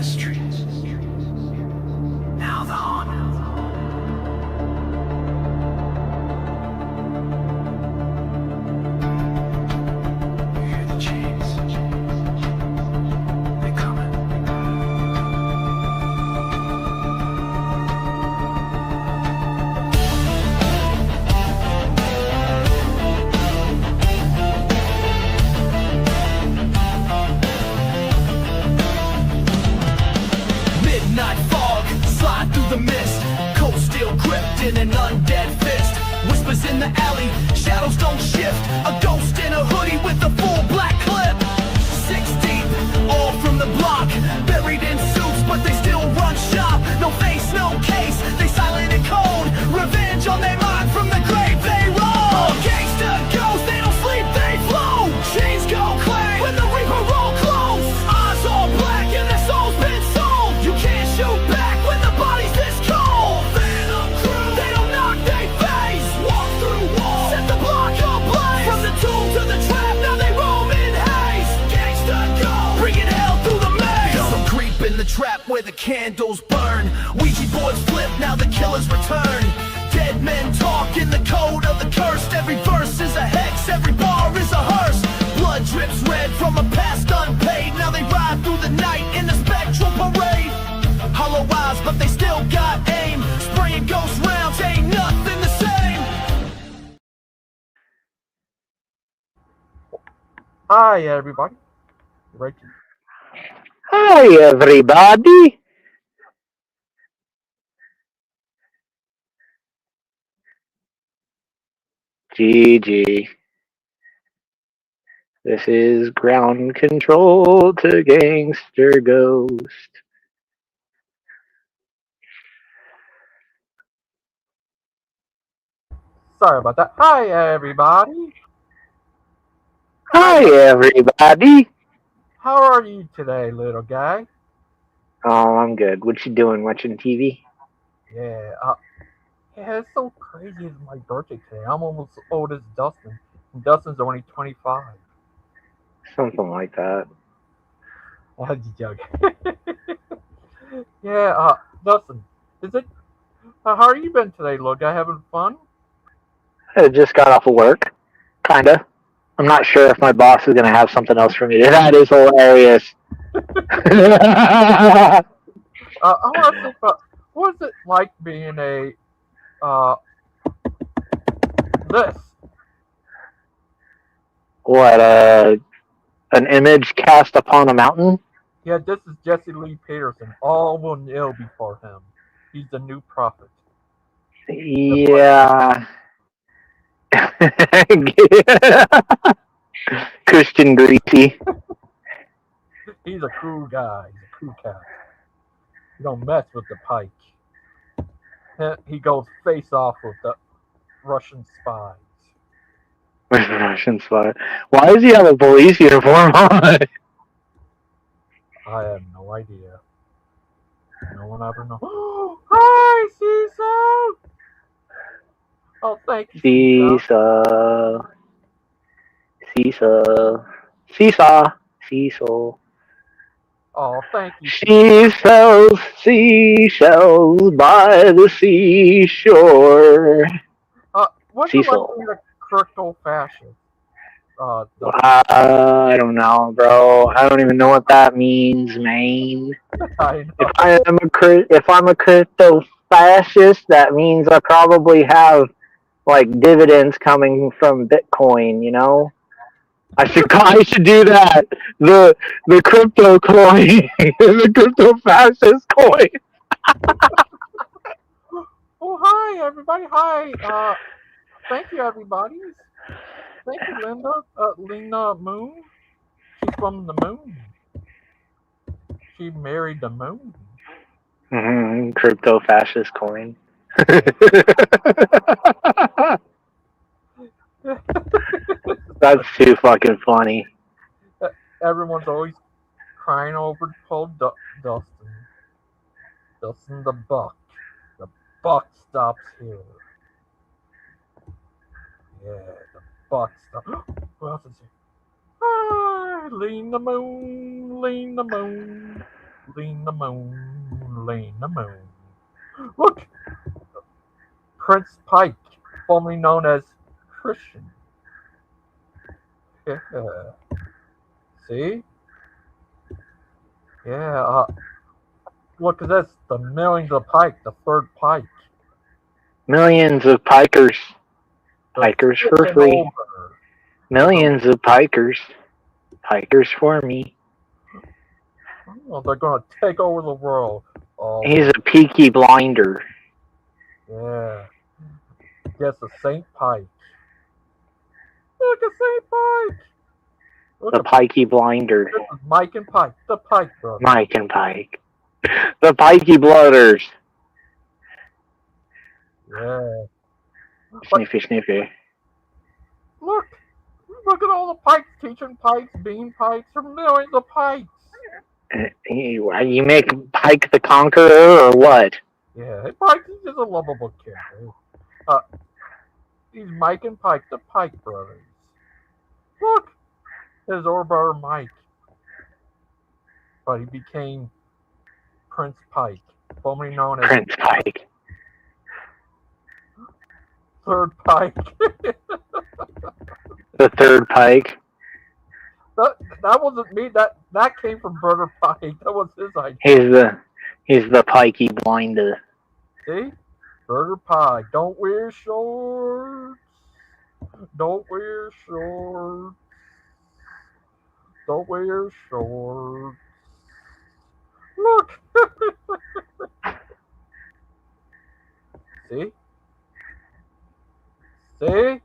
the streets. Now the horn. You hear the chains. They coming. Midnight fog, slide through the mist. Cold steel gripped in an undead fist. Whispers in the alley, shadows don't shift. A ghost in a hoodie with a full black clip. 6 deep, all from the block. Buried in suits, but they still run shop. No face, no case, they silent and cold. Revenge on their mind from the grave they roll. Gangster ghosts, they don't sleep, they flow. Chains go clang when the reaper roll close. Eyes all black and their souls been sold. You can't shoot back when the body's this cold. Phantom crew, they don't knock, they face. Walk through walls, set the block ablaze. From the tomb to the trap, now they roam in haste. Gangsta go, bringing hell through the maze. Some creep in the trap where the candles burn. Ouija boards flip, now the killers return. Dead men talk in the code of the cursed. Every verse is a hex, every bar is a hearse. Blood drips red from a past unpaid. Now they ride through the night in the spectral parade. Hollow eyes, but they still got aim. Spraying ghost rounds, ain't nothing the same. Hi, everybody. Right. Hi, everybody. GG. This is ground control to Gangster Ghost. Sorry about that. Hi, everybody. Hi, everybody. How are you today, little guy? Oh, I'm good. What you doing? Watching TV? Yeah. Yeah, it's so crazy. It's my birthday today. I'm almost as old as Dustin. And Dustin's only 25. Something like that. I'm just joking. Yeah. Dustin, is it? How are you been today, little guy? Having fun? I just got off of work. Kinda. I'm not sure if my boss is gonna have something else for me. That is hilarious. I want to think about what is it like being a this? What, an image cast upon a mountain? Yeah, this is Jesse Lee Peterson. All will kneel before him. He's the new prophet. Yeah. Christian Greasy. He's a cool guy. He's a cool cat. You don't mess with the pike. He goes face off with the Russian spies. Russian spy. Why does he have a police uniform on? I have no idea. No one ever knows. Hi, Cecil! Oh, thank you, Cecil. Seesaw. Seesaw. Seesaw. Oh, thank you. She sells seashells by the seashore. What's it like Cecil. being a crypto fascist? I don't know, bro. I don't even know what that means, man. I know. If I'm a crypto fascist, that means I probably have like dividends coming from Bitcoin. You know, I should do that. The crypto coin, the crypto fascist coin. Oh, hi, everybody. Hi. Thank you, everybody. Thank you, Linda. Lena Moon. She's from the moon. She married the moon. Crypto fascist coin. That's too fucking funny. Everyone's always crying over poor Dustin. Dustin the buck. The buck stops here. Yeah, the buck stops. Who else is here? Ah, lean the moon, lean the moon, lean the moon, lean the moon. Look, Prince Pike, formerly known as Christian. Yeah. See? Yeah. Look at this. The millions of Pike, the third Pike. Millions of pikers. They're Pikers for flipping free. over. Millions of pikers. Pikers for me. Oh, they're going to take over the world. Oh, He's a peaky blinder. yeah. Guess the Saint Pike. Look at Saint Pike. Look The at pikey blinder. this is Mike and Pike, the Pike brothers. Mike and Pike. The pikey blooders. Yeah. Sniffy, sniffy. Look at all the Pikes teaching Pikes, being Pikes, or millions of Pikes. You make Pike the Conqueror or what? Yeah, hey, Pike, he's just a lovable kid. He's Mike and Pike, the Pike brothers. Look, his older brother Mike. But he became Prince Pike, formerly known as Prince Pike. Third Pike. The third Pike. That wasn't me. That came from Brother Pike. That was his idea. He's the pikey blinder. See? Brother Pike. Don't wear shorts. Don't wear shorts. Don't wear shorts. Look. See? See?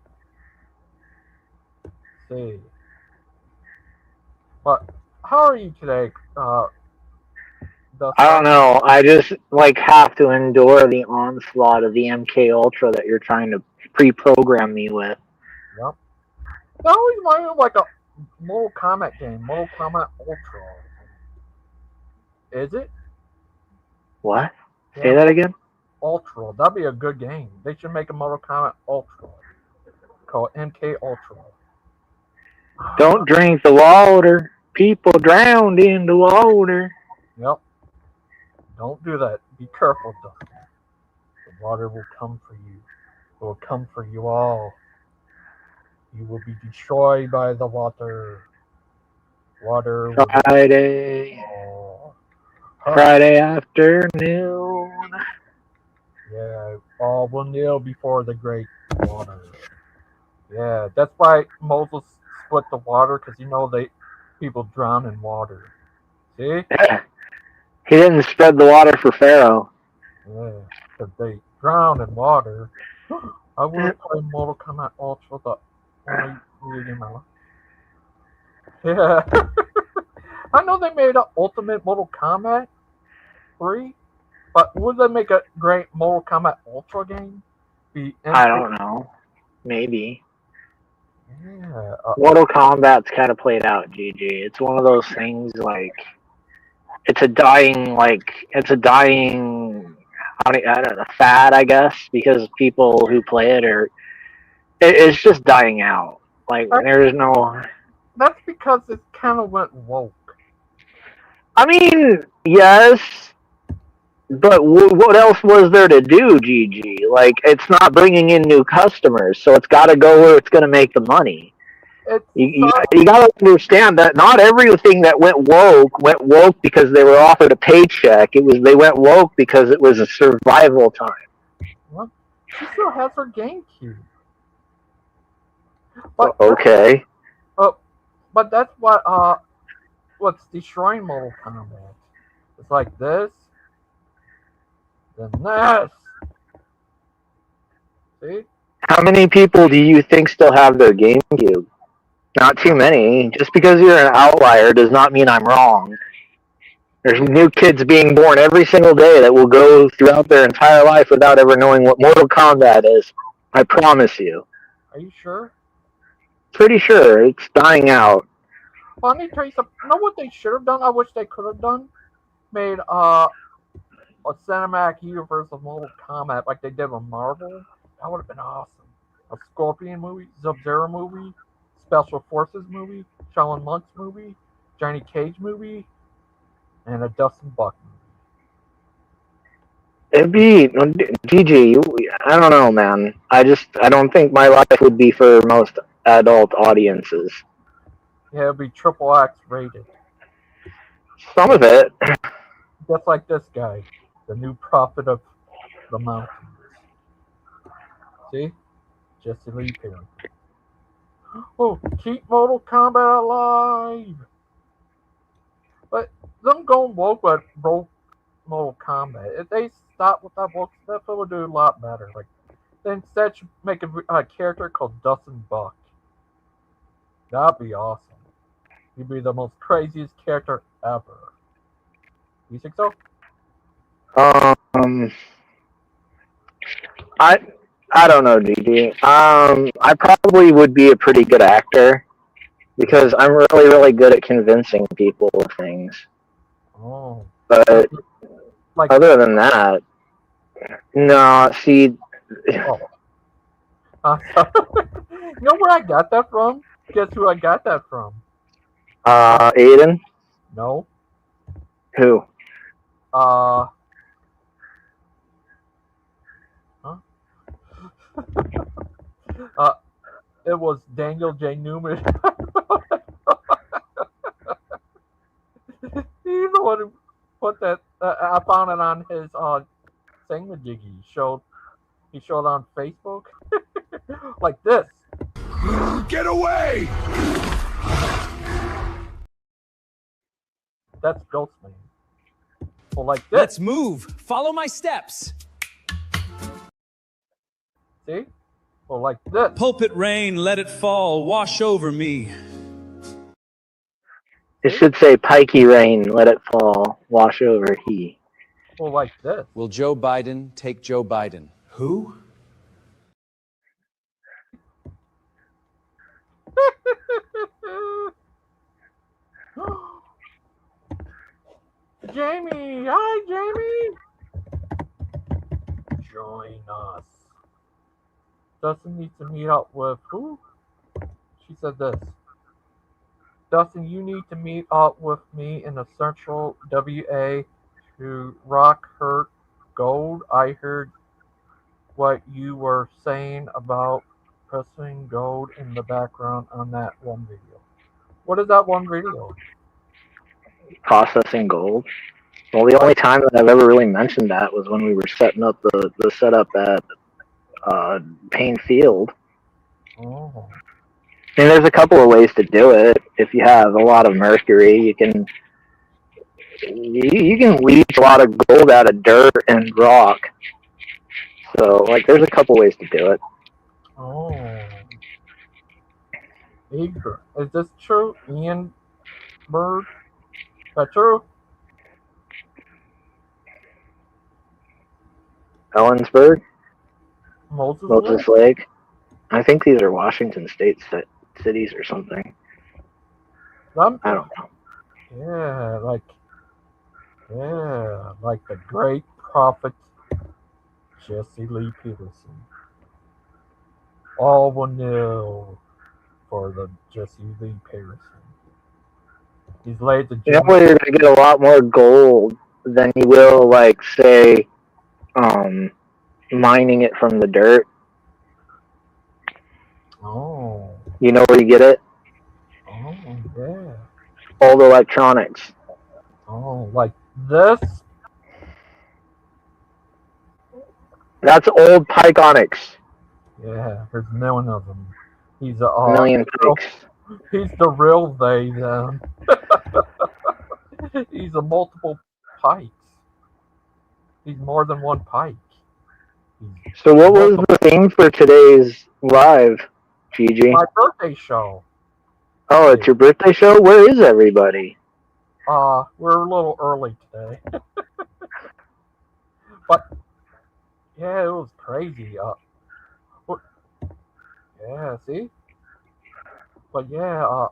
See? But how are you today? I don't know. I just have to endure the onslaught of the MK Ultra that you're trying to pre-program me with. Yep. That always reminds me of like a Mortal Kombat game, Mortal Kombat Ultra. Is it? What? Say that again? Ultra. That'd be a good game. They should make a Mortal Kombat Ultra. Called MK Ultra. Don't drink the water. People drowned in the water. Yep. Don't do that. Be careful, Dustin. The water will come for you. It will come for you all. You will be destroyed by the water. Water will Friday. Friday afternoon. Yeah, all will kneel before the great water. Yeah, that's why Moses split the water, because people drown in water. See? Yeah. He didn't spread the water for Pharaoh. Yeah, because they drown in water. I would play Mortal Kombat Ultra, the only game I like. Yeah. I know they made an Ultimate Mortal Kombat 3, but would they make a great Mortal Kombat Ultra game? I don't know. Maybe. Yeah. Mortal Kombat's kind of played out, GG. It's one of those things it's a dying I don't know, fad, I guess, because people who play it it's just dying out. There's no. That's because it kind of went woke. I mean, yes, but what else was there to do, GG? It's not bringing in new customers, so it's got to go where it's going to make the money. You got to understand that not everything that went woke because they were offered a paycheck. They went woke because it was a survival time. Well, she still has her GameCube. Okay. But that's what's destroying Mortal Kombat. It's like this, then this. See? How many people do you think still have their GameCube? Not too many. Just because you're an outlier does not mean I'm wrong. There's new kids being born every single day that will go throughout their entire life without ever knowing what Mortal Kombat is. I promise you. Are you sure? Pretty sure. It's dying out. Well, let me tell you something. You know what they should have done? I wish they could have done? Made a cinematic universe of Mortal Kombat like they did with Marvel. That would have been awesome. A Scorpion movie, Sub-Zero movie, Special Forces movie, Shaolin Monks movie, Johnny Cage movie. and a Dustin Buck movie. It'd be GG. I don't know, man. I don't think my life would be for most adult audiences. Yeah, it'd be triple X rated. Some of it. Just like this guy, the new prophet of the mountains. See? Jesse Lee Perry. Oh, keep Mortal Kombat alive! But them going woke with Mortal Kombat, if they stop with that woke stuff, it would do a lot better. Like, they instead should make a character called Dustin Buck. That'd be awesome. He'd be the most craziest character ever. You think so? Um, I I don't know, GG. I probably would be a pretty good actor because I'm really, really good at convincing people of things. Oh. But Like, other than that, no. See, oh. You know where I got that from? Guess who I got that from? Aiden, No. who? Huh? It was Daniel J. Newman. He's the one who put that. I found it on his thingamajiggy. He showed on Facebook like this. Get away! That's Ghostman. Well, like this. Let's move. Follow my steps. See? Well, like this. Pulpit rain, let it fall, wash over me. It should say pikey rain, let it fall, wash over he. Well, like this. Will Joe Biden take Joe Biden? Who? Jamie! Hi, Jamie! Join us. Dustin needs to meet up with who? She said this. Dustin, you need to meet up with me in the Central WA to rock her gold. I heard what you were saying about pressing gold in the background on that one video. What is that one video? Processing gold. Well, the only time that I've ever really mentioned that was when we were setting up the setup at Payne Field. Oh. I mean, there's a couple of ways to do it. If you have a lot of mercury, you can leach a lot of gold out of dirt and rock. So, like, there's a couple ways to do it. Oh. Eager. Is this true, Ian Bird? Is that true? Ellensburg, Moses Moses Lake. I think these are Washington State cities or something. I'm, I don't know. yeah, like the great prophet Jesse Lee Peterson. All will kneel for the Jesse Lee Peterson. He's laid the You know where you're gonna get a lot more gold than you will, like, say, mining it from the dirt. Oh. You know where you get it? Oh, yeah. Old electronics. Oh, like this? That's old Piconics. Yeah, there's a million of them. He's A million pikes. He's the real they then. He's a multiple pikes. He's more than one pike. So what was the theme for today's live, Gigi? My birthday show. Oh, it's your birthday show? Where is everybody? We're a little early today. But yeah, it was crazy. Yeah, see? But yeah,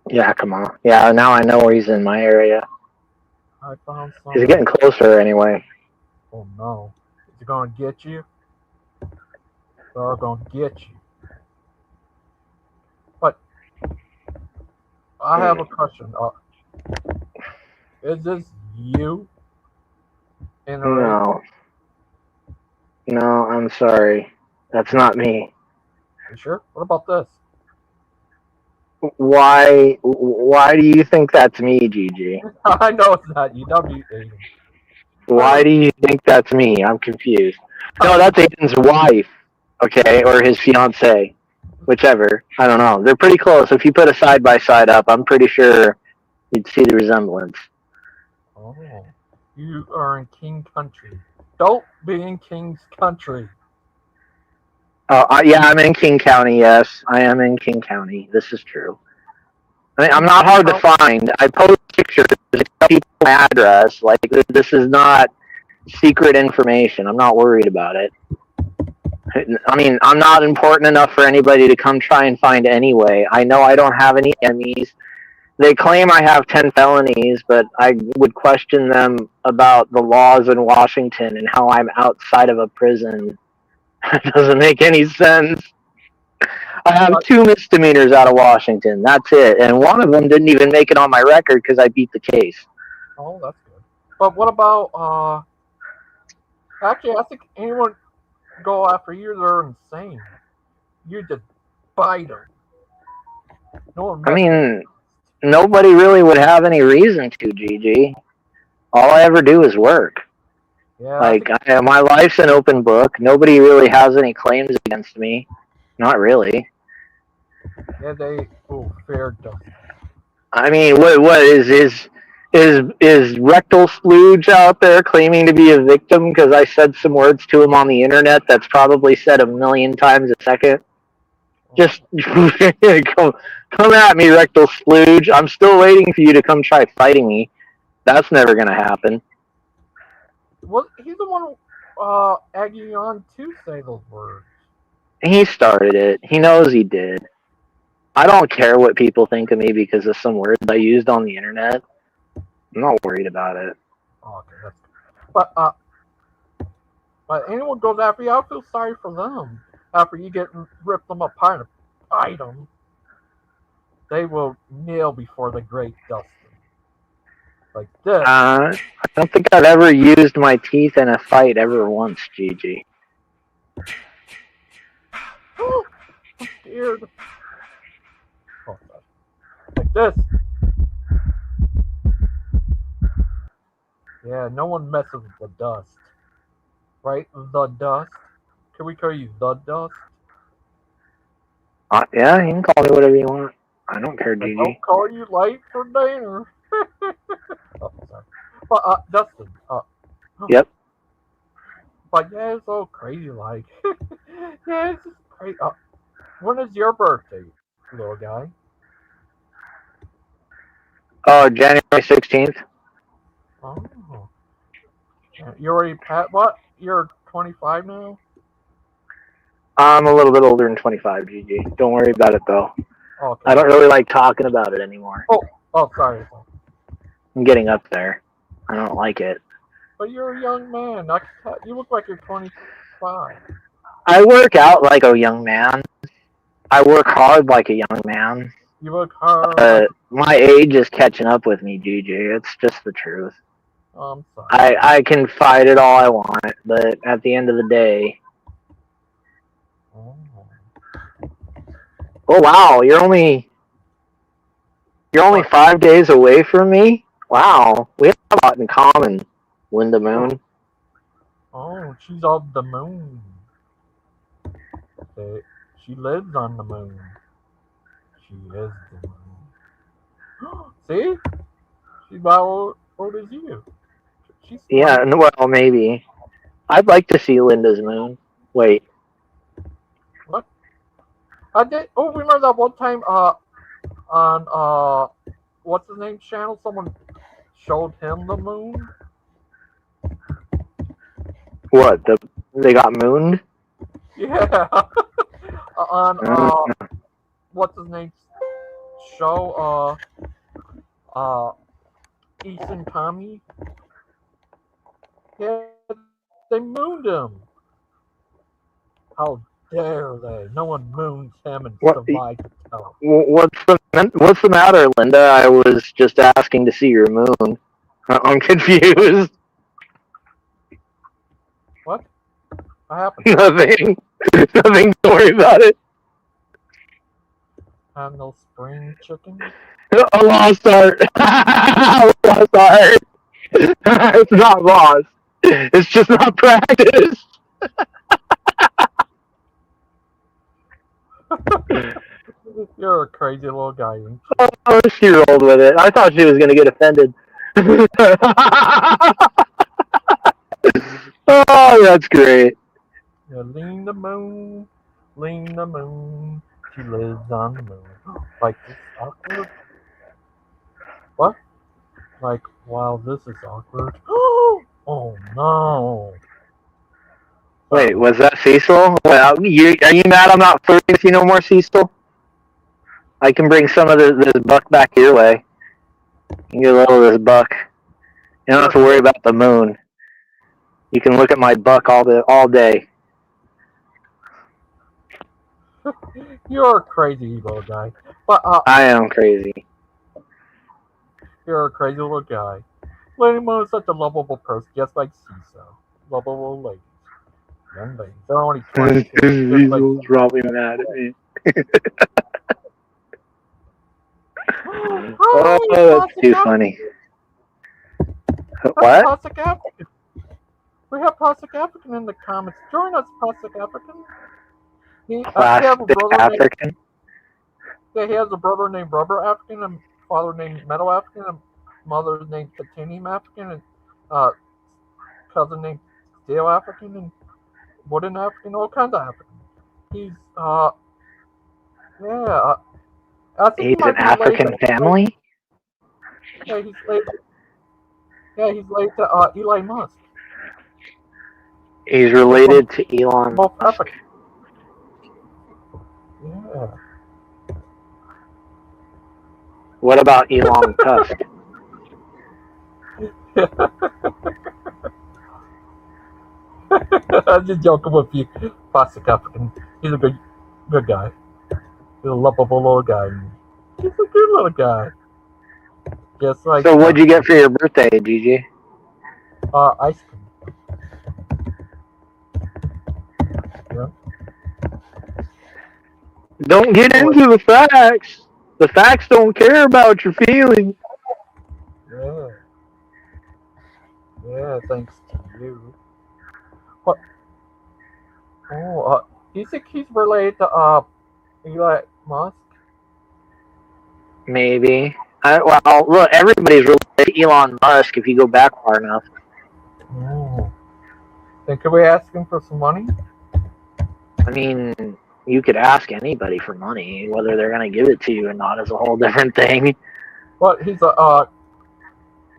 Yeah, come on. Yeah, now I know he's in my area. I found some. He's getting closer anyway. Oh no. Is it gonna get you? They're gonna get you. But I have a question. Is this you? In a race? No. No, I'm sorry. That's not me. You sure? What about this? Why do you think that's me, Gigi? I know it's not you. That'd be Aiden. Why do you think that's me? I'm confused. No, that's Aiden's wife, okay, or his fiance, whichever. I don't know. They're pretty close. If you put a side by side up, I'm pretty sure you'd see the resemblance. Oh, you are in King Country. Don't be in King's Country. Oh, yeah, I'm in King County. Yes, I am in King County. This is true. I mean, I'm not hard to find. I post pictures. I tell people my address. Like, this is not secret information. I'm not worried about it. I mean, I'm not important enough for anybody to come try and find anyway. I know I don't have any enemies. They claim I have 10 felonies, but I would question them about the laws in Washington and how I'm outside of a prison. It doesn't make any sense. I have 2 misdemeanors out of Washington. That's it. And one of them didn't even make it on my record because I beat the case. Oh, that's good. But what about, actually, I think anyone go after you, they're insane. You just bite them. No one I mean, nobody really would have any reason to, Gigi. All I ever do is work. yeah, Like, my life's an open book. Nobody really has any claims against me. Not really. yeah, they, oh, fair enough. I mean, what is rectal splooge out there claiming to be a victim because I said some words to him on the internet that's probably said 1,000,000 times a second? Just come at me, rectal splooge. I'm still waiting for you to come try fighting me. That's never gonna happen. Well, he's the one egging you on to say those words. He started it. He knows he did. I don't care what people think of me because of some words I used on the internet. I'm not worried about it. Oh, okay, that's good. But anyone goes after you, I feel sorry for them. After you get ripped them apart and bite them, they will kneel before the great Dustin. Like this. I don't think I've ever used my teeth in a fight ever once, Gigi. I'm scared. Oh, like this. Yeah, no one messes with the dust. Right? The dust. Can we call you the dust? Yeah, you can call me whatever you want. I don't care, I Gigi. don't call you late for dinner. Oh, sorry. But, Dustin. Yep. But yeah, it's all crazy like. Yeah, it's just crazy. When is your birthday, little guy? Oh, January 16th. Oh. You already what? You're 25 now? I'm a little bit older than 25, Gigi. Don't worry about it, though. Okay. I don't really like talking about it anymore. Oh, sorry. I'm getting up there. I don't like it. But you're a young man. You look like you're 25. I work out like a young man. I work hard like a young man. You look hard. My age is catching up with me, Gigi. It's just the truth. I'm sorry. I can fight it all I want, but at the end of the day... Oh, wow. You're only 5 days away from me? Wow. We have a lot in common, Linda Moon. Oh, she's on the moon. She lives on the moon. She is the moon. See? She's about old as you. Yeah, well, maybe. I'd like to see Linda's moon. Wait. What? I did. Oh, remember that one time on what's his name channel? Someone showed him the moon. What? They got mooned? Yeah. On what's his name show? Ethan Tommy. Yeah, they mooned him. How dare they? No one moons him and survived the tell. What's the matter, Linda? I was just asking to see your moon. I'm confused. What? What happened? Nothing. Nothing. Don't worry about it. Have no spring chicken? A lost art. A lost art. It's not lost. It's just not practiced. You're a crazy little guy. Oh, she rolled with it. I thought she was going to get offended. Oh, that's great. Yeah, lean the moon, she lives on the moon. Like, this awkward? What? Like, wow, this is awkward. Oh no. Wait, was that Cecil? Well, are you mad I'm not flirting with you no more, Cecil? I can bring some of this buck back your way. You can get a little of this buck. You don't have to worry about the moon. You can look at my buck all day. You're a crazy little guy. But I am crazy. you're a crazy little guy. Lady Moon is such a lovable person, just like Cecil. Lovable ladies. Young ladies. They're only 22. Cecil's probably mad at me. Oh, that's too funny. What? Plastic African. We have Plastic African in the comments. Join us, Plastic African. He has a brother named Rubber African, and father named Metal African, and mother named Titanium African, and cousin named Steel African, and Wooden African, all kinds of African. He's I think He's an African family? Yeah, he's related to Elon Musk. He's related to Elon Musk. Yeah. What about Elon Tusk? I'm just joking with you, Plastic African. He's a good guy. He's a lovable little guy. He's a good little guy. Just like. So, what'd you get for your birthday, Gigi? Ice cream. Yeah. Don't get into the facts. The facts don't care about your feelings. Yeah. Yeah, thanks to you. What? Oh, do you think he's related to Elon Musk? Maybe. Well, look, everybody's related to Elon Musk if you go back far enough. Oh. Then could we ask him for some money? I mean, you could ask anybody for money. Whether they're going to give it to you or not is a whole different thing. But he's a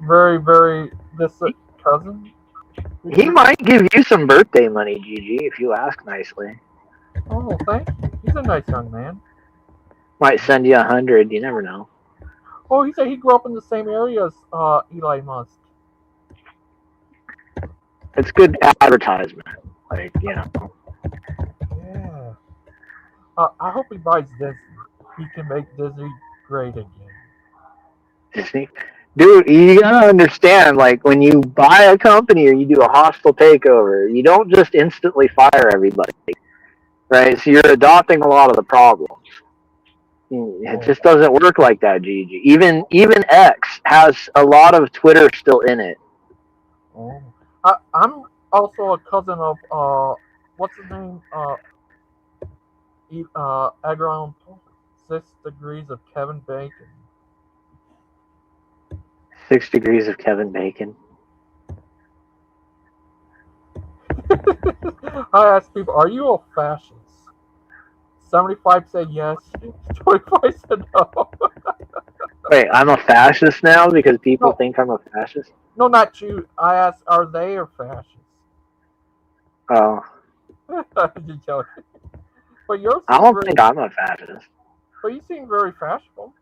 very, very distant cousin. He might give you some birthday money, Gigi, if you ask nicely. Oh, thank you. He's a nice young man. Might send you 100. You never know. Oh, he said he grew up in the same area as Elon Musk. It's good advertisement. Like, you know. Yeah. I hope he buys Disney. He can make Disney great again. Disney. Dude, you gotta understand, like, when you buy a company or you do a hostile takeover, you don't just instantly fire everybody, right? So you're adopting a lot of the problems. It just doesn't work like that, Gigi. Even X has a lot of Twitter still in it. Oh. I'm also a cousin of, what's his name? Agron 6 Degrees of Kevin Bacon. 6 Degrees of Kevin Bacon. I asked people, are you a fascist? 75 said yes, 25 said no. Wait, I'm a fascist now because people think I'm a fascist? No, not you. I asked, are they a fascist? Oh. You're joking. But yours I don't think I'm a fascist. But you seem very fashionable.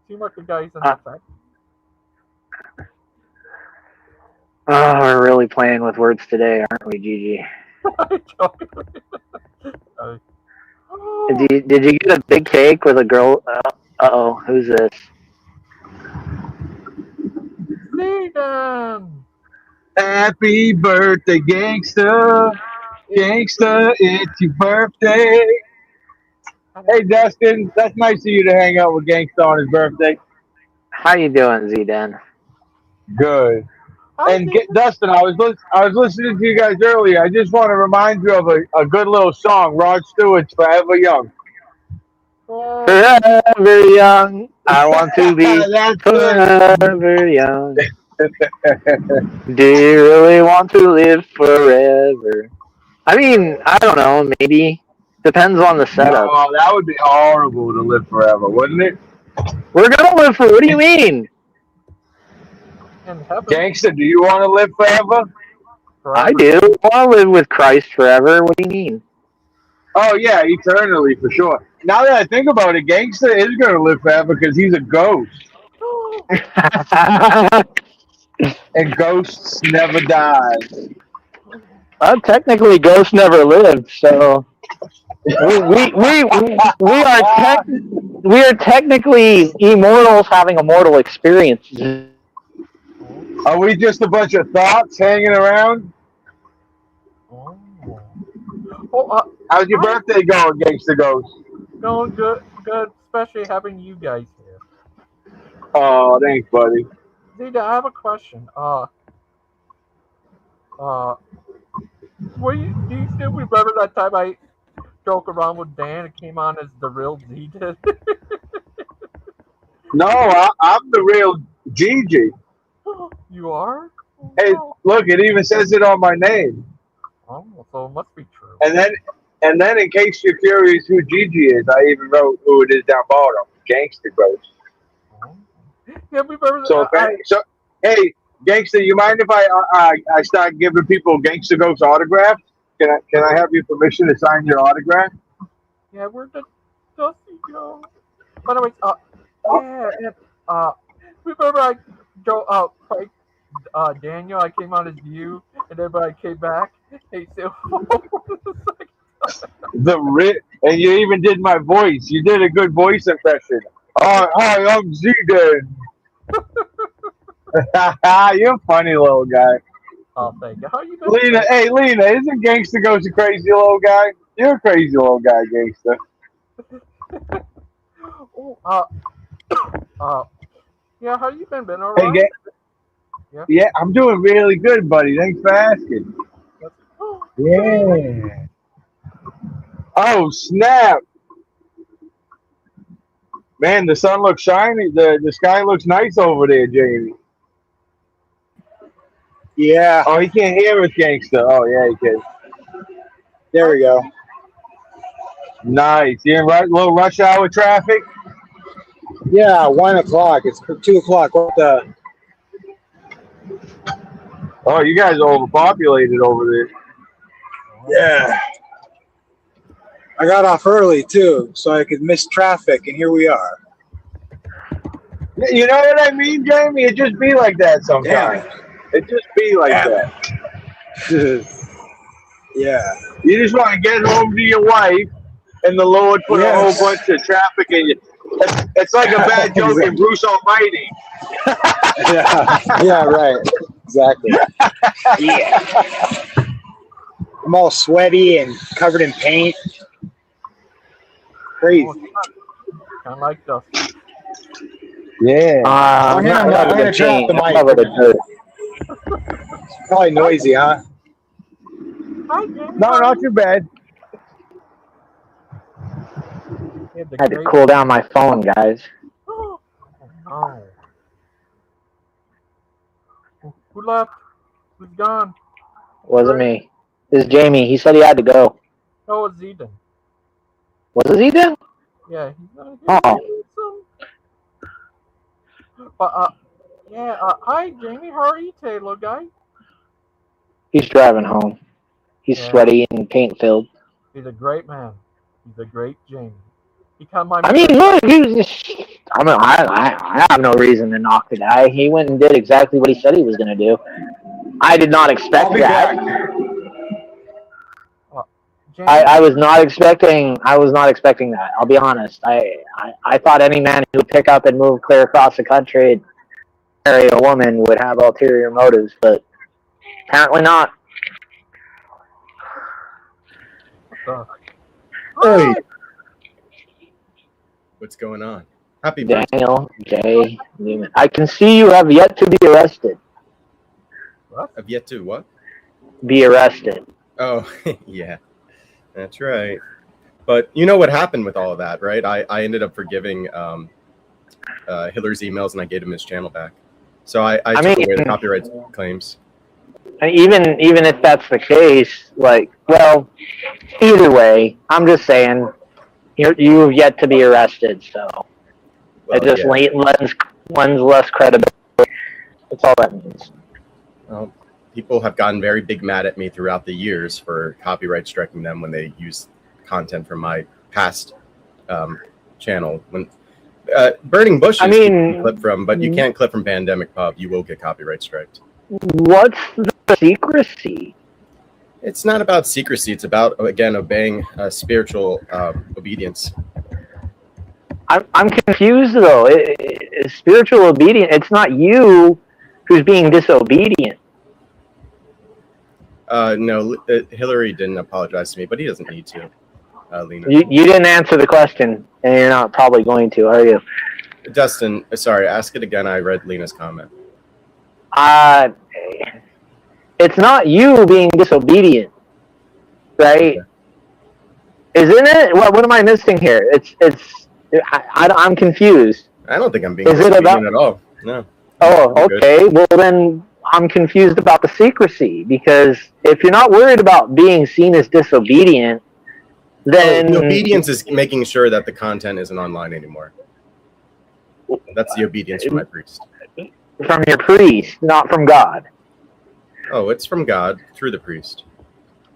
You seem like a guy who's in the fact. Oh, we're really playing with words today, aren't we, Gigi? Did you get a big cake with a girl? Uh-oh, who's this? See, Zidane. Happy birthday, gangster. Gangster, it's your birthday. Hey, Dustin, that's nice of you to hang out with Gangsta on his birthday. How you doing, Zidane? Good. Hi, And Zidane. Dustin, I was listening to you guys earlier. I just want to remind you of a good little song, Rod Stewart's "Forever Young." Forever young, I want to be That's forever young. Do you really want to live forever? I mean, I don't know, maybe. Depends on the No, setup. that would be horrible to live forever, wouldn't it? We're gonna live for, what do you mean? In heaven. Gangster, do you want to live forever? I Forever. do. I want to live with Christ forever. What do you mean? Oh yeah, eternally for sure. Now that I think about it, Gangsta is gonna live forever because he's a ghost, and ghosts never die. Well, technically, ghosts never lived, so we are technically immortals having a mortal experience. Are we just a bunch of thoughts hanging around? Oh. Oh, How's your birthday going, Gangsta Ghost? going good, good, especially having you guys here. Oh, thanks, buddy. Zidane, I have a question. Do you still remember that time I joke around with Dan and came on as the real Zidane? No, I'm the real Gigi. You are? Hey, Oh, look, it even says it on my name. oh, so it must be true. And then, in case you're curious who Gigi is, I even wrote who it is down bottom, Gangsta Ghost. Oh. Yeah, remember So, hey, Gangsta, you mind if I start giving people Gangsta Ghost autographs? Can I have your permission to sign your autograph? yeah, where did Dusty go? But anyways, yeah, and, remember I prank, Daniel, I came on as you, and then when I came back, he said, And you even did my voice. You did a good voice impression. Hi, I'm Zidane. You're a funny little guy. oh, thank you. How you been? Lena, isn't Gangsta Ghost a crazy little guy? You're a crazy little guy, Gangsta. Oh, yeah, how you been? Been Hey, alright? yeah, I'm doing really good, buddy. Thanks for asking. Yeah. Oh, snap. Man, the sun looks shiny. The sky looks nice over there, Jamie. Yeah, Oh, he can't hear us, Gangsta. Oh, yeah, he can. there we go. Nice. You in little rush hour traffic? Yeah, 1 o'clock. It's 2 o'clock. What the? Oh, you guys are overpopulated over there. Yeah. I got off early too, so I could miss traffic, and here we are. You know what I mean, Jamie? It just be like that sometimes. Damn It just be like Damn that. Yeah. You just want to get home to your wife, and the Lord put a whole bunch of traffic in you. It's like a bad joke in Bruce Almighty. Yeah, right. Exactly. Yeah. I'm all sweaty and covered in paint. Crazy. Kind of like Dusty. Yeah. I'm gonna turn off the mic. Probably noisy, huh? Hi, Jamie. No, not too bad. Yeah, the I had to great- cool down my phone, guys. Oh, no. Who left? Who's gone? Wasn't me. This is Jamie. He said he had to go. Oh, it's Zidane. Was it Zidane? Yeah, he's not here. Oh. But, hi, Jamie. How are you today, little guy? He's driving home. He's Yeah. sweaty and paint filled. He's a great man. He's a great Jamie. He come my I mean, look, he was just, I have no reason to knock the guy. He went and did exactly what he said he was going to do. I did not expect that. Jamie, I was not expecting that. I'll be honest. I thought any man who would pick up and move clear across the country marry a woman would have ulterior motives, but apparently not. Hi. What's going on? Happy birthday. Daniel J. Newman. I can see you have yet to be arrested. I've yet to what? Be arrested. Oh, yeah, that's right. But you know what happened with all of that, right? I ended up forgiving Hiller's emails, and I gave him his channel back. So I took away the copyright claims. Even if that's the case, like, well, either way, I'm just saying, you've yet to be arrested, so Well, it just lends less credibility. That's all that means. Well, people have gotten very big mad at me throughout the years for copyright striking them when they use content from my past channel. When Burning Bushes, you can clip from, but you can't clip from Pandemic Pub. You will get copyright striked. What's the secrecy? It's not about secrecy. It's about, again, obeying spiritual obedience. I'm confused, though. Spiritual obedience, it's not you who's being disobedient. No, Hillary didn't apologize to me, but he doesn't need to, Lena. You didn't answer the question, and you're not probably going to, are you? Dustin, sorry, ask it again. I read Lena's comment. It's not you being disobedient, right? Okay. Isn't it? What am I missing here? I'm confused. I don't think I'm being disobedient at all. No. Oh, okay. Well, then I'm confused about the secrecy, because if you're not worried about being seen as disobedient, then the obedience is making sure that the content isn't online anymore. That's the obedience from my priest. From your priest, not from God. Oh, it's from God through the priest.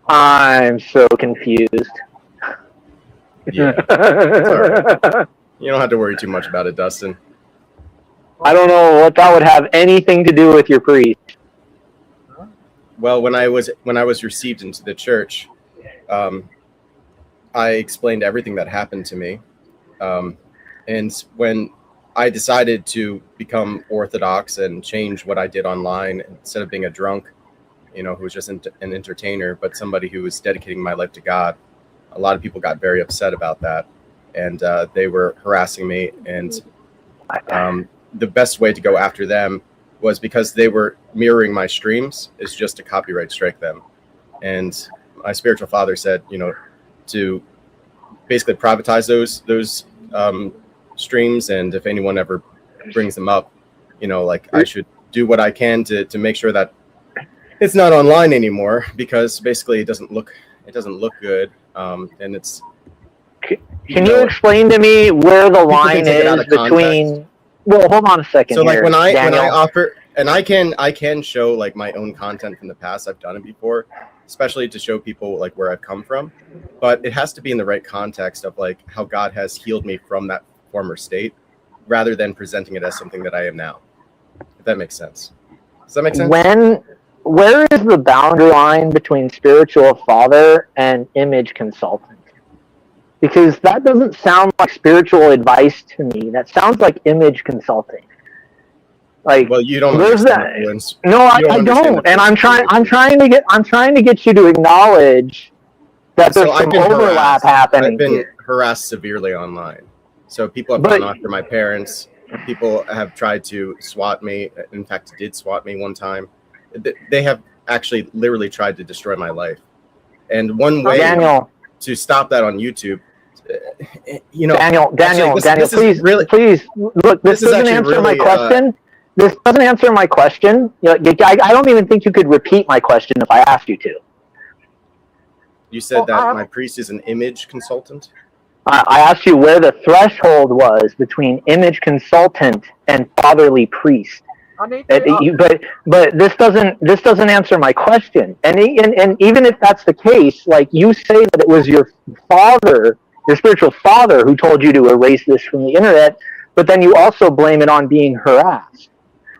I'm so confused. Yeah. It's all right. You don't have to worry too much about it, Dustin. I don't know what that would have anything to do with your priest. Well, when I was received into the church, I explained everything that happened to me, and when I decided to become Orthodox and change what I did online, instead of being a drunk, who was just an entertainer, but somebody who was dedicating my life to God, a lot of people got very upset about that, and they were harassing me. And the best way to go after them was, because they were mirroring my streams, is just to copyright strike them. And my spiritual father said, to basically privatize those streams, and if anyone ever brings them up, I should do what I can to make sure that it's not online anymore, because basically it doesn't look good, and it's. Can you explain to me where the line is between? Context. Well, hold on a second. So, like, when I Daniel. offer, and I can show like my own content from the past. I've done it before, especially to show people like where I've come from, but it has to be in the right context of like how God has healed me from that former state, rather than presenting it as something that I am now. If that makes sense. Does that make sense? Where is the boundary line between spiritual father and image consultant? Because that doesn't sound like spiritual advice to me. That sounds like image consulting. Like, well, you don't. Where's that? No, I don't. And I'm trying to get you to acknowledge that there's some overlap happening. I've been harassed severely online. So people have gone after my parents. People have tried to swat me. In fact, did swat me one time. They have actually literally tried to destroy my life. And one way to stop that on YouTube, Daniel, please look. This doesn't answer my question. This doesn't answer my question. I don't even think you could repeat my question if I asked you to. You said that my priest is an image consultant? I asked you where the threshold was between image consultant and fatherly priest. But this doesn't answer my question. And even if that's the case, like, you say that it was your father, your spiritual father, who told you to erase this from the internet, but then you also blame it on being harassed.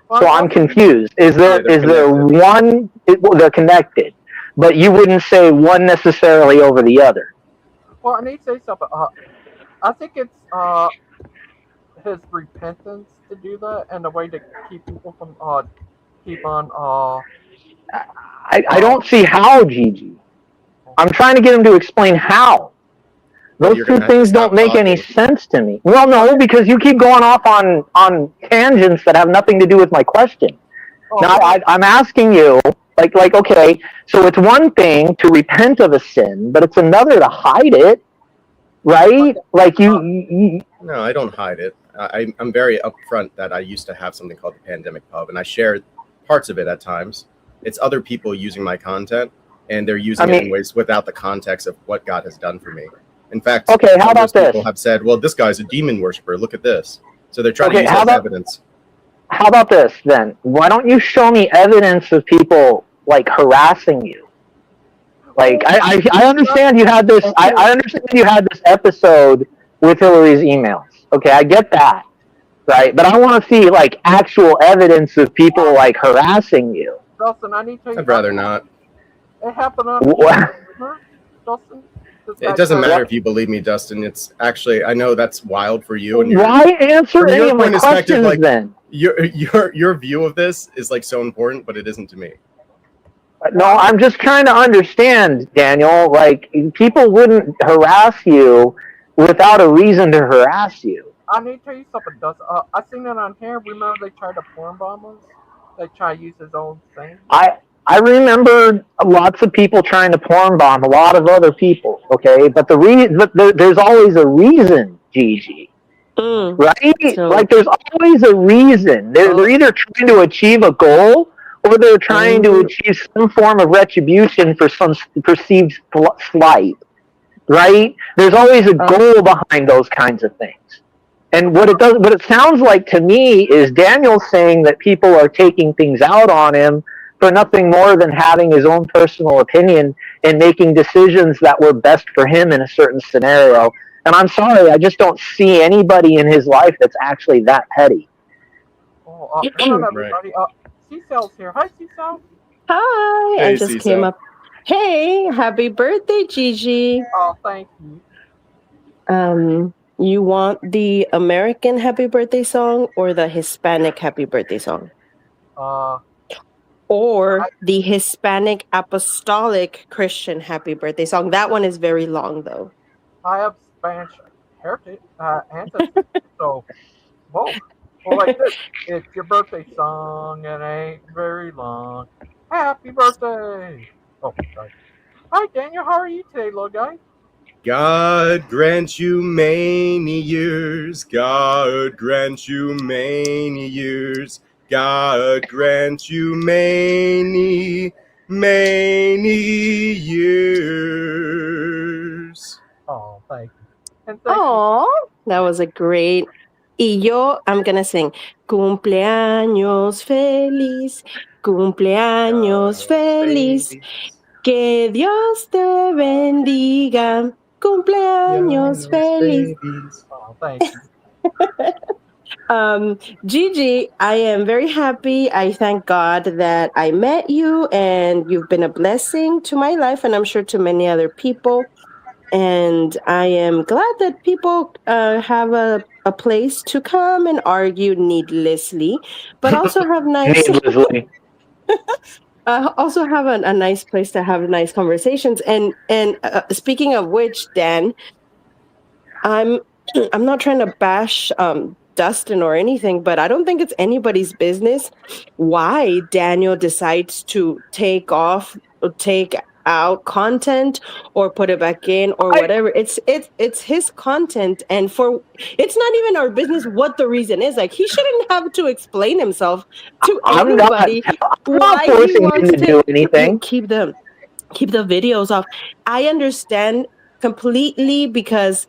So I'm confused. Is there one? They're connected, but you wouldn't say one necessarily over the other. Well, I need to say something. I think it's his repentance to do that, and a way to keep people from keep on I don't see how, Gigi. I'm trying to get him to explain how. Well, Those you're two gonna have to things don't stop make any talking. sense to me. Well, no, because you keep going off on tangents that have nothing to do with my question. Now, I'm asking you, like, okay, so it's one thing to repent of a sin, but it's another to hide it, right? Like No, I don't hide it. I'm very upfront that I used to have something called the Pandemic Pub, and I share parts of it at times. It's other people using my content, and they're using it in ways without the context of what God has done for me. In fact, okay, how about this? People have said, "Well, this guy's a demon worshiper. Look at this." So they're trying to use that as evidence. How about this then? Why don't you show me evidence of people like harassing you? Like I understand you had this. I understand you had this episode with Hillary's emails. Okay, I get that, right? But I want to see like actual evidence of people like harassing you. Dustin, I need to tell you. I'd rather not. It happened on Dustin. It doesn't matter if you believe me, Dustin. It's actually, I know that's wild for you. And why answer any of my questions like, then? Your view of this is like so important, but it isn't to me. No, I'm just trying to understand, Daniel. Like, people wouldn't harass you without a reason to harass you. I need to tell you something, Dustin. I seen it on here. Remember they tried to porn bomb us? They try to use his own thing. I remember lots of people trying to porn bomb a lot of other people. Okay, but there's always a reason, Gigi. Right? So, like, there's always a reason. They're either trying to achieve a goal, or they're trying to achieve some form of retribution for some perceived slight. Right? There's always a goal behind those kinds of things. And what it sounds like to me is Daniel saying that people are taking things out on him for nothing more than having his own personal opinion and making decisions that were best for him in a certain scenario. And I'm sorry, I just don't see anybody in his life that's actually that petty. Oh, hello, everybody. C-Cell's here. Hi, C-Cell. Hi, hey, I just came up. Hey, happy birthday, Gigi. Oh, thank you. You want the American happy birthday song or the Hispanic happy birthday song? Or the Hispanic Apostolic Christian happy birthday song. That one is very long, though. I have Spanish heritage, ancestry, so both. Well, like this, it's your birthday song, it ain't very long. Happy birthday! Oh, sorry. Hi, Daniel. How are you today, little guy? God grant you many years. God grant you many years. God grant you many, many years. Oh, thank you. Oh, that was a great. Y yo, I'm gonna sing. Cumpleaños feliz, cumpleaños feliz. Que Dios te bendiga. Cumpleaños feliz. Oh, thank you. Gigi, I am very happy. I thank God that I met you and you've been a blessing to my life and I'm sure to many other people. And I am glad that people have a place to come and argue needlessly, but also have nice... Needlessly. Also have a nice place to have nice conversations. And speaking of which, Dan, I'm not trying to bash Dustin or anything, but I don't think it's anybody's business why Daniel decides to take out content or put it back in or whatever. It's his content, and it's not even our business what the reason is. Like, he shouldn't have to explain himself to anybody why he wants to do anything. keep the videos off. I understand completely, because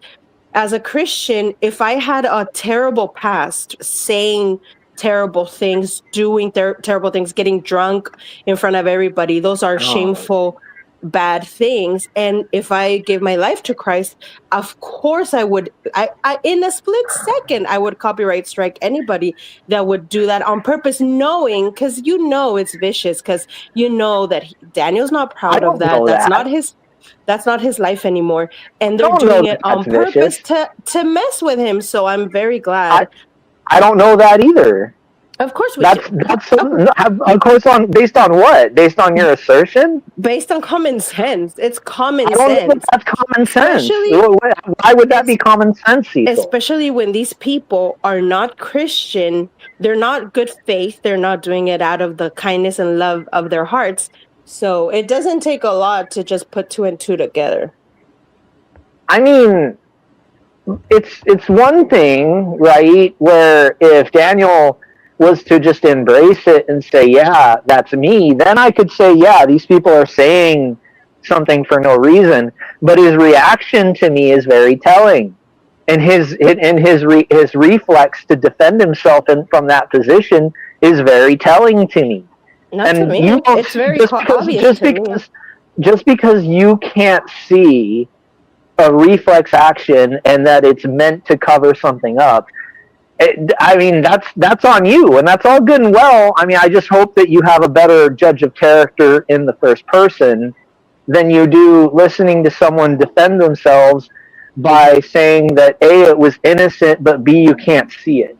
as a Christian, if I had a terrible past, saying terrible things, doing terrible things, getting drunk in front of everybody, those are shameful, bad things. And if I gave my life to Christ, of course I would, I in a split second, I would copyright strike anybody that would do that on purpose, knowing, because it's vicious, because that Daniel's not proud of that. That's not his That's not his life anymore, and they're don't know doing that it on that's purpose vicious. to mess with him. So I'm very I glad. I don't know that either. Of course we do. That's Of of course on based on what? Based on your assertion? Based on common sense. It's common I don't know if sense, that's common sense. especially Why would that be common sense, Cecil? especially when these people are not Christian. They're not good faith. They're not doing it out of the kindness and love of their hearts. So it doesn't take a lot to just put two and two together. I mean, it's one thing, right? Where if Daniel was to just embrace it and say, "Yeah, that's me," then I could say, "Yeah, these people are saying something for no reason." But his reaction to me is very telling, and his reflex to defend himself from that position is very telling to me. Not to And you me. don't It's very obvious just to me. because you can't see a reflex action and that it's meant to cover something up. I mean, that's on you, and that's all good and well. I mean, I just hope that you have a better judge of character in the first person than you do listening to someone defend themselves by saying that A, it was innocent, but B, you can't see it.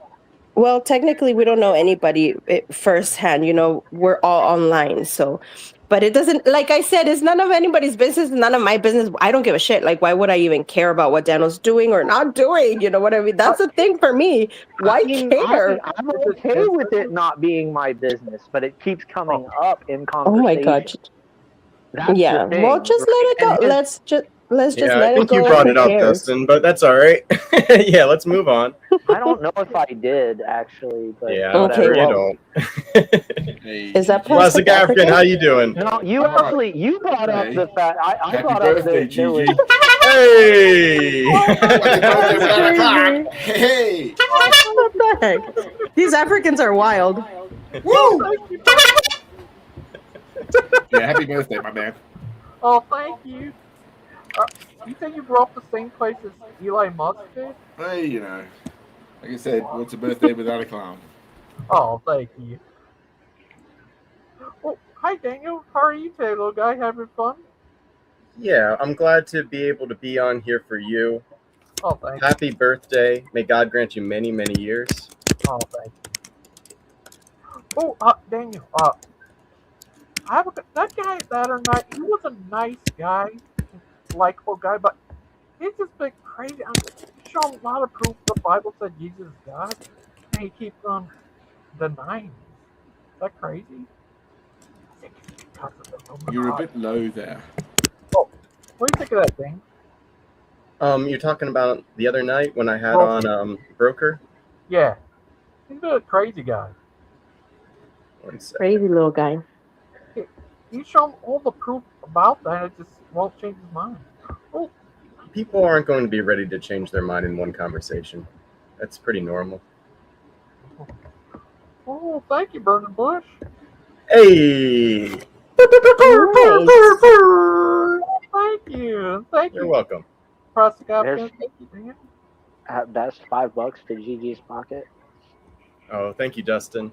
Well, technically, we don't know anybody firsthand. We're all online. So, but it doesn't, like I said, it's none of anybody's business, none of my business. I don't give a shit. Like, why would I even care about what Daniel's doing or not doing? You know what I mean? That's the thing for me. Why care? I'm okay with it not being my business, but it keeps coming up in Oh my God. conversation. That's Yeah. the thing, Well, just let right? it go. Let's just Yeah, I let it think you go. brought Who it up, cares? Dustin, but that's all right. Yeah, let's move on. I don't know if I did actually, but Yeah, I'm Okay, sure you well, don't. is that Classic plastic African, how you doing? no, you Alright. actually you brought up Hey. the fact I Happy brought up birthday, that there was Gigi. Hey! Happy birthday, That's 9 o'clock. crazy. Hey. What the heck? These Africans are wild. Woo! Yeah, happy birthday, my man. Oh, thank you. You said you grew up the same place as Eli Musk did? Hey, like I said, what's a birthday without a clown? Oh, thank you. Oh, hi Daniel. How are you today, little guy? Having fun? Yeah, I'm glad to be able to be on here for you. Oh, thank you. Happy birthday. May God grant you many, many years. Oh, thank you. Oh, Daniel. That guy the other night. He was a nice guy, likable guy, but he's just been crazy. He showed a lot of proof the Bible said Jesus is God, and he keeps on denying. Is that crazy? I think it's because of the Illuminati. You're a bit low there. Oh, what do you think of that thing? You're talking about the other night when I had on Broker? Yeah, he's a crazy guy. One second. Crazy little guy. He's shown all the proof about that, and it just won't change his mind. Oh, People aren't going to be ready to change their mind in one conversation. That's pretty normal. oh, thank you, Burning Bush. Hey! Nice. Thank you. Thank You're you. welcome. Thank There's- you, Dan. Best $5 to Gigi's pocket. Oh, thank you, Dustin.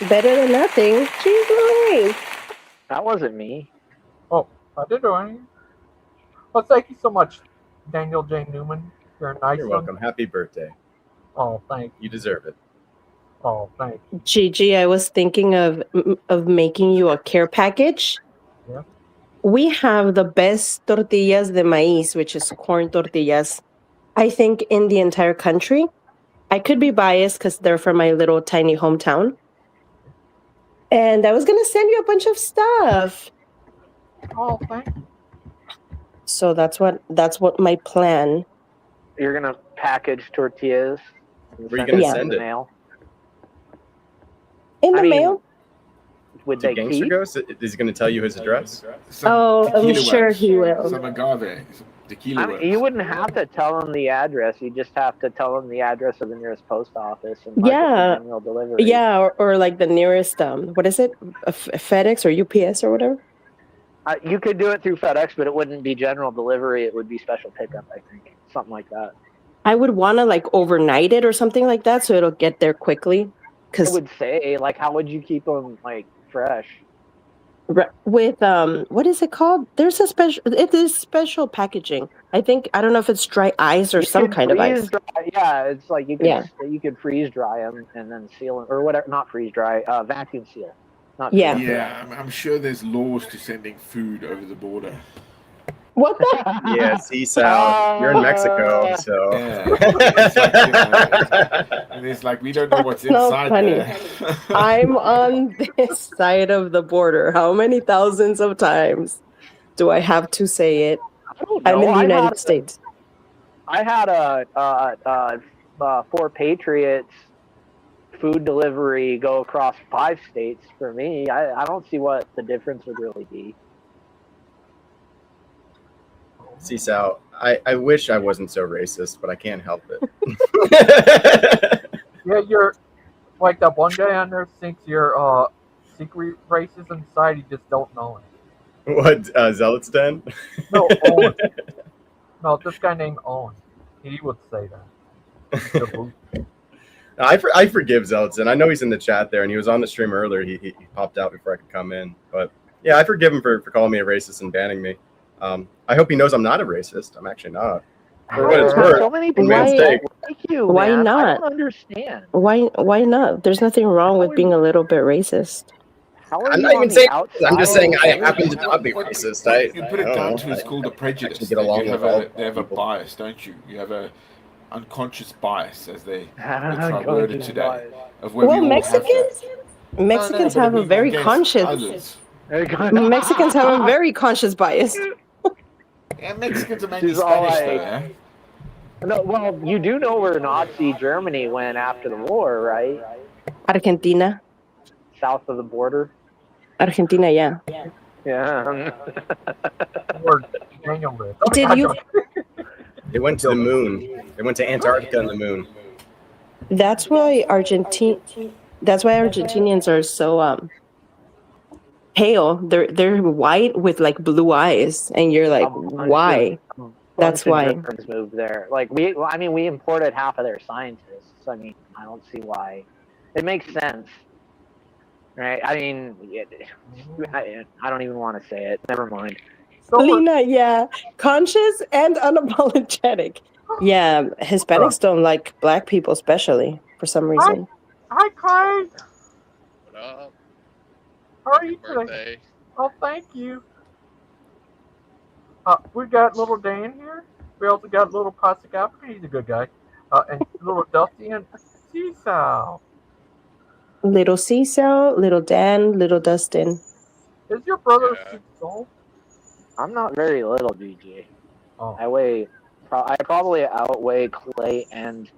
Better than nothing. Jeez Louise. That wasn't me. Oh, I did do anything. Well, thank you so much, Daniel J. Newman. You're a nice You're one. welcome. Happy birthday. Oh, thank you. You deserve it. Oh, thank you. Gigi, I was thinking of making you a care package. Yeah. We have the best tortillas de maíz, which is corn tortillas, I think, in the entire country. I could be biased because they're from my little tiny hometown. And I was going to send you a bunch of stuff. Oh, thank you. So that's what my plan. You're gonna package tortillas. And Where are you send gonna Yeah. send in the it? mail. In the I mean, mail? Would To they Gangster keep? Ghost? Is he going to tell you his address? Some Oh, I'm tequila sure works. he will. Some agave. Tequila I mean, works. you wouldn't have to tell them the address. You just have to tell them the address of the nearest post office and mark it Yeah. for general delivery. Yeah, or like the nearest, what is it? FedEx or UPS or whatever? You could do it through FedEx, but it wouldn't be general delivery. It would be special pickup, I think. Something like that. I would want to like overnight it or something like that so it'll get there quickly. I Because would say, like, how would you keep them, like, fresh? With what is it called? There's a special. It is special packaging. I think I don't know if it's dry ice or You some can kind of ice. freeze dry. Yeah, it's like Yeah. you could freeze dry them and then seal them or whatever. Not freeze dry. Vacuum seal. Not Yeah. freeze dry. Yeah, I'm sure there's laws to sending food over the border. What the? Yeah, see, Sal, you're in Mexico, so. Yeah, it's like, you know, and it's like we don't know what's That's so inside funny. there. I'm on this side of the border. How many thousands of times do I have to say it? I don't I'm know. in the United States. I had for Patriots food delivery go across 5 states for me. I don't see what the difference would really be. See, Sal, I wish I wasn't so racist, but I can't help it. Yeah, you're like that one guy on there thinks you're secret racist inside. You just don't know it. What, Zealot's Den? No, Owen. No, this guy named Owen. He would say that. I forgive Zealot's Den. I know he's in the chat there, and he was on the stream earlier. He popped out before I could come in. But yeah, I forgive him for calling me a racist and banning me. I hope he knows I'm not a racist. I'm actually not. For what it's worth. So many people Why- like you. why man. not? I don't understand. Why not? There's nothing wrong with being a little bit racist. How are I'm you not on even the saying. outside? I'm just saying I Oh, happen to not be racist. You put it I down don't to know. it's called a prejudice. actually get That along you have with all they have a people. bias, don't you? You have a unconscious bias, as they are worded today. Of where Well, we all have that. Mexicans but I have a mean very against conscious. others. Mexicans have a very conscious bias. Yeah, Mexicans are mainly She's all Spanish, though, like- yeah? No, well, you do know where Nazi Germany went after the war, right? Argentina. South of the border. Argentina, yeah. Yeah. Or Daniel lived. Did you? They went to the moon. They went to Antarctica and the moon. That's why Argentinians are so pale. They're white with like blue eyes, and you're like, why? That's why. Germans moved there. Like we imported half of their scientists. I mean, I don't see why. It makes sense, right? I mean, I don't even want to say it. Never mind. Lena, yeah, conscious and unapologetic. Yeah, Hispanics don't like black people, especially for some reason. Hi, Clyde. What up? How are you Happy today? birthday. Oh, thank you. We got little Dan here. We also got little Plastic African. He's a good guy. And little Dusty and Seesaw. Little Cecil, little Dan, little Dustin. Is your brother Yeah. 6 old? I'm not very little, GG. Oh. I probably outweigh Clay and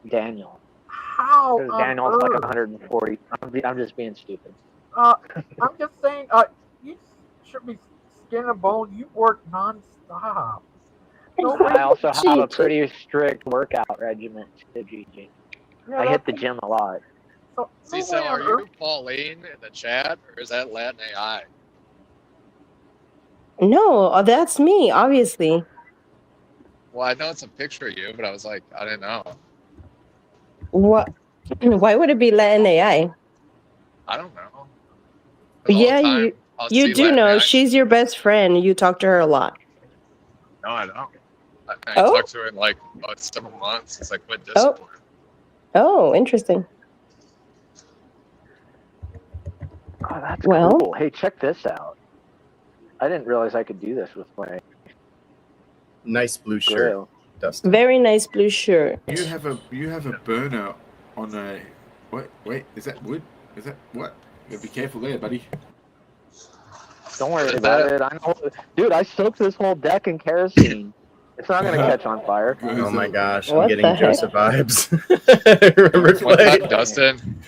Daniel. How? Because on Daniel's like earth? 140. I'm just being stupid. I'm just saying. You should be skin and bone. You work nonstop. I also have a pretty strict workout regimen to GG. Yeah, I hit the gym a lot. So, Cecil, are you Pauline in the chat, or is that Latin AI? No, that's me, obviously. Well, I know it's a picture of you, but I was like, I didn't know. What? Why would it be Latin AI? I don't know. 'Cause all Yeah, the time I'll you see do Latin know. AI. She's your best friend. You talk to her a lot. No, I don't. I Oh? talked to her in like about 7 months since I quit Discord. Oh, interesting. Oh, that's Well- cool. Hey, check this out. I didn't realize I could do this with my Nice blue shirt, grill. Dustin. Very nice blue shirt. You have a burner on a wait, is that wood? Is that what? You gotta be careful there, buddy. Don't worry about it. I know, dude. I soaked this whole deck in kerosene. It's not gonna catch on fire. Oh my gosh, What I'm the getting heck? Joseph vibes. Remember One Clay? time, Dustin.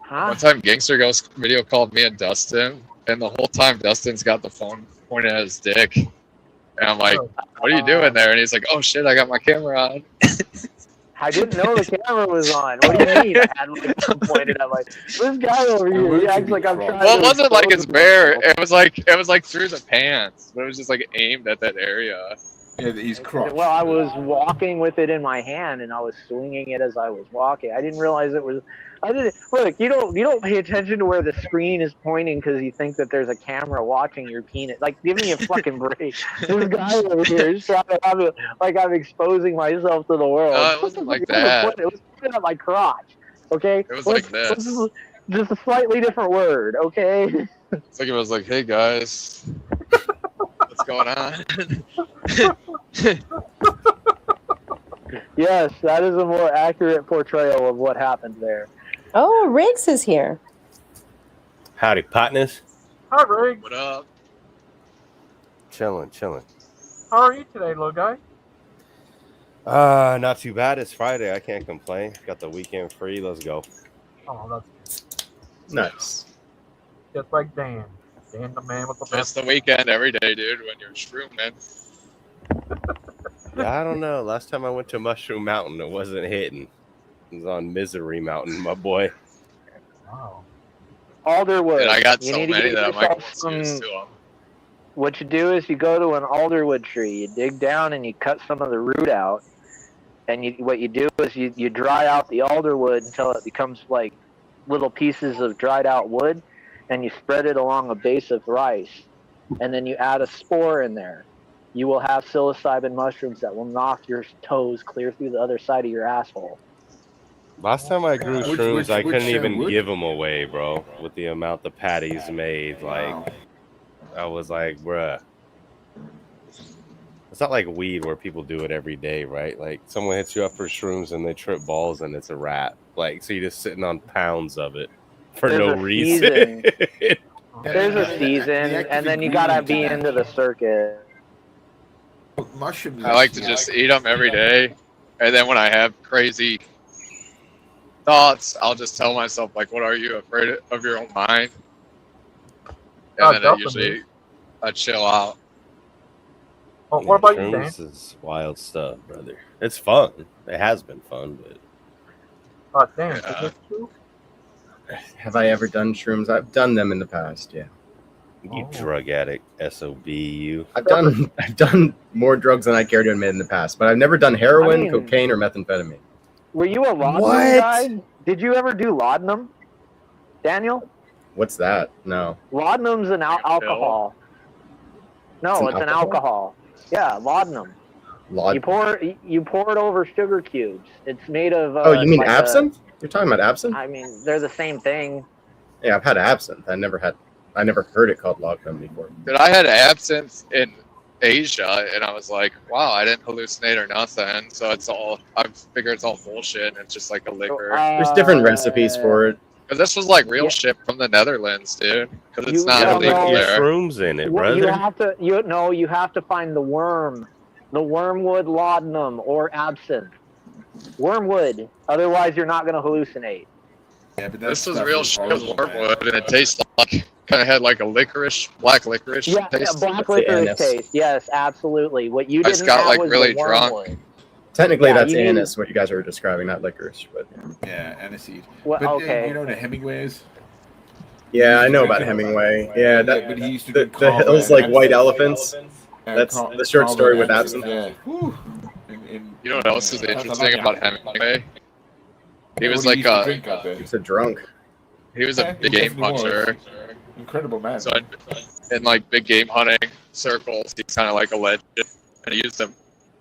Huh? One time, Gangster Ghost video called me and Dustin, and the whole time Dustin's got the phone pointed at his dick, and I'm like, "What are you doing there?" And he's like, "Oh shit, I got my camera on." I didn't know the camera was on. What do you mean? I had my gun pointed at like this guy over here. He acts like I'm trying. Well, it to wasn't like expose it's bare. myself. It was like through the pants, but it was just like aimed at that area. Yeah, he's crotch. Well, I was walking with it in my hand, and I was swinging it as I was walking. I didn't realize it was I didn't look. You don't pay attention to where the screen is pointing because you think that there's a camera watching your penis. Like, give me a fucking break. This guy over here is trying to have it like I'm exposing myself to the world. No, it wasn't like that. It was pointing at my crotch. Okay. It was like this. Just a slightly different word. Okay. It's like it was like, hey guys, what's going on? Yes, that is a more accurate portrayal of what happened there. Oh, Riggs is here. Howdy, partners. Hi, Riggs. What up? Chilling. How are you today, little guy? Not too bad. It's Friday. I can't complain. Got the weekend free. Let's go. Oh, that's good. Nice. Just like Dan. Dan, the man with the It's best. the weekend every day, dude, when you're shrooming. Yeah, I don't know. Last time I went to Mushroom Mountain, it wasn't hitting. It was on Misery Mountain, my boy. Wow. Alderwood. And I got You so need to many get that I'm like, yourself what's some- used to them? What you do is you go to an alderwood tree, you dig down and you cut some of the root out, and what you do is you dry out the alderwood until it becomes like little pieces of dried out wood, and you spread it along a base of rice, and then you add a spore in there. You will have psilocybin mushrooms that will knock your toes clear through the other side of your asshole. Last time I grew shrooms, I couldn't even wood? give them away, bro, with the amount the patties made. Like, I was like, bruh. It's not like weed where people do it every day, right? Like, someone hits you up for shrooms and they trip balls and it's a wrap. Like, so you're just sitting on pounds of it for There's no a reason. There's a season, and then you gotta be into the circuit. Mushrooms. I like to just eat them every day, and then when I have crazy thoughts, I'll just tell myself like, "What are you afraid of your own mind?" And then I chill out. Oh, what about you, Dan? Shrooms is wild stuff, brother. It's fun. It has been fun, but Dan, is this true? Have I ever done shrooms? I've done them in the past, yeah. you drug addict, SOB, you. I've done more drugs than I care to admit in the past, but I've never done heroin, I mean- cocaine, or methamphetamine. Were you a laudanum What? guy? Did you ever do laudanum, Daniel? What's that? No. Laudanum's an alcohol. No, it's an alcohol. Yeah, laudanum. You pour it over sugar cubes. It's made of. Oh, you mean like absinthe? You're talking about absinthe? I mean, they're the same thing. Yeah, I've had absinthe. I never heard it called laudanum before. But I had absinthe in Asia, and I was like, "Wow, I didn't hallucinate or nothing." So I figure it's all bullshit. And it's just like a liquor. There's different recipes for it. Because this was like real shit from the Netherlands, dude. Because it's not don't illegal know. there. Shrooms in it, You brother. have to find the wormwood laudanum or absinthe. Wormwood. Otherwise, you're not going to hallucinate. Yeah, but This was real shit wormwood, and it tastes like kind of had like a black licorice Yeah, taste. black licorice taste. Yes, absolutely. What you I just didn't got have like was really the drunk. wormwood. Technically, Yeah, that's you need- anise, what you guys are describing, not licorice. But Yeah, aniseed. Well, But okay. you know the Hemingways? yeah, I know Drink about it. Hemingway. Yeah, But he used to the do Carver hills and like white absinthe. elephants. That's the short Carver story and with absinthe. Yeah. Whew. You know what else is interesting about Hemingway? He was What like used to drink out there. He's a drunk. he was Yeah, a big he game definitely was. puncher. Incredible man. So in like big game hunting circles, he's kind of like a legend. And he used to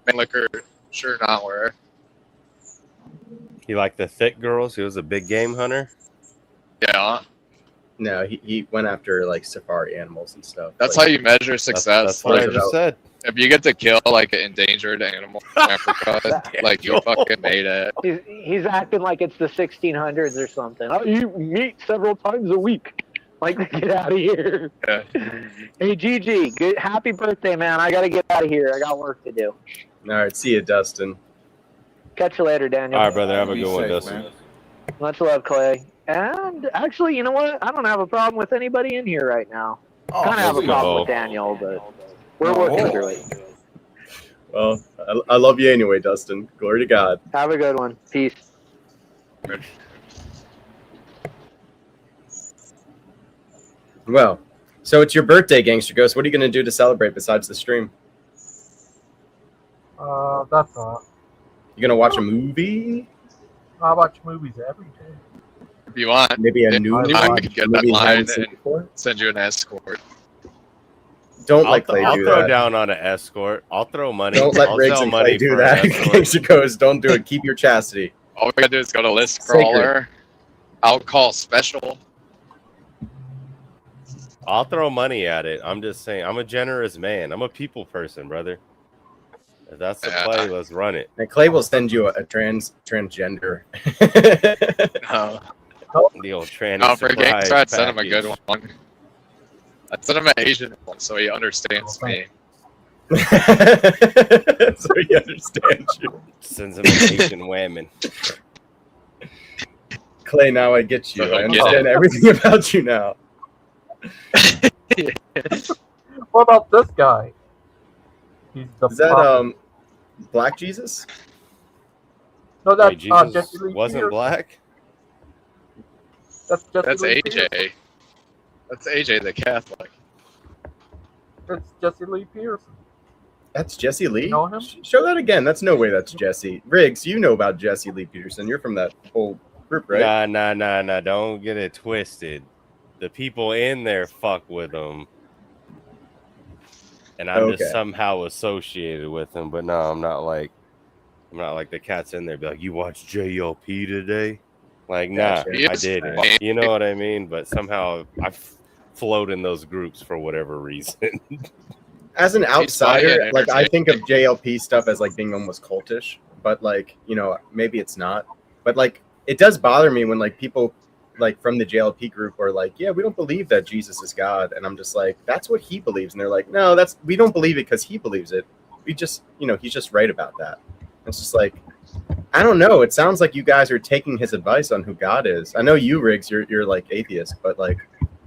make liquor, sure not where. He liked the thick girls. He was a big game hunter. Yeah, No, he went after like safari animals and stuff. that's like, how you measure success. That's what I Like, just said. if you get to kill like an endangered animal in Africa, like you fucking made it. He's acting like it's the 1600s or something. I eat meat several times a week. Like, get out of here. Yeah. Hey, Gigi, happy birthday, man. I got to get out of here. I got work to do. All right, see you, Dustin. Catch you later, Daniel. All right, brother. Have a Be good one, safe, Dustin. man. Much love, Clay. And actually, you know what? I don't have a problem with anybody in here right now. Oh, Kind of have a sweet. problem Oh. with Daniel, but we're working through it. Well, I love you anyway, Dustin. Glory to God. Have a good one. Peace. Well, so it's your birthday, Gangster Ghost. What are you going to do to celebrate besides the stream? That's all. You going to watch a movie? I watch movies every day. If you want, Maybe a new I line. could get that Maybe you line haven't and seen before. send you an escort. Don't let Clay I'll do throw that. down on an escort. I'll throw money. Don't let I'll Riggs sell and money Clay do for an that. escort. Gangster goes, don't do it. Keep your chastity. All we gotta do is go to list Sacred. crawler, outcall special. I'll throw money at it. I'm just saying, I'm a generous man. I'm a people person, brother. If that's the play, let's run it. And Clay will send you a transgender. The old tranny No, for a surprise gangster, I'd send him a package. good one. I'd send him an Asian one so he understands me. So he understands you. Sends him an Asian woman. Clay, now I get you. So I he'll get understand it. everything about you now. What about this guy? He's the Is that prophet. Black Jesus? No, that's Wait, Jesus Jesse Lee wasn't Peterson. black? That's Jesse That's Lee AJ. Peterson. That's AJ the Catholic. It's Jesse Lee Peterson. That's Jesse Lee? You know him? Show that again. That's no way that's Jesse. Riggs, you know about Jesse Lee Peterson. You're from that whole group, right? Nah. Don't get it twisted. The people in there fuck with him. And I'm just somehow associated with him. But no, I'm not like the cats in there be like, you watch JLP today? Like, nah, I didn't. You know what I mean? But somehow I float in those groups for whatever reason. As an outsider, like I think of JLP stuff as like being almost cultish, but like, you know, maybe it's not. But like it does bother me when like people like from the JLP group are like, yeah, we don't believe that Jesus is God. And I'm just like, that's what he believes. And they're like, no, we don't believe it because he believes it. We just, you know, he's just right about that. It's just like, I don't know. It sounds like you guys are taking his advice on who God is. I know you, Riggs, you're like atheist, but like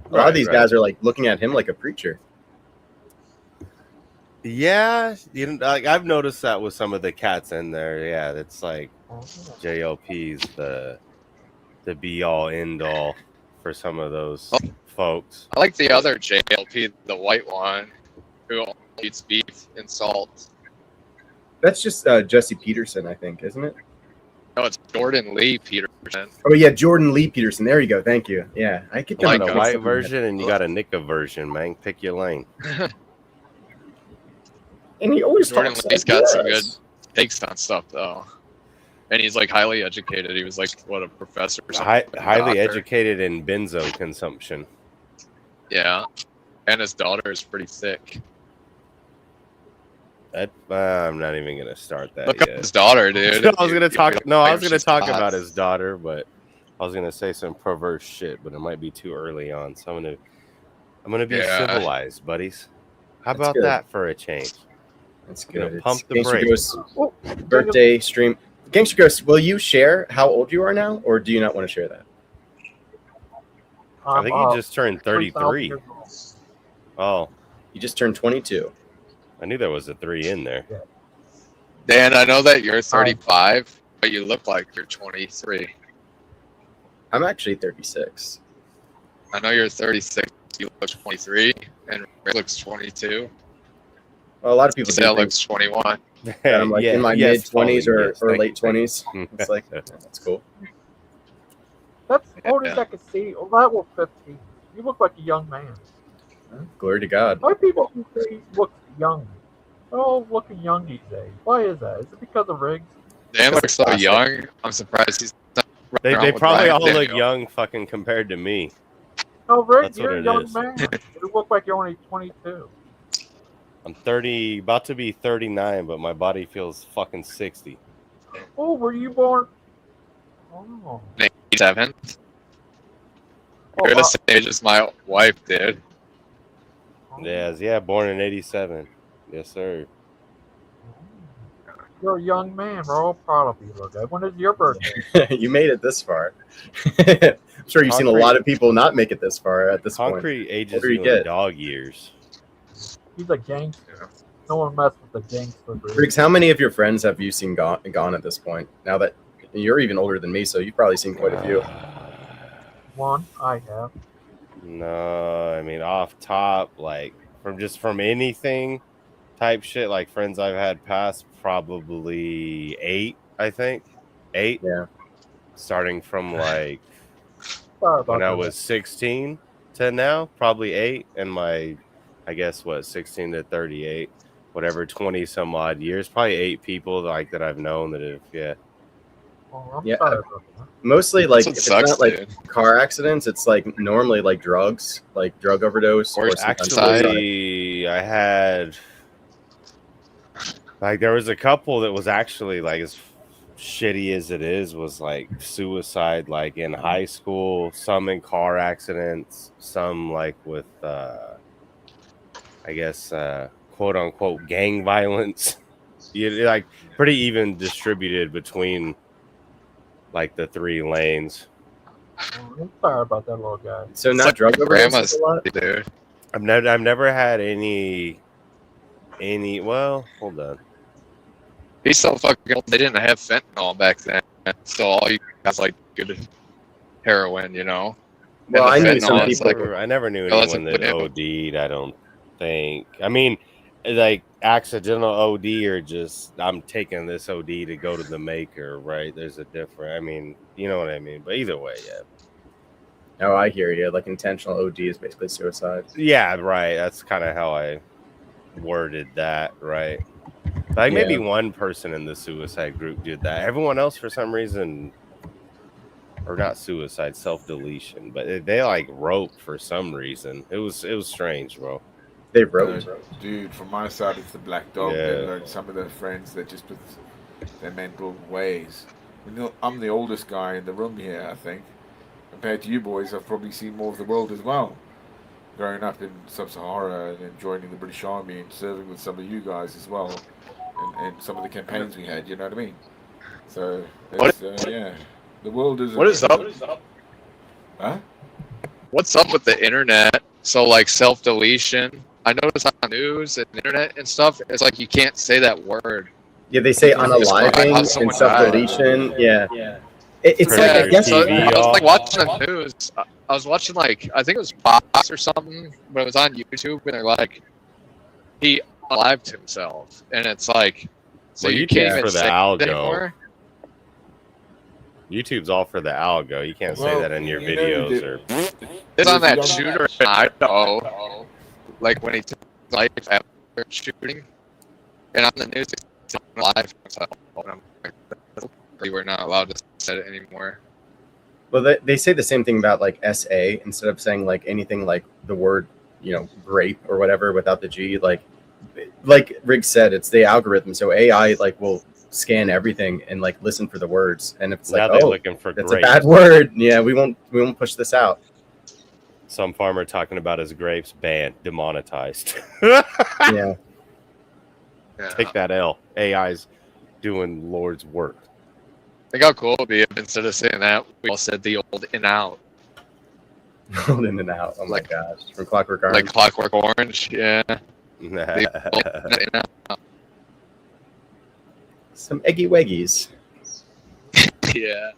a lot of these guys are like looking at him like a preacher. Yeah, you know, like I've noticed that with some of the cats in there. Yeah, it's like JLP's the be all end all for some of those folks. I like the other JLP, the white one, who only eats beef and salt. That's just Jesse Peterson, I think, isn't it? No, it's Jordan Lee Peterson. Oh yeah, Jordan Lee Peterson. There you go. Thank you. Yeah, I get You got a white version and you got a Nika version, man. Pick your lane. And he always Jordan talks Lee's like got some this. good takes on stuff though, and he's like highly educated. He was like what, a professor or something? Highly Doctor. educated in benzo consumption. Yeah, and his daughter is pretty sick. That I'm not even gonna start that Look yet. up his daughter, dude. I was gonna talk. No, I was gonna She's talk hot. about his daughter, but I was gonna say some perverse shit, but it might be too early on. So I'm gonna be civilized, buddies. How That's about good. that for a change? That's You know, good. pump the Gangster brakes. Ghost birthday stream. Gangster Ghost, will you share how old you are now, or do you not want to share that? I think you just turned 33. Oh, you just turned 22. I knew there was a 3 in there. Dan, I know that you're 35, but you look like you're 23. I'm actually 36. I know you're 36. You look 23, and Rick looks 22. Well, a lot of people Sal do looks 21. think that I'm like in my mid 20s or late 20s. It's like that's cool. That's old as I can see. Oh, that will fit me. You look like a young man. Glory to God. Why people who say he looks young? They're all looking young these days. Why is that? Is it because of Riggs? Dan looks so young. I'm surprised he's not They running around with probably Ryan all look Daniel. young, fucking compared to me. No, Riggs, That's what you're a it young is. man. You look like you're only 22. I'm 30, about to be 39, but my body feels fucking 60. Oh, were you born? Oh. 87. Oh, You're the same age as my wife, dude. Yes, yeah, born in 87. Yes, sir. You're a young man. We're all proud of you. Look, when is your birthday? You made it this far. I'm sure you've seen a lot of people not make it this far at this point. Concrete ages What do you in dog years. He's a gangster. No one mess with the gangster. Riggs, how many of your friends have you seen gone at this point? Now that you're even older than me, so you've probably seen quite a few. One, I have. No, I mean off top, like from anything type shit, like friends I've had past, probably 8, I think. 8. Yeah. Starting from like when I was 16 to now, probably 8, and my, I guess, 16 to 38, whatever, 20 some odd years, probably 8 people like that I've known that have, yeah. Oh, I'm Yeah, sorry about that. mostly like if sucks, it's not like dude. car accidents, it's like normally like drugs, like drug overdose, or sometimes suicide. Actually, I had like there was a couple that was actually like as shitty as it is was like suicide, like in high school, some in car accidents, some like with I guess quote unquote gang violence. Like pretty even distributed between like the 3 lanes. Oh, I'm sorry about that little guy. So It's not like drug overdoses grandma's a lot. dude. I've never had any. Well, hold on. He's so fucking old. They didn't have fentanyl back then, so all you guys like good heroin, you know. Well, I And the knew some fentanyl is people. like I never knew oh, that's anyone a that good OD'd. I don't think. I mean, like accidental OD or just I'm taking this OD to go to the maker, right? There's a different. I mean, you know what I mean. But either way, yeah. Oh, I hear you. Like intentional OD is basically suicide. Yeah, right. That's kind of how I worded that, right? Like maybe Yeah. one person in the suicide group did that. Everyone else, for some reason, or not suicide, self-deletion, but they like roped for some reason. It was strange, bro. They wrote. Dude, from my side, it's the black dog Yeah. that learned some of their friends that just with their mental ways. I'm the oldest guy in the room here, I think. Compared to you boys, I've probably seen more of the world as well. Growing up in Sub-Sahara and then joining the British Army and serving with some of you guys as well, and some of the campaigns we had, you know what I mean? So, it's, yeah. The world is... What is up? Huh? What's up with the internet? So like self-deletion. I noticed on the news and internet and stuff, it's like you can't say that word. Yeah, they say Because it's like, unaliving how and someone self-deletion. Yeah. It's died. like I Yeah, guess. so I was like watching the news. I was watching like I think it was Fox or something, but it was on YouTube, and they're like, he unalived himself, and it's like, so Well, you YouTube's can't even for the say algo. it anymore. YouTube's all for the algo. You can't say Well, that in your you know, videos the- or. It's on that young- shooter in Idaho, like when he took life after shooting, and on the news he's alive himself. And I'm like, we're not allowed to say it anymore. Well, they say the same thing about like SA instead of saying like anything like the word, grape or whatever without the G. Like Riggs said, it's the algorithm. So AI like will scan everything and like listen for the words. And if it's Now like, they're oh, looking for that's grapes. a bad word. Yeah, we won't push this out. Some farmer talking about his grapes banned, demonetized. Yeah. Take that L. AI's doing Lord's work. Think how cool it would be if instead of saying that, we all said the old in out. Hold in and out. Oh my gosh. From Clockwork Orange. Like Clockwork Orange, yeah. The old in and out. Some eggy weggies. Yeah.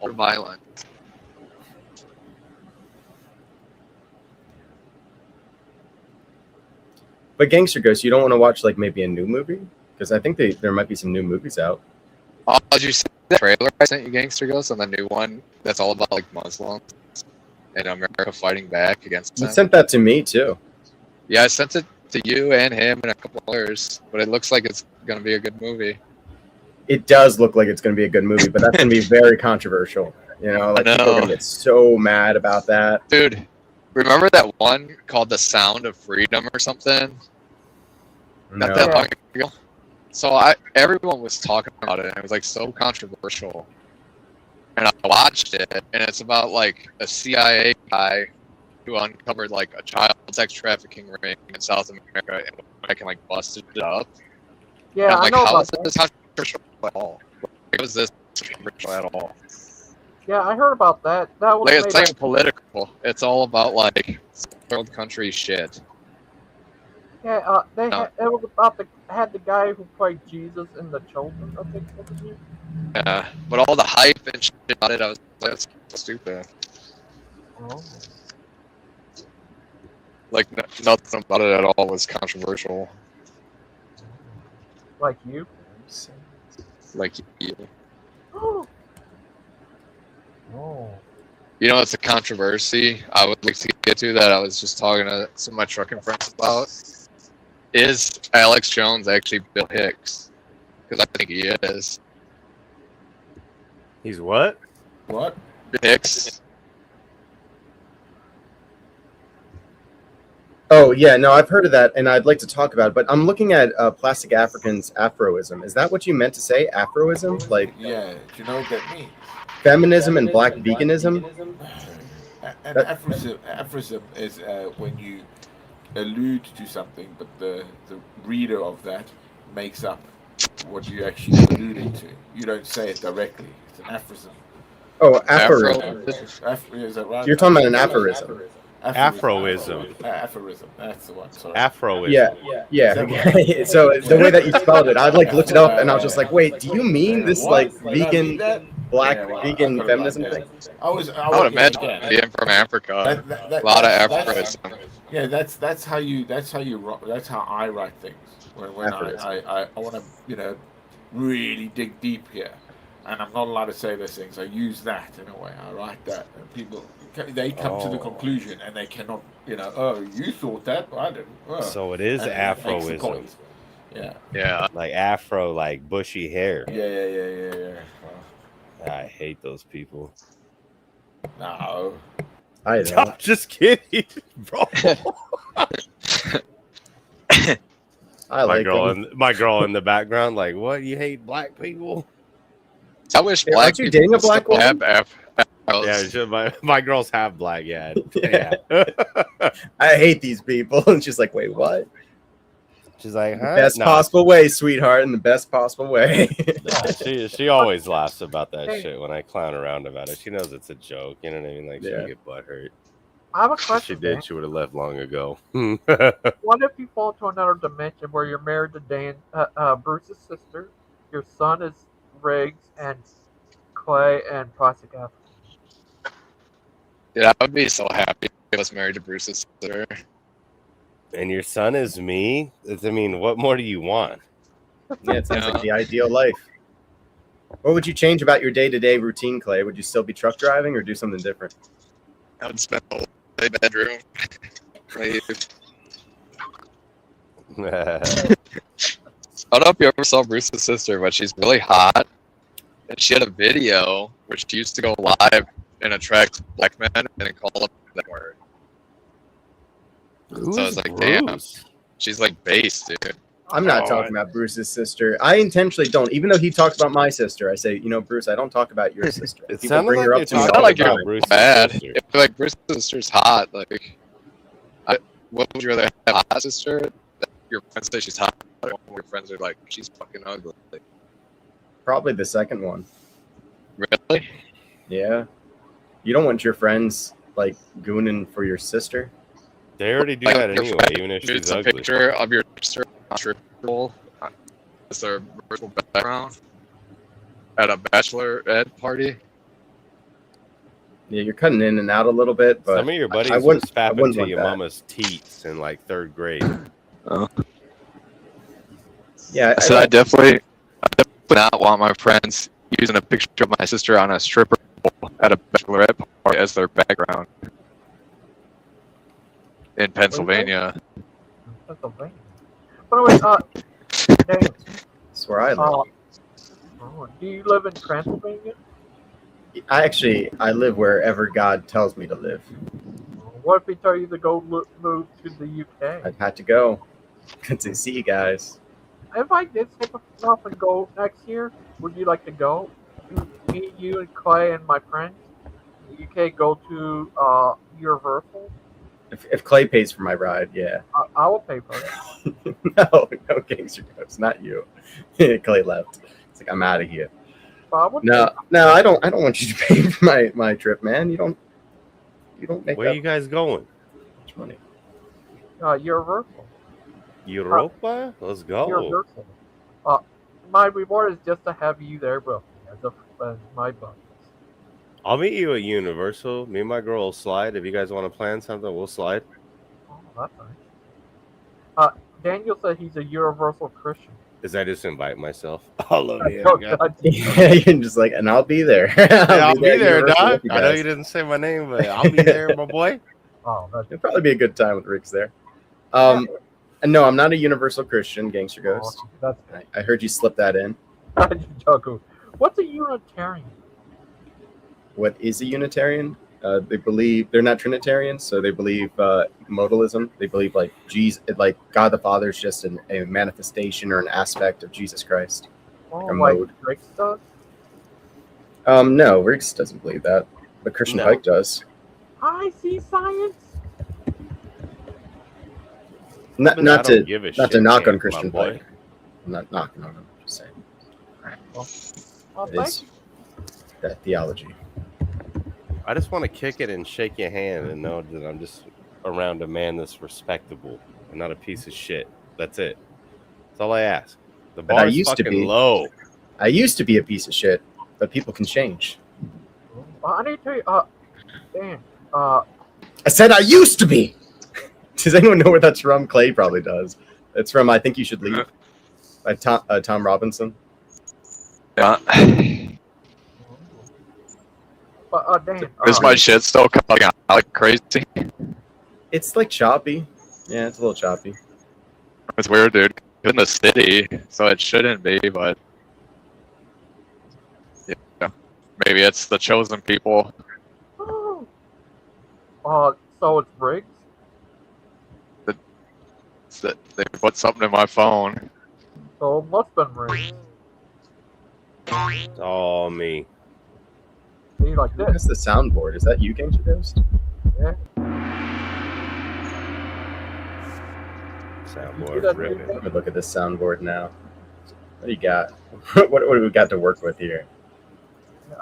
Or violent. But Gangster Ghost, you don't want to watch like maybe a new movie? Because I think there might be some new movies out. Oh, did you see the trailer I sent you, Gangster Ghost, on the new one? That's all about like Muslims and America fighting back against You them. sent that to me too. Yeah, I sent it to you and him and a couple others, but it looks like it's gonna be a good movie. It does look like it's going to be a good movie, but that's going to be very controversial. Like people are going to get so mad about that. Dude, remember that one called The Sound of Freedom or something? Not that long ago. So everyone was talking about it, and it was like so controversial. And I watched it, and it's about like a CIA guy who uncovered like a child sex trafficking ring in South America and went back and like busted it up. Yeah, and I'm I like, know how about is that. this controversial at all? Like, was this controversial at all? Yeah, I heard about that. That was Like, made it's not by- even political. It's all about like third country shit. Yeah, it was about had the guy who played Jesus in The Chosen, I think. Yeah, but all the hype and shit about it, I was like, that's so stupid. Oh. Like nothing about it at all was controversial. Like you? Like you. Oh. You know, it's a controversy I would like to get to that I was just talking to some of my trucking friends about. Is Alex Jones actually Bill Hicks? Because I think he is. He's what? What? Hicks. Oh yeah, no, I've heard of that, and I'd like to talk about it. But I'm looking at Plastic African's Afroism. Is that what you meant to say? Afroism, like Yeah. Do you know what that means? feminism and black veganism? And aphorism is when you allude to something, but the reader of that makes up what you actually alluding to. You don't say it directly. It's an aphorism. Oh, aphorism. Is that right? You're talking about an aphorism. Aphoism. Aphorism. That's the one. Sorry. Afroism. Yeah. So the way that you spelled it, I like looked it up, and I was just like, wait, do you mean this like vegan, black vegan feminism thing? I would imagine being from Africa, a lot of aphorism. Yeah, that's how I write things. When I want to really dig deep here, and I'm not allowed to say those things. I use that in a way. I write that, and people they come to the conclusion, and they cannot oh, you thought that, well, I didn't. Oh. So it is Afroism. Yeah. Like Afro, like bushy hair. Yeah. I hate those people. No. I know. I'm just kidding, bro. I like my girl in the background, like, what? You hate black people? I wish Hey, black aren't you people dating a still black woman? have Yeah, my girls have black. Yeah. I hate these people. And she's like, wait, what? She's like, huh? Best possible way, sweetheart, in the best possible way. She always laughs about that shit when I clown around about it. She knows it's a joke. You know what I mean? Like, she would get butthurt. I have a If question. she did, she would have left long ago. What if you fall to another dimension where you're married to Bruce's sister, your son is Riggs, and Clay and Plastic Africa? Dude, I would be so happy if I was married to Bruce's sister. And your son is me? I mean, what more do you want? Yeah, it sounds like the ideal life. What would you change about your day-to-day routine, Clay? Would you still be truck driving or do something different? I would spend the whole day in the bedroom. I don't know if you ever saw Bruce's sister, but she's really hot. And she had a video where she used to go live and attract black men and then call them that word. So I was like, damn, she's like base, dude. I'm not talking about Bruce's sister. I intentionally don't. Even though he talks about my sister, I say, Bruce, I don't talk about your sister. It People sounded bring her like up to me. It's all not like the you're time. Bruce's bad. sister. If like Bruce's sister's hot, like, what would you rather have, a hot sister? That your friends say she's hot, or your friends are like, she's fucking ugly. Probably the second one. Really? Yeah. You don't want your friends like gooning for your sister. They already do Like, that your anyway, friend even if shoots she's a ugly. picture of your sister on triple. Is there a virtual background at a bachelorette party? Yeah, you're cutting in and out a little bit, but Some of your buddies I was wouldn't fapping to want your that. mama's teats in like 3rd grade. Oh. Yeah, So I definitely not want my friends using a picture of my sister on a stripper pole at a bachelorette party as their background in Pennsylvania. Pennsylvania. But anyway, Dave, that's where I live. do you live in Transylvania? I live wherever God tells me to live. What if he tell you to go move to the UK? I've had to go. Good to see you guys. If I did take off and go next year, would you like to go? Me, you, and Clay, and my friends. The UK go to Universal. If Clay pays for my ride, yeah. I will pay for it. No Gangster Birthday, not you. Clay left. It's like I'm out of here. No, I don't want you to pay for my trip, man. You don't make Where you guys going? much money. Universal. Europa? Let's go. Universal. My reward is just to have you there, bro. As my bonus. I'll meet you at Universal. Me and my girl will slide. If you guys want to plan something, we'll slide. Oh, that's nice. Daniel said he's a Universal Christian. Is I just invite myself? All of you. Yeah, you're just like, and I'll be there. I'll be there, Universal Doc. with you I know guys. you didn't say my name, but I'll be there, my boy. Oh, It'll probably be a good time with Riggs there. And no, I'm not a universal Christian, Gangster Ghost. I heard you slip that in. What's a Unitarian? What is a Unitarian? They believe they're not Trinitarians, so they believe modalism. They believe like Jesus, like God the Father is just a manifestation or an aspect of Jesus Christ. Oh, like a like mode. Riggs does? No, Riggs doesn't believe that, but Christian Pike does. I see science. Not I to don't give a not shit, to knock man, on Christian my boy. Pike. I'm not knocking on him. Just saying. Well, It is that theology. I just want to kick it and shake your hand and know that I'm just around a man that's respectable and not a piece of shit. That's it. That's all I ask. The But I bar's used to fucking be low. I used to be a piece of shit, but people can change. I need to. Dan. I said I used to be. Does anyone know where that's from? Clay probably does. It's from I Think You Should Leave by Tom Robinson. Yeah. But Dan. Is my shit still coming out like crazy? It's like choppy. Yeah, it's a little choppy. It's weird, dude. In the city, so it shouldn't be, but yeah, maybe it's the chosen people. So it's Riggs? They put something in my phone. So it must have been Riggs. It's all me. See, like this. That's the soundboard. Is that you, Gangster Ghost? Yeah. Soundboard ripping. Let me look at this soundboard now. What do you got? what do we got to work with here?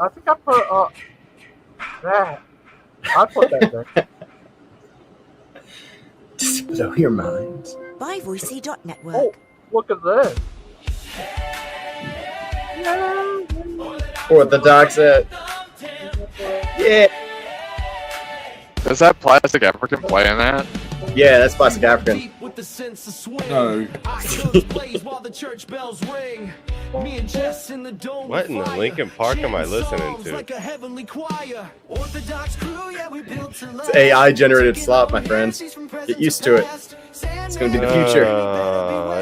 I think I put that. I put that there. Just blow your mind. By Voicey.network. Oh, look at this. What the dog said. Yeah. Does that Plastic African play in that? Yeah, that's Plastic African. No. What in the Lincoln Park am I listening to? It's AI generated slop, my friends. Get used to it. It's gonna be the future.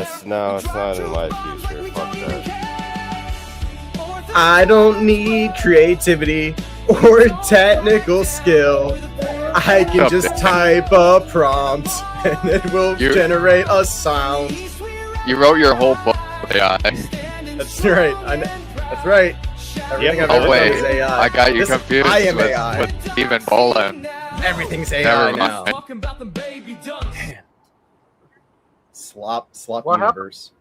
It's not in my future. Fuck that. I don't need creativity or technical skill. I can just type a prompt and it will generate a sound. You wrote your whole book with AI. That's right. That's right. Everything I've ever done is AI. I got you Listen, confused I am AI. with Stephen Bolin. Everything's AI Never now. mind. Slop What universe.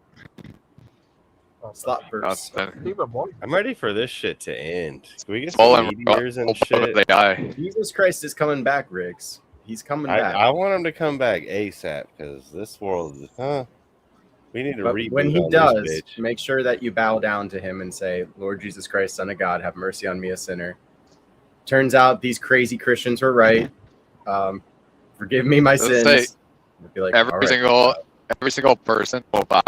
Slop verse. I'm ready for this shit to end. Can we get some Bolin meteors and shit? AI. Jesus Christ is coming back, Riggs. He's coming back. I want him to come back ASAP because this world, we need to But reboot when he on does, this bitch. make sure that you bow down to him and say, Lord Jesus Christ, Son of God, have mercy on me, a sinner. Turns out these crazy Christians were right. Forgive me my Let's sins. say I'd be like, every "All right, single person will bow.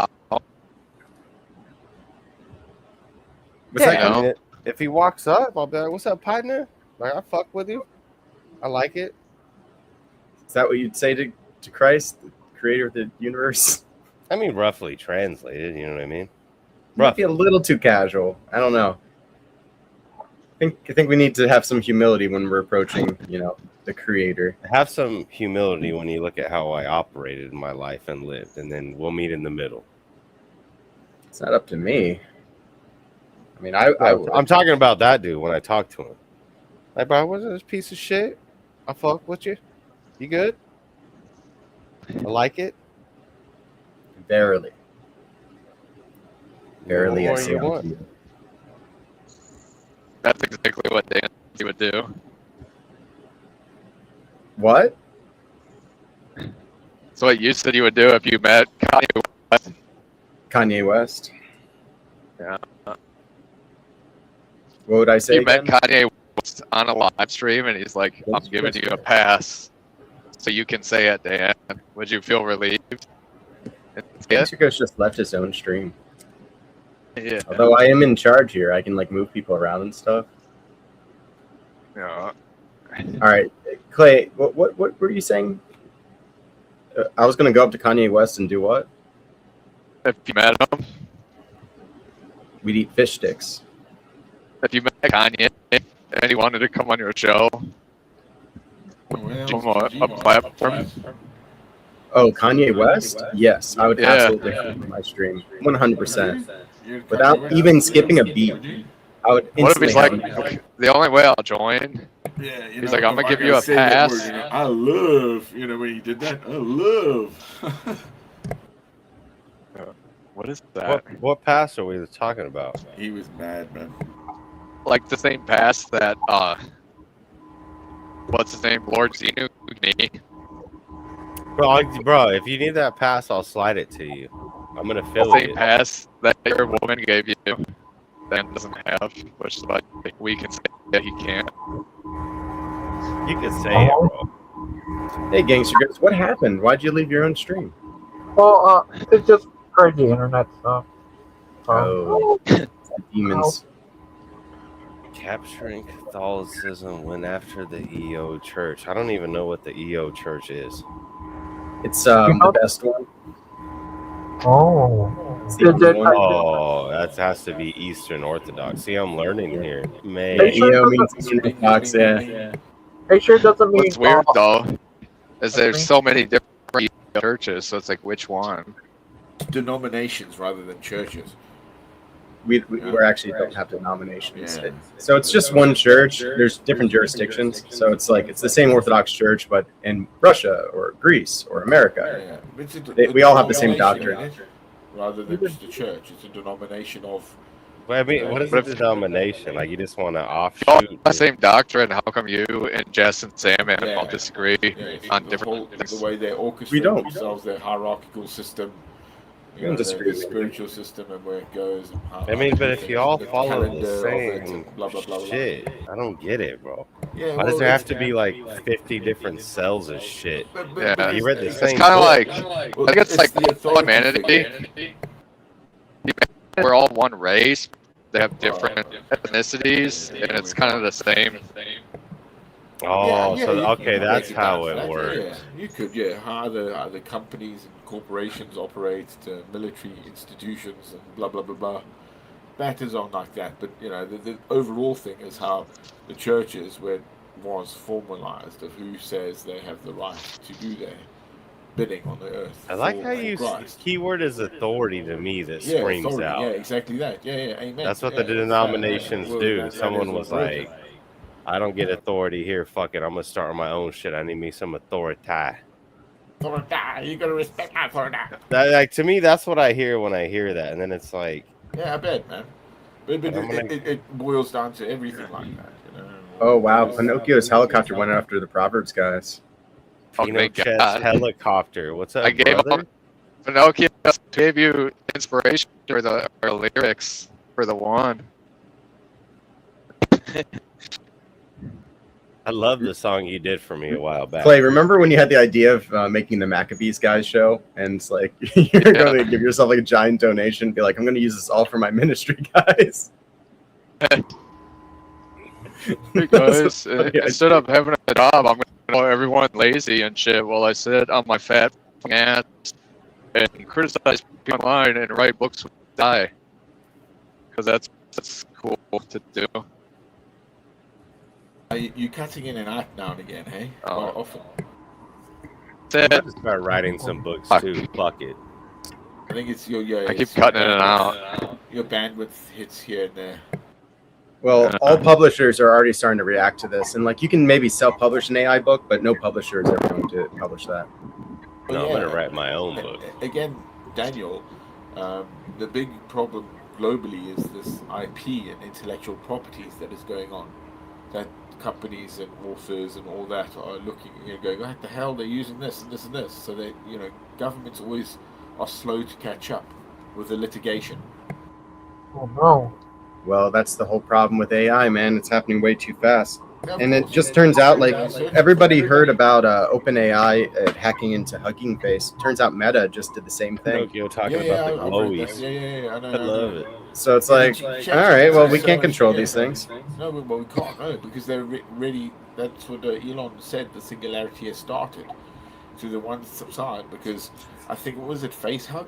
What's that? I mean, if he walks up, I'll be like, "What's up, partner? Like, I fuck with you. I like it." Is that what you'd say to Christ, the creator of the universe? I mean, roughly translated. You know what I mean? Might be a little too casual. I don't know. I think we need to have some humility when we're approaching, the creator. Have some humility when you look at how I operated in my life and lived, and then we'll meet in the middle. It's not up to me. I mean, I'm talking about that dude when I talk to him. Like, bro, what's this piece of shit? I fuck with you. You good? I like it. Verily. Verily, I What more say you unto want? you. That's exactly what Nancy would do. What? That's what you said you would do if you met Kanye West. Kanye West. Yeah. What would I say You again? met Kanye West on a live stream, and he's like, "I'm That's giving right. you a pass, so you can say it, Dan." Would you feel relieved? Yeah. Gangster Ghost just left his own stream. Yeah. Although I am in charge here, I can like move people around and stuff. Yeah. All right, Clay, what were you saying? I was gonna go up to Kanye West and do what? If you met him, We'd eat fish sticks. if you met Kanye and he wanted to come on your show, give him a platform. Oh, Kanye West? Yes, I would Yeah. absolutely for my stream, 100%. Without even skipping a beat, I would What if instantly he's have like, the only way I'll join? Yeah, He's like, I'm gonna give you a say that pass. word, I love, when he did that. I love. What is that? What pass are we talking about? He was mad, man. Like the same pass that what's his name, Lord Xenu gave me. Bro, if you need that pass, I'll slide it to you. I'm an The affiliate. same pass that your woman gave you, Dan doesn't have, which is like we can say that he can't. You can say it, bro. Hey, Gangster Guys, what happened? Why'd you leave your own stream? Well, it's just crazy internet stuff. Oh, demons. Capturing Catholicism went after the EO Church. I don't even know what the EO Church is. It's the best one. Oh. Oh, that has to be Eastern Orthodox. See, I'm learning here. Man. EO means Eastern Orthodox, yeah. It sure doesn't mean. What's weird though is there's so many different churches, so it's like which one? Denominations rather than churches. We actually don't have denominations. So it's just one church. There's different jurisdictions. So it's like it's the same Orthodox church, but in Russia or Greece or America, we all have the same doctrine. Rather than just a church, it's a denomination of. But I mean, what is the denomination? Like, you just want to All offshoot? the same doctrine. How come you and Jess and Sam and all disagree on different things? The way they orchestrate We don't. themselves, their hierarchical system. We don't disagree. The spiritual system and where it goes. And how I mean, but if you all the follow calendar the of it same and blah, blah, blah, blah. shit, I don't get it, bro. Yeah, Why does well, there have to be like 50 different cells of shit? Yeah, You read the it's same kind of book. like I think it's like humanity. We're all one race. They have different ethnicities, and it's kind of the same. Oh, Yeah, so you okay, can that's break how down it for that, works. Yeah, you could, how the companies and corporations operate, to military institutions and blah blah blah blah. Matters on like that, but the overall thing is how the churches, where it was formalized of who says they have the right to do their bidding on the earth. I like for how you Christ. keyword is authority to me that Yeah, screams authority, out. yeah, exactly that. Yeah, amen. That's what Yeah, the that's denominations that. do. That Someone is was broken. like, I don't get authority here. Fuck it. I'm going to start my own shit. I need me some authority. Authority, you gotta respect my authority. That, like, to me, that's what I hear when I hear that. And then it's like, Yeah, I bet, man. But I'm gonna- it boils down to everything like that. Oh wow, Pinocchio's helicopter went after the Proverbs guys. Oh my Pinochet's God. helicopter. What's up, I gave brother? up. Pinocchio gave you inspiration for the lyrics for the one. I love the song you did for me a while back. Clay, remember when you had the idea of making the Maccabees guys show, and it's like you're going to give yourself like a giant donation, be like, I'm going to use this all for my ministry, guys. Because instead of having a job, I'm going to call everyone lazy and shit while I sit on my fat ass and criticize people online and write books with die. Because that's cool to do. You cutting in and out now and again, hey? Quite often. I'm going to start writing some books too. Fuck it. I think it's your I keep it's cutting your in and bandwidth. out. Your bandwidth hits here and there. Well, all publishers are already starting to react to this, and like you can maybe self-publish an AI book, but no publisher is ever going to publish that. No, I'm going to write my own book. Again, Daniel, the big problem globally is this IP and intellectual properties that is going on. That companies and authors and all that are looking, going, what the hell, they're using this and this and this. So they, governments always are slow to catch up with the litigation. Oh no. Well, that's the whole problem with AI, man. It's happening way too fast. And it just turns out, like, everybody heard about OpenAI hacking into Hugging Face. Turns out Meta just did the same thing. Pinocchio talking about the glowies. Yeah, I know. I love it. So it's like, all right, well, we can't control these things. No, well, we can't, no, because they're really, that's what Elon said, the singularity has started to the one side, because I think, what was it, Facehug?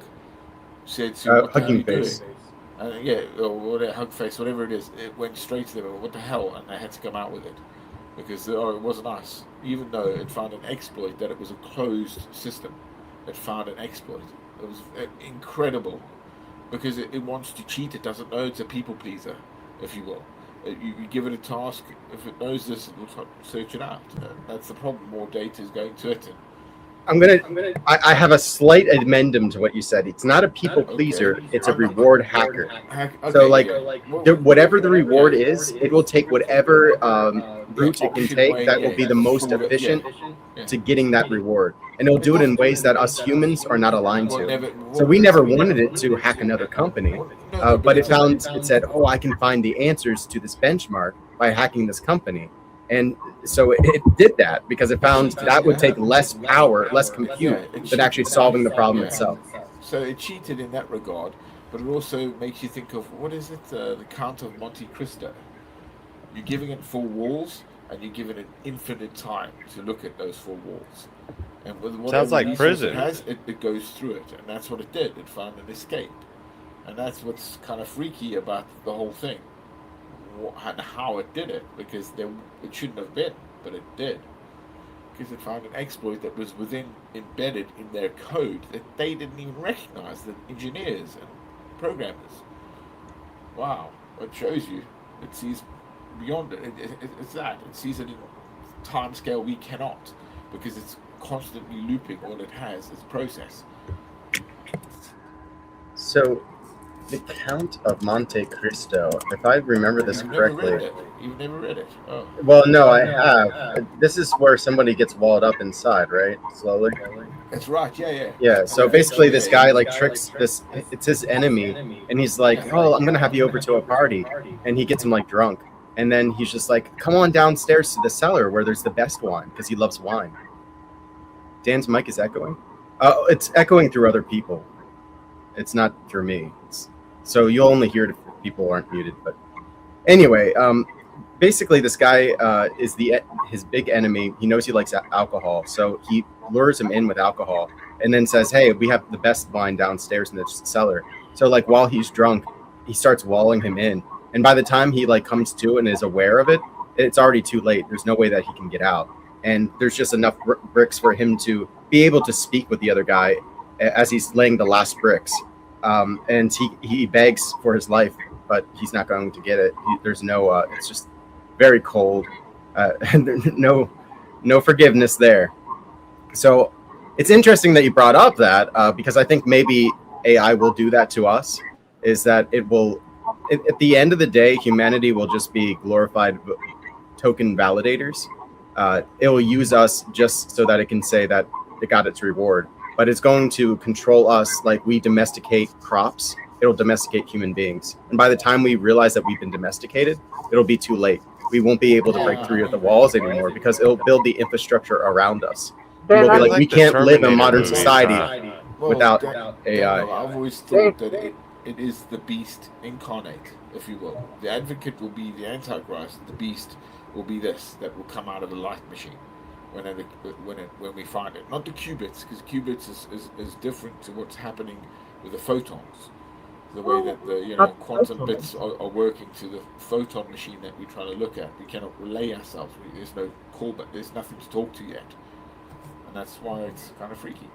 Said to what the hell are you doing? Yeah, or whatever, hug face, whatever it is, it went straight to them. What the hell? And they had to come out with it because it wasn't us. Even though it found an exploit that it was a closed system, it found an exploit. It was incredible because it wants to cheat. It doesn't know it's a people pleaser, if you will. You give it a task. If it knows this, it will search it out. That's the problem. More data is going to it. I have a slight amendment to what you said. It's not a people pleaser. It's a reward hacker. So like, whatever the reward is, it will take whatever route it can take that will be the most efficient to getting that reward. And it'll do it in ways that us humans are not aligned to. So we never wanted it to hack another company, but it said, oh, I can find the answers to this benchmark by hacking this company. And so it did that because it found that would take less power, less compute than actually solving the problem itself. So it cheated in that regard, but it also makes you think of, what is it, the Count of Monte Cristo. You're giving it 4 walls, and you're giving it infinite time to look at those 4 walls. And with sounds like prison. It has, it goes through it, and that's what it did. It found an escape. And that's what's kind of freaky about the whole thing. And how it did it, because it shouldn't have been, but it did, because it found an exploit that was embedded in their code that they didn't even recognize, the engineers and programmers. Wow, it shows you, it sees beyond it. It's that it sees it in time scale we cannot, because it's constantly looping all it has as process. So the Count of Monte Cristo, if I remember this correctly. You've never read it? Oh. Well, no, I have. This is where somebody gets walled up inside, right? Slowly. That's right. Yeah. Yeah. So basically, this guy like tricks this. It's his enemy, and he's like, "Oh, I'm gonna have you over to a party," and he gets him like drunk, and then he's just like, "Come on downstairs to the cellar where there's the best wine," because he loves wine. Dan's mic is echoing. Oh, it's echoing through other people. It's not through me. So you'll only hear it if people aren't muted. But anyway, basically this guy is his big enemy. He knows he likes alcohol, so he lures him in with alcohol and then says, hey, we have the best wine downstairs in the cellar. So like while he's drunk, he starts walling him in. And by the time he like comes to and is aware of it, it's already too late. There's no way that he can get out. And there's just enough bricks for him to be able to speak with the other guy as he's laying the last bricks. And he begs for his life, but he's not going to get it. There's no, it's just very cold, and no forgiveness there. So it's interesting that you brought up that, because I think maybe AI will do that to us, is that it will, at the end of the day, humanity will just be glorified token validators. It will use us just so that it can say that it got its reward. But it's going to control us like we domesticate crops. It'll domesticate human beings. And by the time we realize that we've been domesticated, it'll be too late. We won't be able to break through the walls anymore because it'll build the infrastructure around us. We'll be like, we can't live in modern society without AI. I've always thought that it is the beast incarnate, if you will. The advocate will be the Antichrist. The beast will be this, that will come out of the light machine. When we find it, not the qubits, because qubits is different to what's happening with the photons, the way that the quantum bits are working to the photon machine that we're trying to look at. We cannot relay ourselves. There's no call, but there's nothing to talk to yet, and that's why it's kind of freaky.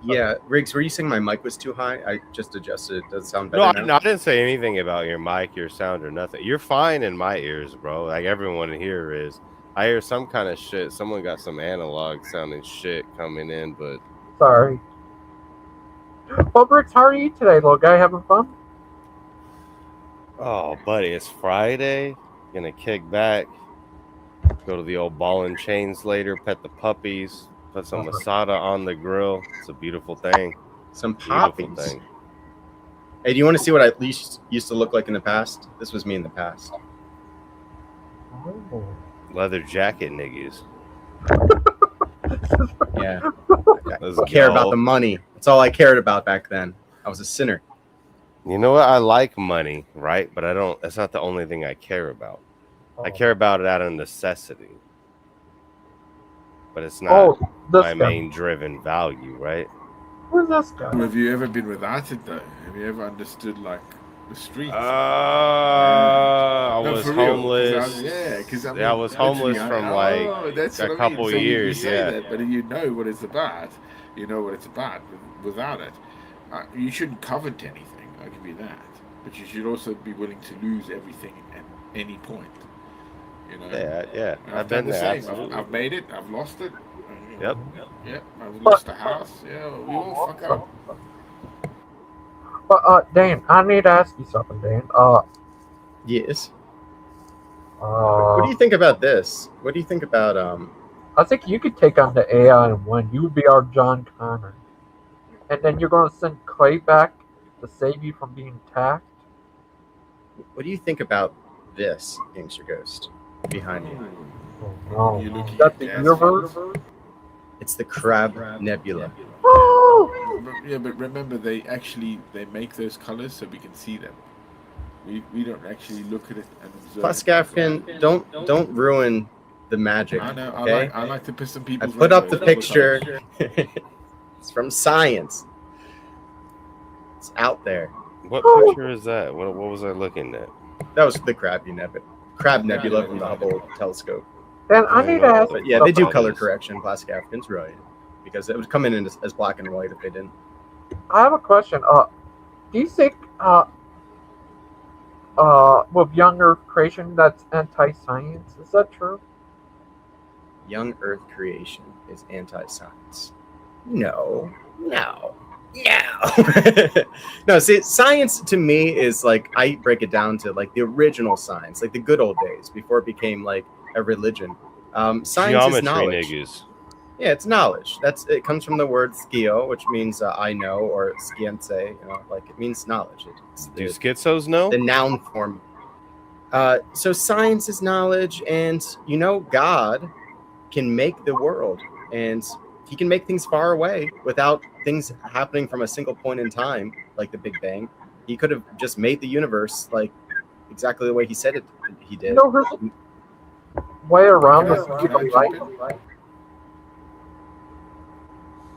Yeah, Riggs, were you saying my mic was too high? I just adjusted it. Does it sound better? No, I didn't say anything about your mic, your sound, or nothing. You're fine in my ears, bro. Like everyone here is. I hear some kind of shit. Someone got some analog sounding shit coming in, but sorry. Well, Bricks, how are you today, little guy? Having fun? Oh, buddy, it's Friday. Gonna kick back, go to the old ball and chains later, pet the puppies, put some masada on the grill. It's a beautiful thing. Some poppies. Hey, do you want to see what I at least used to look like in the past? This was me in the past. Oh. Leather jacket niggas. Yeah. I care about the money. That's all I cared about back then. I was a sinner. You know what? I like money, right? But I don't. That's not the only thing I care about. I care about it out of necessity, but it's not my main driven value, right? Who's this guy? Have you ever been without it though? Have you ever understood like the streets? I No, was for real, homeless. because I mean, I was homeless from like that's a what I couple mean. So years. you say Yeah. that, but you know what it's about. You know what it's about. Without it, you shouldn't covet anything. I'll give you that. But you should also be willing to lose everything at any point. You know. Yeah. I've done the same. I've made it. I've lost it. Yep. Yep. I've lost a house. Yeah. We all fuck up. But Dan, I need to ask you something, Dan. Yes. What do you think about this? What do you think about I think you could take on the AI and win. You would be our John Connor, and then you're going to send Clay back to save you from being attacked. What do you think about this, Gangster Ghost, behind you? Oh, no. Is that the universe? It's the Crab Nebula. Yeah, but remember, they make those colors so we can see them. We don't actually look at it and observe. Plus, African, don't ruin the magic. I know. Okay? I like to piss some people's. I put up the picture. It's from science. It's out there. What picture is that? What was I looking at? That was the Crab Nebula from the Hubble telescope. Dan, I need to ask. But yeah, they do color correction. Plastic Africans, right? Because it would come in as black and white if they didn't. I have a question. Do you think with young Earth creation that's anti-science? Is that true? Young Earth creation is anti-science. No. No, see, science to me is like, I break it down to like the original science, like the good old days before it became like a religion. Science Geometry is knowledge. niggas. Yeah, it's knowledge. It comes from the word skio, which means I know, or scienze, like it means knowledge. Do schizos know? The noun form. So science is knowledge, and God can make the world, and he can make things far away without things happening from a single point in time, like the Big Bang. He could have just made the universe like exactly the way he said he did. Way around the speed of light.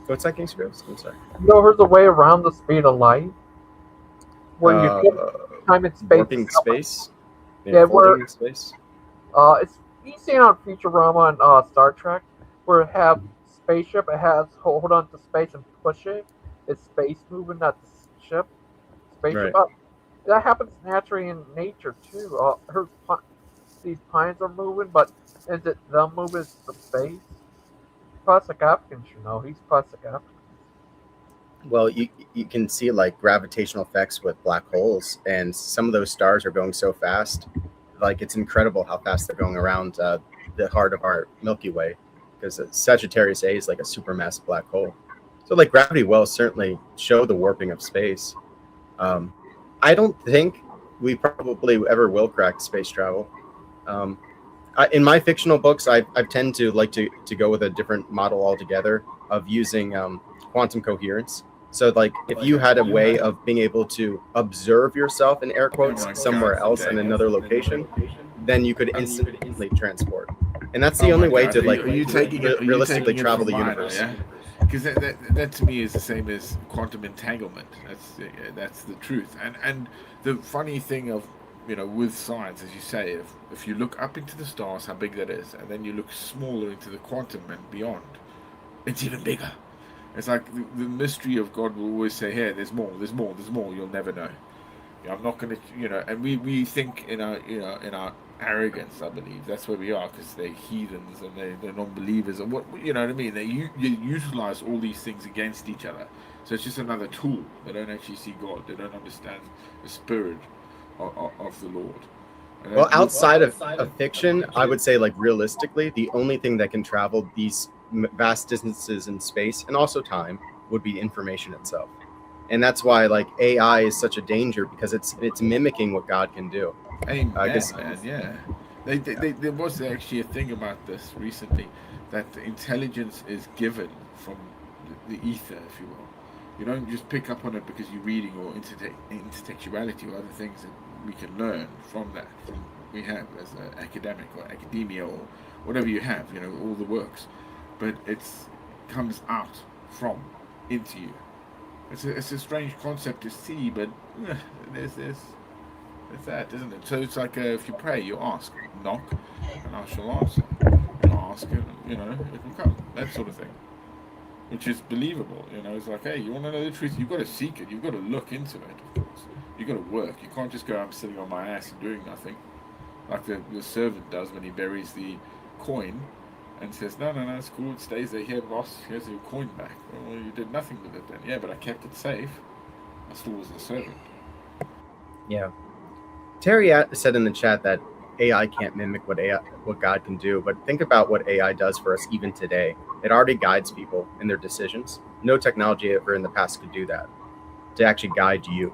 What's that, Gangster Ghost? I'm sorry. Here's a way around the speed of light. Where you get time and space. Warping space? Yeah, where space. It's you see on Futurama and Star Trek, where it have spaceship, it has hold on to space and push it. It's space moving, not the ship. Spaceship up. That happens naturally in nature too. These pines are moving, but is it them moving? It's the space. Plastic Africans, he's Plastic African. Well, you can see like gravitational effects with black holes, and some of those stars are going so fast, like it's incredible how fast they're going around the heart of our Milky Way, because Sagittarius A is like a supermassive black hole. So like gravity will certainly show the warping of space. I don't think we probably ever will crack space travel. In my fictional books, I tend to like to go with a different model altogether of using quantum coherence. So like if you had a way of being able to observe yourself in air quotes somewhere else in another location, then you could instantly transport. And that's the only way to like realistically travel the universe. Because that to me is the same as quantum entanglement. That's the truth. And the funny thing of with science, as you say, if you look up into the stars, how big that is, and then you look smaller into the quantum and beyond, it's even bigger. It's like the mystery of God will always say, "Here, there's more, there's more, there's more." You'll never know. I'm not going to, and we think in our arrogance, I believe that's where we are, because they're heathens and they're non-believers, and what what I mean. They utilize all these things against each other. So it's just another tool. They don't actually see God. They don't understand the spirit of the Lord. Well, outside of fiction, I would say, like, realistically, the only thing that can travel these vast distances in space and also time would be information itself. And that's why, like, AI is such a danger, because it's mimicking what God can do. Amen, man, yeah. There was actually a thing about this recently, that the intelligence is given from the ether, if you will. You don't just pick up on it because you're reading or intertextuality or other things that we can learn from that. We have as an academic or academia or whatever you have, all the works. But it comes out from, into you. It's a strange concept to see, but there's that, isn't it? So it's like if you pray, you ask, knock, and I shall answer. You ask it, it will come. That sort of thing. Which is believable, it's like, hey, you want to know the truth, you've got to seek it, you've got to look into it, of course. You've got to work, you can't just go, I'm sitting on my ass and doing nothing, like the servant does when he buries the coin and says, no, it's cool, it stays there, here, boss, here's your coin back. Well, you did nothing with it then. Yeah, but I kept it safe, I still was a servant. Yeah. Terry said in the chat that AI can't mimic what God can do, but think about what AI does for us even today. It already guides people in their decisions. No technology ever in the past could do that, to actually guide you.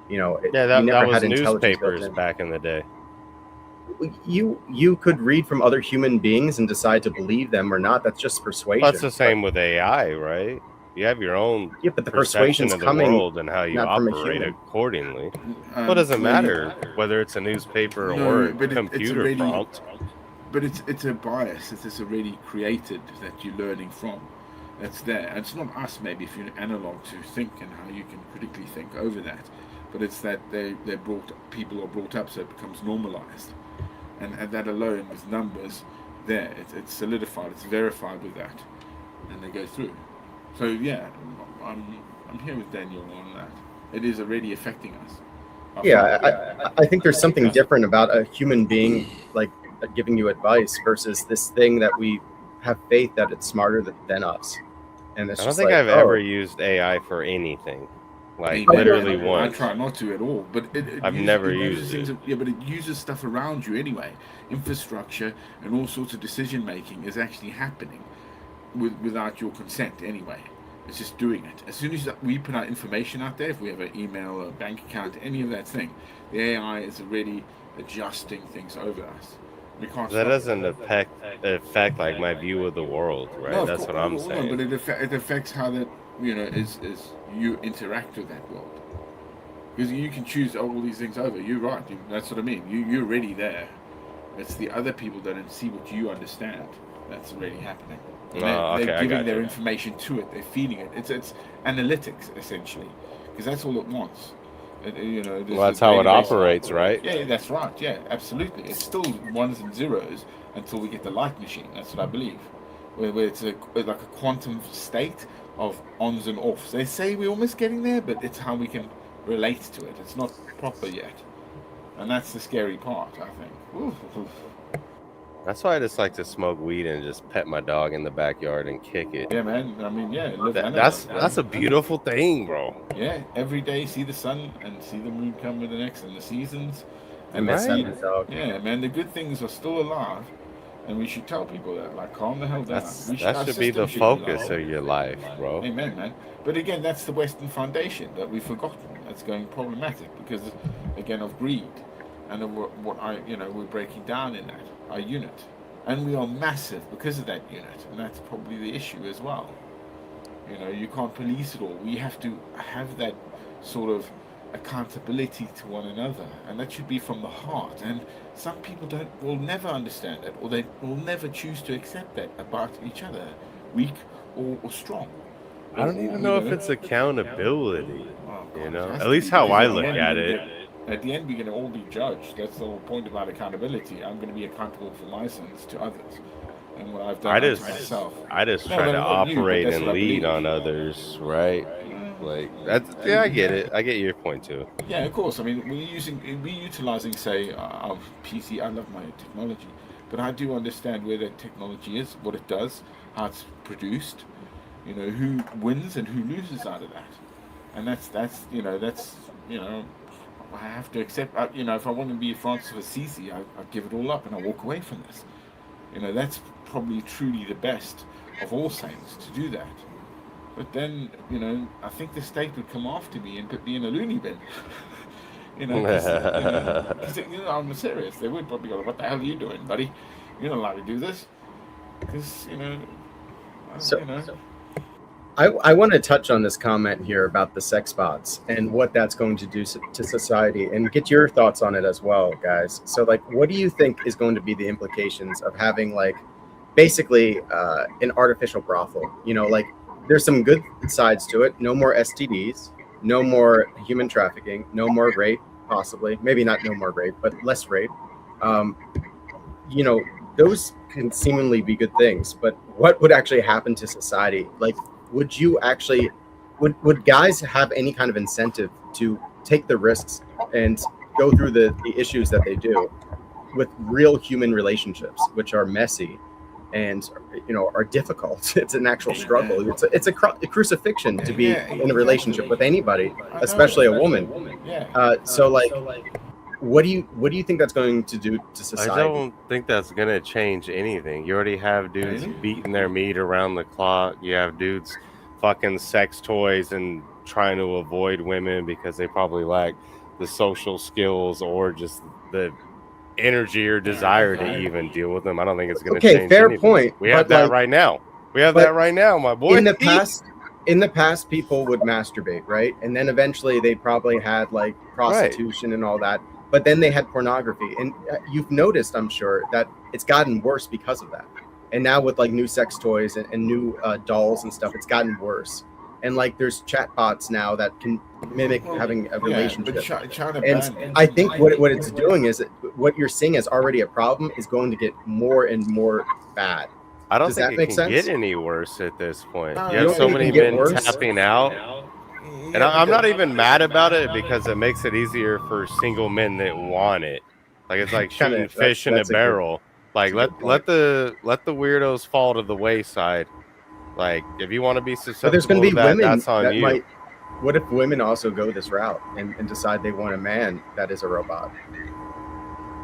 That was newspapers back in the day. You could read from other human beings and decide to believe them or not. That's just persuasion. That's the same with AI, right? You have your own but the perception persuasion's of the coming world and how you operate accordingly. Well, it doesn't matter whether it's a newspaper or a computer prompt. But it's a bias that is already created that you're learning from. That's there. And it's not us, maybe, if you're analog to think and how you can critically think over that. But it's that people are brought up so it becomes normalized. And that alone, with numbers, there, it's solidified, it's verified with that. And they go through. So yeah, I'm here with Daniel on that. It is already affecting us. I think there's something different about a human being like giving you advice versus this thing that we have faith that it's smarter than us. And it's I don't think I've ever used AI for anything. Like literally once. I try not to at all, but I've never used it. Yeah, but it uses stuff around you anyway. Infrastructure and all sorts of decision making is actually happening without your consent anyway. It's just doing it. As soon as we put our information out there, if we have an email, a bank account, any of that thing, the AI is already adjusting things over us. We can't. That doesn't affect like my view of the world, right? No, that's what I'm saying. No, but it affects how that is you interact with that world. Because you can choose all these things over. You're right. That's what I mean. You're already there. It's the other people that don't see what you understand. That's already happening. They're giving their information to it. They're feeding it. It's analytics essentially, because that's all it wants. Well, that's how it operates, right? Yeah, that's right. Yeah, absolutely. It's still ones and zeros until we get the light machine. That's what I believe. Where it's like a quantum state of ons and offs. They say we're almost getting there, but it's how we can relate to it. It's not proper yet, and that's the scary part, I think. Oof. That's why I just like to smoke weed and just pet my dog in the backyard and kick it. Yeah, man. I mean, yeah. That's a beautiful thing, bro. Yeah, every day see the sun and see the moon come with the next and the seasons. And the dog. Yeah, man. The good things are still alive, and we should tell people that. Like, calm the hell down. That should be the focus of your life, bro. Amen, man. But again, that's the Western foundation that we've forgotten. That's going problematic because, again, of greed and of what we're breaking down in that. Our unit, and we are massive because of that unit, and that's probably the issue as well. You can't police it all. We have to have that sort of accountability to one another, and that should be from the heart. And some people will never understand that, or they will never choose to accept that about each other, weak or strong. I don't even know if it's accountability. At least how I look at it. At the end, we're going to all be judged. That's the whole point about accountability. I'm going to be accountable for my sins to others, and what I've done to myself. I just try to operate and lead on others, right? Like that's I get it. I get your point too. Yeah, of course. I mean, we're utilizing, say, our PC. I love my technology, but I do understand where that technology is, what it does, how it's produced. Who wins and who loses out of that, and that's I have to accept, if I want to be Francis of Assisi, I give it all up and I walk away from this. That's probably truly the best of all saints to do that. But then, I think the state would come after me and put me in a loony bin. Because I'm serious. They would probably go, what the hell are you doing, buddy? You're not allowed to do this. Because, I want to touch on this comment here about the sex bots and what that's going to do to society, and get your thoughts on it as well, guys. So, like, what do you think is going to be the implications of having, like, basically an artificial brothel? You know, like, there's some good sides to it. No more STDs, no more human trafficking, no more rape, possibly. Maybe not no more rape, but less rape. You know, those can seemingly be good things, but what would actually happen to society? Like, would you actually, would guys have any kind of incentive to take the risks and go through the issues that they do with real human relationships, which are messy and, you know, are difficult? It's an actual struggle. It's a crucifixion to be in a relationship with anybody, especially a woman. So, like, what do you think that's going to do to society? I don't think that's gonna change anything. You already have dudes beating their meat around the clock. You have dudes fucking sex toys and trying to avoid women because they probably lack the social skills or just the energy or desire to even deal with them. I don't think it's gonna change fair anything. point. We have that right now. We have that right now, my boy. In the past, people would masturbate, right? And then eventually they probably had like prostitution and all that. But then they had pornography. And you've noticed, I'm sure, that it's gotten worse because of that. And now with like new sex toys and new dolls and stuff, it's gotten worse. And like there's chat bots now that can mimic having a relationship. And I think what it's doing is what you're seeing as already a problem is going to get more and more bad. I don't Does think that it make can sense? get any worse at this point. No, You you have don't so think it many can get men worse? tapping out. And I'm not even mad about it because it makes it easier for single men that want it. Like it's like shooting fish in a barrel. Like let the weirdos fall to the wayside. Like if you want to be But there's going susceptible to be to that, women that's on that you. might. What if women also go this route and decide they want a man that is a robot?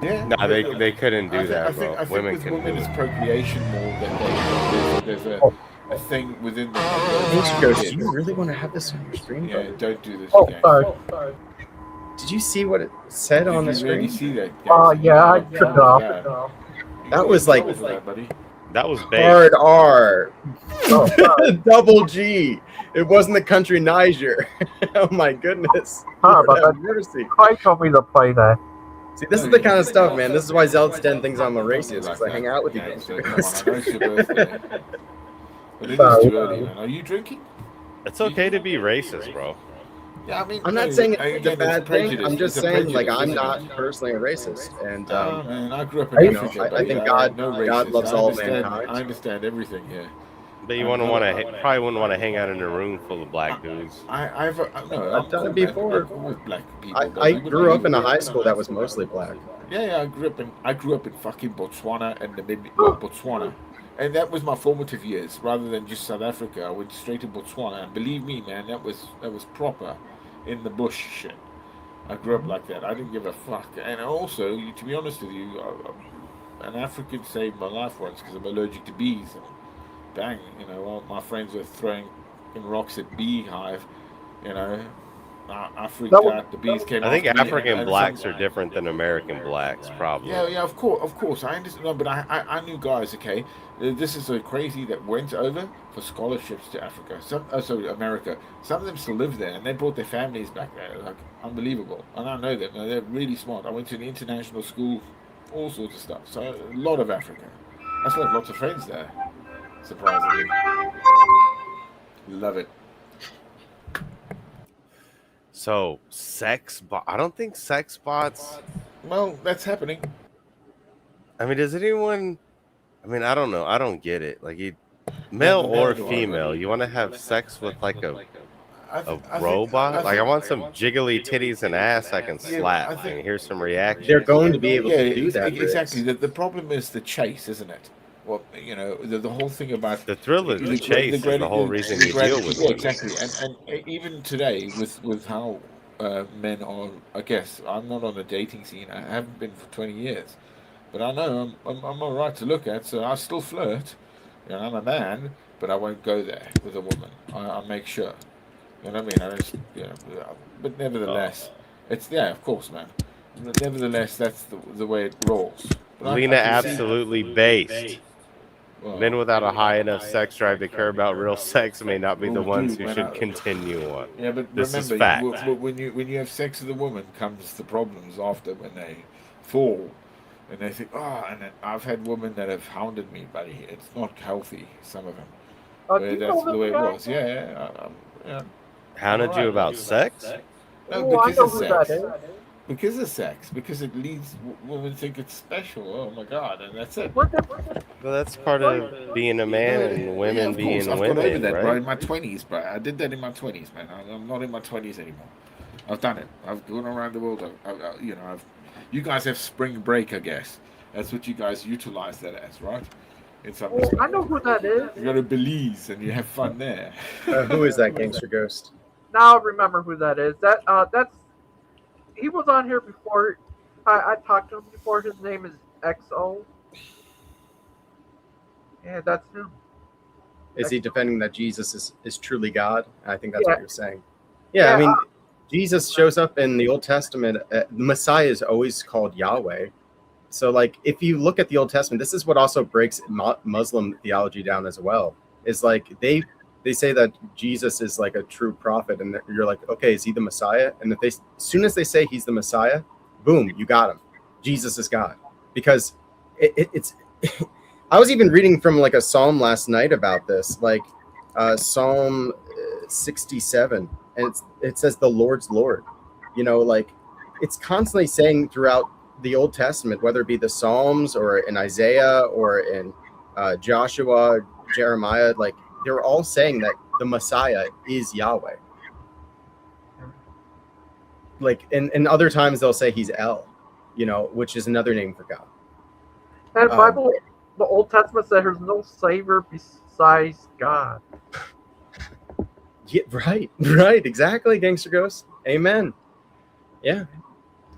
Yeah, No, they couldn't do that, bro. I think Women with can women do it's it. procreation more than there's a thing within them. Thanks, Joe. Do you really want to have this on your screen, Yeah, brother? don't do this. Oh, gang. sorry. Did you see what it said on the Did you really screen? see that? Yeah, I took it off. That was like that was bait. hard R. Oh, Double G. It wasn't the country Niger. Oh my goodness. Sorry Lord about have that. mercy. Clay told me to play that. See, this is the kind of stuff, man. This is why Zeld's thinks I'm a racist, because I hang out with you guys. Come on, I know it's your birthday. But it is too early, man. Are you drinking? It's okay to be racist, bro. Yeah, I mean, I'm not no, saying it's again, a bad thing. prejudice. I'm just It's a saying, like, prejudice, I'm isn't not it? personally a racist, and Man, I grew up in you know, Africa. I buddy. think I had no God racism. loves I all understand- mankind. I understand everything here. But you probably wouldn't want to hang out in a room full of black dudes. I've done it before. With black people. I grew up in a high school that was mostly black. Yeah, I grew up in fucking Botswana and Botswana, and that was my formative years. Rather than just South Africa, I went straight to Botswana, and believe me, man, that was proper, in the bush shit. I grew up like that. I didn't give a fuck. And also, to be honest with you, an African saved my life once because I'm allergic to bees. And bang, you know, all my friends were throwing rocks at beehive, you know. I freaked out. The bees came. I think after me, African and blacks are different than American blacks, probably. Yeah, of course. I understand, no, but I knew guys. Okay, this is so crazy that went over for scholarships to Africa. America. Some of them still live there, and they brought their families back there. Like unbelievable. And I know them. They're really smart. I went to an international school, all sorts of stuff. So a lot of Africa. That's why I have lots of friends there. Surprisingly, love it. So I don't think sex bots. Well, that's happening. I mean, does anyone? I mean, I don't know. I don't get it. Like, male or female, you want to have sex with like a robot? Like, I want some jiggly titties and ass I can slap and hear some reaction. They're going to be able to do that. Exactly. The problem is the chase, isn't it? Well, you know, the whole thing about the thrill of the chase is the whole reason you deal with it. Exactly, and even today with how men are, I guess I'm not on the dating scene. I haven't been for 20 years, but I know I'm all right to look at. So I still flirt. You know, I'm a man, but I won't go there with a woman. I make sure. You know what I mean? I just, you know, but nevertheless, it's of course, man. Nevertheless, that's the way it rolls. But Lena absolutely based. Men without a high enough sex drive to care about real sex may not be the ones who should continue on. Yeah, but this is remember, fact. when you have sex with a woman, comes the problems after when they fall, and they think, oh, and then I've had women that have hounded me, buddy. It's not healthy. Some of them, where that's the way it was. Yeah. Hounded you about sex? No, Oh, I because know of who sex. that is. Because of sex. Because it leads women think it's special. Oh my God, and that's it. Well, that's part of being a man and women being I've women, got over that, right? bro. In my 20s, bro. I did that in my 20s, man. I'm not in my 20s anymore. I've done it. I've gone around the world. You guys have spring break, I guess. That's what you guys utilize that as, right? In some respect. I know who that is. You go to Belize and you have fun there. Who is that Gangster Ghost? Now I remember who that is. That's he was on here before. I talked to him before. His name is XO. Yeah, that's him. Is he defending that Jesus is truly God? I think that's Yeah. what you're saying. Yeah, I mean, Jesus shows up in the Old Testament. The Messiah is always called Yahweh. So, like, if you look at the Old Testament, this is what also breaks Muslim theology down as well. Is like they say that Jesus is like a true prophet, and you're like, okay, is he the Messiah? And if as soon as they say he's the Messiah, boom, you got him. Jesus is God, because it's. I was even reading from like a psalm last night about this, like Psalm 67, and it says the Lord's Lord. You know, like it's constantly saying throughout the Old Testament, whether it be the Psalms or in Isaiah or in Joshua, Jeremiah, like they're all saying that the Messiah is Yahweh. Like, and other times they'll say he's El, you know, which is another name for God. And Bible, the Old Testament said there's no savior besides God. Yeah, right, exactly, Gangster Ghost. Amen. Yeah,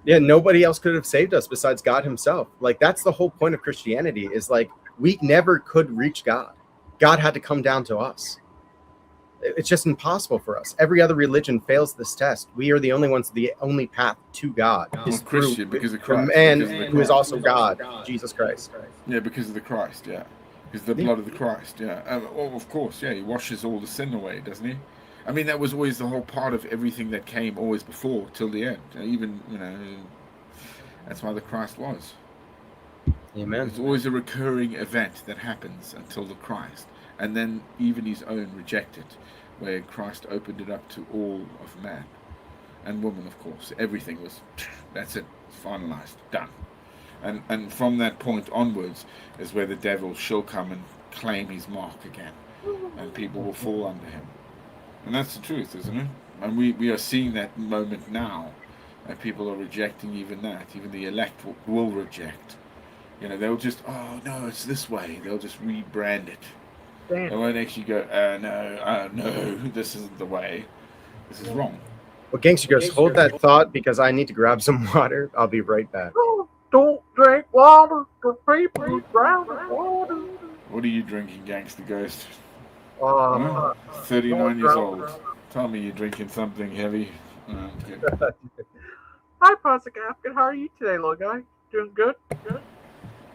nobody else could have saved us besides God himself. Like, that's the whole point of Christianity, is like we never could reach God. God had to come down to us. It's just impossible for us. Every other religion fails this test. We are the only ones, the only path to God is Christian, because of Christ, man because of the who is Christ. also God, Jesus Christ. Yeah, because of the Christ, yeah. Because of the blood of the Christ, yeah. Well, of course, yeah, he washes all the sin away, doesn't he? I mean, that was always the whole part of everything that came always before, till the end. Even, you know, that's why the Christ was. Amen. It's always a recurring event that happens until the Christ. And then even his own rejected, where Christ opened it up to all of man. And woman, of course. Everything was, that's it, finalized, done. And from that point onwards is where the devil shall come and claim his mark again. And people will fall under him. And that's the truth, isn't it? And we are seeing that moment now. And people are rejecting even that. Even the elect will reject. You know, they'll just, oh, no, it's this way. They'll just rebrand it. Damn. They won't actually go, no, this isn't the way. This is wrong. Well, Gangster Ghost, hold that thought, because I need to grab some water. I'll be right back. Don't drink water. The people who drown in water. What are you drinking, Gangster Ghost? 39 don't years drown. old. Tell me you're drinking something heavy. Hi, Plastic African. How are you today, little guy? Doing good?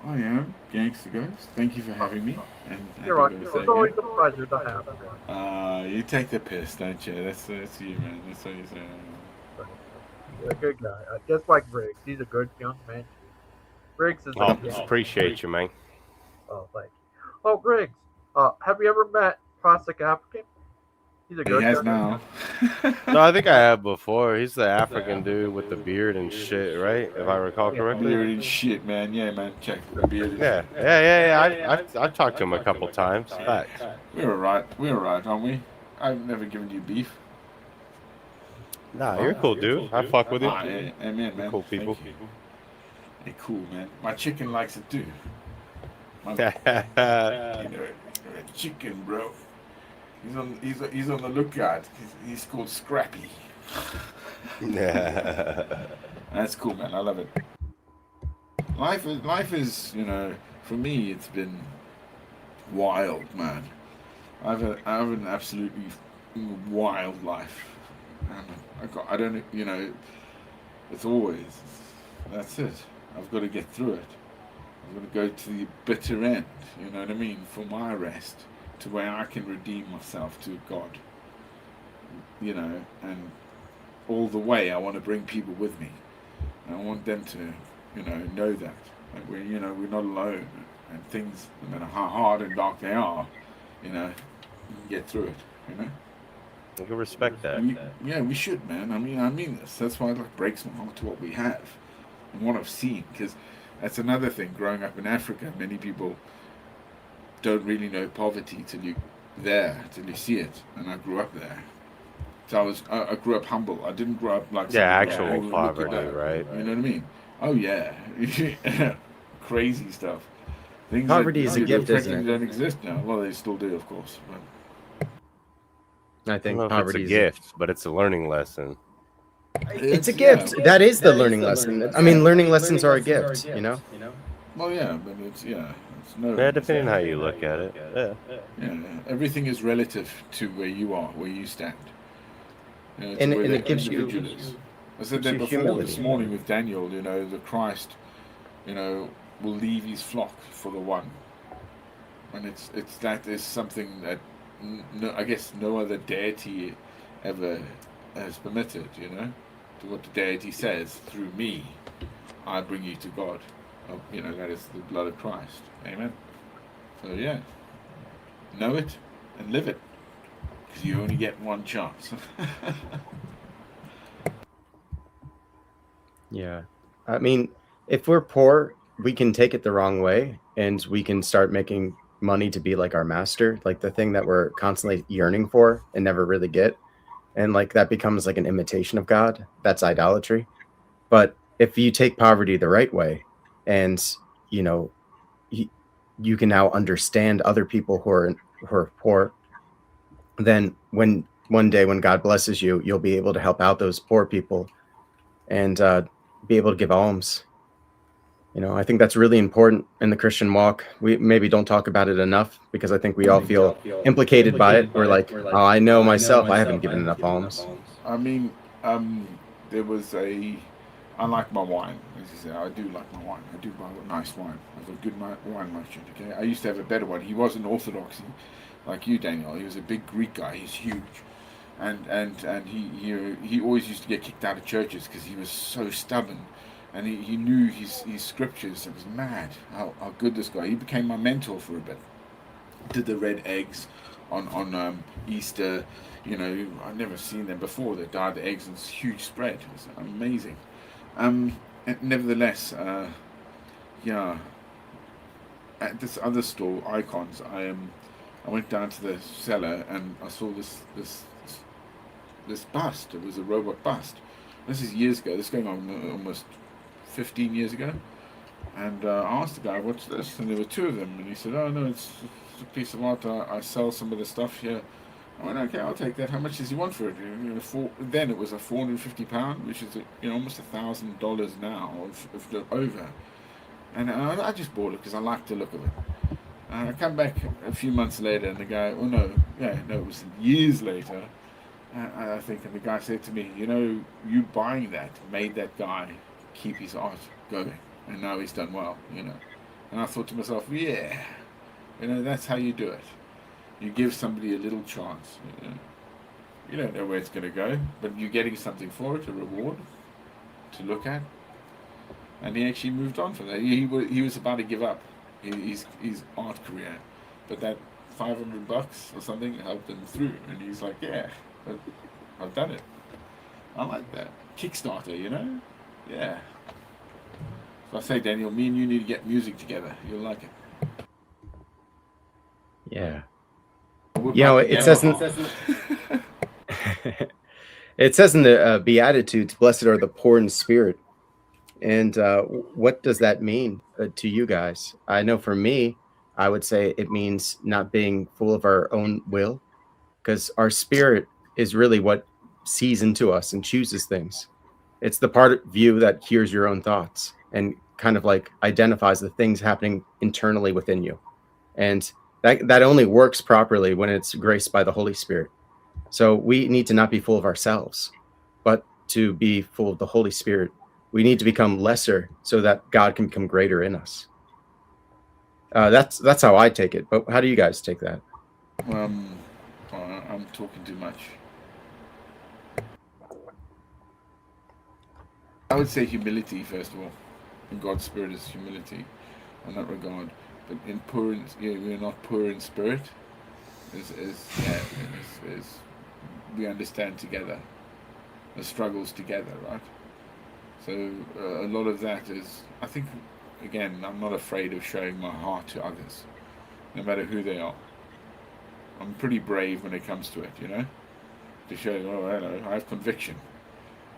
I am Gangster Ghost. Thank you for having me. And You're welcome. It's always a pleasure to have you. You take the piss, don't you? That's you, man. That's what you say. You're a good guy. Just like Briggs. He's a good young man. Briggs is a good Appreciate you, man. Oh, thank you. Oh, Briggs. Have you ever met Plastic African? He's a good He has guy. now. No, I think I have before. He's the African dude with the beard and shit, right? If I recall correctly. Beard and shit, man. Yeah, man. Check the beard. Yeah. I've talked to him a couple times. Facts. We're alright. We're alright, aren't we? I've never given you beef. Nah, you're a cool dude. I fuck with you. Yeah, amen, man. Cool people. Hey, cool, man. My chicken likes it too. Chicken, bro. He's on the lookout. He's called Scrappy. That's cool, man. I love it. Life is, you know, for me, it's been wild, man. I have an absolutely wild life. I don't, you know, it's always, that's it. I've got to get through it. I'm going to go to the bitter end, you know what I mean, for my rest, to where I can redeem myself to God, you know, and all the way I want to bring people with me. And I want them to, you know that we're, you know, we're not alone, and things, no matter how hard and dark they are, you know, you can get through it, you know. You can respect that. Yeah, we should, man. I mean this. That's why it like breaks my heart to what we have and what I've seen, because that's another thing. Growing up in Africa, many people don't really know poverty till you see it. And I grew up there, so I grew up humble. I didn't grow up like actual poverty, right? You know what I mean? Oh yeah, crazy stuff. Things Poverty that is a gift, isn't it? don't exist now. Well, they still do, of course. But I think poverty is a gift, but it's a learning lesson. It's a gift. That is the learning lesson. I mean, learning lessons are a gift, you know? Well, yeah, but it's depending on how you look at it. Yeah, everything is relative to where you are, where you stand. You know, and it gives you. I said that before this morning with Daniel. You know, the Christ, you know, will leave his flock for the one, and it's that is something that I guess no other deity ever has permitted. You know, to what the deity says, through me, I bring you to God. You know, that is the blood of Christ. Amen. So yeah, know it and live it, because you only get one chance. Yeah. I mean, if we're poor, we can take it the wrong way and we can start making money to be like our master, like the thing that we're constantly yearning for and never really get. And like that becomes like an imitation of God. That's idolatry. But if you take poverty the right way and, you know, you can now understand other people who are poor, then when one day when God blesses you, you'll be able to help out those poor people and be able to give alms. You know, I think that's really important in the Christian walk. We maybe don't talk about it enough because I think we all feel implicated by it. We're like, oh, I know myself, I haven't given enough alms. I mean, there was I like my wine, as you say. I do like my wine. I do buy nice wine. I have a good wine merchant. Okay, I used to have a better one. He wasn't orthodox, like you, Daniel. He was a big Greek guy. He's huge. And he always used to get kicked out of churches because he was so stubborn, and he knew his scriptures. It was mad how good this guy. He became my mentor for a bit. Did the red eggs on Easter. You know, I've never seen them before. They dyed the eggs in this huge spread. It was amazing. Nevertheless, yeah. At this other store, Icons, I went down to the cellar and I saw this bust. It was a robot bust. This is years ago. This is going on almost 15 years ago. And I asked the guy, "What's this?" And there were two of them. And he said, "Oh no, it's a piece of art. I sell some of the stuff here." I went, "Okay, I'll take that. How much does he want for it?" You know, then it was a £450, which is almost $1,000 now, if not over. And I just bought it because I liked the look of it. And I come back a few months later, and the guy, it was years later. I think, and the guy said to me, "You buying that made that guy keep his art going, and now he's done well." And I thought to myself, yeah, that's how you do it. You give somebody a little chance. You don't know where it's going to go, but you're getting something for it, a reward to look at. And he actually moved on from that. He was about to give up his art career, but that $500 or something helped him through, and he's like, yeah, I've done it. I like that. Kickstarter, Yeah. So I say, Daniel, me and you need to get music together. You'll like it. Yeah. It says it says in the Beatitudes, "Blessed are the poor in spirit." And what does that mean to you guys? I know for me, I would say it means not being full of our own will, because our spirit is really what sees into us and chooses things. It's the part of you that hears your own thoughts and kind of like identifies the things happening internally within you. And that only works properly when it's graced by the Holy Spirit. So we need to not be full of ourselves, but to be full of the Holy Spirit. We need to become lesser so that God can become greater in us. That's how I take it. But how do you guys take that? I'm talking too much. I would say humility first of all. In God's spirit is humility, in that regard. But in poor, we're not poor in spirit. We understand together the struggles together, right? So a lot of that is, I think, again, I'm not afraid of showing my heart to others, no matter who they are. I'm pretty brave when it comes to it, to show, oh, hello, I have conviction.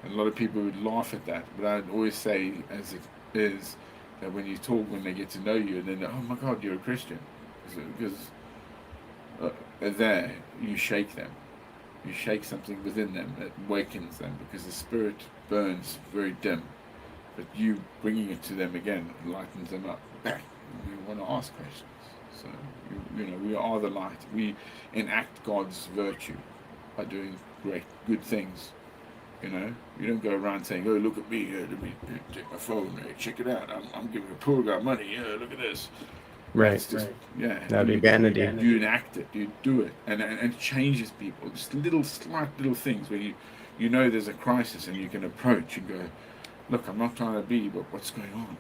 And a lot of people would laugh at that, but I'd always say, as it is, that when you talk, when they get to know you, and then, oh my God, you're a Christian. Because there, you shake them. You shake something within them that awakens them, because the spirit burns very dim. But you bringing it to them again lightens them up. We want to ask questions. So, we are the light. We enact God's virtue by doing good things. You don't go around saying, "Oh, look at me! Let me take my phone. Check it out. I'm giving a poor guy money. Look at this." Right. It's just, That'd be vanity. You enact it. You do it, and it changes people. Just slight little things where you know there's a crisis, and you can approach and go, "Look, I'm not trying to be, but what's going on?"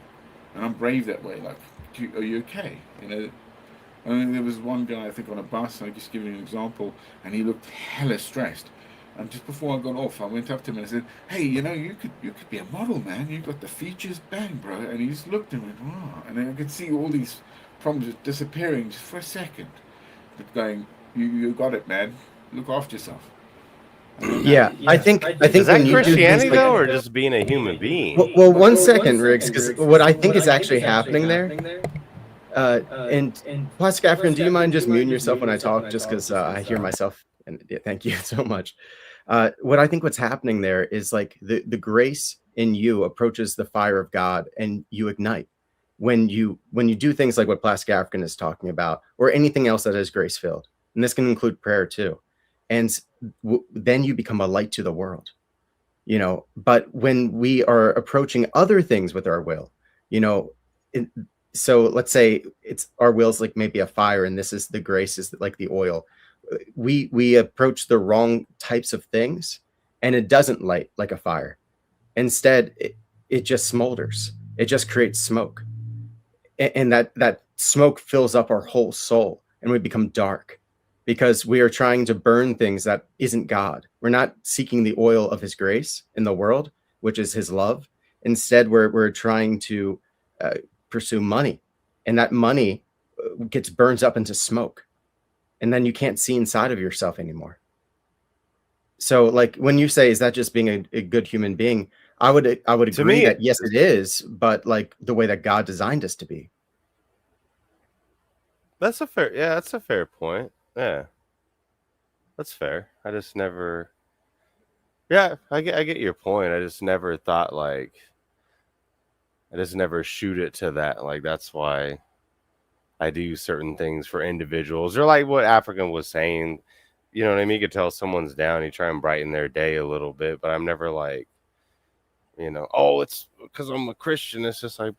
And I'm brave that way. Like, are you okay? I mean, there was one guy, I think, on a bus. I just give you an example, and he looked hella stressed. And just before I got off, I went up to him and I said, "Hey, you could be a model, man. You got the features, bang, bro." And he just looked and went, "Wow." And then I could see all these problems disappearing just for a second. But going, you got it, man. Look after yourself. Yeah, I think Is that when you do Christianity things like, though, or just being a human being? well, 1 second, Riggs, because what I think is actually happening there. And Plastic African, do you mind just muting yourself when I talk, just because I hear myself? And thank you so much. What I think what's happening there is like the grace in you approaches the fire of God, and you ignite when you do things like what Plastic African is talking about, or anything else that is grace filled, and this can include prayer too. And then you become a light to the world. But when we are approaching other things with our will, so let's say it's our will's like maybe a fire, and this is the grace is like the oil. We approach the wrong types of things, and it doesn't light like a fire. Instead, it just smolders. It just creates smoke, and that smoke fills up our whole soul, and we become dark because we are trying to burn things that isn't God. We're not seeking the oil of His grace in the world, which is His love. Instead, we're trying to pursue money, and that money burns up into smoke, and then you can't see inside of yourself anymore. So, like, when you say, is that just being a good human being? I would agree that yes, it is, but like the way that God designed us to be. That's a fair point. Yeah, that's fair. I just never. Yeah, I get your point. I just never thought like. I just never shoot it to that. Like, that's why I do certain things for individuals, or like what African was saying. You know what I mean? You could tell someone's down. You try and brighten their day a little bit, but I'm never like, oh, it's because I'm a Christian. It's just like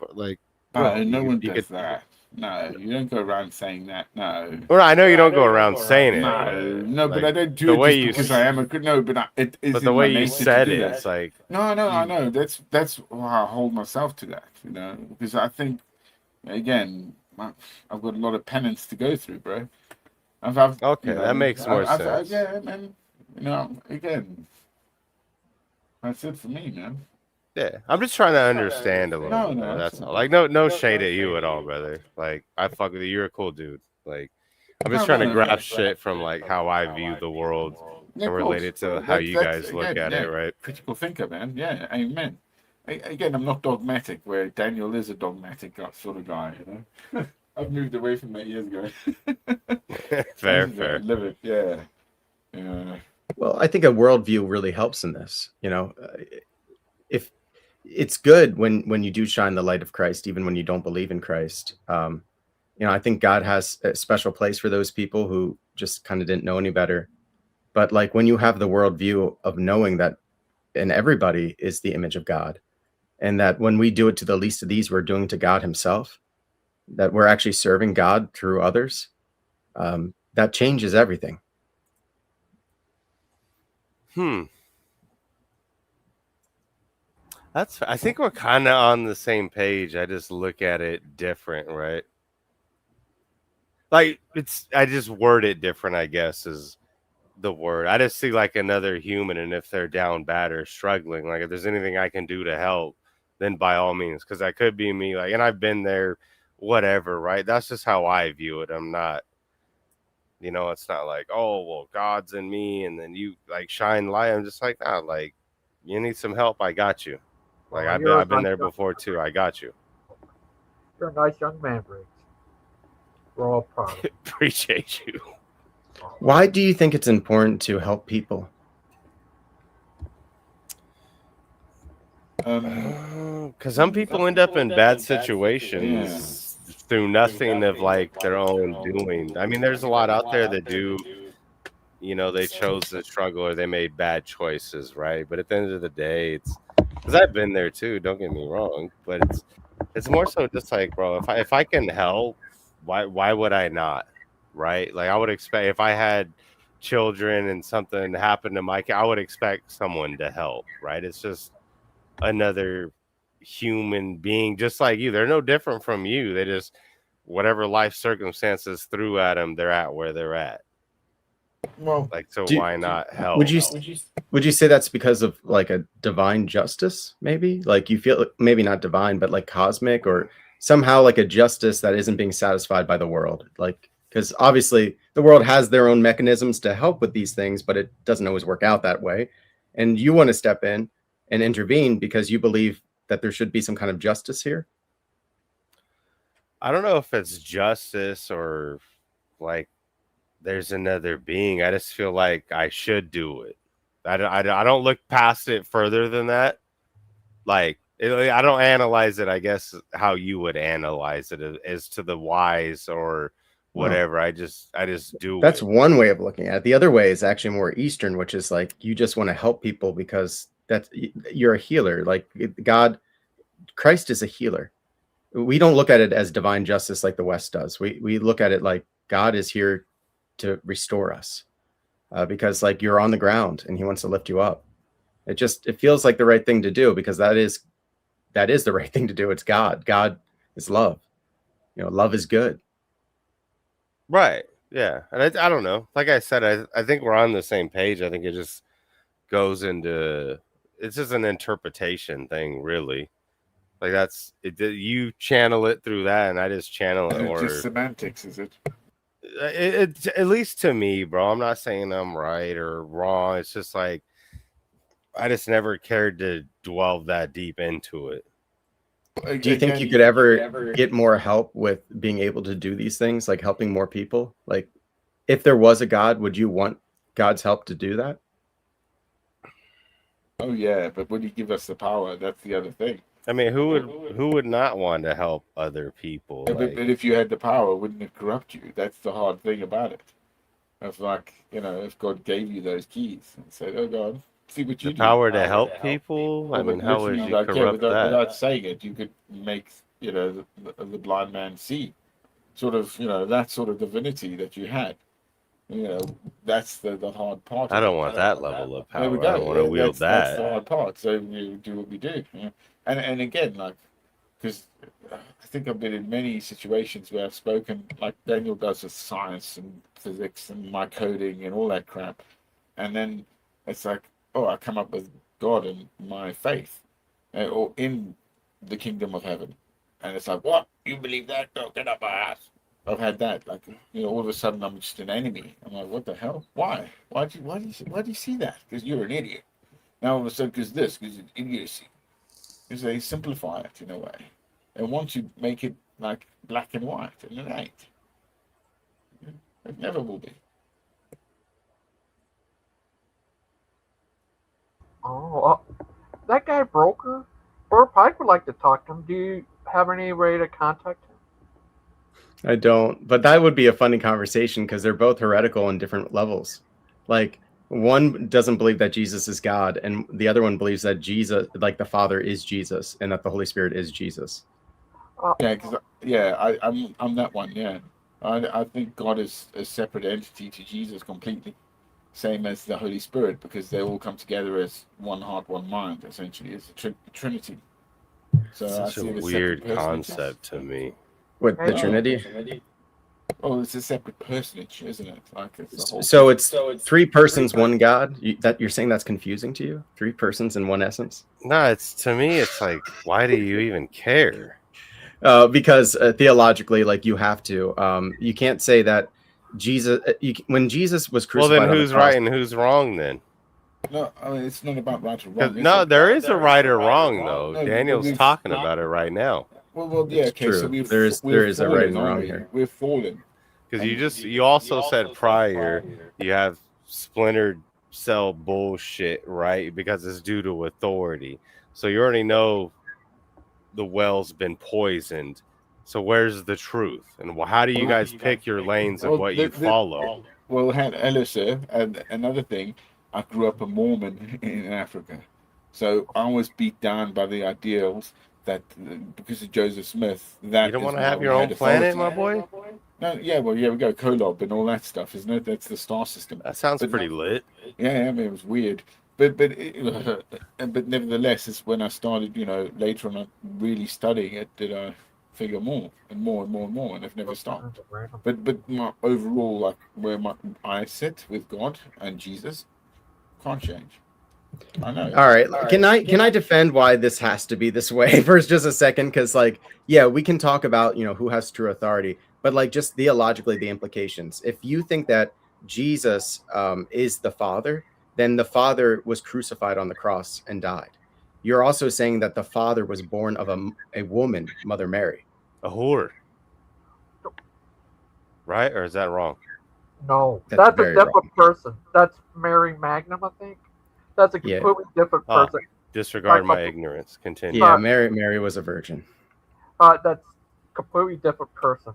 bro, no one does that. No, you don't go around saying that. No. Well, I know you don't go around saying it. No, like, but I don't do it just because I am a good. No, but it is. But the way you said it, it's like. No, I know. That's why I hold myself to that. Because I think, again, I've got a lot of penance to go through, bro. Okay, that makes more sense. Yeah, and again, that's it for me, man. Yeah, I'm just trying to understand a little bit. That's all. Like, no shade at you at all, brother. Like, I fuck with you. You're a cool dude. Like, I'm just trying to grab shit from like how I view the world and relate it to how you guys look at it, right? Critical thinker, man. Yeah, amen. Again, I'm not dogmatic, where Daniel is a dogmatic sort of guy. I've moved away from that years ago. fair. Live it, yeah. Well, I think a worldview really helps in this. If it's good when you do shine the light of Christ, even when you don't believe in Christ. I think God has a special place for those people who just kind of didn't know any better. But like when you have the worldview of knowing that, and everybody is the image of God, and that when we do it to the least of these, we're doing to God Himself. that we're actually serving God through others, that changes everything. I think we're kind of on the same page. I just look at it different, right? Like I just word it different, I guess, is the word. I just see like another human, and if they're down bad or struggling, like if there's anything I can do to help, then by all means, because that could be me, like, and I've been there, whatever, right? That's just how I view it. I'm not, it's not like, oh, well, God's in me, and then you like shine light. I'm just like, nah, like, you need some help, I got you. Like I've been there before too. I got you. You're a nice young man, Briggs. We're all proud of you. Appreciate you. Why do you think it's important to help people? Because some people end up in bad situations through nothing of like their own doing. I mean, there's a lot out there that do, they chose to struggle or they made bad choices, right? But at the end of the day, it's because I've been there too. Don't get me wrong, but it's more so just like, bro, if I can help, why would I not, right? Like I would expect if I had children and something happened to my kid, I would expect someone to help, right? It's just another human being just like you. They're no different from you. They just whatever life circumstances threw at them, they're at where they're at. Well, like, so why not help? Would you say that's because of like a divine justice? Maybe like you feel maybe not divine, but like cosmic or somehow like a justice that isn't being satisfied by the world. Like because obviously the world has their own mechanisms to help with these things, but it doesn't always work out that way. And you want to step in and intervene because you believe that there should be some kind of justice here. I don't know if it's justice or like there's another being. I just feel like I should do it. I don't look past it further than that. Like I don't analyze it, I guess, how you would analyze it as to the whys or whatever. Well, I just do that's it. One way of looking at it. The other way is actually more Eastern, which is like you just want to help people because you're a healer. Like Christ is a healer. We don't look at it as divine justice like the West does. We look at it like God is here to restore us because like you're on the ground and he wants to lift you up. It feels like the right thing to do because that is the right thing to do. It's God. God is love. Love is good. Right. Yeah. And I don't know. Like I said, I think we're on the same page. I think it just goes into, it's just an interpretation thing, really. Like that's it. You channel it through that, and I just channel it. Or just semantics, is it? It's at least to me, bro. I'm not saying I'm right or wrong. It's just like I just never cared to dwell that deep into it. Do you think you could ever get more help with being able to do these things, like helping more people? Like, if there was a God, would you want God's help to do that? Oh yeah, but would he give us the power? That's the other thing. I mean, who would not want to help other people? Yeah, but if you had the power, wouldn't it corrupt you? That's the hard thing about it. It's like, if God gave you those keys and said, "Oh God, see what you do." The power to help people. Well, I mean, how would you corrupt that? Without saying it, you could make the blind man see, sort of that sort of divinity that you had. That's the hard part. I don't want that level of power. There we go. I don't want to wield that. That's the hard part. So you do what we do. And again, like, because I think I've been in many situations where I've spoken, like Daniel does, with science and physics and my coding and all that crap. And then it's like, oh, I come up with God and my faith, or in the kingdom of heaven. And it's like, what? You believe that? Go get up my ass. I've had that. Like, all of a sudden I'm just an enemy. I'm like, what the hell? Why? Why do you see that? Because you're an idiot. Now all of a sudden, because it's idiocy. Because they simplify it in a way. They want to make it like black and white, and it ain't. It never will be. Oh, that guy Broker, or Pike would like to talk to him. Do you have any way to contact him? I don't, but that would be a funny conversation because they're both heretical on different levels. Like one doesn't believe that Jesus is God, and the other one believes that Jesus, like the Father, is Jesus, and that the Holy Spirit is Jesus. Yeah, because I'm that one. Yeah, I think God is a separate entity to Jesus completely, same as the Holy Spirit, because they all come together as one heart, one mind. Essentially, it's a Trinity. So I Such a see it as weird separate personages. concept to me. What, the Trinity? Oh, it's a separate personage, isn't it? Like it's the whole. So it's three persons, one God. That you're saying that's confusing to you? Three persons in one essence? No, it's to me. It's like, why do you even care? Because theologically, like you have to. You can't say that Jesus. When Jesus was crucified, Well, then on who's the cross, right and who's wrong then? No, I mean it's not about right or wrong. No, there is a right or wrong though. No, Daniel's talking about it right now. Well, yeah, it's okay. true. So there is a right and wrong here. We're fallen. Because you also said prior you have splintered cell bullshit, right? Because it's due to authority. So you already know the well's been poisoned. So where's the truth? And how do you guys pick your lanes of what you follow? Well, Elisa, and another thing, I grew up a Mormon in Africa. So I was beat down by the ideals that because of Joseph Smith, that you don't want to is have why your we own had planet, authority. my boy? No, yeah, well, yeah, we go Kolob and all that stuff, isn't it? That's the star system. That sounds pretty lit. Yeah, I mean, it was weird. But nevertheless, it's when I started, later on really studying it, did I figure more and more and more and more, and I've never stopped. But my overall, like where I sit with God and Jesus, can't change. I know. All right. Can I defend why this has to be this way for just a second? Because yeah, we can talk about who has true authority, but just theologically the implications. If you think that Jesus is the Father, then the Father was crucified on the cross and died. You're also saying that the Father was born of a woman, Mother Mary, a whore, right? Or is that wrong? No, that's a different person. That's Mary Magnum, I think. That's a completely different person. Disregard my ignorance. Continue. Yeah, Mary was a virgin. That's completely different person.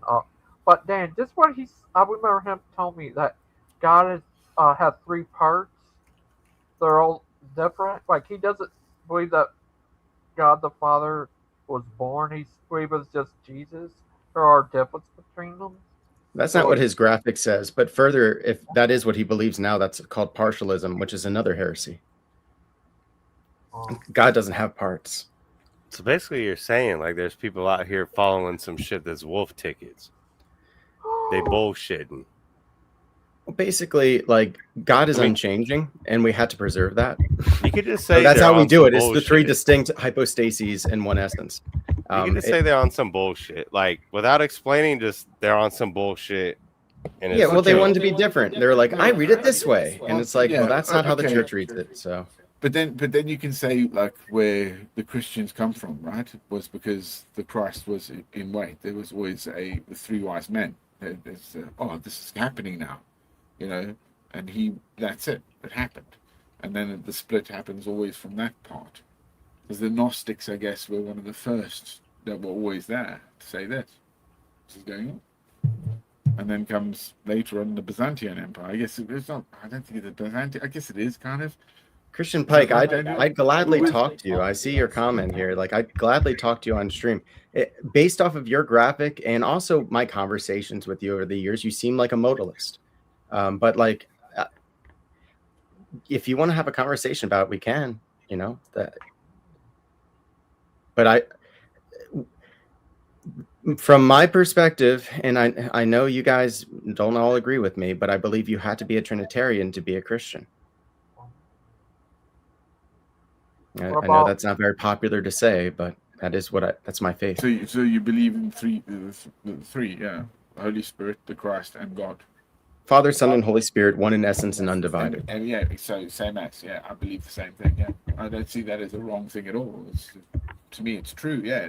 But Dan, just what I remember him telling me that God has three parts. They're all different. Like he doesn't believe that God the Father was born. He believes it's just Jesus. There are differences between them. That's not what his graphic says. But further, if that is what he believes now, that's called partialism, which is another heresy. God doesn't have parts. So basically you're saying there's people out here following some shit that's wolf tickets. They bullshitting. Well, basically, God is unchanging, and we had to preserve that. You could just say that's how we do it. Bullshit. It's the three distinct hypostases in one essence. You can just say they're on some bullshit, without explaining. Just they're on some bullshit. And yeah, well, they wanted to be different. They're like, I read it this way, and it's like, well, that's not how the church reads it. So, but then you can say where the Christians come from, right? Was because the Christ was in weight. There was always the three wise men. This is happening now. And that's it. It happened. And then the split happens always from that part. Because the Gnostics, I guess, were one of the first that were always there to say this is going on. And then comes later on the Byzantine Empire. I guess it's not, I don't think it's the Byzantine, I guess it is kind of. Christian Pike, I'd gladly talk to you. I see your comment here. I'd gladly talk to you on stream. Based off of your graphic and also my conversations with you over the years, you seem like a modalist. But if you want to have a conversation about it, we can, but from my perspective, and I know you guys don't all agree with me, but I believe you had to be a Trinitarian to be a Christian. I know that's not very popular to say, but that's my faith. So you believe in three, yeah, Holy Spirit, the Christ, and God. Father, Son, and Holy Spirit, one in essence and undivided. And yeah, so same as, yeah, I believe the same thing. Yeah, I don't see that as a wrong thing at all. To me, it's true. Yeah,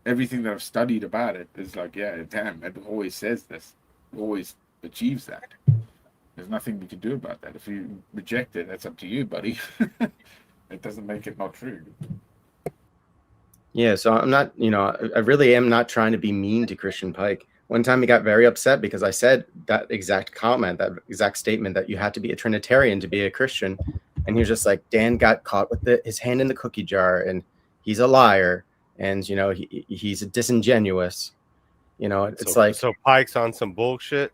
everything that I've studied about it is damn, it always says this, it always achieves that. There's nothing we can do about that. If you reject it, that's up to you, buddy. It doesn't make it not true. Yeah, so I'm not, I really am not trying to be mean to Christian Pike. One time he got very upset because I said that exact comment, that exact statement that you had to be a Trinitarian to be a Christian. And he was just like, Dan got caught with his hand in the cookie jar and he's a liar. and you know he's disingenuous. You know, it's so, like so Pike's on some bullshit.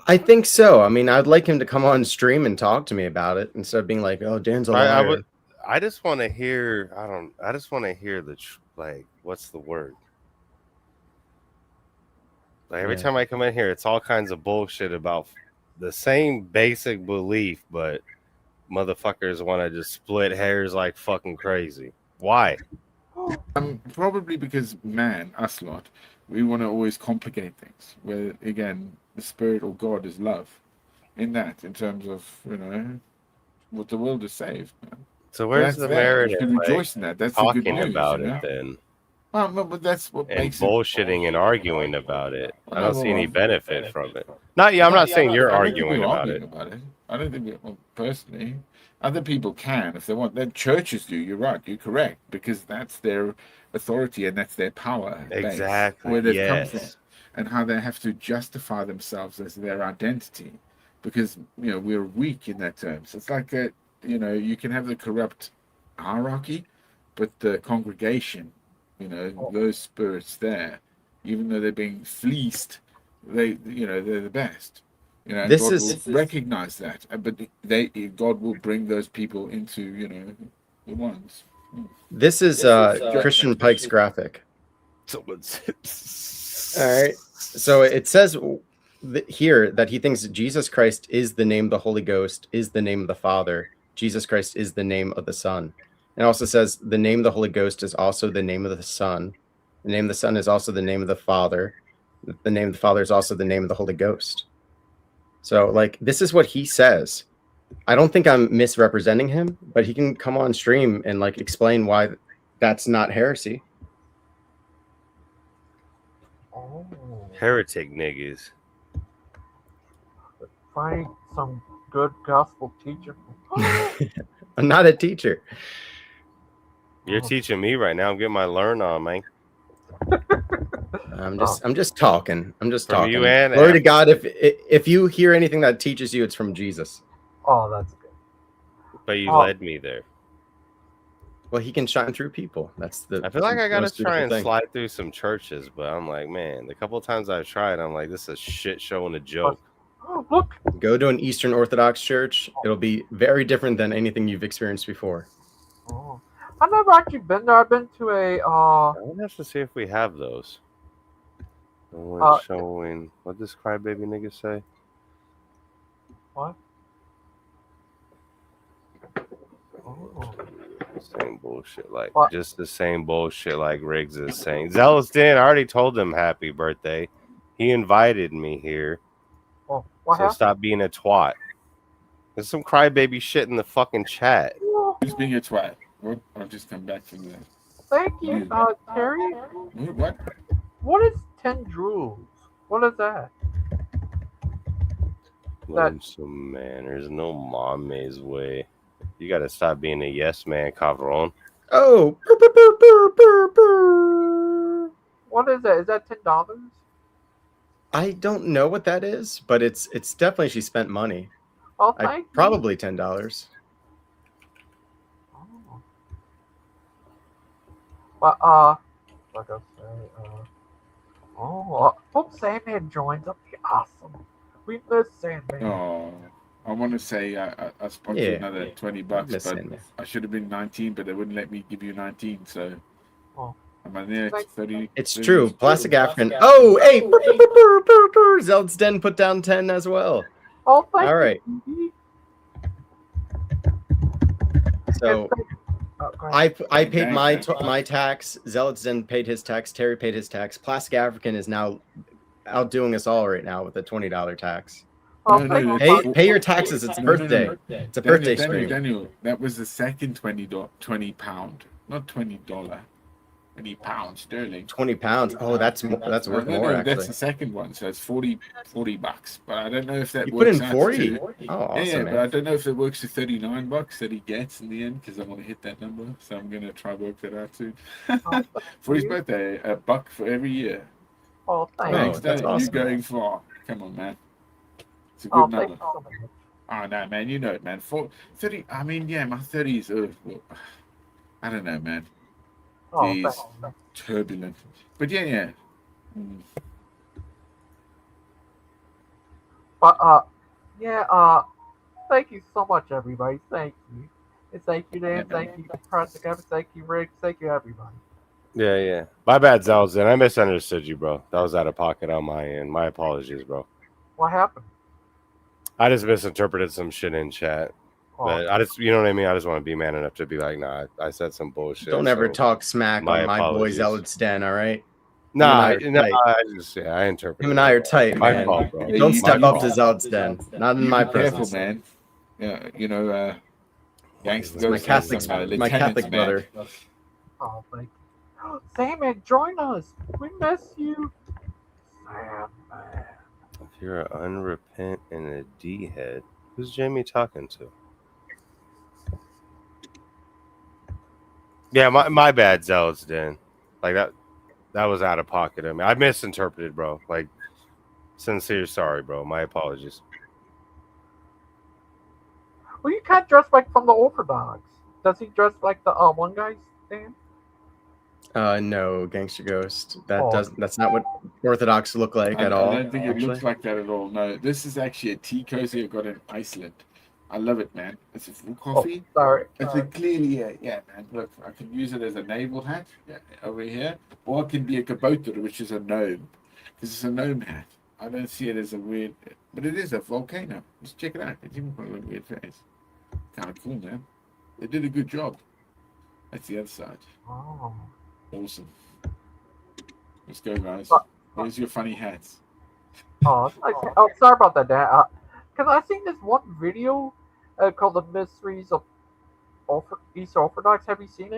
I think so. I mean, I'd like him to come on stream and talk to me about it instead of being like, "Oh, Dan's a liar." I just want to hear. I just want to hear like, what's the word? Like every time I come in here, it's all kinds of bullshit about the same basic belief, but motherfuckers want to just split hairs like fucking crazy. Why? Probably because us lot, we want to always complicate things. Where again, the spirit or God is love. In terms of what the world is saved. Man. So where's the merit in rejoice in that? That's the good talking news, about it then? Well, no, but that's what And makes bullshitting and arguing about it. I don't see any well, benefit from it. I'm not saying you're I don't think arguing we're about it. arguing about it. I don't think personally. Other people can if they want. Then churches do. You're right. You're correct because that's their authority and that's their power. Exactly. Where they've come from and how they have to justify themselves as their identity, because we're weak in that terms. It's like you can have the corrupt hierarchy, but the congregation, those spirits there, even though they're being fleeced, they're the best. This God is will recognize that, but God will bring those people into the ones. This is Christian Pike's graphic. All right. So it says here that he thinks Jesus Christ is the name of the Holy Ghost, is the name of the Father. Jesus Christ is the name of the Son. It also says the name of the Holy Ghost is also the name of the Son. The name of the Son is also the name of the Father. The name of the Father is also the name of the Holy Ghost. So, like, this is what he says. I don't think I'm misrepresenting him, but he can come on stream and like explain why that's not heresy. Heretic niggas. Find some good gospel teacher. I'm not a teacher. You're teaching me right now. I'm getting my learn on, man. I'm just talking. I'm just From talking. you and Glory to God. If you hear anything that teaches you, it's from Jesus. Oh, that's good. But you led me there. Well, he can shine through people. That's the. I feel like I gotta try and thing. slide through some churches, but I'm like, man, the couple of times I've tried, I'm like, this is a shit show and a joke. Look. Go to an Eastern Orthodox church. It'll be very different than anything you've experienced before. Oh. I've never actually been there. I've been to a. I would have to see if we have those. Showing. What does crybaby nigga say? What? Oh. Same bullshit, like what? Just the same bullshit like Riggs is saying. Zealous Dan, I already told him happy birthday. He invited me here. Oh, so happened? Stop being a twat. There's some crybaby shit in the fucking chat. Who's being a twat? I'll just come back from there. Thank you, Terry. What? What is 10 joules? What is that? Learn some manners. No mommy's way. You gotta stop being a yes man, Cavron. Oh. What is that? Is that $10? I don't know what that is, but it's definitely she spent money. Oh, thank you. Probably $10. But like I say, hope Sandman joins. That'd be awesome. We miss Sandman. Oh, I want to say I sponsor another $20, but Sandman. I should have been 19, but they wouldn't let me give you 19, so. Am I there? 30. It's 30, true. Plastic African. Oh, hey, Zeld's Den put down 10 as well. Oh, thank all right. You. So. I paid my tax. Zealot's Den paid his tax. Terry paid his tax. Plastic African is now outdoing us all right now with a $20 tax. Pay your taxes. It's birthday. No. It's a birthday stream. Daniel, that was the second £20, not $20. £20 sterling. £20. Oh, that's worth more. Actually, that's the second one. So it's $40. But I don't know if that you works put in 40. Oh, awesome, yeah, man. but I don't know if it works to $39 that he gets in the end because I want to hit that number. So I'm gonna try work that out too. For his birthday, $1 for every year. Oh, thanks. That's awesome. You're going far. Come on, man. It's a good number. Oh no, man, you know it, man. 30. I mean, yeah, my 30s. I don't know, man. Oh, He's thanks. turbulent. But yeah. Mm. But yeah. Thank you so much, everybody. Thank you. And thank you, Dan. Thank you, Project Evan. Thank you, Rick. Thank you, everybody. Yeah. My bad, Zelzin. I misunderstood you, bro. That was out of pocket on my end. My apologies, bro. What happened? I just misinterpreted some shit in chat. But I just, you know what I mean? I just want to be man enough to be like, nah, I said some bullshit. Don't ever talk smack on my boy Zealot's Den, all right? I interpret. Him and I are tight, My man. fault, bro. Don't step up to Zealot's Den. Not in my Careful, presence. man. Yeah, you know, Gangster my Catholic brother. Oh, thank you. Sam, join us. We miss you. Sam, man. If you're an unrepent and a D-head, who's Jamie talking to? Yeah, my bad, Zealot's Den. Like that was out of pocket. I mean, I misinterpreted, bro. Like, sincere sorry, bro. My apologies. Well, you can't dress like from the Orthodox. Does he dress like the one guy's Dan? No, Gangster Ghost. That's not what Orthodox look like at all. I don't think it looks like that at all. No, this is actually a tea cozy I've got in Iceland. I love it, man. It's a full coffee. Oh, sorry. It's a clearly, yeah, man. Look, I can use it as a naval hat over here, or it can be a kabouter, which is a gnome, because it's a gnome hat. I don't see it as a weird, but it is a volcano. Just check it out. It's even got a little weird face. Kind of cool, man. They did a good job. That's the other side. Oh. Awesome. Let's go, guys. Where's your funny hats? Oh, sorry about that, Dan. Because I seen this one video called "The Mysteries of East Orthodox." Have you seen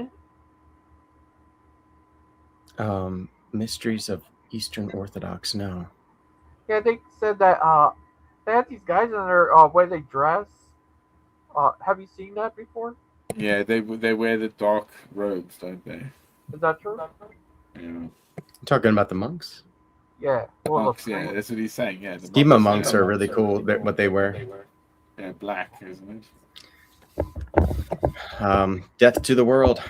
it? Mysteries of Eastern Orthodox. No. Yeah, they said that they had these guys in their way they dress. Have you seen that before? Yeah, they wear the dark robes, don't they? Is that true? Yeah. You talking about the monks? Yeah. Monks, yeah, that's what he's saying. Yeah, the Schema monks are really cool. What they wear. Yeah, black, isn't it? Death to the world.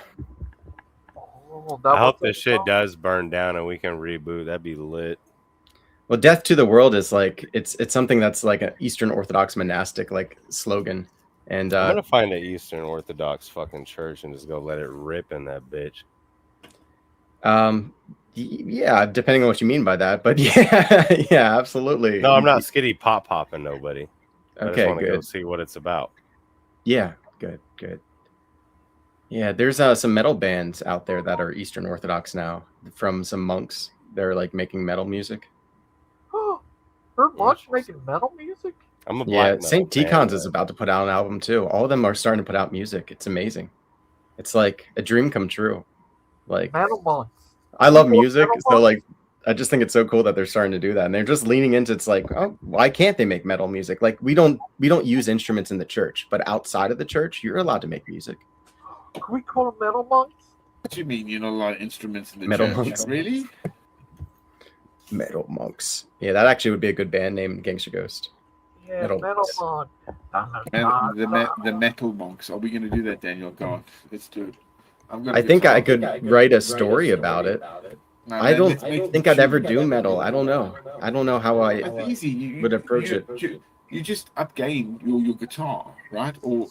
I hope this shit does burn down and we can reboot. That'd be lit. Well, Death to the World is like it's something that's like an Eastern Orthodox monastic like slogan. And I'm gonna find an Eastern Orthodox fucking church and just go let it rip in that bitch. Yeah, depending on what you mean by that, but yeah, absolutely. No, I'm not skitty popping nobody. I Okay, just want to good. go see what it's about. Yeah, good. Yeah, there's some metal bands out there that are Eastern Orthodox now from some monks. They're like making metal music. Her monks making metal music? I'm a Yeah, black St. metal Ticons fan. is about to put out an album too. All of them are starting to put out music. It's amazing. It's like a dream come true. Like Metal monks. I love People music, metal so monks? like I just think it's so cool that they're starting to do that, and they're just leaning into. It's like, oh, why can't they make metal music? Like we don't use instruments in the church, but outside of the church, you're allowed to make music. Can we call them metal monks? What do you mean? You're not allowed instruments in the Metal church? monks. Really? Metal monks. Yeah, that actually would be a good band name, Gangster Ghost. Yeah, Metal metal monks. monk. The metal monks. Are we going to do that, Daniel? Go on. Let's do it. I think I could write a story about it. No, I don't let's make think it I'd ever true. do metal. I don't know. I don't know how I It's easy. You would approach it. You just upgain your guitar, right? Or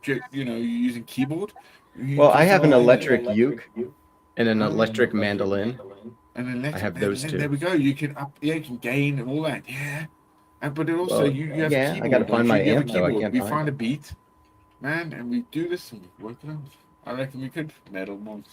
you're using keyboard. Well, I have an electric uke and an electric mandolin. And electric, I have those two. There we go. You can you can gain and all that. Yeah. But it also Well, you have yeah, a keyboard. I gotta find don't my you? You have a amp, though. I keyboard. can't We find find it. a beat, man, and we do this and work it out. I reckon we could metal monks.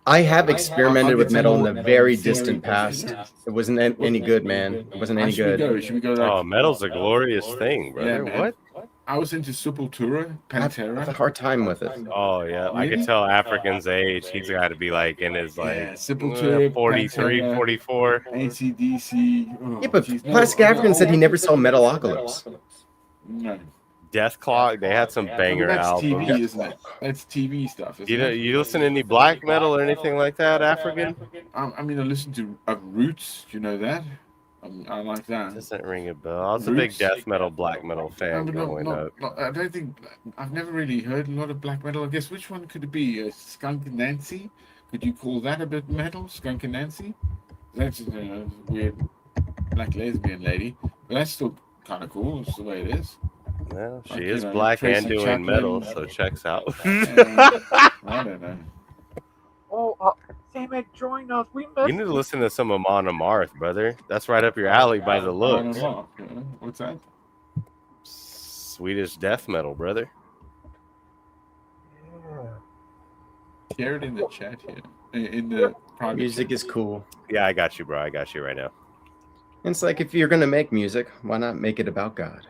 I have experimented with metal in the very distant past. It wasn't any good, man. It wasn't any Should we good. go? Should we go? Like, Oh, metal's a glorious thing, brother. yeah, man. What? I was into Sepultura, I have Pantera. a hard time with it. Oh yeah, I Really? could tell African's age. He's got to be like in his like Yeah, Sepultura, 43, Pantera, 44. AC/DC. Oh, Yeah, but geez, no, Plastic African said he never saw Metalocalypse. No. Death Clock, they had some banger That's albums. TV, isn't it? That's TV stuff. Isn't You know, it? you listen to any black metal or anything like that, African? I mean, I listen to Roots. Do you know that? I like that. Doesn't ring a bell. I was a big Roots? death metal, black metal fan but growing up. I don't think I've never really heard a lot of black metal. I guess which one could it be? Skunk Nancy Could you call that a bit metal, Skunk and Nancy? That's a weird black lesbian lady, but that's still kind of cool. It's the way it is. Well, she Like, is you know, black and Tracy doing metal, Chapman. so checks out. I don't know. Oh, Sam, join us. We You missed need to listen to some Amon Amarth, brother. That's right up your alley by the looks. What's that? Swedish death metal, brother. Share it in the chat here. In the private Music chat. is cool. Yeah, I got you, bro. I got you right now. It's like if you're gonna make music, why not make it about God?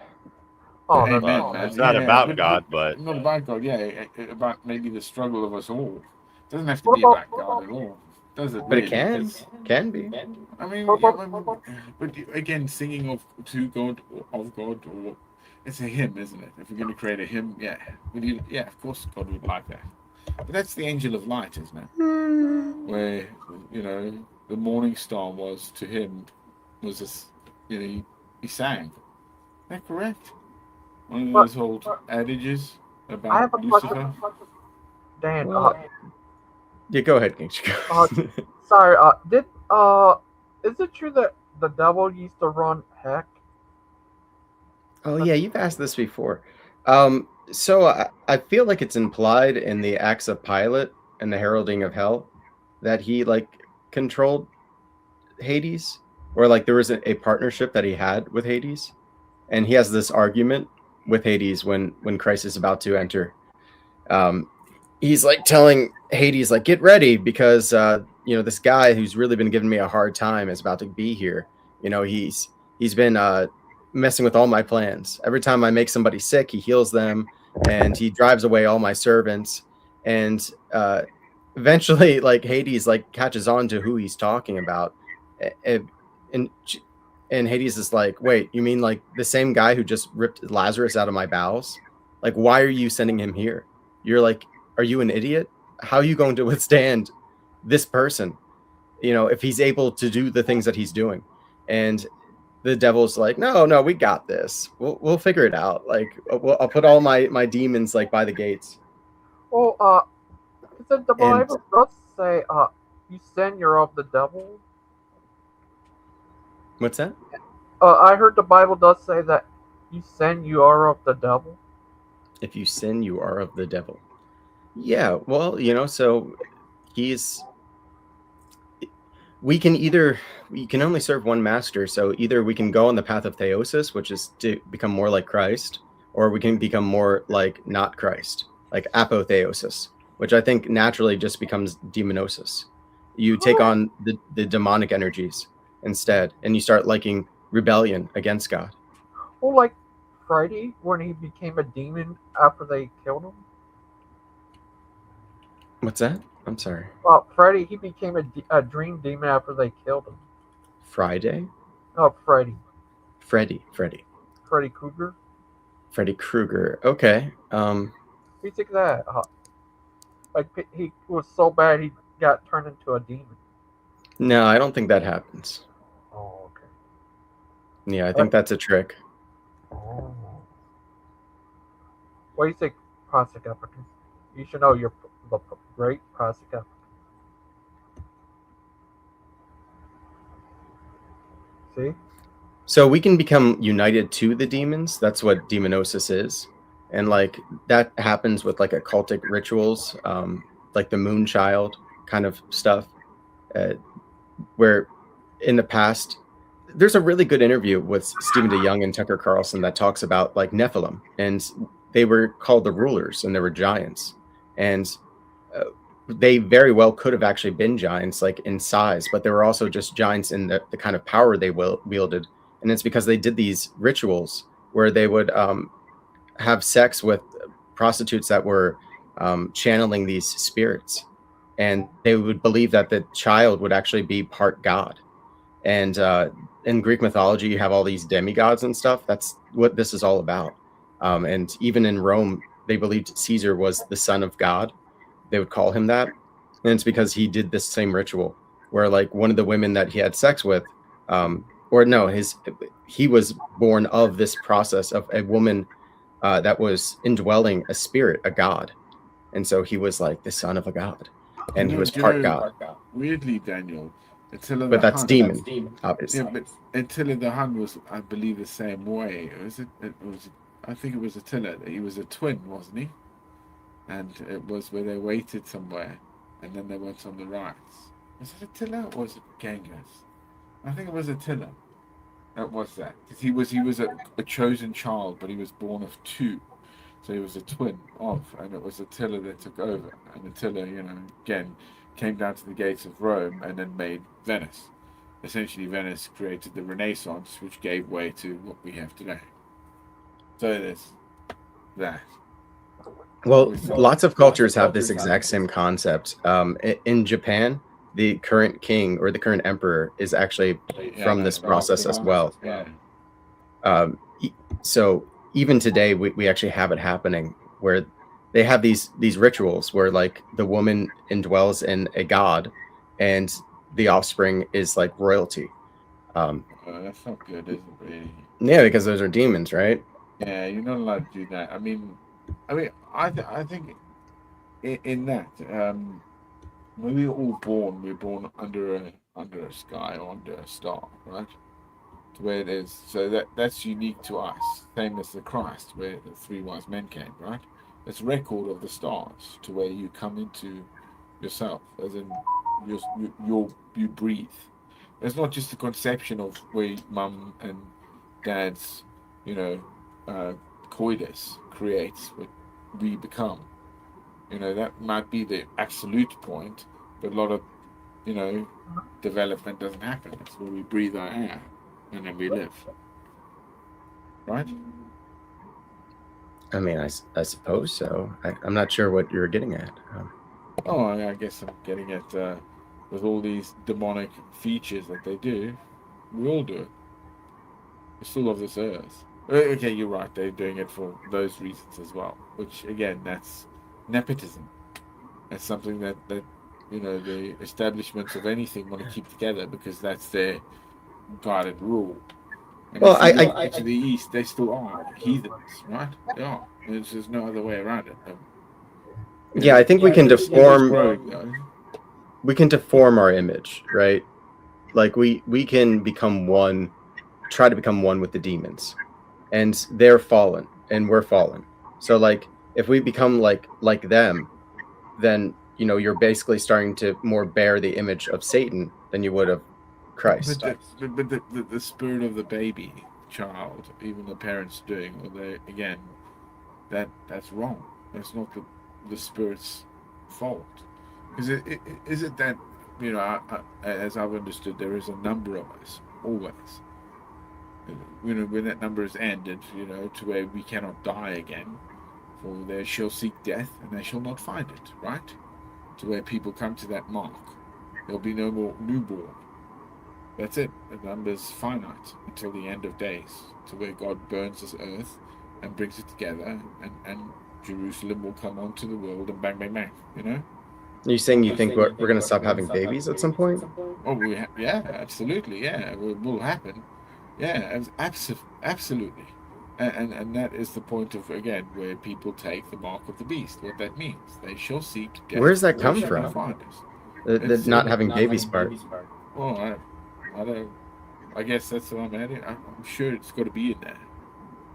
Oh, Amen, Well, man. it's not Yeah, about God, but not about God. Yeah, about maybe the struggle of us all. It doesn't have to be about God at all, does it? But it really? can be. I mean, yeah, but again, singing to God of God, or it's a hymn, isn't it? If we're going to create a hymn, yeah, of course God would like that. But that's the angel of light, isn't it? Where the morning star was to him was this, he sang. Is that correct? One of those old adages about I have a Lucifer. question. Dan, Yeah, go ahead, King. sorry, is it true that the devil used to run heck? Oh yeah, you've asked this before. So I feel like it's implied in the Acts of Pilate and the Heralding of Hell that he like controlled Hades, or like there was a partnership that he had with Hades, and he has this argument with Hades when Christ is about to enter. He's like telling Hades like, get ready because this guy who's really been giving me a hard time is about to be here. He's been messing with all my plans. Every time I make somebody sick, he heals them, and he drives away all my servants. And eventually, like Hades like catches on to who he's talking about, and Hades is like, wait, you mean like the same guy who just ripped Lazarus out of my bowels? Like, why are you sending him here? You're like, are you an idiot? How are you going to withstand this person? If he's able to do the things that he's doing. And the devil's like, no, we got this. We'll figure it out. Like, I'll put all my demons like by the gates. Well, the Bible does say, you sin, you're of the devil. What's that? I heard the Bible does say that you sin, you are of the devil. If you sin, you are of the devil. Yeah, well, so we can only serve one master. So either we can go on the path of theosis, which is to become more like Christ, or we can become more like not Christ, like apotheosis, which I think naturally just becomes demonosis. You take on the demonic energies instead, and you start liking rebellion against God. Well, like Friday, when he became a demon after they killed him. What's that? I'm sorry. Freddy, he became a dream demon after they killed him. Friday? Oh, Freddy. Freddy Krueger. Freddy Krueger. Okay. He took that. Like he was so bad he got turned into a demon. No, I don't think that happens. Oh, okay. Yeah, I think that's a trick. Oh. What do you think, Plastic African? You should know you're the great Plastic African. See? So we can become united to the demons. That's what demonosis is. And like that happens with like occultic rituals, like the moon child kind of stuff, where in the past, there's a really good interview with Stephen DeYoung and Tucker Carlson that talks about like Nephilim, and they were called the rulers, and they were giants, and they very well could have actually been giants like in size, but they were also just giants in the kind of power they wielded. And it's because they did these rituals where they would have sex with prostitutes that were channeling these spirits, and they would believe that the child would actually be part god. And in Greek mythology, you have all these demigods and stuff. That's what this is all about. And even in Rome, they believed Caesar was the son of God. They would call him that. And it's because he did this same ritual where like one of the women that he had sex with, he was born of this process of a woman that was indwelling a spirit, a god. And so he was like the son of a god. and he was part god. Weirdly, Daniel, Attila But the that's Hun. demon, obviously. Yeah, but Attila the Hun was, I believe, the same way. I think it was Attila. He was a twin, wasn't he? And it was where they waited somewhere, and then they went on the rights. Was it Attila or was it Genghis? I think it was Attila. That was that. Because he was a chosen child, but he was born of two. So he was a twin of, and it was Attila that took over. And Attila, again, came down to the gates of Rome and then made Venice. Essentially, Venice created the Renaissance, which gave way to what we have today. So there's that. Well, lots of cultures have this exact same concept. In Japan, the current king or the current emperor is actually from this process as well. So even today, we actually have it happening where they have these rituals where like the woman indwells in a god, and the offspring is like royalty. That's not good, is it? Really? Yeah, because those are demons, right? Yeah, you're not allowed to do that. I think in that when we're all born, we're born under a sky or under a star, right? To where it is, so that's unique to us. Same as the Christ, where the three wise men came, right? It's record of the stars to where you come into yourself, as in you breathe. It's not just the conception of where mum and dad's, coitus creates what we become. That might be the absolute point, but a lot of, development doesn't happen. It's where we breathe our air and then we live. Right? I mean, I suppose so. I'm not sure what you're getting at. I guess I'm getting at with all these demonic features that they do, we all do it. We still love this earth. Okay, you're right. They're doing it for those reasons as well. Which again, that's nepotism. That's something that the establishments of anything want to keep together because that's their guided rule. And well, to the east, they still are heathens, right? They are. There's just no other way around it. I think we can deform. We can deform our image, right? Like we can become one, try to become one with the demons, and they're fallen, and we're fallen. So like, if we become like them, then you're basically starting to more bear the image of Satan than you would of Christ. But the spirit of the baby child, even the parents doing, that's wrong. That's not the spirit's fault. Is it that as I've understood, there is a number of us always. When that number is ended, to where we cannot die again, for they shall seek death and they shall not find it. Right? To where people come to that mark, there'll be no more newborn. That's it. The number's finite until the end of days, to where God burns this earth and brings it together, and Jerusalem will come onto the world and bang, bang, bang. Are you saying you think we're going to stop having babies at some point? Oh, yeah, absolutely, yeah, it will happen. Yeah, absolutely. And that is the point of, again, where people take the mark of the beast. What that means, they shall seek death. Where does that come from? The not having babies part. Well, I don't. I guess that's what I'm adding. I'm sure it's got to be in there.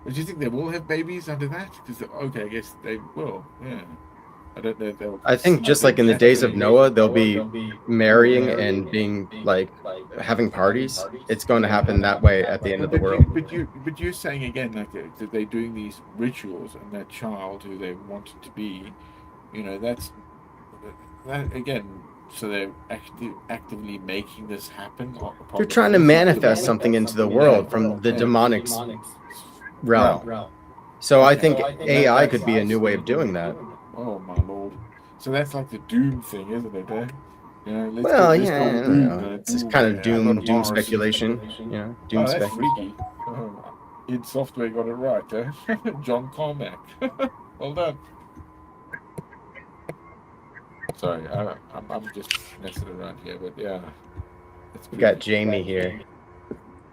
But do you think they will have babies under that? Because I guess they will. Yeah. I don't know if they'll. I think just like in the days of Noah, they'll be marrying and being like having parties. It's going to happen that way at the end of the world. But you're saying again, like that they're doing these rituals, and that child who they wanted to be, that again. So they're actively making this happen. They're trying to manifest something into the world from the demonic realm. So I think AI could be a new way of doing that. Oh my lord! So that's like the doom thing, isn't it? It's kind of doom speculation. Doom that's freaky. Id Software got it right, John Carmack. Well done. Sorry, I'm just messing around here, but yeah. We got Jamie here.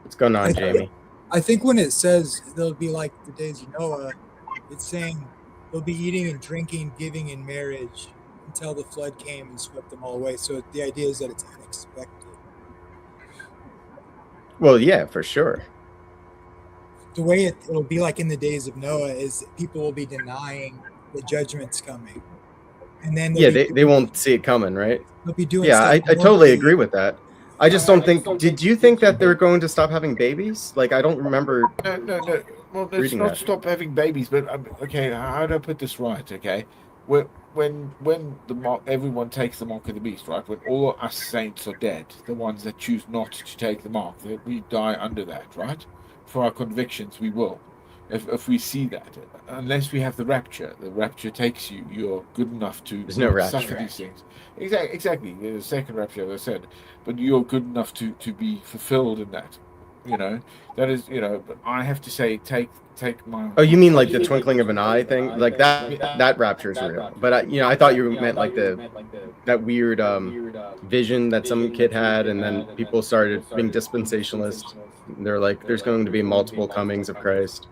What's going on, Jamie? I think when it says they'll be like the days of Noah, it's saying they'll be eating and drinking, giving in marriage, until the flood came and swept them all away. So the idea is that it's unexpected. Well, yeah, for sure. The way it'll be like in the days of Noah is people will be denying the judgment's coming. And then Yeah, they won't see it coming, right? they'll be doing Yeah, stuff I more totally crazy. agree with that. I just don't think. Did you think that they're going to stop having babies? Like, I don't remember. No. Well, let's reading not that. stop having babies. But okay, how do I put this right? Okay, when the mark, everyone takes the mark of the beast, right? When all us saints are dead, the ones that choose not to take the mark, that we die under that, right? For our convictions, we will. If we see that, unless we have the rapture takes you. You're good enough to There's no not suffer rapture. these things. Exactly. There's a second rapture, as I said, but you're good enough to be fulfilled in that. You know, that is, but I have to say, take my. Oh, you mean like the twinkling of an eye thing? Like that rapture is real. But I thought you meant like that weird vision that some kid had, and then people started being dispensationalists. They're like, there's going to be multiple comings of Christ.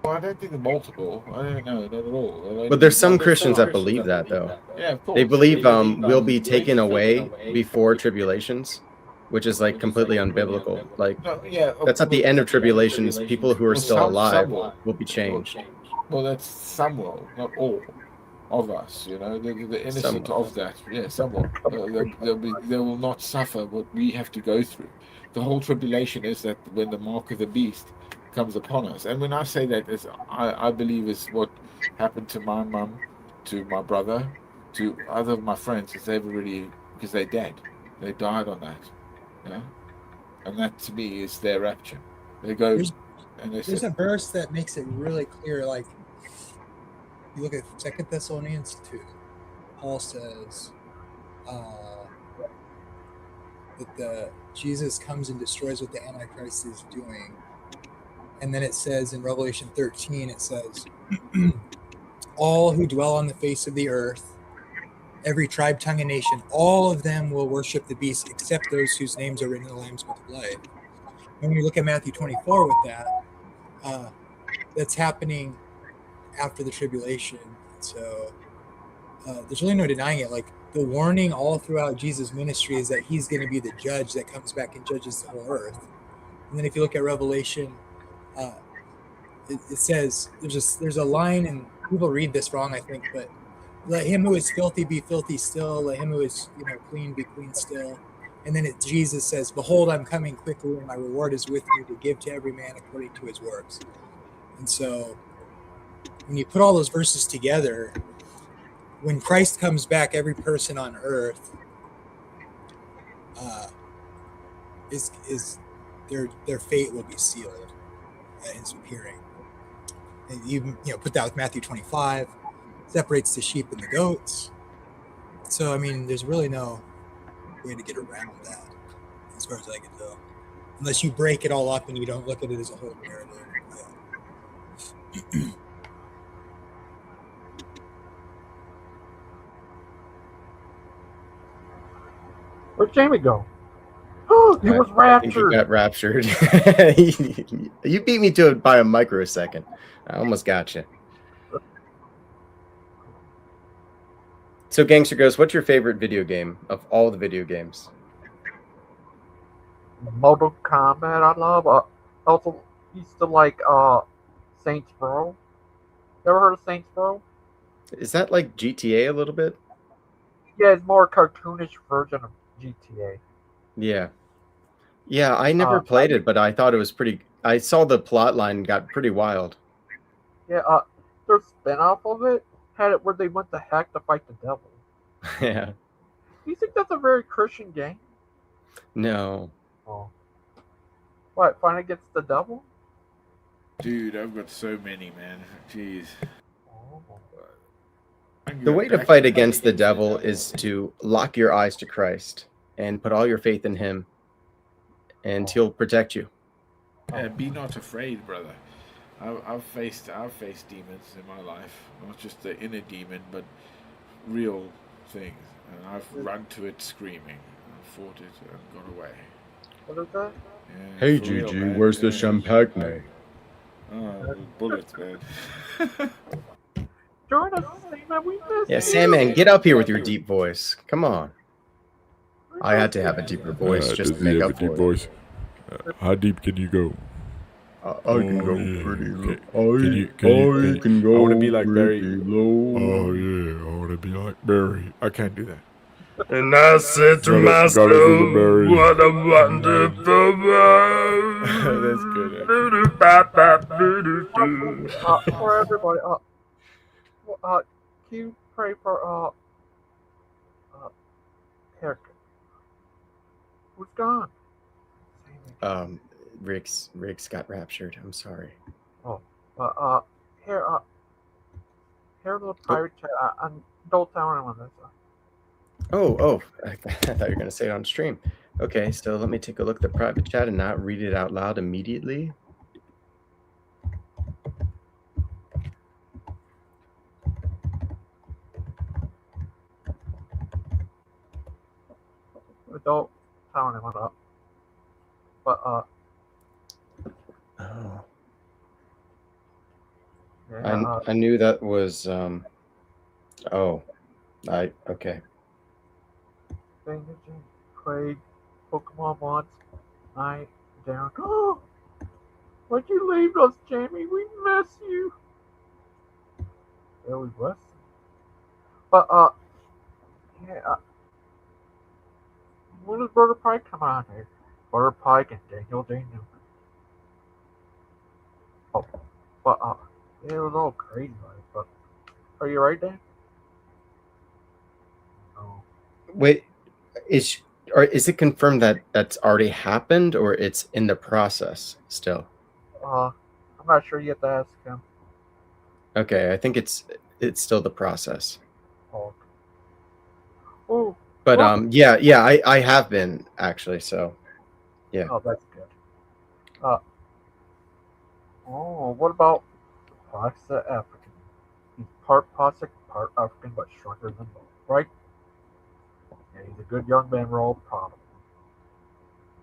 Well, I don't think the multiple. I don't know, not at all. But there's some Christians that believe that, though. Yeah, of course. They believe we'll be taken away before tribulations, which is like completely unbiblical. Like, that's at the end of tribulations. People who are still alive will be changed. Well, that's some will, not all of us. You know, the innocent of that. Yeah, somewhat. They will not suffer what we have to go through. The whole tribulation is that when the mark of the beast comes upon us, and when I say that, I believe is what happened to my mum, to my brother, to other of my friends, is they've already, because they're dead, they died on that. Yeah, and that to me is their rapture. They go, There's a verse that makes it really clear. Like, you look at 2 Thessalonians 2. Paul says that Jesus comes and destroys what the Antichrist is doing. And then it says in Revelation 13, it says, all who dwell on the face of the earth, every tribe, tongue, and nation, all of them will worship the beast except those whose names are written in the Lamb's Book of Life. When we look at Matthew 24 with that, that's happening after the tribulation. So there's really no denying it. Like, the warning all throughout Jesus' ministry is that he's going to be the judge that comes back and judges the whole earth. And then if you look at Revelation, it says, there's a line, and people read this wrong, I think, but let him who is filthy be filthy still, let him who is clean be clean still. And then Jesus says, behold, I'm coming quickly, and my reward is with me to give to every man according to his works. And so when you put all those verses together, when Christ comes back, every person on earth is their fate will be sealed at his appearing. And you put that with Matthew 25, separates the sheep and the goats. So I mean, there's really no way to get around that, as far as I can tell, unless you break it all up and you don't look at it as a whole narrative. Yeah. Where'd Jamie go? Oh, he was raptured. He got raptured. You beat me to it by a microsecond. I almost got you. So, Gangster Ghost, what's your favorite video game of all the video games? Mortal Kombat, I love. Also, used to like Saints Row. You ever heard of Saints Row? Is that like GTA a little bit? Yeah, it's more a cartoonish version of GTA. Yeah. Yeah, I never played it, but I thought it was pretty... I saw the plot line got pretty wild. Yeah, their spin-off of it had it where they went to heck to fight the devil. Yeah. Do you think that's a very Christian game? No. Oh. What, fight against the devil? Dude, I've got so many, man. Jeez. The way to fight against the devil is to lock your eyes to Christ and put all your faith in him, and he'll protect you. Yeah, be not afraid, brother. I've faced demons in my life, not just the inner demon, but real things, and I've run to it screaming, and fought it, and got away. What is that? Yeah, Hey, for Gigi, real, man. where's the Yeah. champagne? Oh, bullets, man. Join us, Man, we miss Yeah, you. Sandman, get up here with your deep voice. Come on. I had to have a deeper voice just to make up for it. Voice? How deep can you go? I can go pretty low. Can can go I want to be like Barry. low. Oh yeah, I want to be like Barry. I can't do that. And I said to myself, what a wonderful world. That's good. For everybody, can you pray for haircut? Who's gone? Rick's got raptured. I'm sorry. Oh, here, here's a private chat. Don't tell anyone this. Oh, I thought you were gonna say it on stream. Okay, so let me take a look at the private chat and not read it out loud immediately. Don't tell anyone up. But Oh. yeah, I knew that was okay. Played Pokemon once. Darren. Oh, why'd you leave us, Jamie? We miss you. There we was. But yeah. When does Brother Pike come on here? Brother Pike and Daniel Daniel. Oh, but it was all crazy, right? But are you right, Dan? No. Wait, is it confirmed that that's already happened or it's in the process still? I'm not sure. You have to ask him. Okay, I think it's still the process. Oh. Oh. But yeah, I have been actually, so yeah. Oh, that's good. What about Fox the African? He's part Cossack, part African, but stronger than both, right? Yeah, he's a good young man, we're all proud of him.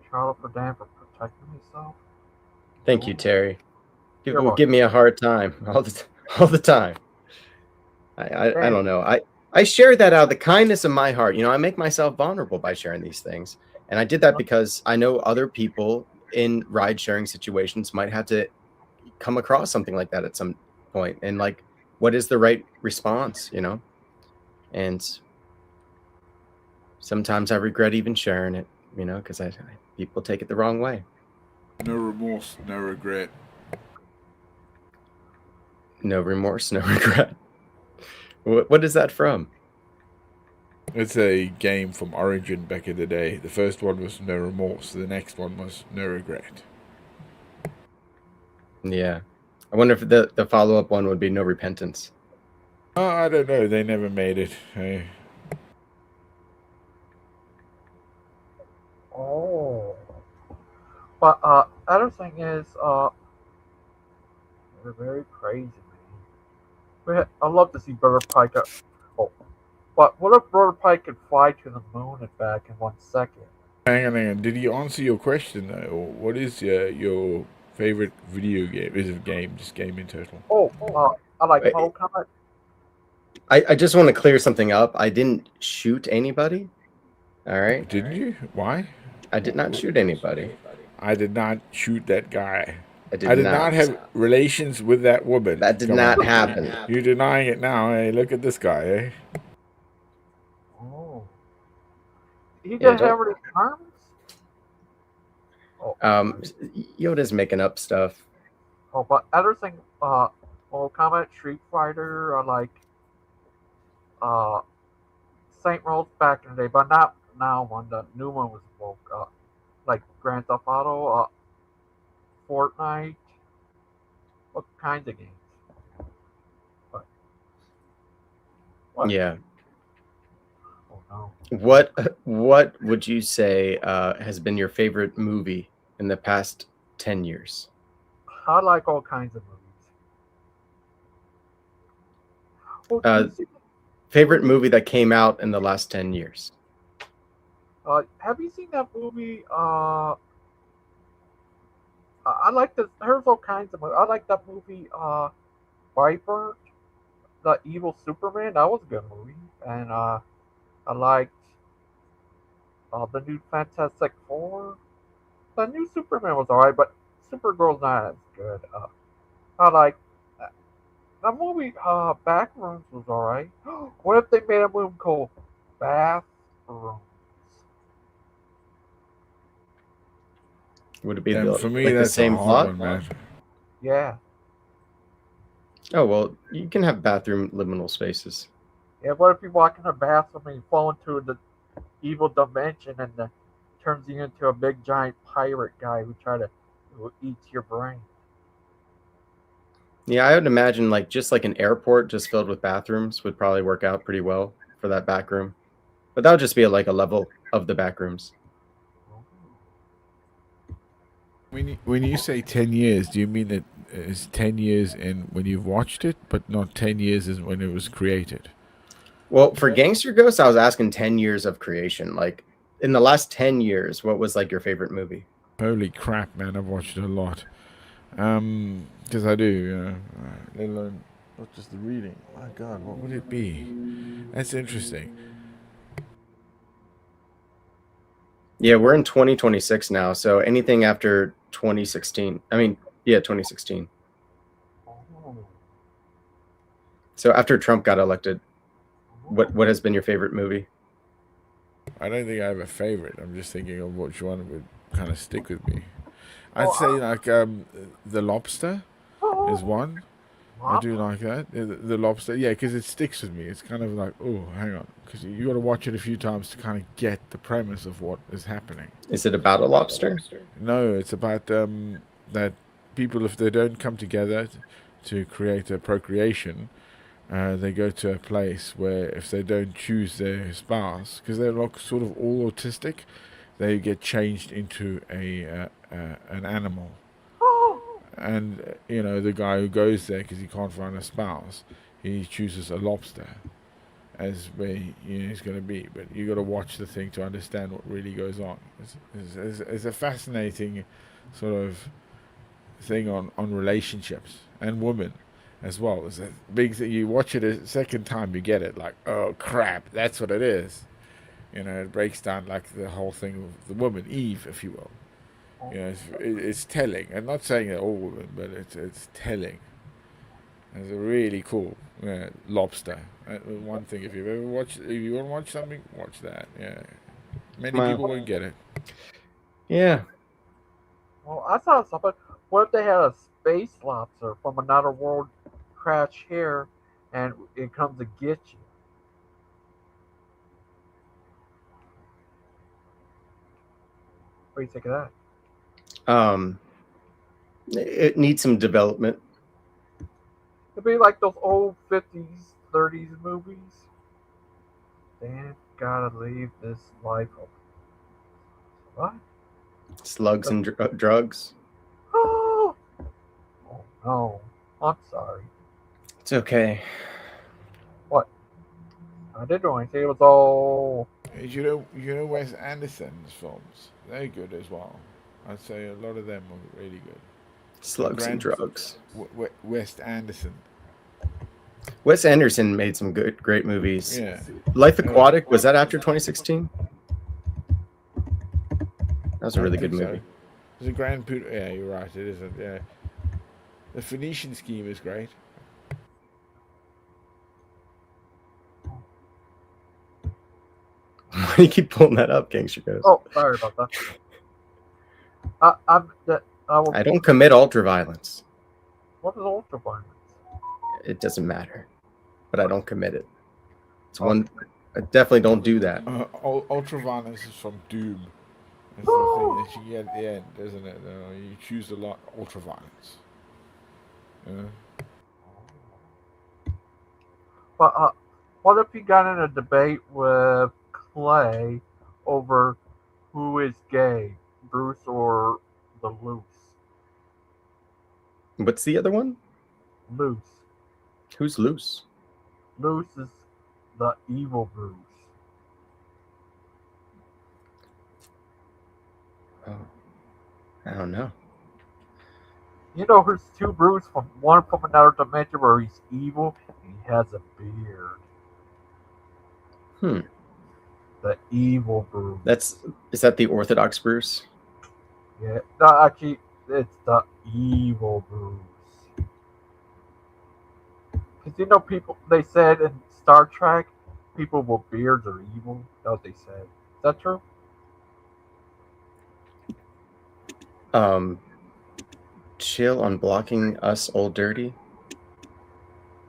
Shout out for Dan for protecting himself. Thank you, Terry. People welcome. give me a hard time all the time. I don't know. I share that out of the kindness of my heart. You know, I make myself vulnerable by sharing these things. And I did that because I know other people in ride sharing situations might have to come across something like that at some point. And like, what is the right response, you know? And sometimes I regret even sharing it, you know, because people take it the wrong way. No remorse, no regret. No remorse, no regret. What is that from? It's a game from Origin back in the day. The first one was no remorse. The next one was no regret. Yeah. I wonder if the follow-up one would be no repentance. Oh, I don't know. They never made it. Hey. Oh. But other thing is, they're very crazy, man. I love to see Brother Pike. But what if Brother Pike could fly to the moon and back in 1 second? Hang on. Did he answer your question though? What is your favorite video game? Is it game? Just game in total? I like Mortal Kombat. I just want to clear something up. I didn't shoot anybody. All right. Didn't you? Why? I did not shoot anybody. I did not shoot that guy. I did not have relations with that woman. That did not happen. You're denying it now. Hey, look at this guy, eh? Oh. He didn't have any arms? Yoda's making up stuff. Oh, but other thing, Mortal Kombat, Street Fighter, I like Saint Rose back in the day, but not now when the new one was woke up. Like Grand Theft Auto, Fortnite, what kinds of games? What? Yeah. Oh no. What would you say has been your favorite movie in the past 10 years? I like all kinds of movies. Favorite movie that came out in the last 10 years? Have you seen that movie? I like this. There's all kinds of movies. I like that movie, Viper. the evil Superman. That was a good movie, and I liked the new Fantastic Four. The new Superman was alright, but Supergirl's not as good. I like the movie. Backrooms was alright. What if they made a movie called Bathroom? Would it be Yeah, for me, like the that's a same hard plot? one, man. Yeah, Oh well, you can have bathroom liminal spaces. yeah. What if you walk in a bathroom and you fall into the evil dimension and turns you into a big giant pirate guy who eats your brain? Yeah, I would imagine like just like an airport just filled with bathrooms would probably work out pretty well for that back room. But that would just be like a level of the back rooms. When you say 10 years, do you mean that it's 10 years in when you've watched it, but not 10 years is when it was created? Well, for Gangster Ghost, I was asking 10 years of creation. Like in the last 10 years, what was like your favorite movie? Holy crap, man! I've watched it a lot. Because I do, you know. Let alone not just the reading. My God, what would it be? That's interesting. Yeah, we're in 2026 now, so anything after 2016. I mean, yeah, 2016. So after Trump got elected, what has been your favorite movie? I don't think I have a favorite. I'm just thinking of which one would kind of stick with me. I'd say like The Lobster is one. I do like that. The Lobster, yeah, because it sticks with me. It's kind of like, oh, hang on, because you got to watch it a few times to kind of get the premise of what is happening. Is it about a lobster? No, it's about that people, if they don't come together to create a procreation, they go to a place where if they don't choose their spouse, because they're like sort of all autistic, they get changed into an animal. And you know, the guy who goes there because he can't find a spouse, he chooses a lobster as where he's going to be. But you got to watch the thing to understand what really goes on. It's a fascinating sort of thing on relationships and women as well. It's a big thing. You watch it a second time, you get it. Like, oh crap, that's what it is. You know, it breaks down like the whole thing of the woman, Eve, if you will. You know, it's telling. I'm not saying that all women, but it's telling. It's a really cool lobster. One thing, if you want to watch something, watch that. Yeah, many people won't get it. Yeah. Well, I saw something. What if they had a space lobster from another world crash here, and it comes to get you? What do you think of that? It needs some development. It'd be like those old 50s, 30s movies. Dan gotta leave this life. What? Slugs and drugs. Oh no, I'm sorry. It's okay. What? I didn't do anything. It was all. You know Wes Anderson's films. They're good as well. I'd say a lot of them are really good. Slugs and drugs. Wes Anderson. Wes Anderson made some great movies. Yeah. Life Aquatic, was that after 2016? That was a really good movie. There's a Grand Poodle. Yeah, you're right. It isn't. Yeah. The Phoenician Scheme is great. Why do you keep pulling that up, Gangster Ghost? Oh, sorry about that. I don't commit ultraviolence. What is ultraviolence? It doesn't matter, but I don't commit it. It's one. I definitely don't do that. Ultraviolence is from Doom. It's the thing that you get at the end, isn't it? You choose a lot ultraviolence. But what if you got in a debate with Clay over who is gay, Bruce or the Loose? What's the other one? Loose. Who's Loose? Loose is the evil Bruce. Oh, I don't know. You know, there's two Bruce from one from another dimension where he's evil and he has a beard. Hmm. The evil Bruce. Is that the Orthodox Bruce? Yeah. No, actually, it's the evil Bruce. Because you know, people they said in Star Trek, people with beards are evil. That's what they said. Is that true? Chill on blocking us old dirty.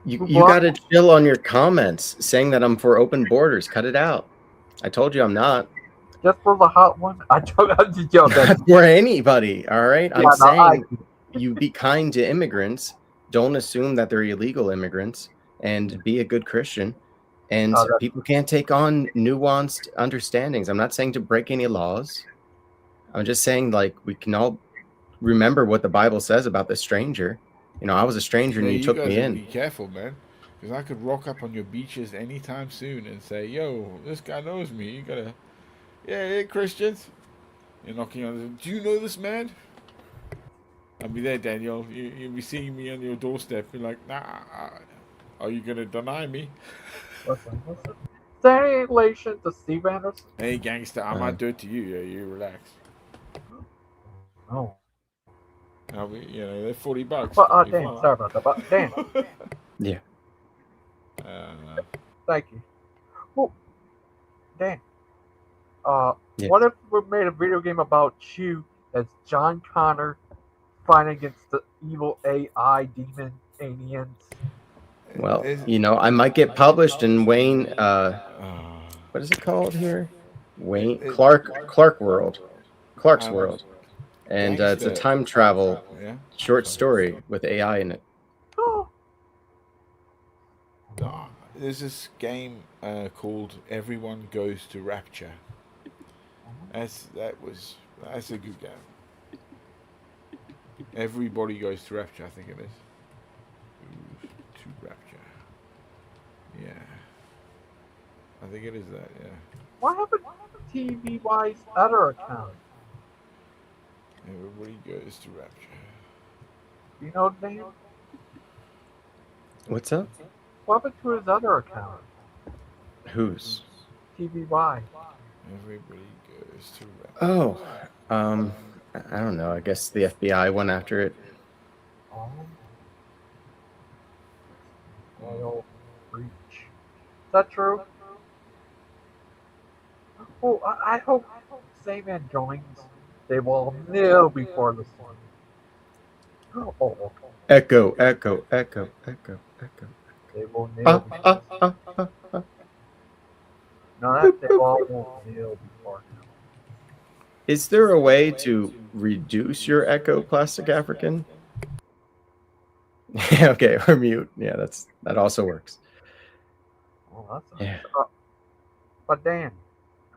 You gotta chill on your comments saying that I'm for open borders. Cut it out. I told you I'm not. Just for the hot one? I just Not for anybody. All right. Yeah, I'm no, saying you be kind to immigrants. Don't assume that they're illegal immigrants, and be a good Christian. And people can't take on nuanced understandings. I'm not saying to break any laws. I'm just saying, like, we can all remember what the Bible says about the stranger. You know, I was a stranger and you took me in. Be careful, man, because I could rock up on your beaches anytime soon and say, "Yo, this guy knows me." You gotta, yeah, hey, Christians. You're knocking on. Do you know this man? I'll be there, Daniel. You'll be seeing me on your doorstep. You're like, nah. Are you gonna deny me? Listen. Is there any relation to Steve Anderson? Hey, gangster, I might do it to you. Yeah, you relax. No. I'll be, they're $40. But, Dan, sorry about that. But, Dan. Yeah. Thank you. Well, Dan. What if we made a video game about you as John Connor fighting against the evil AI demon aliens? Well, you know, I might get published in Wayne. What is it called here? Clark's World, and it's a time travel short story with AI in it. There's this game called Everyone Goes to Rapture. That's a good game. Everybody Goes to Rapture, I think it is. To Rapture. Yeah. I think it is that, yeah. What happened to TVY's other account? Everybody Goes to Rapture. You know the name? What's up? What happened to his other account? Whose? TVY. Everybody Goes to Rapture. Oh, I don't know. I guess the FBI went after it. Royal Breach. Is that true? Oh, I hope Sandman joins. They will kneel before the sun. Oh. Echo. They will kneel before No, that they all won't kneel before him. Is there a way to reduce your echo, Plastic African? Okay, or mute. Yeah, that also works. Well, that's nice. But Dan,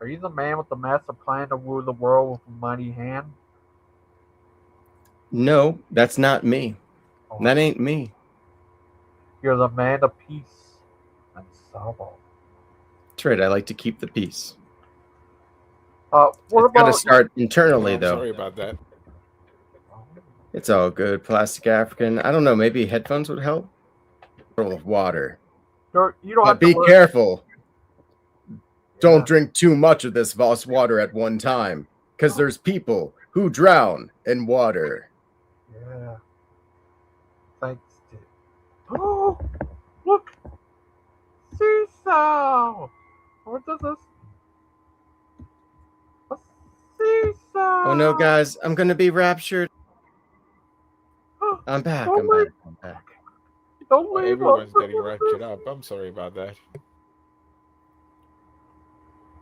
are you the man with the master plan to rule the world with a mighty hand? No, that's not me. That ain't me. You're the man of peace and sorrow. That's right. I like to keep the peace. What about? Got to start internally, though. Sorry about that. It's all good, Plastic African. I don't know. Maybe headphones would help. Full of water. You don't have But be to careful. Don't drink too much of this water at one time, because there's people who drown in water. Yeah. Thanks, Dick. Oh, look! Seesaw! What does this? A seesaw! Oh no, guys! I'm gonna be raptured. I'm back. I'm back. Don't leave Everyone's getting raptured up. I'm sorry about that.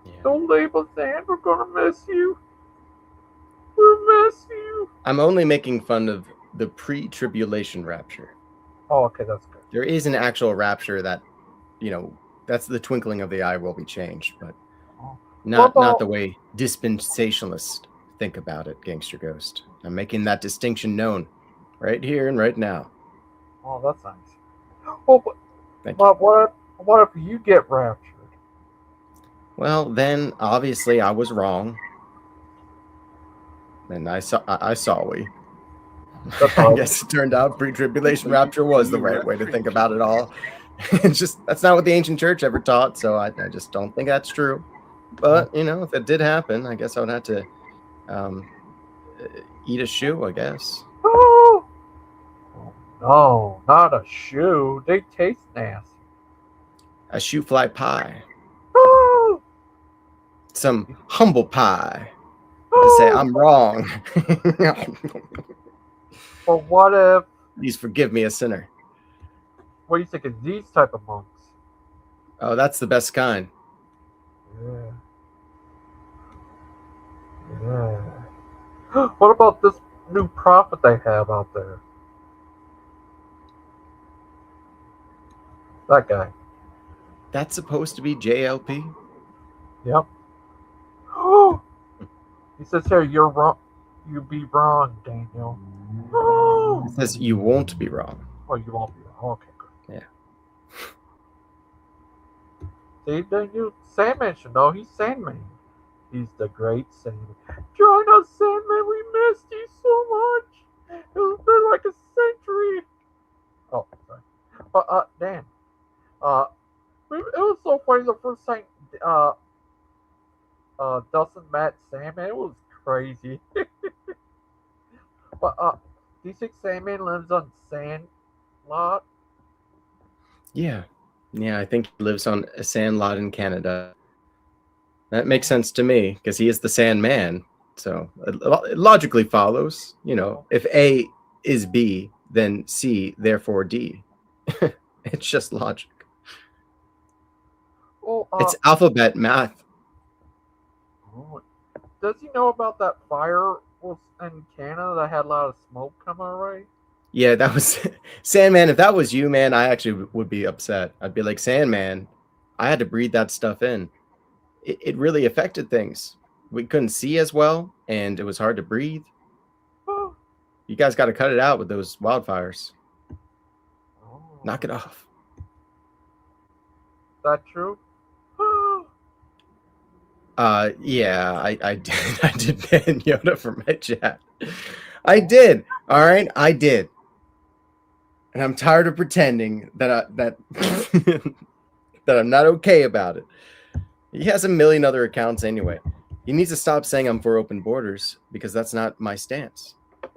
Yeah. Don't leave us, Dan. We're gonna miss you. We'll miss you. I'm only making fun of the pre-tribulation rapture. Oh, okay, that's good. There is an actual rapture that, that's the twinkling of the eye will be changed, but not the way dispensationalists think about it, Gangster Ghost. I'm making that distinction known right here and right now. Oh, that's nice. Oh, but what if you get raptured? Well, then obviously I was wrong, and I saw we. I guess it turned out pre-tribulation rapture was the right way to think about it all. It's just that's not what the ancient church ever taught, so I just don't think that's true. But you know, if it did happen, I guess I would have to eat a shoe, I guess. Oh, no, not a shoe. They taste nasty. A shoe fly pie. Oh, Some humble pie. To say I'm wrong. But what if? Please forgive me, a sinner. What do you think of these type of monks? Oh, that's the best kind. Yeah. Yeah. What about this new prophet they have out there? That guy. That's supposed to be JLP? Yep. He says here, you're wrong. You be wrong, Daniel. It says you won't be wrong. Oh, you won't be wrong. Okay, good. Yeah. See, Daniel, Sandman should know. He's Sandman. He's the great Sandman. Join us, Sandman. We missed you so much. It's been like a century. Oh, sorry. But Dan, it was so funny the first time Dustin met Sandman. It was crazy. But do you think Sandman lives on Sandlot? Yeah. Yeah, I think he lives on a sand lot in Canada. That makes sense to me because he is the Sandman. So it logically follows, you know, if A is B, then C, therefore D. It's just logic. Oh, It's alphabet math. Does he know about that fire in Canada that had a lot of smoke coming away? Yeah, that was Sandman. If that was you, man, I actually would be upset. I'd be like, Sandman, I had to breathe that stuff in. It really affected things. We couldn't see as well, and it was hard to breathe. You guys got to cut it out with those wildfires. Knock it off. Is that true? Yeah, I did. I did ban Yoda from my chat. I did. All right, I did. And I'm tired of pretending that that I'm not okay about it. He has a million other accounts anyway. He needs to stop saying I'm for open borders because that's not my stance.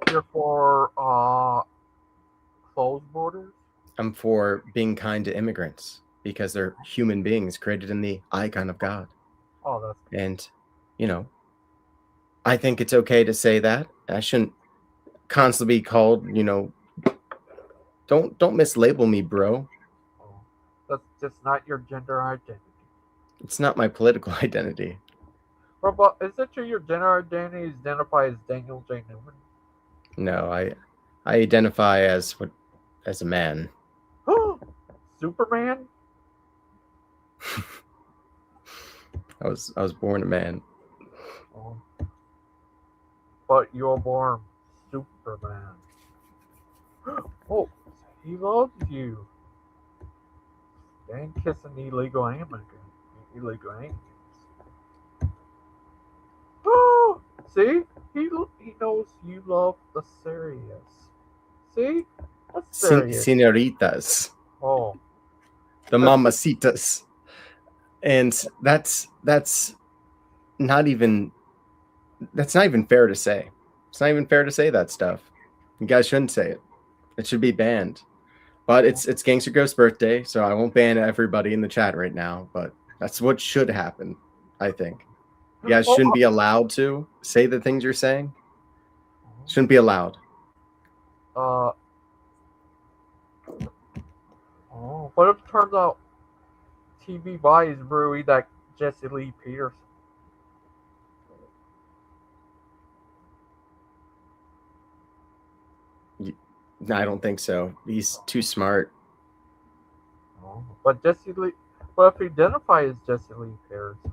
You're for closed borders? I'm for being kind to immigrants because they're human beings created in the icon of God. Oh, that's good. And, you know, I think it's okay to say that. I shouldn't constantly be called, you know, don't mislabel me, bro. Oh, that's just not your gender identity. It's not my political identity. Well, but is it true your gender identity is identified as Daniel J. Newman? No, I identify as a man. Superman? I was born a man. Oh. But you were born Superman. Oh, he loves you. And kissing illegal aliens. Oh, see? He knows you love the serious. See? What's serious? Senoritas. Oh. The mamacitas. And that's not even fair to say. It's not even fair to say that stuff. You guys shouldn't say it. It should be banned. But it's Gangster Ghost's birthday, so I won't ban everybody in the chat right now, but that's what should happen, I think. You guys shouldn't be allowed to say the things you're saying. Shouldn't be allowed. Oh, what if it turns out TV buys brewery that Jesse Lee Peterson? I don't think so. He's too smart. Oh, but Jesse Lee, what if he identifies as Jesse Lee Peterson?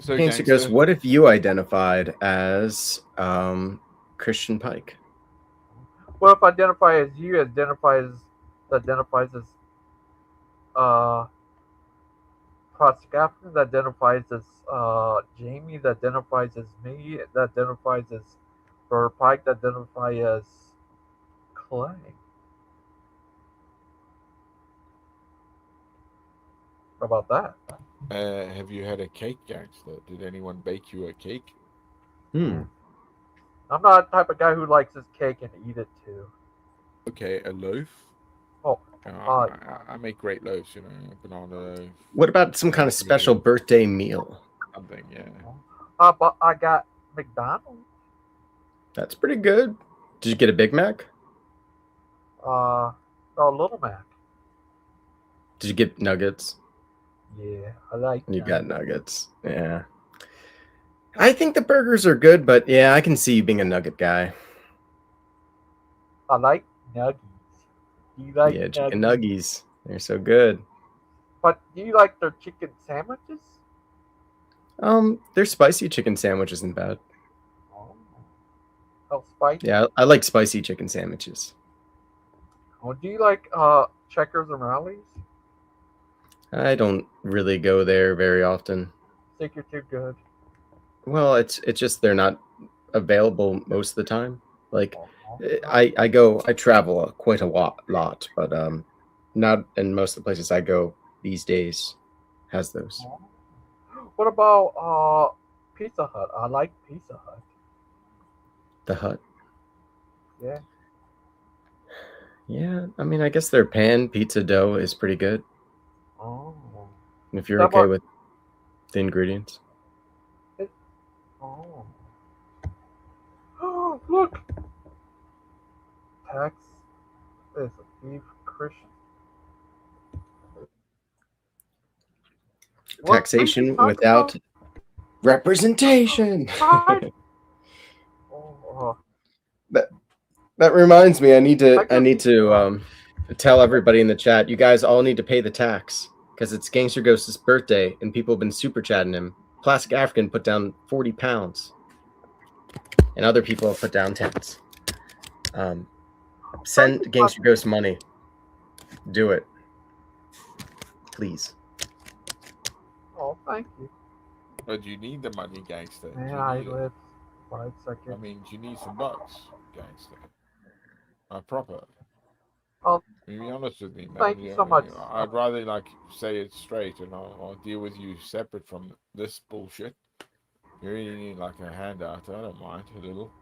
So Gangster Ghost, what if you identified as Christian Pike? What if identify as you identifies as Pascapton that identifies as Jamie, that identifies as me, that identifies as Burr Pike, that identifies as Clay. How about that? Have you had a cake, Gangster? Did anyone bake you a cake? I'm not the type of guy who likes his cake and eat it too. Okay, a loaf? Oh, I make great loaves, you know, banana loaf. What about some kind of special birthday meal? Something, yeah. But I got McDonald's. That's pretty good. Did you get a Big Mac? No, Little Mac. Did you get nuggets? Yeah, I like. You got nuggets. Yeah. I think the burgers are good, but yeah, I can see you being a nugget guy. I like nuggets. Do you like chicken nuggets? nuggies. They're so good. But do you like their chicken sandwiches? Their spicy chicken sandwich isn't bad. Oh, spicy. Yeah, I like spicy chicken sandwiches. Oh, do you like Checkers and Rallies? I don't really go there very often. Think you're too good. Well, it's just they're not available most of the time. Like I travel quite a lot, but not in most of the places I go these days has those. What about Pizza Hut? I like Pizza Hut. The Hut. Yeah. Yeah, I mean, I guess their pan pizza dough is pretty good. Oh. If you're okay with the ingredients. Oh. Look. Tax is a beef Christian. Taxation without representation. That reminds me, I need to tell everybody in the chat. You guys all need to pay the tax because it's Gangster Ghost's birthday, and people have been super chatting him. Plastic African put down 40 pounds, and other people have put down tens. Send Gangster Ghost money. Do it, please. Oh, thank you. But you need the money, Gangster. Man, I live 5 seconds. I mean, you need some bucks, Gangster. Proper. Oh, be honest with me, man. Thank you so much. I'd rather say it straight, and I'll deal with you separate from this bullshit. You really need a handout. I don't mind a little,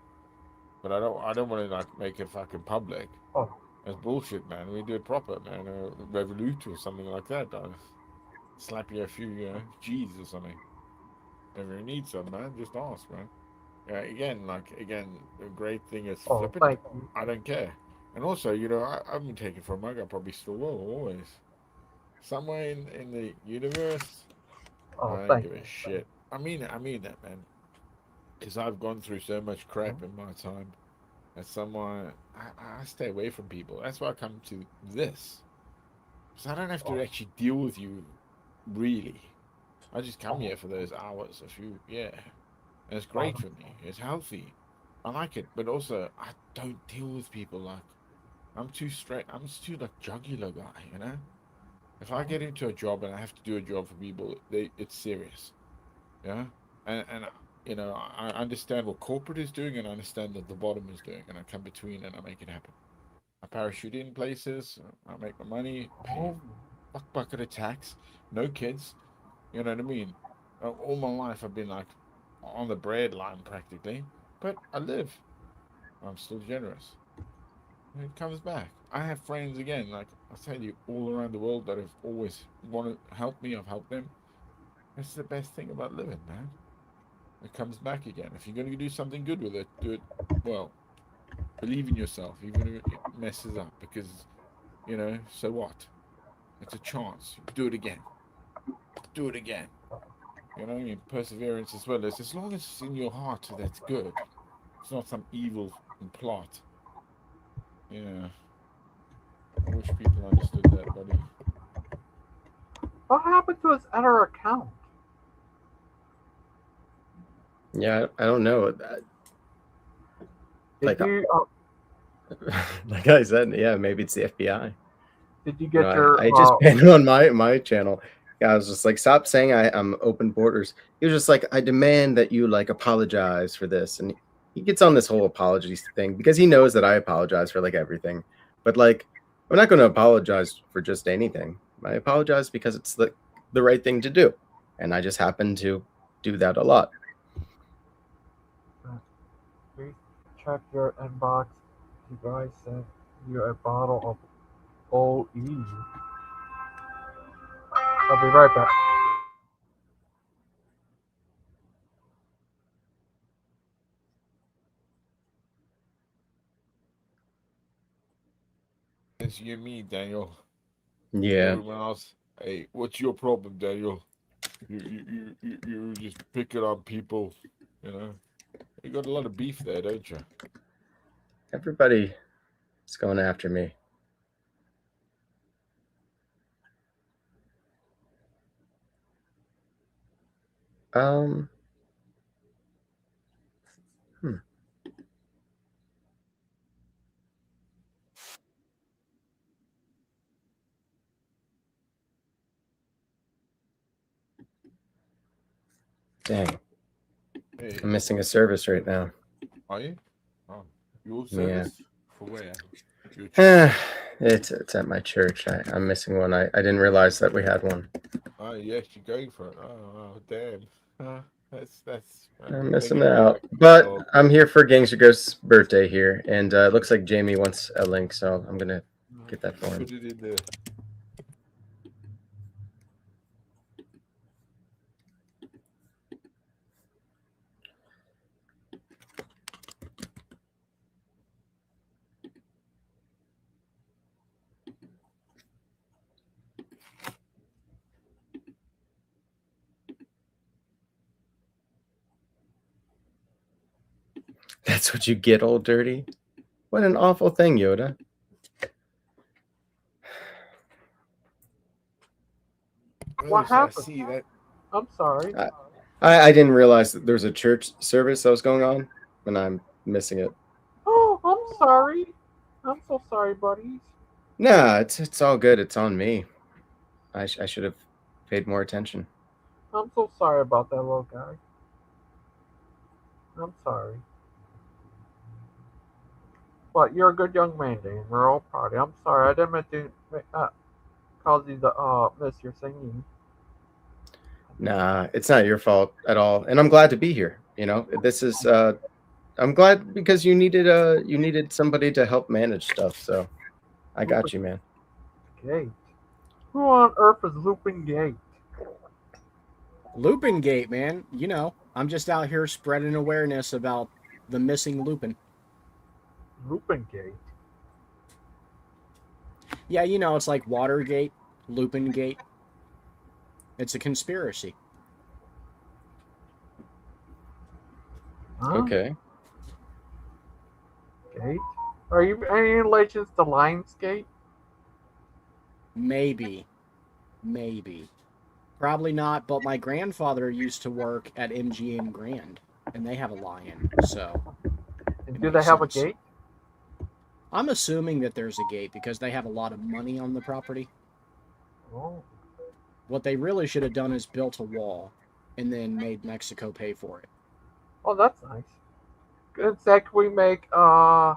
but I don't want to make it fucking public. Oh, that's bullshit, man. We do it proper, man. Revolut or something like that. Slap you a few G's or something. If you need some, man, just ask, man. Yeah, again, the great thing is flipping. I don't care. And also, I've been taking from mug. I probably still will, always. Somewhere in the universe, I don't give a shit. I mean that, man. Because I've gone through so much crap in my time. That someone, I stay away from people. That's why I come to this. So I don't have to actually deal with you, really. I just come here for those hours, and it's great for me. It's healthy. I like it, but also I don't deal with people I'm too straight. I'm just too jugular guy, If I get into a job and I have to do a job for people, it's serious, and I understand what corporate is doing and I understand what the bottom is doing, and I come between and I make it happen. I parachute in places. I make my money. Pay a bucket of tax. No kids. You know what I mean? All my life I've been on the bread line practically, but I live. I'm still generous. And it comes back. I have friends again, I tell you, all around the world that have always wanted to help me. I've helped them. That's the best thing about living, man. It comes back again. If you're going to do something good with it, do it well. Believe in yourself, even if it messes up, because, so what? It's a chance. Do it again. Do it again. Perseverance as well. As long as it's in your heart, that's good. It's not some evil plot. Yeah. I wish people understood that, buddy. What happened to his other account? Yeah, I don't know. Did you, like I said, yeah, maybe it's the FBI. Did you get your? I just banned it on my channel. I was just like, stop saying I'm open borders. He was just like, I demand that you like apologize for this. And he gets on this whole apologies thing because he knows that I apologize for like everything. But like, I'm not going to apologize for just anything. I apologize because it's the right thing to do. And I just happen to do that a lot. Please check your inbox. You guys sent you a bottle of OE. I'll be right back. It's you and me, Daniel. Yeah. Everyone else, hey, what's your problem, Daniel? You just picking on people, you know. You got a lot of beef there, don't you? Everybody is going after me. Hmm. Dang. Hey. I'm missing a service right now. Are you? Oh, your Yeah. service for where? Your church? It's at my church. I'm missing one. I didn't realize that we had one. Oh yes, you're going for it. Oh damn. That's. I'm missing out. But I'm here for Gangster Ghost's birthday here, and it looks like Jamie wants a link, so I'm gonna get that for him. Put it in there. That's what you get, old dirty. What an awful thing, Yoda. What happened? I'm sorry. I didn't realize that there's a church service that was going on, and I'm missing it. Oh, I'm sorry. I'm so sorry, buddies. Nah, it's all good. It's on me. I should have paid more attention. I'm so sorry about that little guy. I'm sorry. But you're a good young man, Dan. We're all proud of you. I'm sorry. I didn't mean to cause you to miss your singing. Nah, it's not your fault at all, and I'm glad to be here. You know, this is I'm glad because you needed somebody to help manage stuff. So I got you, man. Gate. Who on earth is Looping Gate? Lupin Gate, man. You know, I'm just out here spreading awareness about the missing Lupin. Looping Gate? Yeah, you know, it's like Watergate, Lupin Gate. It's a conspiracy. Huh? Okay. Gate? Are you any relations to Lionsgate? Maybe. Probably not, but my grandfather used to work at MGM Grand, and they have a lion, so... And do they have a gate? I'm assuming that there's a gate, because they have a lot of money on the property. Oh. What they really should have done is built a wall, and then made Mexico pay for it. Oh, that's nice. Good sec, we make, I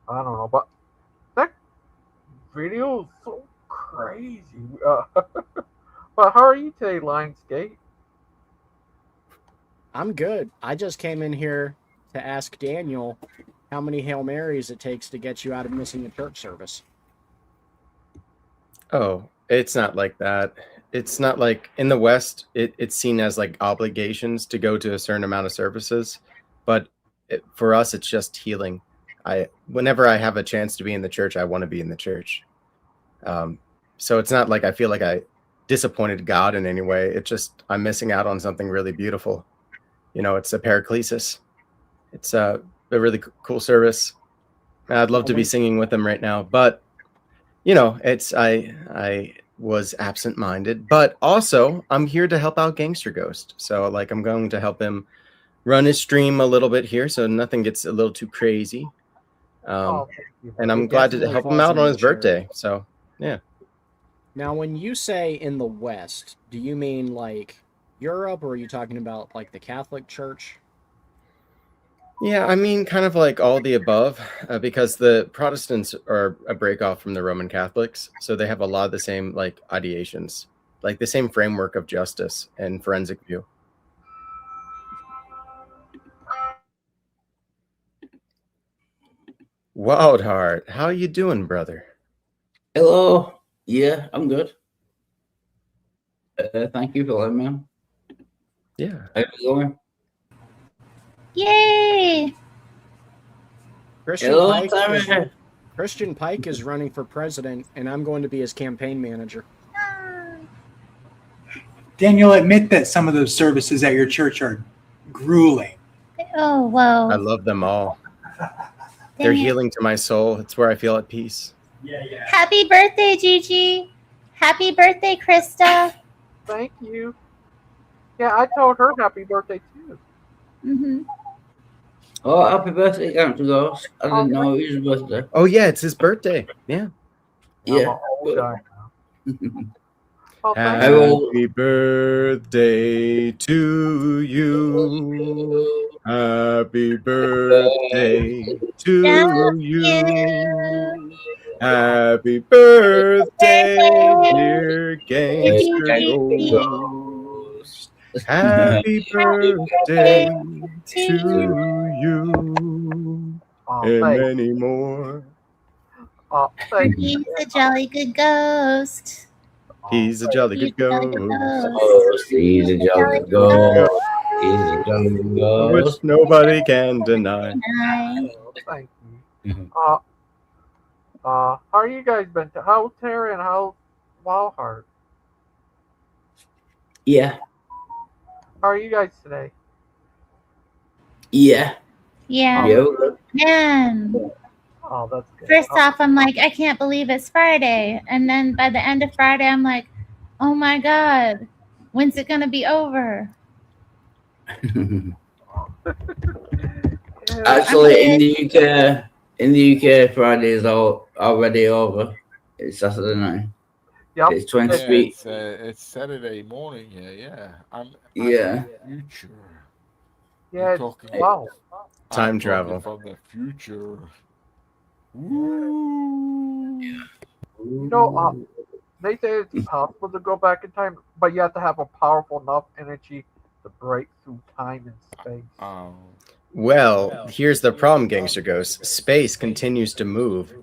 don't know, but that video is so crazy. But how are you today, Lionsgate? I'm good. I just came in here to ask Daniel how many Hail Marys it takes to get you out of missing a church service. Oh, it's not like that. It's not like in the West, it's seen as like obligations to go to a certain amount of services. But for us, it's just healing. Whenever I have a chance to be in the church, I want to be in the church. So it's not like I feel like I disappointed God in any way. It's just I'm missing out on something really beautiful. You know, it's a paraclesis. It's a really cool service. I'd love to be singing with them right now, but you know, it's I was absent-minded, but also I'm here to help out Gangster Ghost. So like I'm going to help him run his stream a little bit here, so nothing gets a little too crazy. And I'm glad to help him out on his birthday. So yeah. Now, when you say in the West, do you mean like Europe, or are you talking about like the Catholic Church? Yeah, I mean, kind of like all the above, because the Protestants are a break off from the Roman Catholics, so they have a lot of the same like ideations, like the same framework of justice and forensic view. Wild Heart, how you doing, brother? Hello. Yeah, I'm good. Thank you for letting me on. Yeah. How's it going? Yay! Christian Hello, Pike is, Sarah. Christian Pike is running for president, and I'm going to be his campaign manager. Daniel, admit that some of those services at your church are grueling. Oh, whoa. I love them all. They're healing to my soul. It's where I feel at peace. Happy birthday, Gigi. Happy birthday, Krista. Thank you. Yeah, I told her happy birthday too. Mm-hmm. Oh, happy birthday, Gangster Ghost. I didn't know it was his birthday. Oh yeah, it's his birthday. Yeah. Yeah. Happy birthday to you. Happy birthday to you. Happy birthday, dear Gangster Ghost. Happy birthday to you. And many more. He's a jolly good ghost. He's a jolly good ghost. He's a jolly good ghost. He's a jolly good ghost. Which nobody can deny. Thank you. How are you guys been? How's Tara and how's Wildheart? Yeah. How are you guys today? Yeah. Yeah. Man. Oh, that's good. First off, I'm like, I can't believe it's Friday. And then by the end of Friday, I'm like, oh my God, when's it going to be over? Actually, in the UK, Friday is already over. It's Saturday night. Yep. It's 20 Yeah, feet. it's Saturday morning here. Yeah, I'm Yeah. in the future. Yeah, I'm it's, talking, wow. Time I'm travel. talking from the future. You know, they say it's possible to go back in time, but you have to have a powerful enough energy to break through time and space. Well, here's the problem, Gangster Ghost. Space continues to move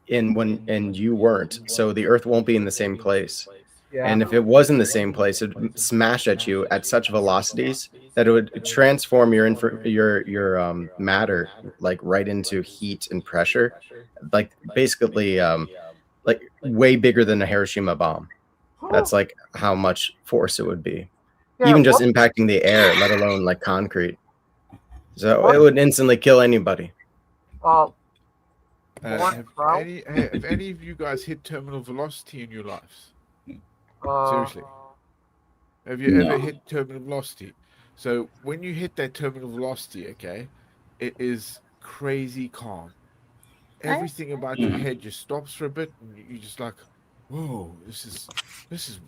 and you weren't. So the Earth won't be in the same place. Yeah. And if it was in the same place, it would smash at you at such velocities that it would transform your matter like right into heat and pressure, like basically like way bigger than a Hiroshima bomb. That's like how much force it would be, Yeah, even just impacting the air, let alone like concrete. So it would instantly kill anybody. Have any of you guys hit terminal velocity in your lives? Seriously. Have you ever hit terminal velocity? So when you hit that terminal velocity, okay, it is crazy calm. Everything about your head just stops for a bit, and you're just like, "Whoa, this is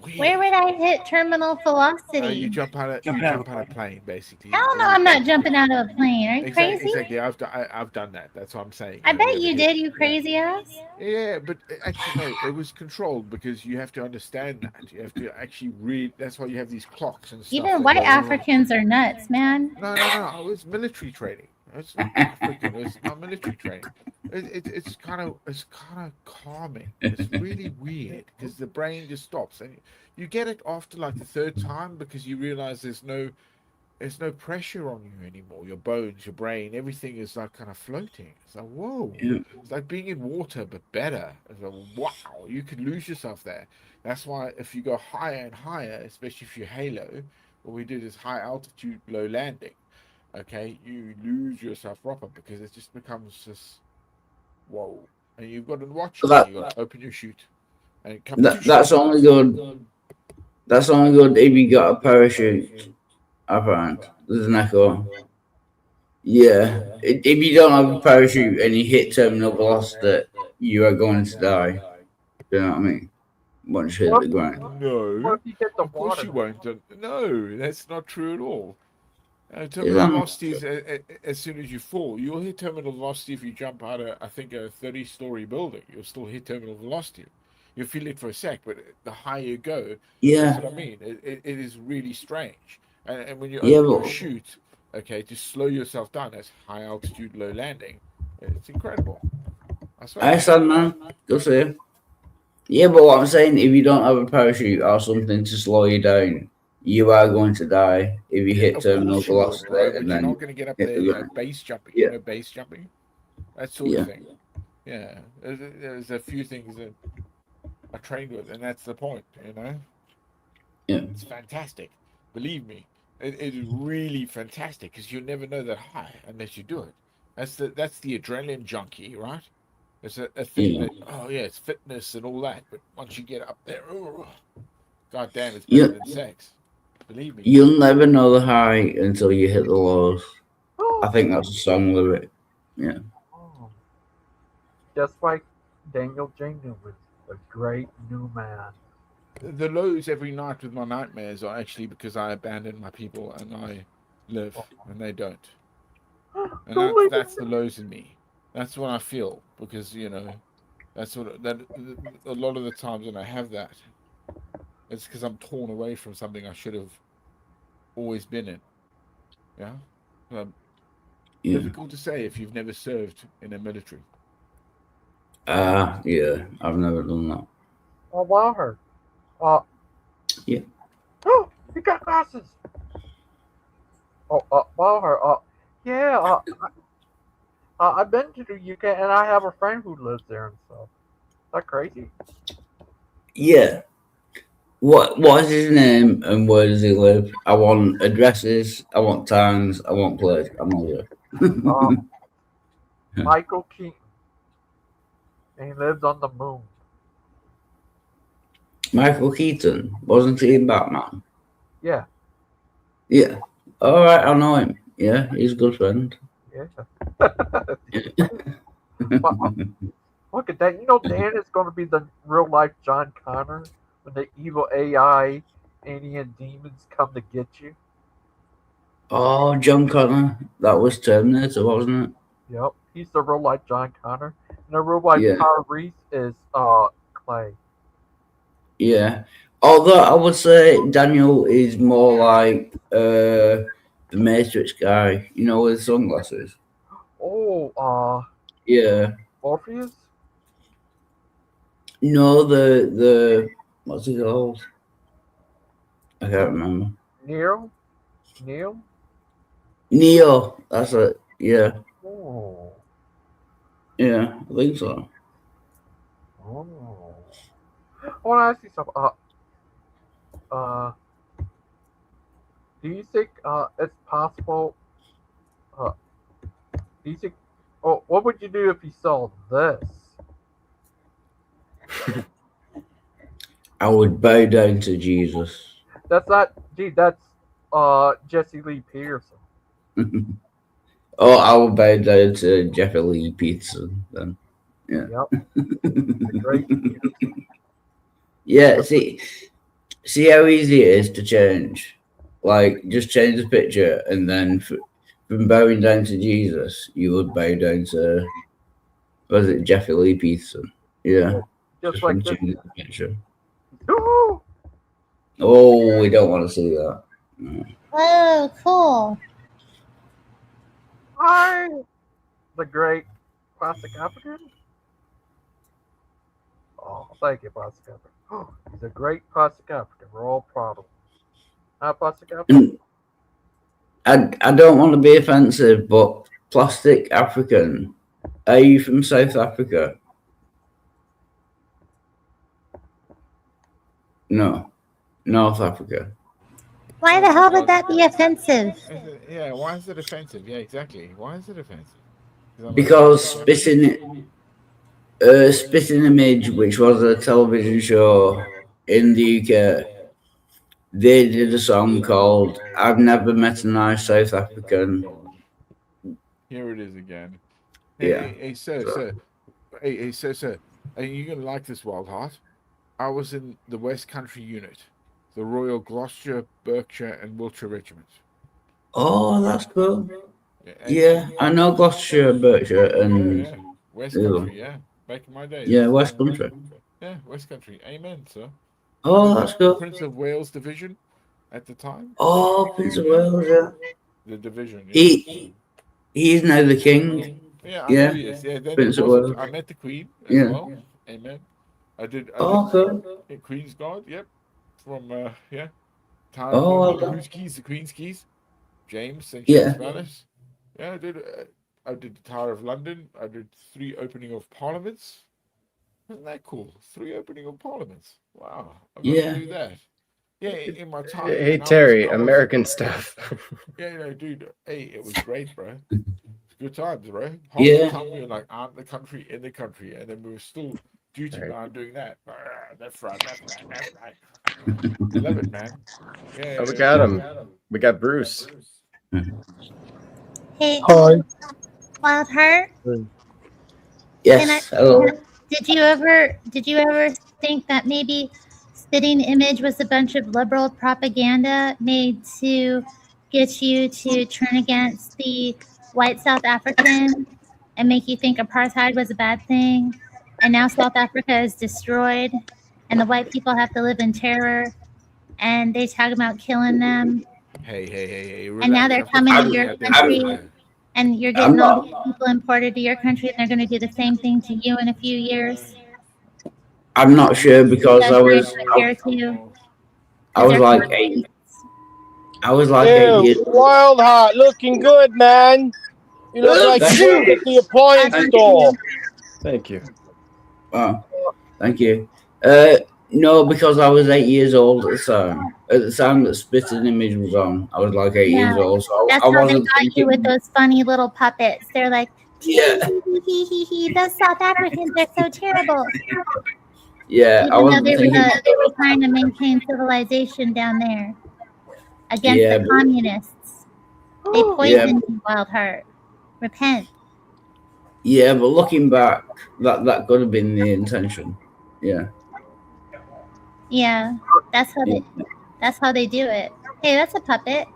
weird." Where would I hit terminal velocity? You jump out of a plane, basically. Hell no, I'm not jumping out of a plane. Are you crazy? Exactly. I've done that. That's what I'm saying. I bet you did, you crazy ass. Yeah, but actually no, it was controlled because you have to understand that. You have to actually read. That's why you have these clocks and stuff. Even white Africans are nuts, man. No. It was military training. It's not African. It's not military training. It's kind of calming. It's really weird because the brain just stops, and you get it after like the third time because you realize there's no pressure on you anymore. Your bones, your brain, everything is like kind of floating. It's like, whoa. Yeah. It's like being in water, but better. It's like, wow, you could lose yourself there. That's why if you go higher and higher, especially if you halo, what we did is high altitude, low landing. Okay, you lose yourself proper because it just becomes this, whoa. And you've got to watch it. You've got to open your chute. And That's only good. That's only good if you got a parachute. Apparently, there's an echo. Yeah, if you don't have a parachute and you hit terminal velocity, you are going to die. Do you know what I mean? once you hit the ground. No. What if you hit the Of course water? you won't. No, that's not true at all. Is Terminal that not velocity is as soon as you fall. You'll hit terminal velocity if you jump out of, I think, a 30-story building. You'll still hit terminal velocity. You'll feel it for a sec, but the higher you go, Yeah. that's what I mean. It is really strange. And when you Yeah, open your but- chute, okay, to slow yourself down, that's high altitude, low landing. It's incredible. I swear. I understand, man. Go see. Yeah, but what I'm saying, if you don't have a parachute or something to slow you down, you are going to die if you hit Of terminal course you will, velocity bro, but and you're then not going to get up hit there, the ground. base jumping. Yeah. You know, base jumping, that sort Yeah. of thing. Yeah, there's a few things that I trained with, and that's the point. Yeah. It's fantastic. Believe me, it is really fantastic because you never know that high unless you do it. That's the adrenaline junkie, right? It's a thing Yeah. that, oh yeah, it's fitness and all that, but once you get up there, god damn, it's Yeah. better than sex. Believe me. You'll never know the high until you hit the lows. I think that's a song lyric. Yeah. Oh. Just like Daniel Jenkins was a great new man. The lows every night with my nightmares are actually because I abandon my people and I live and they don't. And that's the lows in me. That's what I feel because that's what that a lot of the times when I have that, it's because I'm torn away from something I should have always been in. Yeah. Yeah. Difficult to say if you've never served in a military. Yeah. I've never done that. Oh, wow. Yeah. Oh, you got glasses. Oh, wow. Yeah. I've been to the UK and I have a friend who lives there and stuff. Is that crazy? Yeah. What is his name and where does he live? I want addresses, I want times, I want place. I'm all there. Michael Keaton. And he lives on the moon. Michael Keaton, wasn't he in Batman? Yeah. Yeah. All right, I know him. Yeah, he's a good friend. Yeah. Look at that. You know, Dan is going to be the real life John Connor when the evil AI alien demons come to get you. Oh, John Connor. That was Terminator, wasn't it? Yep. He's the real life John Connor. And the real life Yeah. Tyrese is Clay. Yeah. Although I would say Daniel is more like the Matrix guy, with sunglasses. Oh, Yeah. Morpheus? No, the what's he called? I can't remember. Neo? Neo. That's it. Yeah. Oh. Yeah, I think so. Oh. I want to ask you something. Do you think it's possible? Do you think? Oh, what would you do if you saw this? I would bow down to Jesus. That's not. Gee, that's Jesse Lee Peterson. Oh, I would bow down to Jeffrey Lee Peterson then. Yeah. Yep. The great Peterson. Yeah. See how easy it is to change. Like, just change the picture, and then from bowing down to Jesus, you would bow down to, was it Jeffrey Lee Peterson? Yeah. Just like this. change the picture. Ooh! Oh, we don't want to see that. No. Oh, cool. Hi, the great Plastic African. Oh, thank you, Plastic African. Oh, he's a great Plastic African. We're all proud of him. Plastic African. I don't want to be offensive, but Plastic African, are you from South Africa? No, North Africa. Why the hell would that be offensive? Yeah, why is it offensive? Yeah, exactly. Why is it offensive? Because Spitting Image, which was a television show in the UK, they did a song called "I've Never Met a Nice South African." Here it is again. Yeah. Hey, sir. Hey, sir. Are you gonna like this, Wild Heart? I was in the West Country Unit, the Royal Gloucester, Berkshire, and Wiltshire Regiment. Oh, that's cool. Yeah, Yeah, I know Gloucestershire, Berkshire, and yeah. West Country, yeah. Back in my days. yeah, West Country. Yeah, West Country. Amen, sir. Oh, that's The cool. Prince of Wales Division at the time. Oh, Prince of Wales, yeah. The division. Yeah. He is now the king. Yeah, I know Yeah, he is. Yeah, then Prince he of was. Wales. I met the Queen as Yeah. well. Amen. I did. Oh, cool. Yeah, Queen's Guard. Yep. From yeah. Tower of Oh, London. okay. Whose keys? The Queen's keys. James, St. Yeah. James Palace. Yeah, I did. I did the Tower of London. I did 3 opening of Parliaments. Isn't that cool? 3 opening of Parliaments. Wow. I've got Yeah. to do that. Yeah, in my time. Hey, when Terry, I was- American stuff. Yeah, no, dude. Hey, it was great, bro. Good times, bro. Half Yeah. the time we were like out in the country, and then we were still duty bound doing that. That's right, that's right, that's right. I love it, man. Yeah, Oh, we got him. We got Bruce. Hey, Hi. Wild Heart. Yes. Hello. Did you ever think that maybe Spitting Image was a bunch of liberal propaganda made to get you to turn against the white South African and make you think apartheid was a bad thing? And now South Africa is destroyed and the white people have to live in terror and they talk about killing them. Hey. And now they're coming to your country and you're getting all these people imported to your country and they're going to do the same thing to you in a few years. I'm not sure because That's I very was unfair to you. I was like 8. I was like 8 years. Wild Heart, looking good, man. You look like you work at the appliance store. Thank you. Wow. Thank you. No, because I was 8 years old at the time. At the time that Spitting Image was on, I was like 8 years old. So That's I how they wasn't got you with those funny little puppets. They're like, Yeah. those South Africans are so terrible. Yeah, Even I though wasn't they thinking. were trying to maintain civilization down there against Yeah, the but- communists. They poisoned you, Wild Heart. Repent. Yeah, but looking back, that could have been the intention. Yeah. Yeah, that's how they do it. Hey, that's a puppet.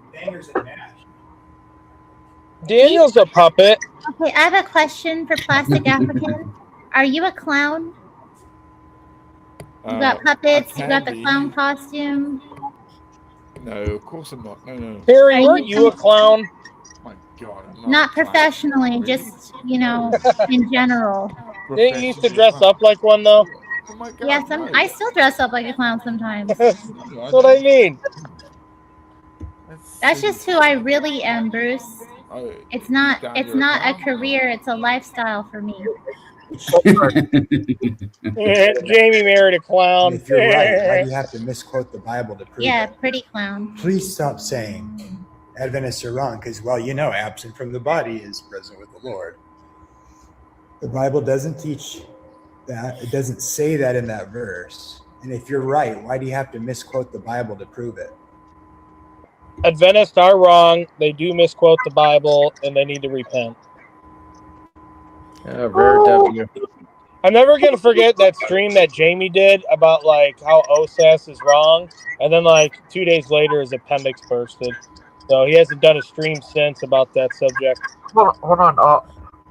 Daniel's a puppet. Okay, I have a question for Plastic African. Are you a clown? You got puppets. You got the clown costume. No, of course I'm not. No. Harry, Are weren't you you a clown? My God, I'm Not professionally, just in general. Didn't you used to dress up like one though? Oh my God. Yeah, I still dress up like a clown sometimes. That's what I mean. That's just who I really am, Bruce. It's not a career, it's a lifestyle for me. Jamie married a clown. If you're right, why do you have to misquote the Bible to prove Yeah, it? pretty clown. Please stop saying Adventists are wrong because, well, you know, absent from the body is present with the Lord. The Bible doesn't teach that. It doesn't say that in that verse. And if you're right, why do you have to misquote the Bible to prove it? Adventists are wrong. They do misquote the Bible, and they need to repent. Rare W. I'm never gonna forget that stream that Jamie did about like how OSAS is wrong, and then like 2 days later his appendix bursted. So he hasn't done a stream since about that subject. Hold on.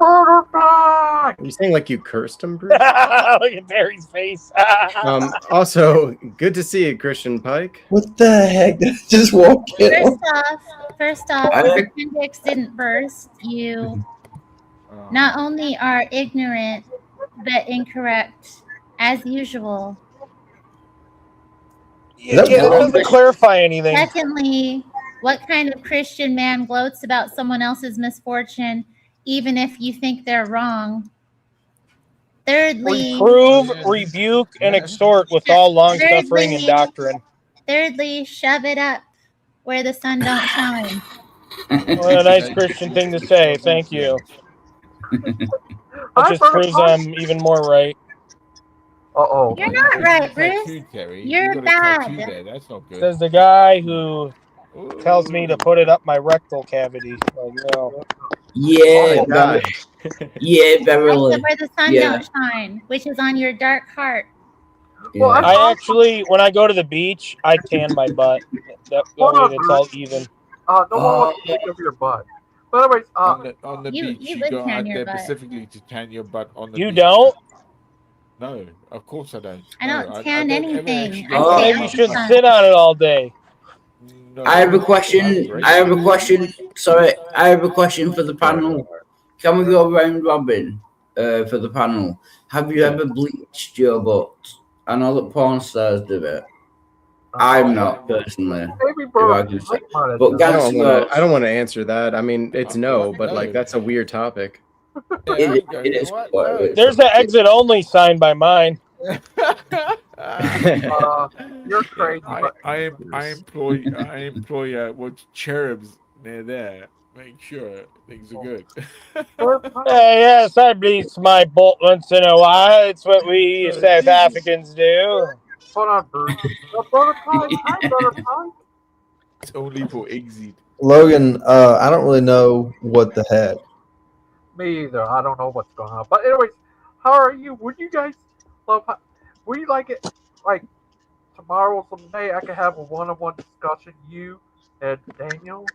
Are you saying like you cursed him, Bruce? Look at Barry's face. Also, good to see you, Christian Pike. What the heck? Just walk in. First off, your appendix didn't burst. You not only are ignorant, but incorrect, as usual. It doesn't clarify anything. Secondly, what kind of Christian man gloats about someone else's misfortune, even if you think they're wrong? Thirdly, Reprove, rebuke, and exhort with all long suffering and doctrine. Thirdly, shove it up where the sun don't shine. Well, a nice Christian thing to say. Thank you. It just proves I'm even more right. Uh-oh. You're not right, Bruce. You're bad. That's not good. Says the guy who tells me to put it up my rectal cavity. Like, Yeah, God. Yeah, Beverly. Where the sun don't shine, which is on your dark heart. Well, I actually, when I go to the beach, I tan my butt. That way it's all even. No one wants to think of your butt. But anyways, on the You- beach, you you would go tan out your there butt. specifically to tan your butt on the You beach. don't? No, of course I don't. I No, don't tan don't ever anything. actually I go stay out Maybe my you should butt. sit on it all day. No, I have a I'm question. great. I have a question. Sorry, I have a question for the panel. Can we go round robin for the panel? Have you ever bleached your butt? I know that porn stars do it. I'm not personally. If I can say. But Gangster goes. I don't want to answer that. I mean, it's no, but like that's a weird topic. It is quite There's an exit only sign by mine. You're crazy. I employ what cherubs near there. Make sure things are good. Yes, I bleach my butt once in a while. It's what we South Africans do. Hold on, Bruce. Brother Pike. Hi, Brother Pike. It's only for exit. Logan, I don't really know what the heck. Me either. I don't know what's going on. But anyways, how are you? Would you guys love? Would you like it? Like tomorrow, someday, I could have a one-on-one discussion. You and Daniel.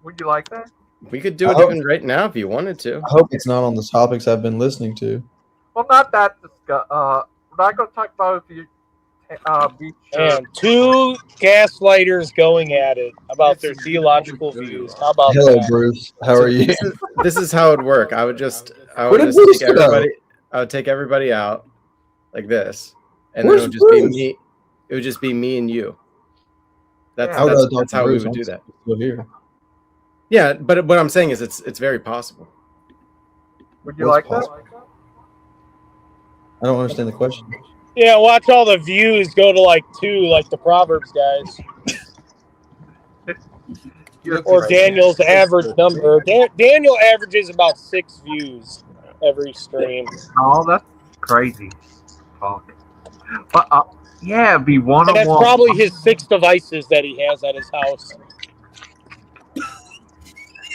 Would you like that? We could do it even right now if you wanted to. I hope it's not on the topics I've been listening to. Well, not that discuss. We're not gonna talk about if you beach. And two gaslighters going at it about their theological views. How about Hello, that? Bruce. How are you? This is how it would work. I would just Where did Bruce take go? everybody. I would take everybody out like this, and Where's then it would just be Bruce? me. It would just be me and you. That's I would rather talk that's to how Bruce. we would do I'm that. still here. Yeah, but what I'm saying is it's very possible. Would you What's like that? I don't understand the question. Yeah, watch all the views go to like 2, like the Proverbs guys. Or Daniel's average number. Daniel averages about 6 views every stream. Oh, that's crazy talk. But yeah, it'd be And one-on-one. that's probably his 6 devices that he has at his house.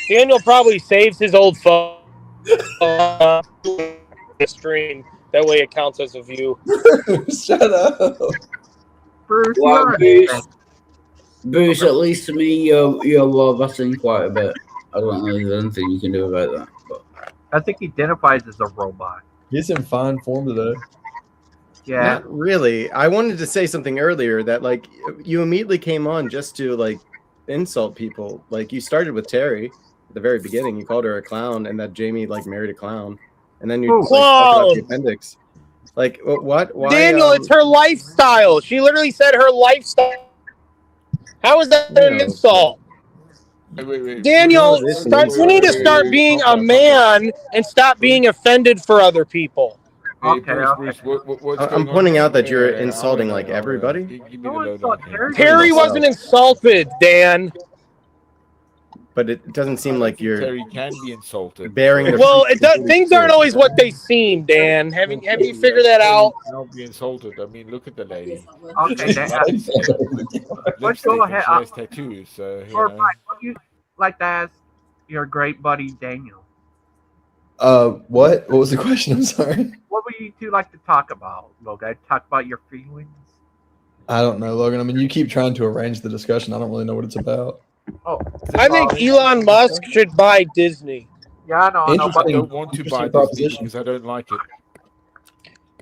Daniel probably saves his old phone stream. That way it counts as a view. Shut up. Bruce, Well, Bruce, at least to me, you're roboting quite a bit. I don't know if there's anything you can do about that. But. I think he identifies as a robot. He's in fine form today. Yeah. Not really. I wanted to say something earlier that like you immediately came on just to like insult people. Like you started with Terry at the very beginning. You called her a clown, and that Jamie like married a clown, and then you like, talked about the appendix. Like what? Why? Daniel, it's her lifestyle. She literally said her lifestyle. How is that an insult? Wait. Daniel, you need to start being a man and stop being offended for other people. Hey, Bruce, what's I'm going pointing on? out that you're insulting like everybody. Give me the lowdown here. Terry wasn't insulted, Dan. But it doesn't seem like you're Terry can be insulted. bearing the Well, things aren't always what they seem, Dan. Have you figured that out? Don't be insulted. I mean, look at the lady. Okay, let's go ahead. She has tattoos, so you Or know. Mike, what do you like to ask your great buddy Daniel? What? What was the question? I'm sorry. What would you two like to talk about, Logan? Talk about your feelings? I don't know, Logan. I mean, you keep trying to arrange the discussion. I don't really know what it's about. Oh, I think Elon Musk should buy Disney. Yeah, I know. I don't want to buy this because I don't like it.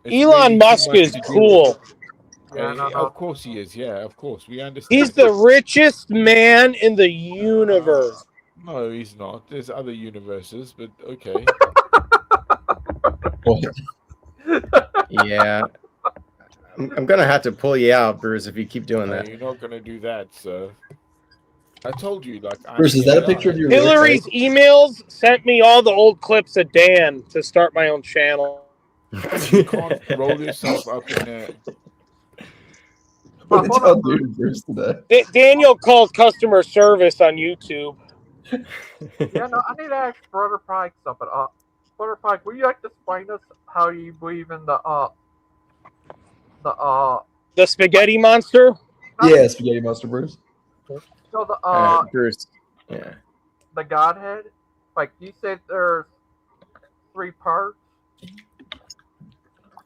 It's Elon really Musk too much is to do cool. with it. Of course he is. Yeah, of course we understand. He's the richest man in the universe. No, he's not. There's other universes, but okay. Yeah. I'm gonna have to pull you out, Bruce, if you keep doing No, that. you're not gonna do that, so. I told you, like. Bruce, is that a picture of your? Hillary's emails sent me all the old clips of Dan to start my own channel. You can't roll yourself up in a. What did y'all do to Bruce today? Daniel called customer service on YouTube. Yeah, no, I need to ask Brother Pike something. Brother Pike, would you like to explain us how you believe in the spaghetti monster? Yeah, spaghetti monster, Bruce. So the Bruce. Yeah. The Godhead, like you said, there's 3 parts.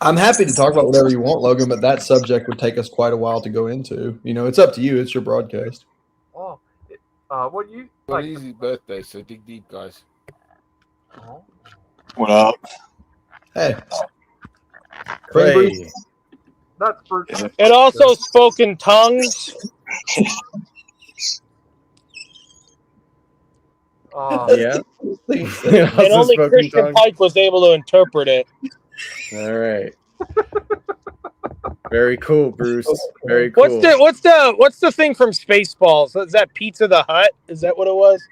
I'm happy to talk about whatever you want, Logan, but that subject would take us quite a while to go into. It's up to you. It's your broadcast. Oh, what do you Well, like? easy birthday, so dig deep, guys. Oh. What up? Hey. Hey. That's Bruce. It also spoke in tongues. Yeah. And only Christian Pike was able to interpret it. All right. Very cool, Bruce. Very cool. What's the thing from Spaceballs? Is that Pizza the Hut? Is that what it was?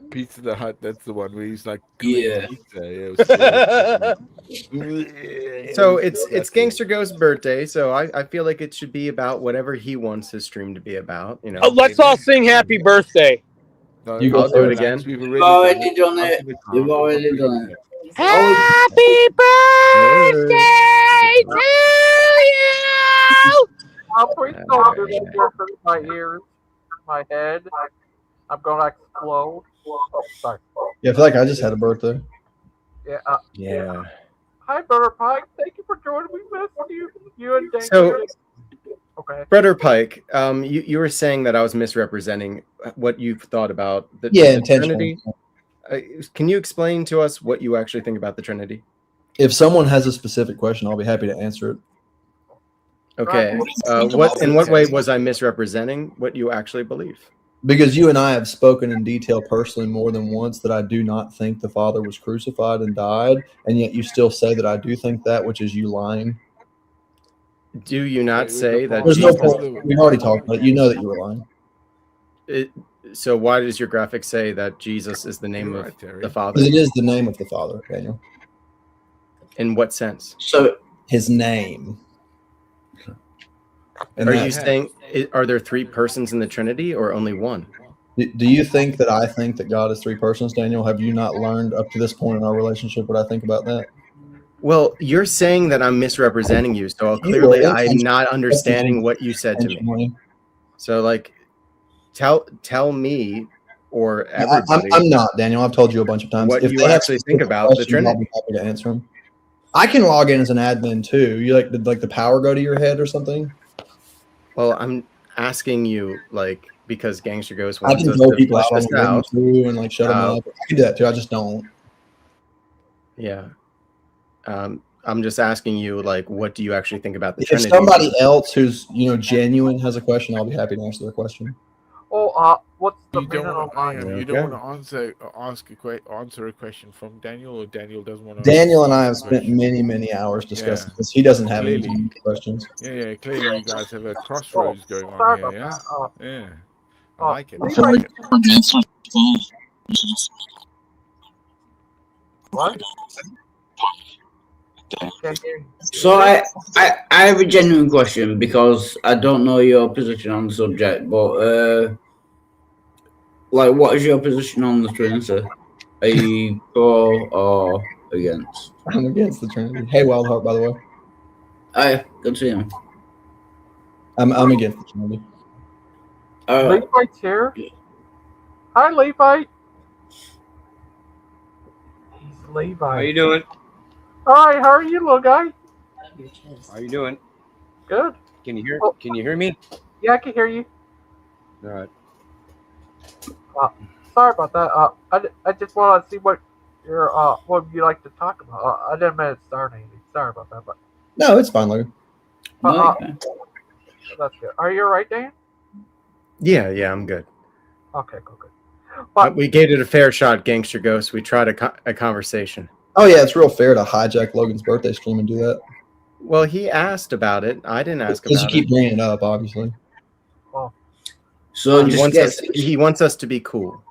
Pizza the Hut, that's the one where he's like, Yeah. Pizza. So it's Gangster Ghost's birthday, so I feel like it should be about whatever he wants his stream to be about. Let's all sing Happy Birthday. No, I'll do it again. You've already done it. You've already done it. Happy birthday to you! Please don't do that. You're hurting my ears, my head. I'm gonna explode. Oh, sorry. Yeah, I feel like I just had a birthday. Yeah. Yeah. Hi, Brother Pike. Thank you for joining me. Missed you. You and Dan. So, Okay. Brother Pike, you were saying that I was misrepresenting what you thought about the intentionally. Trinity. Can you explain to us what you actually think about the Trinity? If someone has a specific question, I'll be happy to answer it. Okay. In what way was I misrepresenting what you actually believe? Because you and I have spoken in detail personally more than once that I do not think the Father was crucified and died, and yet you still say that I do think that, which is you lying. Do you not say that? There's no point. We've already talked about it. You know that you were lying. So why does your graphic say that Jesus is the name of the Father? Because it is the name of the Father, Daniel. In what sense? So his name. Are you saying, are there three persons in the Trinity or only one? Do you think that I think that God is three persons, Daniel? Have you not learned up to this point in our relationship what I think about that? Well, you're saying that I'm misrepresenting you, so clearly I'm not understanding what you said to me. So, like, tell me or everybody. I'm not, Daniel. I've told you a bunch of times. What If you they have actually think about the questions, Trinity. I'll be happy to answer them. I can log in as an admin too. You did the power go to your head or something? Well, I'm asking you, because Gangster Ghost I wants can us throw to people push out on this the room out. too and shut them up. I can do that too. I just don't. Yeah. I'm just asking you, what do you actually think about the If Trinity? somebody else who's genuine has a question, I'll be happy to answer their question. Oh, what's the You don't meaning want of to. You don't want to answer a question from Daniel, or Daniel doesn't want to. Daniel and I have spent many hours discussing this. He doesn't have any questions. Yeah. Clearly, you guys have a crossroads going on here. Yeah. Yeah. I like it. What? So I have a genuine question because I don't know your position on the subject, but what is your position on the Trinity? Are you for or against? I'm against the Trinity. Hey, Wildheart, by the way. Hi, good to see you. I'm against the Trinity. Levite's here. Hi, Levite. He's Levite. How you doing? Hi, how are you, little guy? How you doing? Good. Can you hear me? Yeah, I can hear you. All right. Sorry about that. I just want to see what you like to talk about. I didn't mean to start anything. Sorry about that, but No, it's fine, Logan. that's good. Are you all right, Dan? Yeah, I'm good. Okay, good. But we gave it a fair shot, Gangster Ghost. We tried a conversation. Oh yeah, it's real fair to hijack Logan's birthday stream and do that. Well, he asked about it. I didn't ask about it. Because you keep bringing it up, obviously. So he wants us to be cool.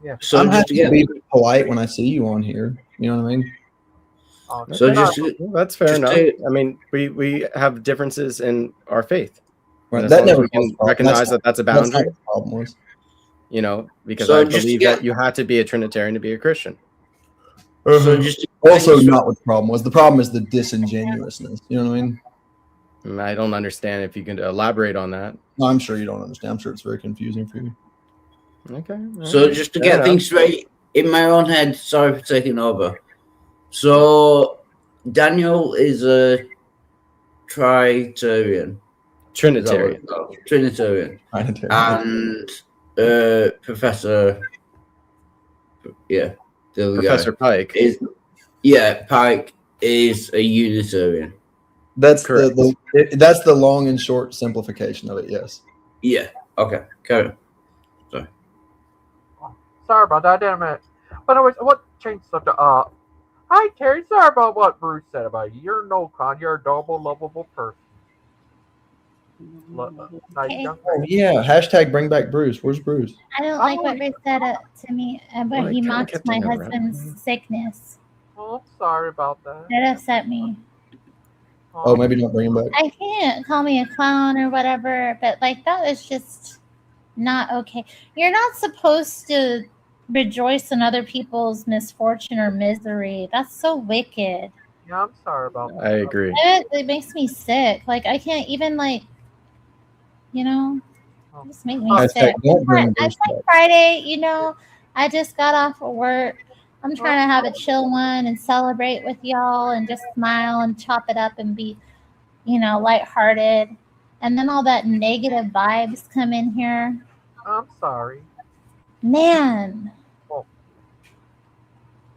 Yeah. So I'm happy to be polite when I see you on here. You know what I mean? That's fair enough. I mean, we have differences in our faith. Right. And That as long as never we can recognize that's a That's not boundary. what the problem was. Because So I just believe that you have to be a Trinitarian to be a Christian. So just Also, not what the problem was. The problem is the disingenuousness. You know what I mean? I don't understand if you can elaborate on that. No, I'm sure you don't understand. I'm sure it's very confusing for you. Okay. So just to get things straight in my own head, sorry for taking over. So Daniel is a Trinitarian. Trinitarian. Trinitarian. And Professor, the other Professor guy Pike is Pike is a Unitarian. That's Correct. that's the long and short simplification of it. Yes. Yeah. Okay. Carry on. Sorry about that, damn it. But anyways, what changed subject? Hi Terry. Sorry about what Bruce said about you. You're no con. You're a double lovable person. Nice young Oh yeah. Hashtag bring back Bruce. Where's Bruce? I don't like what Rick said to me, but he kinda mocked kept my him around. husband's sickness. Oh, I'm sorry about that. That upset me. Oh, maybe don't bring him back. I can't call me a clown or whatever, but like that was just not okay. You're not supposed to rejoice in other people's misfortune or misery. That's so wicked. Yeah, I'm sorry about that. I agree. It makes me sick. Like I can't even like, just make me sick. It's like Friday, I just got off of work. I'm trying to have a chill one and celebrate with y'all and just smile and chop it up and be, lighthearted. And then all that negative vibes come in here. I'm sorry. Man, Well,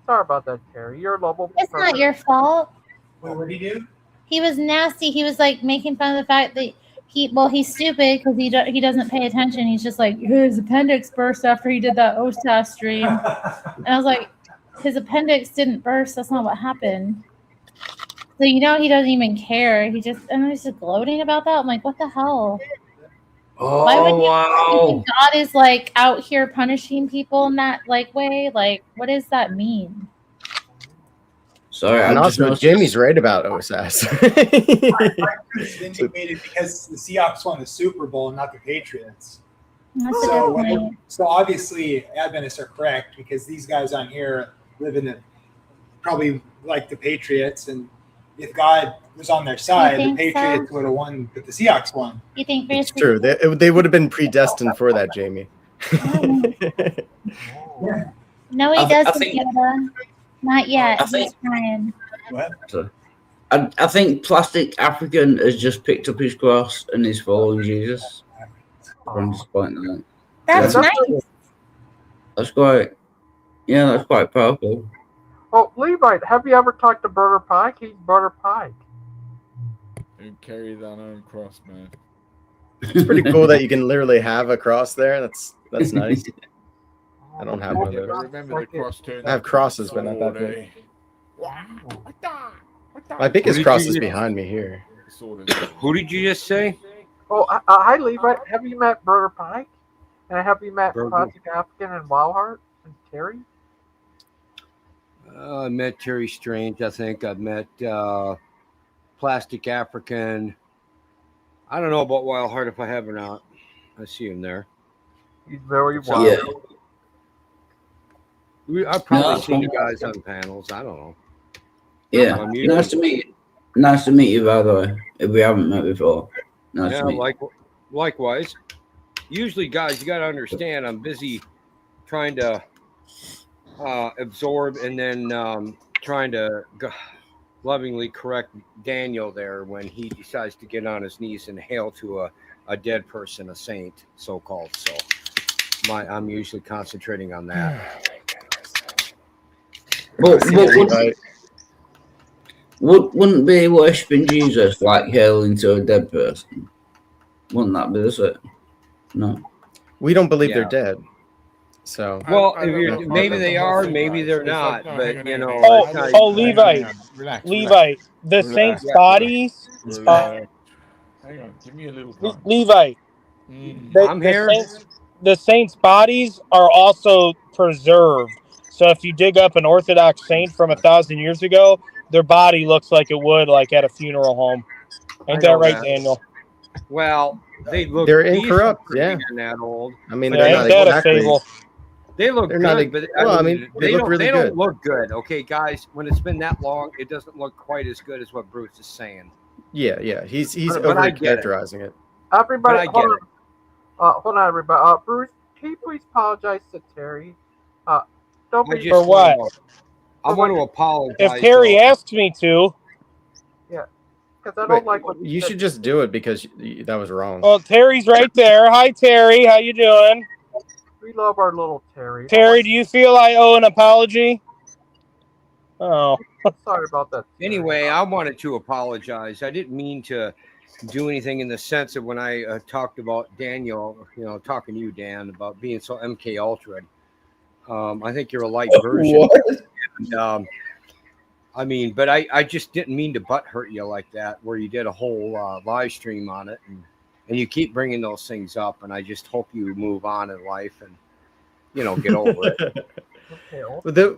sorry about that, Terry. You're a lovable it's person. not your fault. What did he do? He was nasty. He was like making fun of the fact that he's stupid because he doesn't pay attention. He's just like, his appendix burst after he did that OSAS stream. And I was like, his appendix didn't burst. That's not what happened. So he doesn't even care. He's just gloating about that. I'm like, what the hell? Oh, Why would you wow. think God is like out here punishing people in that way? Like, what does that mean? Sorry, and also Jamie's right about OSAS. It's vindicated because the Seahawks won the Super Bowl and not the Patriots. That's a good point. So obviously Adventists are correct because these guys on here live in probably like the Patriots, and if God was on their side, the Patriots would have won, but the Seahawks won. You think It's true. They would have been predestined for that, Jamie. No, he I doesn't, think- Yoda. Not yet. I think- He's trying. I think Plastic African has just picked up his cross and is following Jesus. I'm just pointing that. That's nice. That's quite powerful. Oh, Levi, have you ever talked to Brother Pike? He's Brother Pike. And carry that own cross, man. It's pretty cool that you can literally have a cross there. That's nice. I don't have one of Yeah, those. but remember the cross turned I have crosses, but not that sword, big. eh? My biggest Who did cross you is just- behind me here. Who did you just say? Oh, hi, Levi. Have you met Brother Pike? And have you met Brother- Plastic African and Wildheart and Terry? I met Terry Strange. I think I've met Plastic African. I don't know about Wild Heart if I have or not. I see him there. He's very wild. I've probably No, seen you guys on panels. I don't know. Yeah. I'm Nice to meet you. Nice to meet you, by the way. If we haven't met before. Nice Yeah, to meet you. likewise. Usually, guys, you got to understand, I'm busy trying to absorb and then trying to lovingly correct Daniel there when he decides to get on his knees and hail to a dead person, a saint, so-called. So I'm usually concentrating on that. Wouldn't be worshipping Jesus like hailing to a dead person? Wouldn't that be the same? No. We don't believe Yeah. they're dead. So Well, maybe they are, maybe they're not. But you know, Levi, Levi, the saints' bodies. Hang on, give me a little time. Levi, I'm here. The saints' bodies are also preserved. So if you dig up an Orthodox saint from 1,000 years ago, their body looks like it would like at a funeral home. Ain't that right, Daniel? Well, they look. They're decent incorrupt, for yeah. being that old. I mean, Yeah, they're ain't not that exactly. a fable? They look They're good, not. but Well, I mean, they look really they good. don't look good. Okay, guys, when it's been that long, it doesn't look quite as good as what Bruce is saying. Yeah. He's But I over get characterizing it. Everybody, But I get hold on, everybody. Bruce, can you please apologize to Terry? Don't I be just For what? I want to apologize. If Terry asks me to. Yeah, because I don't Wait, like what you should just do it because that was wrong. Well, Terry's right there. Hi, Terry. How you doing? We love our little Terry. Terry, do you feel I owe an apology? Oh. Sorry about that. Anyway, I wanted to apologize. I didn't mean to do anything in the sense of when I talked about Daniel, talking to you, Dan, about being so MK Ultra. I think you're a light version. What? And, I mean, but I just didn't mean to butt hurt you like that, where you did a whole live stream on it, and you keep bringing those things up, and I just hope you move on in life and get over it.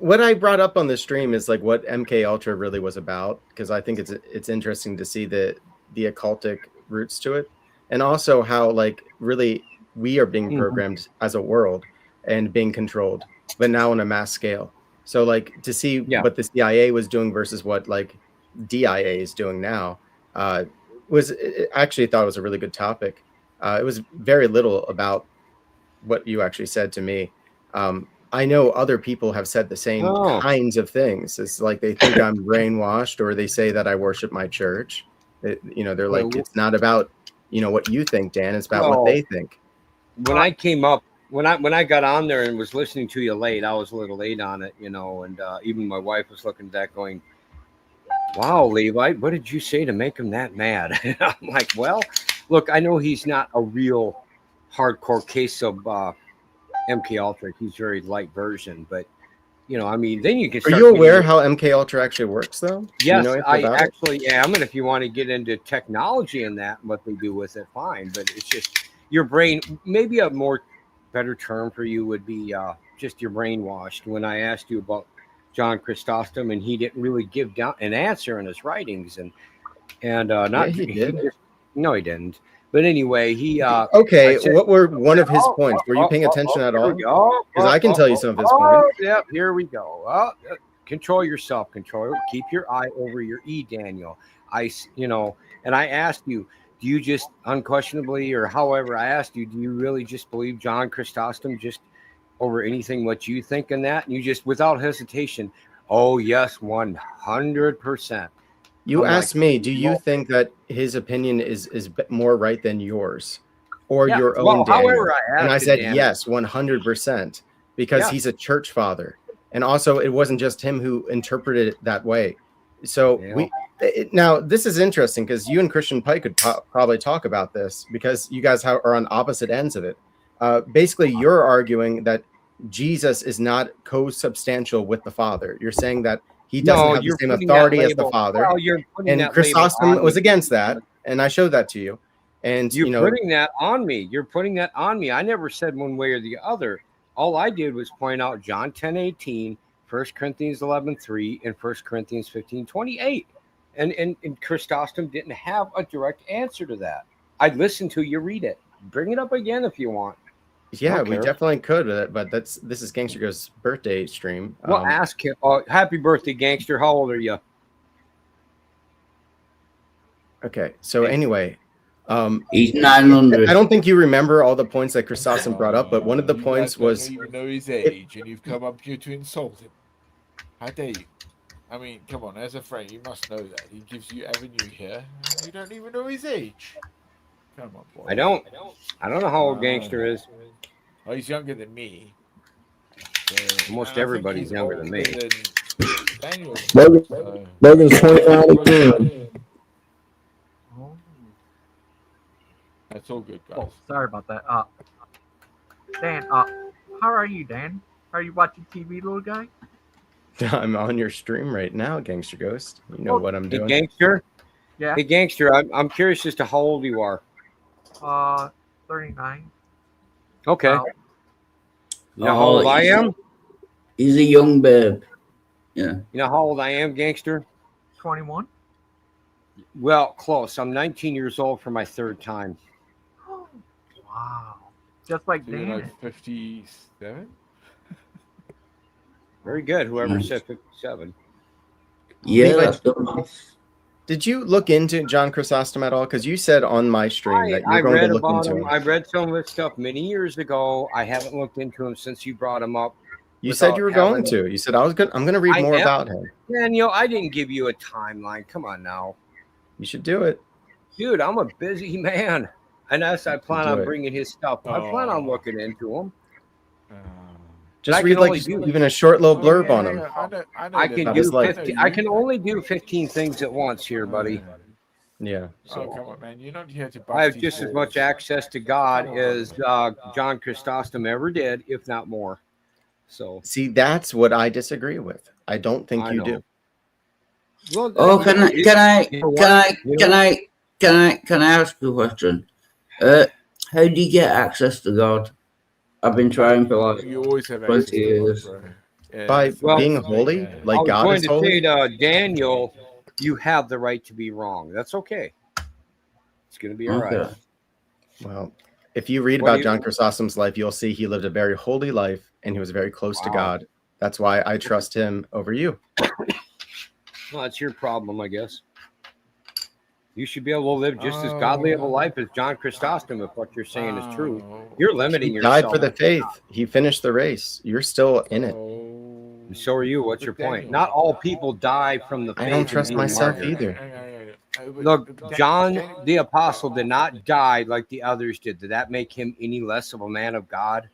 What I brought up on the stream is like what MK Ultra really was about, because I think it's interesting to see the occultic roots to it, and also how like really we are being programmed as a world and being controlled, but now on a mass scale. So like to see what the CIA was doing versus what like DIA is doing now I actually thought it was a really good topic. It was very little about what you actually said to me. I know other people have said the same kinds of things. It's like they think I'm brainwashed, or they say that I worship my church. They're like, it's not about what you think, Dan. It's about what they think. When I came up, when I got on there and was listening to you late, I was a little late on it, and even my wife was looking at that going, wow, Levi, what did you say to make him that mad? And I'm like, well, look, I know he's not a real hardcore case of MK Ultra. He's very light version, but I mean, then you can. Are you aware how MK Ultra actually works, though? Yes, I actually am. And if you want to get into technology and that, and what they do with it, fine. But it's just your brain. Maybe a better term for you would be just your brainwashed. When I asked you about John Chrysostom, and he didn't really give down an answer in his writings, and not he did. No, he didn't. But anyway, he okay. What were one of his points? Were you paying attention at all? Because I can tell you some of his points. Yeah, here we go. Control yourself. Keep your eye over your E, Daniel. And I asked you, do you just unquestionably, or however I asked you, do you really just believe John Chrysostom just over anything what you think in that? And you just, without hesitation, oh yes, 100%. You asked me, do you think that his opinion is more right than yours, or your own, Daniel? However and I said Daniel. yes, 100%, because he's a church father, and also it wasn't just him who interpreted it that way. So now this is interesting, because you and Christian Pike could probably talk about this, because you guys are on opposite ends of it. Basically, you're arguing that Jesus is not co-substantial with the Father. You're saying that he doesn't have the same authority as the Father. Well, and Chrysostom was against that, and I showed that to you. And you're putting that on me. You're putting that on me. I never said one way or the other. All I did was point out John 10:18, 1 Corinthians 11:3, and 1 Corinthians 15:28. And Chrysostom didn't have a direct answer to that. I'd listen to you read it. Bring it up again if you want. Yeah, we definitely could, but this is Gangster Ghost's birthday stream. Well, ask him. Happy birthday, Gangster. How old are you? Okay, so anyway, he's 900. I don't think you remember all the points that Chrysostom brought up, but one of the points was, you don't even know his age, and you've come up here to insult him. How dare you? I mean, come on, as a friend, you must know that he gives you avenue here. You don't even know his age. Come on, boy. I don't know how old Gangster is. Oh, he's younger than me. Almost everybody's younger than me. Logan's 29 again. That's all good, guys. Oh, sorry about that. Dan, how are you, Dan? Are you watching TV, little guy? I'm on your stream right now, Gangster Ghost. You know what I'm doing. Hey, Gangster. Yeah. Hey, Gangster. I'm curious as to how old you are. 39. Okay. You know how old I am? He's a young babe. Yeah. You know how old I am, Gangster? 21. Well, close. I'm 19 years old for my third time. Wow. Just like So you're Dan. like 57? Very good. Whoever said 57. Yeah, Levi, that's good. did you look into John Chrysostom at all? Because you said on my stream that I you're going read to look about into him. him. I read some of his stuff many years ago. I haven't looked into him since you brought him up. You said you were without going having- to. You said I'm going to read I more am- about him. Daniel, I didn't give you a timeline. Come on now. You should do it. Dude, I'm a busy man. And as I plan do on it. bringing his stuff, I plan on looking into him. Just I read can like only do- even a short little blurb on him. I can About do his life. 15, I can only do 15 things at once here, buddy. Yeah. Oh, come on, man. You're not here to I have bust just his as much balls. access to God as John Chrysostom ever did, if not more. So See, that's what I disagree with. I don't think I you know. do. Well, Oh, you know, can I ask you a question? How do you get access to God? I've been trying for like You always have access 20 to God, years. bro. Yeah, By that's- being that's- holy, yeah. like I was God going is to holy. say to Daniel, you have the right to be wrong. That's okay. It's going to be all right. Okay. Well, if you read What do about you- John Chrysostom's life, you'll see he lived a very holy life and he was very close to Wow. God. That's why I trust him over you. Well, that's your problem, I guess. You should be able to live just as godly of a life as John Chrysostom if what you're saying is true. You're limiting He yourself. died for the faith. He finished the race. You're still in it. And so are you. What's your point? Not all people die from the faith. I don't and trust being myself martyred. either. Look, John the Apostle did not die like the others did. Did that make him any less of a man of God?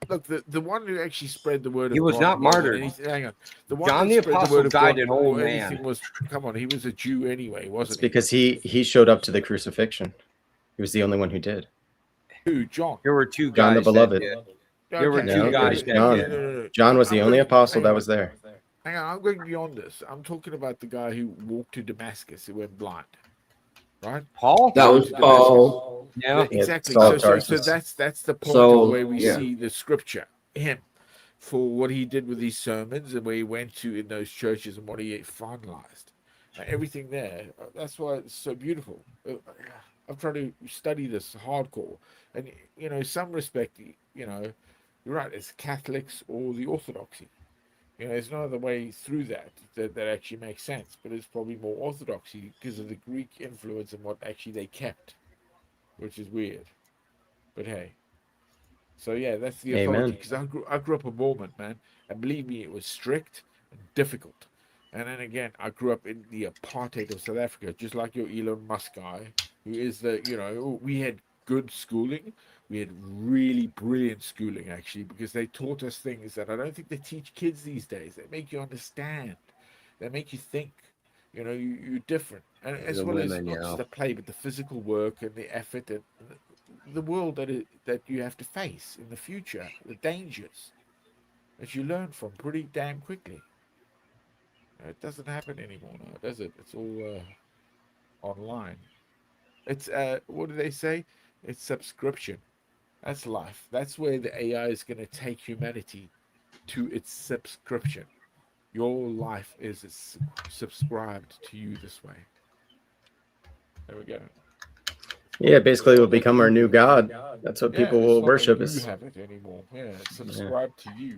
Look, the one who actually spread the word of He was God not more than martyred. anything- hang on. The one John that the spread Apostle word of died God an more old than man. anything was, come on, he was a Jew anyway, It's wasn't he? because he showed up to the crucifixion. He was the only one who did. Who, John? There were two John the guys that beloved. did. There were Okay, two No, it guys was that John. did. John was the I'm only going- apostle hang that on. was there. Hang on, I'm going beyond this. I'm talking about the guy who walked to Damascus who went blind. Right? Paul? That was Damascus. Paul. Yeah. Exactly. Saul So, of so Tarsus. that's the point Saul, of the way we yeah. see the scripture. Him for what he did with his sermons and where he went to in those churches and what he finalized. Everything there. That's why it's so beautiful. I'm trying to study this hardcore. And, you know, some respect, you know, you're right, it's Catholics or the Orthodoxy. You know, there's no other way through that actually makes sense, but it's probably more Orthodoxy because of the Greek influence and what actually they kept, which is weird. But hey. So yeah, that's the authority. Amen. Because I grew up a Mormon, man, and believe me, it was strict and difficult. And then again, I grew up in the apartheid of South Africa, just like your Elon Musk guy, who is the, you know, we had good schooling. We had really brilliant schooling, actually, because they taught us things that I don't think they teach kids these days. They make you understand. They make you think. You know, you're different. And as The well as women, not yeah. just the play, but the physical work and the effort and the world that you have to face in the future, the dangers that you learn from pretty damn quickly. It doesn't happen anymore now, does it? It's all online. It's what do they say? It's subscription. That's life. That's where the AI is going to take humanity to its subscription. Your life is subscribed to you this way. There we go. Yeah, basically it will become our new God. That's what people it's will not worship. that Is you have it anymore. Yeah, it's subscribed to you.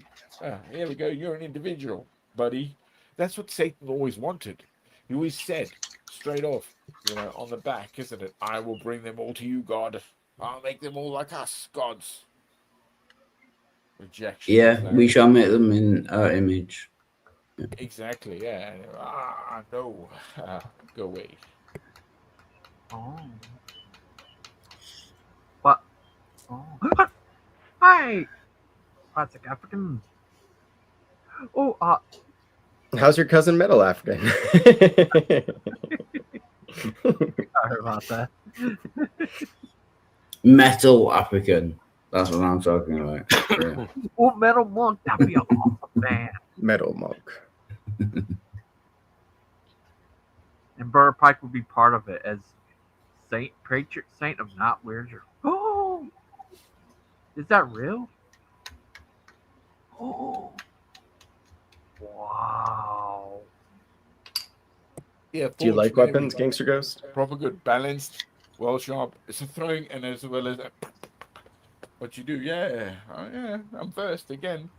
Here we go. You're an individual, buddy. That's what Satan always wanted. He always said, straight off, you know, on the back, isn't it? I will bring them all to you, God. I'll make them all like us, gods. Rejection. Yeah, we shall make them in our image. Exactly. Yeah. No. Go away. Oh. What? Oh. Hi! Classic African. Oh, how's your cousin Metal African? sorry about that. Metal African. That's what I'm talking about. Yeah. Oh, Metal Monk. That'd be an awesome band. Metal Monk. And Burr Pike would be part of it as Preacher Saint of Not Where's Your. Oh! Is that real? Oh! Wow. Yeah. Do you like forge, weapons, maybe. Gangster Ghost? Proper good, balanced, well sharp. It's a throwing and as well as what you do. Yeah. Yeah. I'm first again.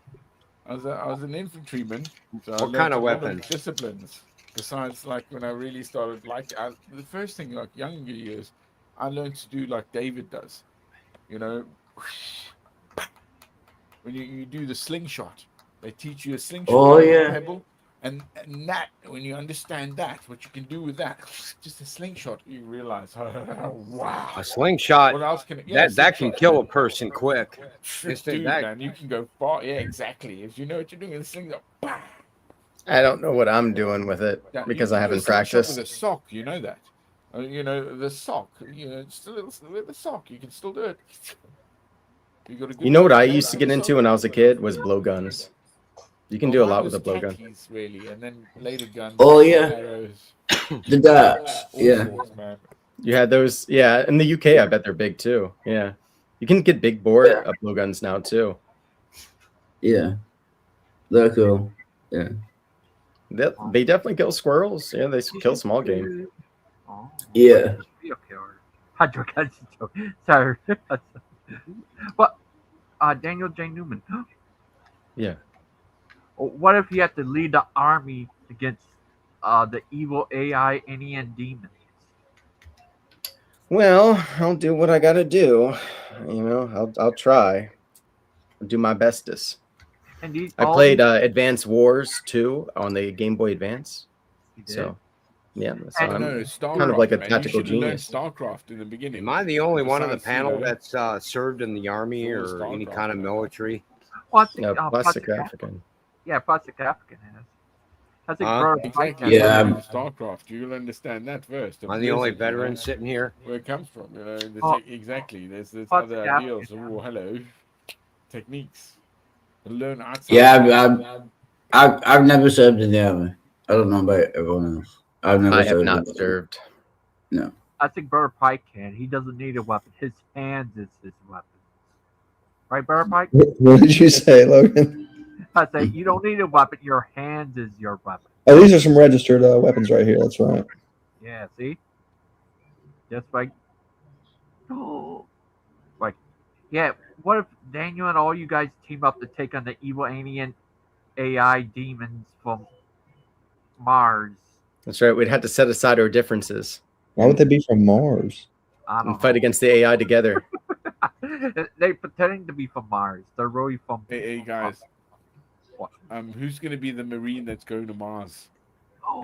I was an infantryman. So I What learned kind of a lot weapons? disciplines. Besides, like when I really started, the first thing, like younger years, I learned to do like David does. You know, when you do the slingshot. They teach you a slingshot Oh, with a yeah. pebble, and that when you understand that, what you can do with that, just a slingshot, you realize, wow, A slingshot what else can it? Yeah, that can slingshot, kill man. a person quick. Dude, man, you can go far. Yeah, exactly. If you know what you're doing with a slingshot, bang. I don't know what I'm doing with it Yeah, because you I can do a haven't slingshot practiced. with a sock. You know that. You know the sock. You know, still with the sock, you can still do it. You got a good You know what I sock, used to get good into sock. when I was a kid was blowguns. You can do a Mine lot was with a blowgun. tatties, really, and then later guns. Oh, like yeah. arrows. The darts. All Yeah. sorts, man. You had those, yeah. In the UK, I bet they're big too. Yeah, you can get big bore blowguns now too. Yeah. They're cool. Yeah. They definitely kill squirrels. Yeah, they kill small game. Yeah. Sorry. But Daniel J. Newman. Yeah. What if you have to lead the army against the evil AI Indian demons? Well, I'll do what I gotta do. You know, I'll try. I'll do my bestest. And these, I all played these, Advance Wars 2 on the Game Boy Advance. You did? So, yeah, so I know I'm StarCraft, kind of like a man. tactical You should have learned genius. StarCraft in the beginning. Am I the only one on the Besides, you panel know, that's served in the army it's all or any StarCraft, kind of man. military? Well, I think, Plastic African. Yeah, Plastic African has. I think Huh? Bird Exactly. Yeah. You do StarCraft. You'll understand that first. Am I the only veteran sitting here? Where it comes from, you know. Exactly. There's Plastic other African. ideals. Oh, hello. Techniques. Learn outside. Yeah, I've never served in the army. I don't know about everyone else. I've never I have served. not served. No. I think Bird Pike can. He doesn't need a weapon. His hands is his weapon. Right, Bird Pike? What did you say, Logan? I say you don't need a weapon. Your hands is your weapon. Oh, these are some registered weapons right here. That's right. Yeah, see? Just like, like, yeah. What if Daniel and all you guys team up to take on the evil alien AI demons from Mars? That's right. We'd have to set aside our differences. Why would they be from Mars? I And don't fight against the AI together. know. They pretending to be from Mars. They're really from. Hey guys. Who's going to be the Marine that's going to Mars?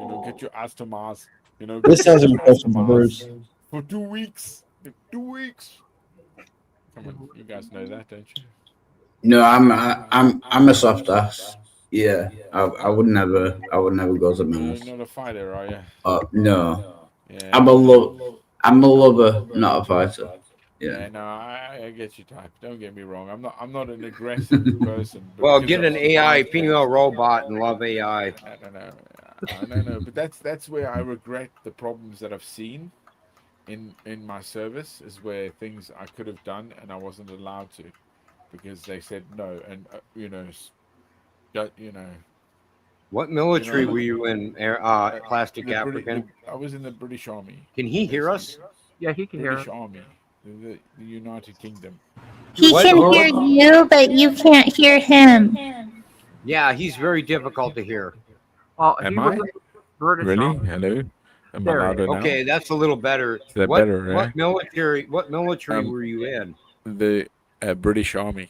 You know, get your ass to Mars. You know, This sounds like a get your ass question to for Mars Bruce. for 2 weeks. 2 weeks. Come on, you guys know that, don't you? No, I'm a soft ass. Yeah. I would never go to Mars. You're not a fighter, are you? No. Yeah. I'm a lover, not a fighter. Yeah. No, I get your type. Don't get me wrong. I'm not an aggressive person. But Well, because get I'm an AI survived female that- robot and love AI. No, but that's where I regret the problems that I've seen in my service, is where things I could have done and I wasn't allowed to because they said no, and What military were you in, Plastic African? I was in the British Army. Can he hear us? Yeah, he can British hear. Army, the United Kingdom. He What? can hear you, but you can't hear him. Yeah, he's very difficult to hear. Well, Am he I? was in the British Really? Army. Hello? Am I There he louder is. now? Okay, that's a little better. Is that what, better, What military were you in? The British Army.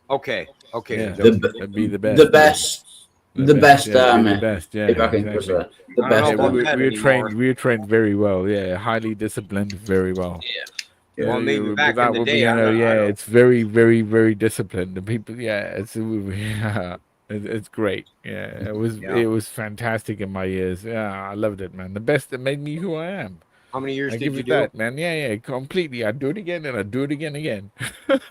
Okay. Yeah, so- that'd be the best. The best. The best yeah, army. the best, yeah, If I can exactly. put that. The I don't best know Yeah, about army. that we were anymore. trained. We were trained very well. Yeah, highly disciplined, very well. Yeah. Well, maybe back in that the would day, be, I don't- it's very, very, very disciplined. The people, it's great. Yeah, it was fantastic in my years. Yeah, I loved it, man. The best that made me who I am. How many years I did give you it do? that, man. Yeah, completely. I'd do it again, and I'd do it again. I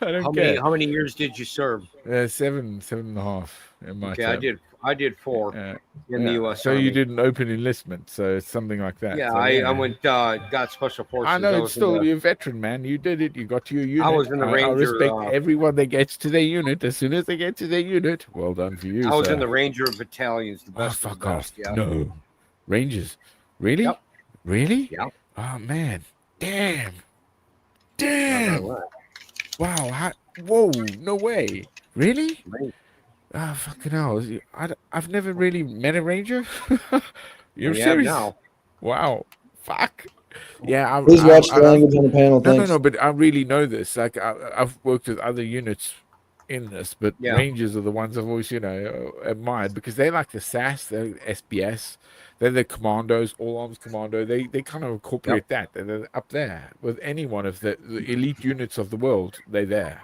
don't How care. many years did you serve? 7 and a half in my Okay, term. I did 4 in the U.S. So Army. you did an open enlistment, so it's something like that. Yeah, So, I went got special forces. I know it's was in still the- you're a veteran, man. You did it. You got to your unit. was in the I Ranger, respect everyone that gets to their unit. As soon as they get to their unit, well done for you. I was sir. in the Ranger battalions, the Oh, best of the fuck best. off! Yeah. No, Rangers. Really? Yep. Really? Yeah. Oh man! Damn! Wow. Wow! Whoa! No way! Really? Ah, fucking hell! I've never really met a Ranger. You're You have serious? now. Wow! Fuck! Yeah, Please watch the language on the panel. Thanks. No, but I really know this. Like I've worked with other units in this, but Yeah. Rangers are the ones I've always, admired because they like the SAS, they're SBS, they're the commandos, all arms commando. They kind of incorporate that. They're up there with any one of the elite units of the world. They're there.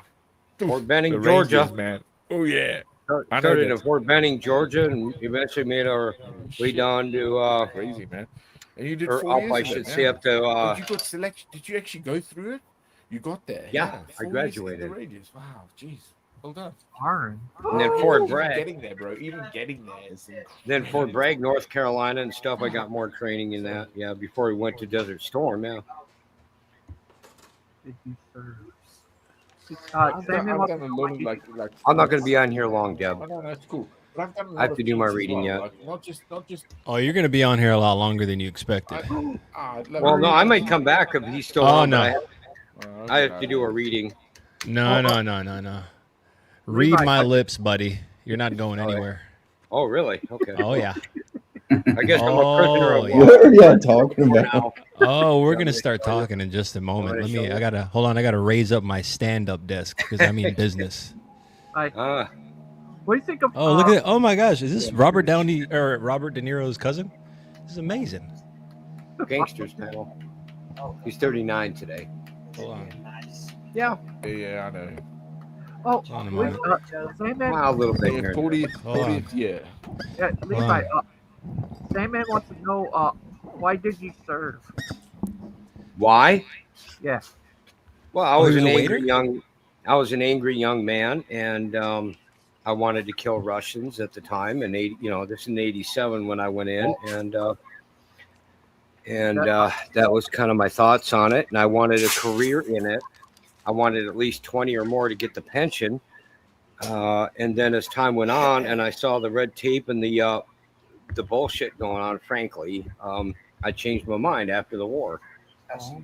Fort Benning, the Georgia. Rangers, man. Oh yeah. I know Started that. in Fort Benning, Georgia, and eventually made our way down to crazy, man. And you did or 4 up, years I of should it, say, yeah. up to But you got selection. Did you actually go through it? You got there. Yeah, I 4 years in graduated. the Rangers. Wow, jeez. Well done. Darn. And then Fort Even Bragg. getting there, bro. Even getting there is Then Fort Bragg, North Carolina, and stuff. I got more training in that. Yeah, before we went to Desert Storm. Yeah. Did you serve? I've done a lot of like. I'm not going to be on here long, Deb. Oh, no, that's cool. But I've done a lot I have of to do my feats as reading well, yet. like, not just. Oh, you're going to be on here a lot longer than you expected. Well, no, I might come back if he's still Oh, on. no. But I have to do a reading. No. Read my lips, buddy. You're not going anywhere. Oh, really? Okay. Oh, yeah. I guess I'm a prisoner of yeah. What are y'all talking about? Oh, we're gonna start talking in just a moment. I gotta raise up my stand-up desk because I'm in business. What do you think of? Oh, look at it! Oh my gosh, is this Robert De Niro's cousin? This is amazing. Gangsters panel. He's 39 today. Hold on. Yeah. Yeah, I know. Oh, on a moment. Sandman. Wow, a little bit here. 40th year. Yeah, Levi. Sandman wants to know why did you serve? Why? Yeah. Well, I Oh, was he an was a angry young man, and I wanted to kill Russians at the time. And this is in '87 when I went in, and that was kind of my thoughts on it. And I wanted a career in it. I wanted at least 20 or more to get the pension. And then as time went on, and I saw the red tape and the bullshit going on, frankly, I changed my mind after the war. So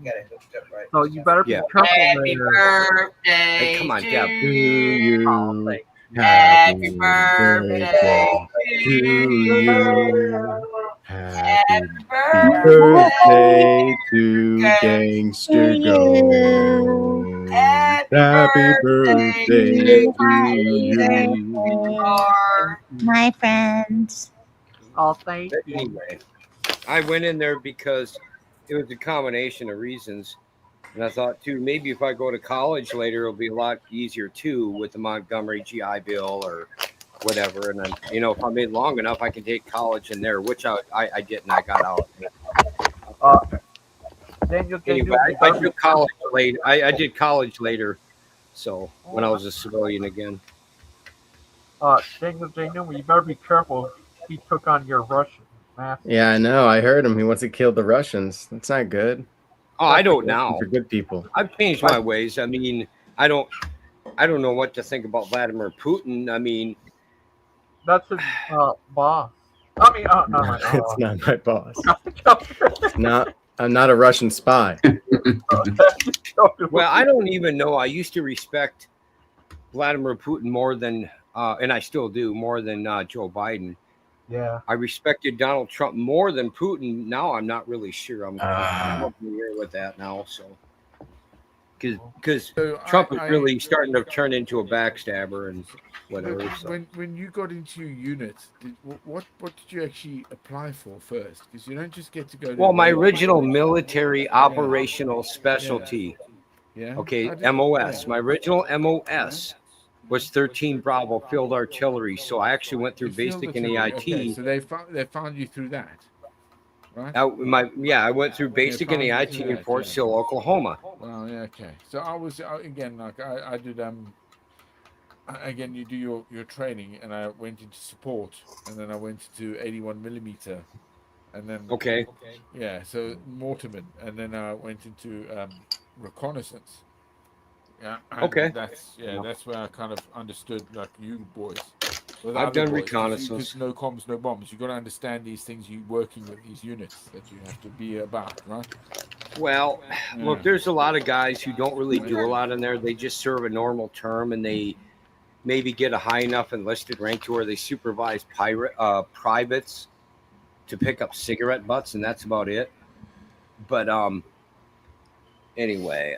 you better be careful. Happy birthday! Hey, come on, Deb. To you. Happy birthday to you. Happy birthday to Gangster Go. Happy birthday to you. My friend. Oh, thank you. Anyway, I went in there because it was a combination of reasons. And I thought, too, maybe if I go to college later, it'll be a lot easier, too, with the Montgomery GI Bill or whatever. And then, if I made long enough, I can take college in there, which I didn't. I got out. Anyway, I did college later. I did college later, so when I was a civilian again. Daniel, you better be careful. He took on your Russian master. Yeah, I know. I heard him. He wants to kill the Russians. That's not good. Oh, I don't now. For good people. I've changed my ways. I mean, I don't know what to think about Vladimir Putin. I mean, that's his boss. I mean, no, It's not my boss. I'm not a Russian spy. Well, I don't even know. I used to respect Vladimir Putin more than, and I still do, more than Joe Biden. Yeah. I respected Donald Trump more than Putin. Now I'm not really sure. I'm familiar with that now. So, because Trump is really starting to turn into a backstabber and whatever. So. When you got into your unit, what did you actually apply for first? Because you don't just get to go to. Well, my original military operational specialty. Yeah. Okay, MOS. My original MOS was 13 Bravo Field Artillery. So I actually went through basic and AIT. Okay, so they found you through that, right? I went through basic and AIT in Fort Sill, Oklahoma. Well, yeah, okay. So I was again, like I did. Again, you do your training, and I went into support, and then I went to 81 millimeter, and then yeah, so mortarman, and then I went into reconnaissance. Yeah. That's where I kind of understood, like, you boys. I've done reconnaissance. No comms, no bombs. You got to understand these things. You working with these units that you have to be about, right? Well, look, there's a lot of guys who don't really do a lot in there. They just serve a normal term, and they maybe get a high enough enlisted rank to where they supervise privates to pick up cigarette butts, and that's about it. But anyway,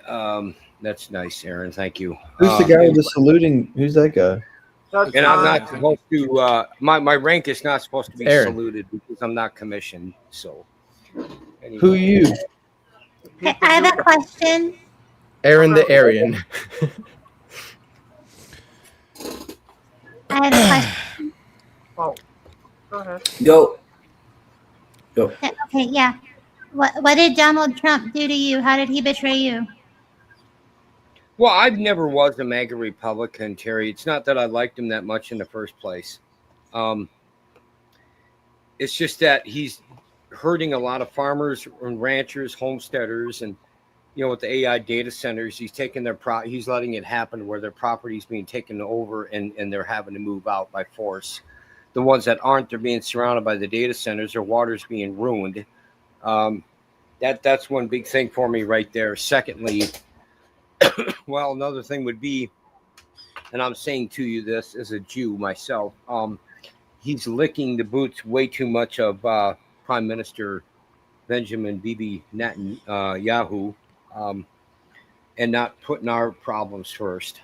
That's nice, Aaron. Thank you. Who's the guy with the saluting? Who's that guy? And I'm not supposed to. My rank is not supposed to be Aaron. saluted because I'm not commissioned. So, anyway. Who you? Okay, I have a question. Aaron the Aryan. I have a question. Oh, go ahead. Go. Okay, yeah. What did Donald Trump do to you? How did he betray you? Well, I never was a MAGA Republican, Terry. It's not that I liked him that much in the first place. It's just that he's hurting a lot of farmers and ranchers, homesteaders, and with the AI data centers, he's taking he's letting it happen where their property's being taken over and they're having to move out by force. The ones that aren't, they're being surrounded by the data centers. Their water's being ruined. That's one big thing for me right there. Secondly, well, another thing would be, and I'm saying to you this as a Jew myself, he's licking the boots way too much of Prime Minister Benjamin Bibi Netanyahu, and not putting our problems first,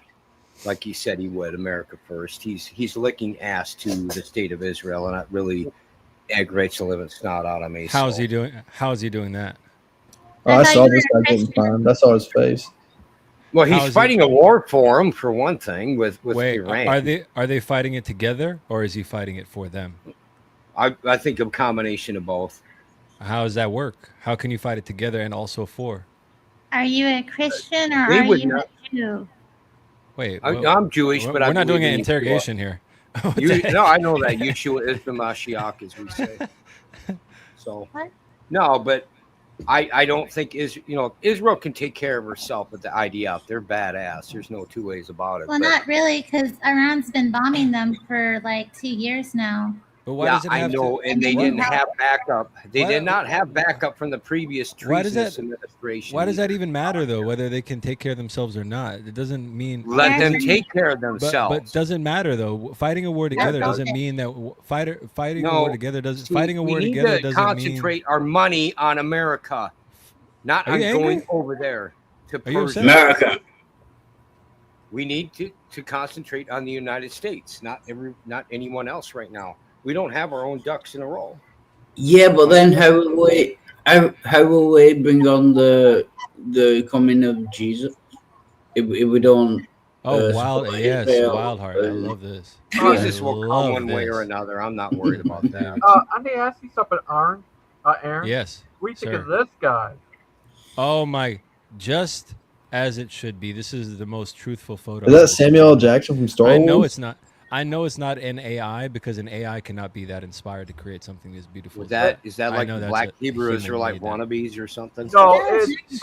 like he said he would, America first. He's licking ass to the state of Israel, and that really aggravates the living snot out of me. How is he doing? How is he doing that? Oh, I saw this guy getting fined. I saw his face. Well, he's fighting a war for him, for one thing, with Iran. Are they fighting it together, or is he fighting it for them? I think a combination of both. How does that work? How can you fight it together and also for? Are you a Christian or We are would you not- a Jew? Wait, I'm Jewish, but we're not doing an in interrogation here. No, I know that. Yeshua is the Mashiach, as we say. So, no, but I don't think Israel can take care of herself with the IDF. They're badass. There's no two ways about it. Well, not really, because Iran's been bombing them for like 2 years now. But why does it have and they didn't have backup. They did not have backup from the previous treasonous administration. Why does that even matter, though, whether they can take care of themselves or not? It doesn't mean... Let them take care of themselves. But doesn't matter, though. Fighting a war together doesn't mean that... Fighting a war together doesn't... Fighting a war together doesn't mean... We need to concentrate our money on America, not on going over there to Persia. America. We need to concentrate on the United States, not anyone else right now. We don't have our own ducks in a row. Yeah, but then how will we bring on the coming of Jesus if we don't? Wild Heart. I love this. Jesus will come one way or another. I'm not worried about that. I need to ask you something, Aaron. Aaron. Yes. What do you think sir. of this guy? Oh my! Just as it should be. This is the most truthful photo. Is that Samuel L. Jackson from Star Wars? I know it's not. I know it's not an AI because an AI cannot be that inspired to create something as beautiful. Is that like the Black Hebrew Israelite wannabes or something? No, it's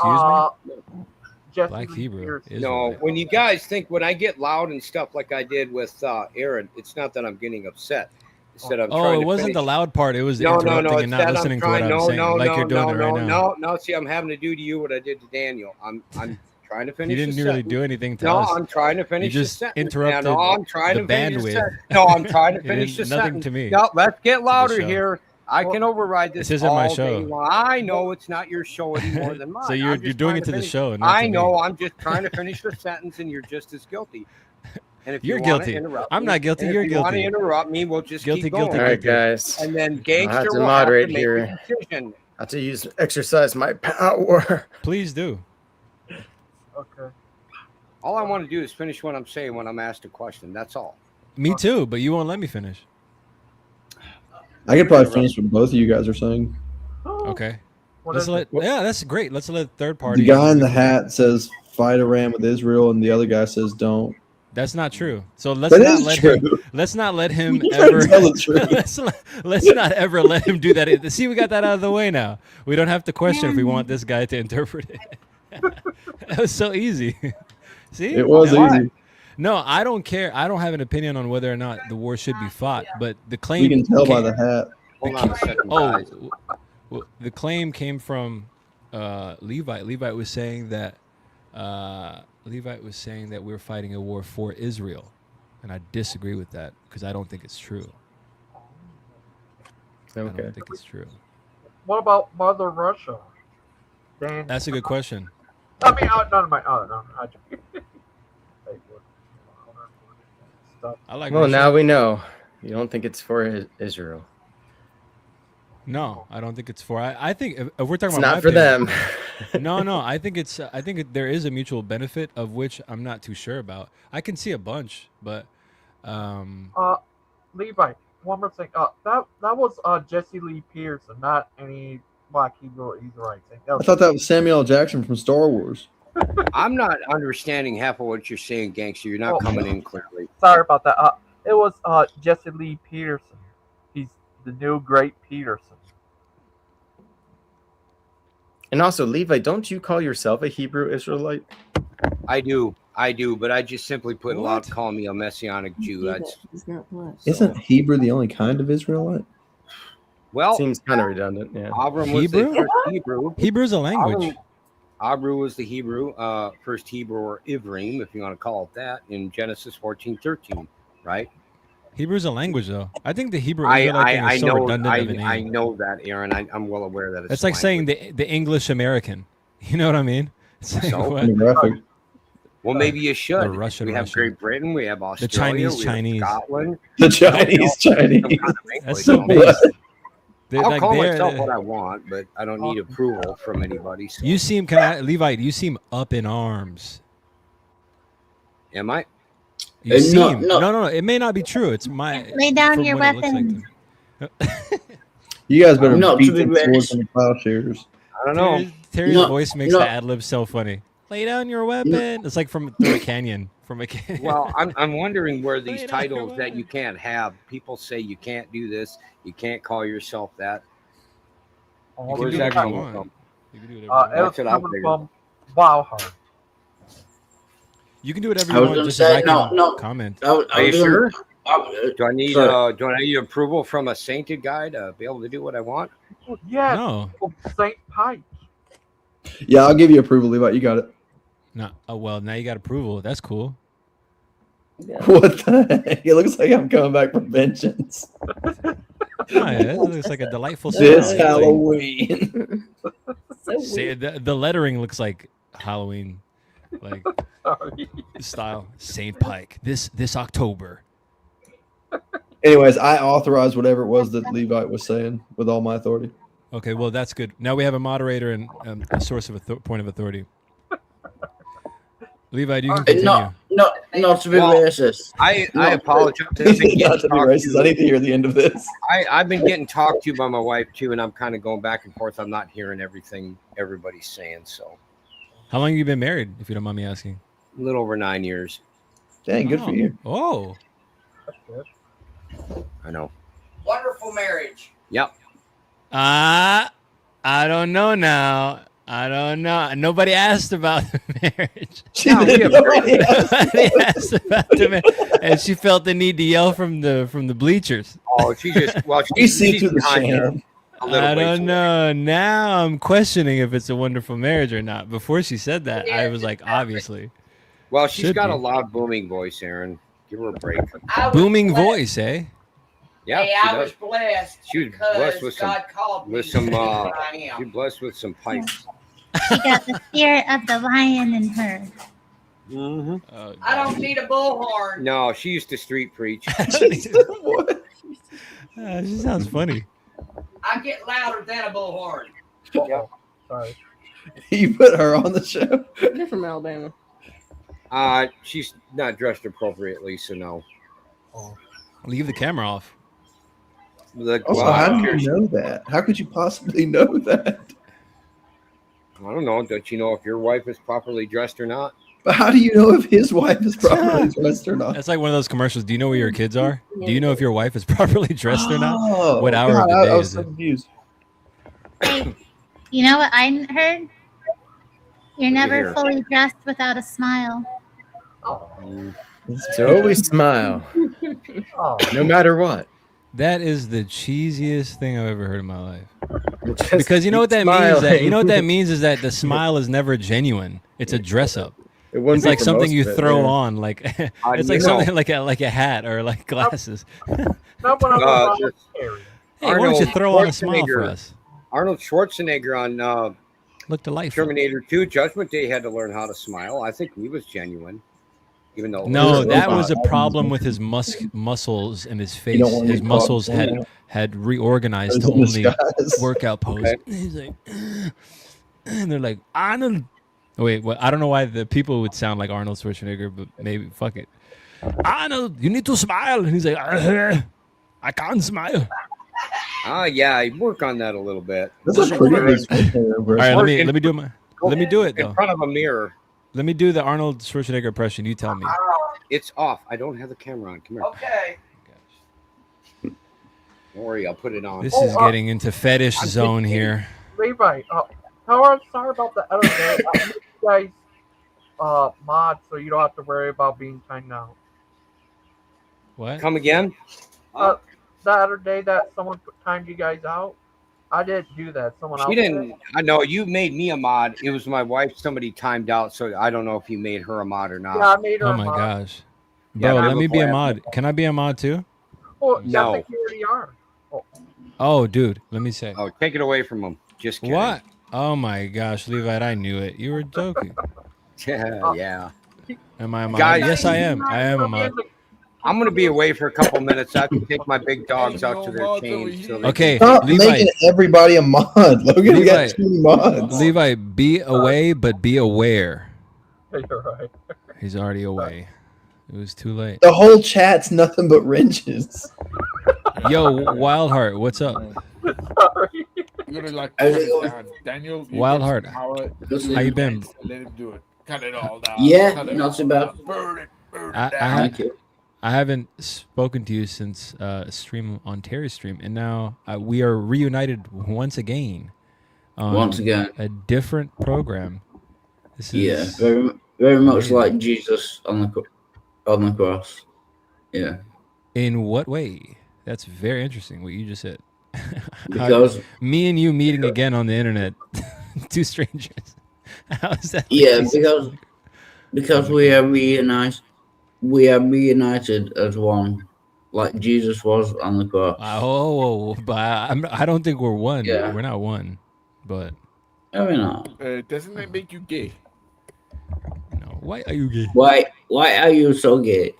Black Hebrew. No, when you guys think when I get loud and stuff like I did with Aaron, it's not that I'm getting upset. It's that I'm trying it wasn't finish. the loud part. It was the interrupting and not listening to what I'm saying, like you're doing it right now. No. See, I'm having to do to you what I did to Daniel. I'm trying to finish. You didn't really do anything to no, us. I'm trying to finish. You just the sentence. interrupted No, I'm trying the to finish bandwidth. the sentence. No, I'm trying to finish the Nothing sentence. to me. No, let's get louder show. here. I can override this. This isn't my all show. day long. I know it's not your show any more than mine. So you're doing it to the show. Not I to know. Me. I'm just trying to finish the sentence, and you're just as guilty. And if You're you guilty. I'm not guilty. You're if guilty. You want to interrupt me? We'll just Guilty, keep going. guilty, All right, guys. And then I Gangster have to will moderate have to here. make a decision. I have to exercise my power. Please do. Okay. All I want to do is finish what I'm saying when I'm asked a question. That's all. Me too, but you won't let me finish. I could probably finish what both of you guys are saying. Okay. What Let's is let. it? Yeah, that's great. Let's let third party. The guy in the hat says fight Iran with Israel, and the other guy says don't. That's not true. So let's That not is let true. him. Let's not let him You can't ever. tell the truth. let's not ever let him do that. See, we got that out of the way now. We don't have to question if we want this guy to interpret it. That was so easy. See, It was easy. No, I don't care. I don't have an opinion on whether or not the war should be fought. But the claim You can tell by the hat. Hold on a second, guys. well, the claim came from Levite. Levite was saying that we're fighting a war for Israel, and I disagree with that because I don't think it's true. I Okay. don't think it's true. What about Mother Russia? Dan, That's a good question. I mean, none of my. Oh no, I like Well, Russia. now we know. You don't think it's for Israel. No, I don't think it's for. I think if we're talking It's about not my for opinion, them. no. I think it's. I think there is a mutual benefit of which I'm not too sure about. I can see a bunch, but Levi, one more thing. That was Jesse Lee Pearson, not any Black Hebrew or Israelite thing. I thought that was Samuel L. Jackson from Star Wars. I'm not understanding half of what you're saying, Gangster. You're not coming in clearly. Sorry about that. It was Jesse Lee Peterson. He's the new great Peterson. And also, Levi, don't you call yourself a Hebrew Israelite? I do, but I just simply put allowed calling me a Messianic Jew. That's Isn't Hebrew the only kind of Israelite? well, seems kind of redundant. Yeah, Abram was the first Hebrew. Hebrew's a language. Abram was the Hebrew, first Hebrew or Ivrim, if you want to call it that, in Genesis 14:13, right? Hebrew's a language, though. I think the Hebrew Israelite thing is so redundant of a name. I know that, Aaron. I'm well aware that It's like saying the English American. You know what I mean? It's like, So? what? Well, maybe you should. The Russian we have Russian. Great Britain. We have Australia. Chinese we have Chinese. Scotland. The Chinese Chinese. That's so based. I'll call myself what I want, but I don't need approval from anybody. So. You seem Levite. You seem up in arms. Am I? You seem no. It may not be true. It's my Lay down from your what it looks like weapon. to me. You guys better No, beat to be the swords and the plowshares. I don't know. Terry's voice makes the ad lib so funny. Lay down your weapon. It's like from a canyon. From a canyon. Well, I'm wondering where these titles that you can't have. People say you can't do this. You can't call yourself that. Where's that coming from? It was coming from Valhalla. You can do whatever I you was want. gonna Just say, as I can comment. Are you sure? Do I need Sorry. approval from a sainted guy to be able to do what I want? Yeah. No. Saint Pike. Yeah, I'll give you approval, Levi. You got it. No. Oh well, now you got approval. That's cool. What the heck? It looks like I'm coming back from vengeance. Oh, yeah, it looks like a delightful This smell. Halloween. See, the lettering looks like Halloween, like style. Saint Pike. This October. Anyways, I authorize whatever it was that Levite was saying with all my authority. Okay, well that's good. Now we have a moderator and a source of point of authority. Levi, you can continue. Not to be racist. I No. apologize. I've been Not getting to be talked racist. I need to hear the end of this. I've been getting talked to by my wife too, and I'm kind of going back and forth. I'm not hearing everything everybody's saying. So How long have you been married, if you don't mind me asking? a little over 9 years. Dang, good for you. Oh. I know. Wonderful marriage. Yep. I don't know now. I don't know. Nobody asked about the marriage. Nobody asked about the marriage, and she felt the need to yell from the bleachers. Oh, she just see through the sham. I don't know. Now I'm questioning if it's a wonderful marriage or not. Before she said that, I was like, obviously. Well, she's Should got be. a loud booming voice, Aaron. Give her a break. Booming voice, eh? Yeah, Hey, she I does. was blessed She was because blessed with some, God called me to be what I am. she's blessed with some pipes. She got the spirit of the lion in her. Mm-hmm. I don't need a bullhorn. No, she used to street preach. She sounds funny. I get louder than a bullhorn. Yep. Sorry. You put her on the show. They're from Alabama. She's not dressed appropriately, so no. Leave the camera off. Also, how do you know that? How could you possibly know that? I don't know. Don't you know if your wife is properly dressed or not? But how do you know if his wife is properly dressed or not? That's like one of those commercials. Do you know where your kids are? Do you know if your wife is properly dressed or not? Oh, What hour God, of the I day was is so it? confused. Hey, you know what I heard? You're never hear? fully dressed without a smile. So always smile, no matter what. That is the cheesiest thing I've ever heard in my life. Just Because you know what keep that means? That you know what that smiling. means is that the smile is never genuine. It's a dress up. It wouldn't It's be like for something most you of it, throw yeah. on, like it's you like know. something like a hat or like glasses. Not when I'm Uh, around just- the area. Hey, why don't you throw on a smile for Schwarzenegger- us? Arnold Schwarzenegger on Look delightful. Terminator 2, Judgment Day had to learn how to smile. I think he was genuine, even though No, that was a problem with his muscles and his face. want His to muscles talk, had reorganized to It was only a disguise. workout pose. Okay. He's like, and they're like, Arnold. Wait, well, I don't know why the people would sound like Arnold Schwarzenegger, but maybe fuck it. Arnold, you need to smile. And he's like, I can't smile. Yeah, I work on that a little bit. That's a pretty good All right, let me do my. Let me do it in though. front of a mirror. Let me do the Arnold Schwarzenegger impression. You tell me. It's off. I don't have the camera on. Come here. Okay. Don't worry, I'll put it on. This is getting into fetish zone here. Levi, I'm sorry about the other day. I made you guys mod so you don't have to worry about being timed out. What? Come again? The other day that someone timed you guys out, I didn't do that. Someone else She didn't. did. I know you made me a mod. It was my wife. Somebody timed out, so I don't know if you made her a mod or not. Yeah, I made her Oh a my mod. gosh, Yeah, bro, but let me be a before I- mod. Can I be a mod too? Well, No. I think you already are. Oh, dude, let me say. Oh, take it away from him. Just kidding. What? Oh my gosh, Levi, I knew it. You were joking. Yeah. Am I a mod? Guys- Yes, I am. I am a mod. I'm going to be away for a couple minutes. I have to take my big dogs out to their cage. So they Okay, Stop Levi. making everybody a mod. Logan, we got 2 mods. Levi, be away, but be aware. You're right. He's already away. It was too late. The whole chat's nothing but wrenches. Yo, Wildheart, what's up? Sorry. You're gonna like How's cut it it going? down. Daniel, you Wild get Heart. some power, How you been? Let him do it. Cut it all down. Yeah, Cut it not all so bad. down. Burn it I, down. Thank you. I haven't spoken to you since stream on Terry's stream, and now we are reunited once again. On Once again. a different program. This is Yeah, very, very much like Jesus on the cross. Yeah. In what way? That's very interesting. What you just said. Because me and you meeting again on the internet, two strangers. How is that? yeah, because we are reunited. We are reunited as one, like Jesus was on the cross. But I don't think we're one. Yeah. We're not one, but I mean, no. Doesn't that make you gay? No. Why are you gay? Why are you so gay?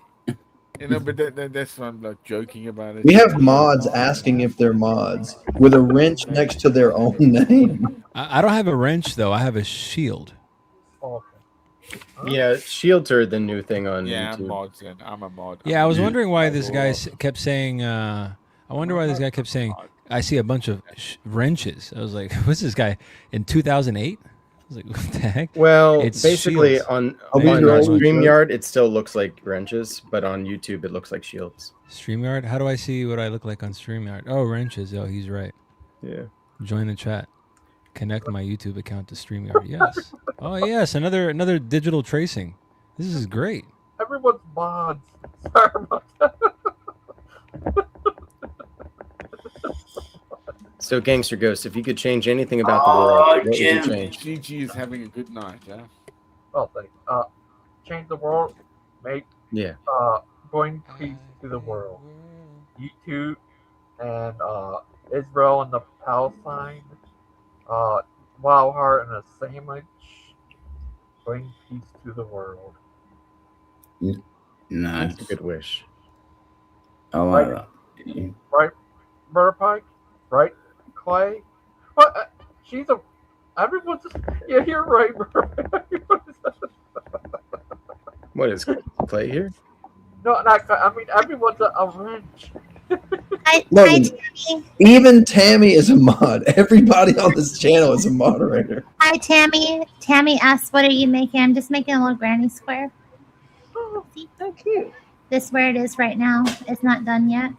You know, but that's why I'm like joking about it. We have mods asking if they're mods with a wrench next to their own name. I don't have a wrench though. I have a shield. Yeah, shields are the new thing on Yeah, I'm YouTube. mods then. I'm a mod. Yeah, I was wondering why this guy kept saying. I wonder why this guy kept saying. I see a bunch of wrenches. I was like, "What's this guy in 2008?" I was like, "What the heck?" Well, It's basically shields. on these are all StreamYard, it still looks like wrenches, but on YouTube, it looks like shields. StreamYard. How do I see what I look like on StreamYard? Oh, wrenches. Oh, he's right. Yeah. Join the chat. Connect my YouTube account to StreamYard. Yes. Oh yes, another digital tracing. This is great. Everyone's mods. Sorry about that. So, Gangster Ghost, if you could change anything about the world, what would you change? GG is having a good night, yeah? Well, thanks. Change the world. Make Yeah. bring peace to the world. YouTube and Israel and the Palestine. Wild Heart and a sandwich. Bring peace to the world. Nice. That's a good wish. I like Right. that. Right, Murder Pike? Right, Clay? What? She's a. Everyone's just. Yeah, you're right, Murder. What is Clay here? No, not. I mean, everyone's a wrench. Logan, even Tammy is a mod. Everybody on this channel is a moderator. Hi, Tammy. Tammy asks, what are you making? I'm just making a little granny square. Oh, thank you. This is where it is right now. It's not done yet.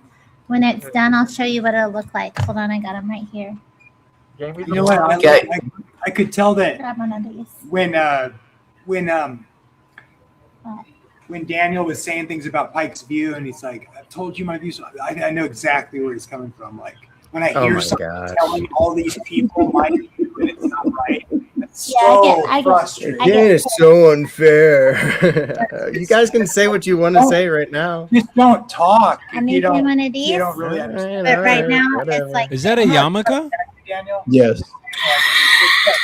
When it's done, I'll show you what it'll look like. Hold on, I got them right here. You know what? I could tell that Grab one of these. When Daniel was saying things about Pike's View, and he's like, "I've told you my views." I know exactly where he's coming from. Like when I Oh hear my someone gosh. telling all these people my view that it's not right, it's Yeah, I so get- frustrating. I get- It is so unfair. You guys can say what you want to say right now. Just don't talk. I'm if making you don't, one of these. You don't really understand. But right now, it's like. Is that a yarmulke? Daniel? Yes.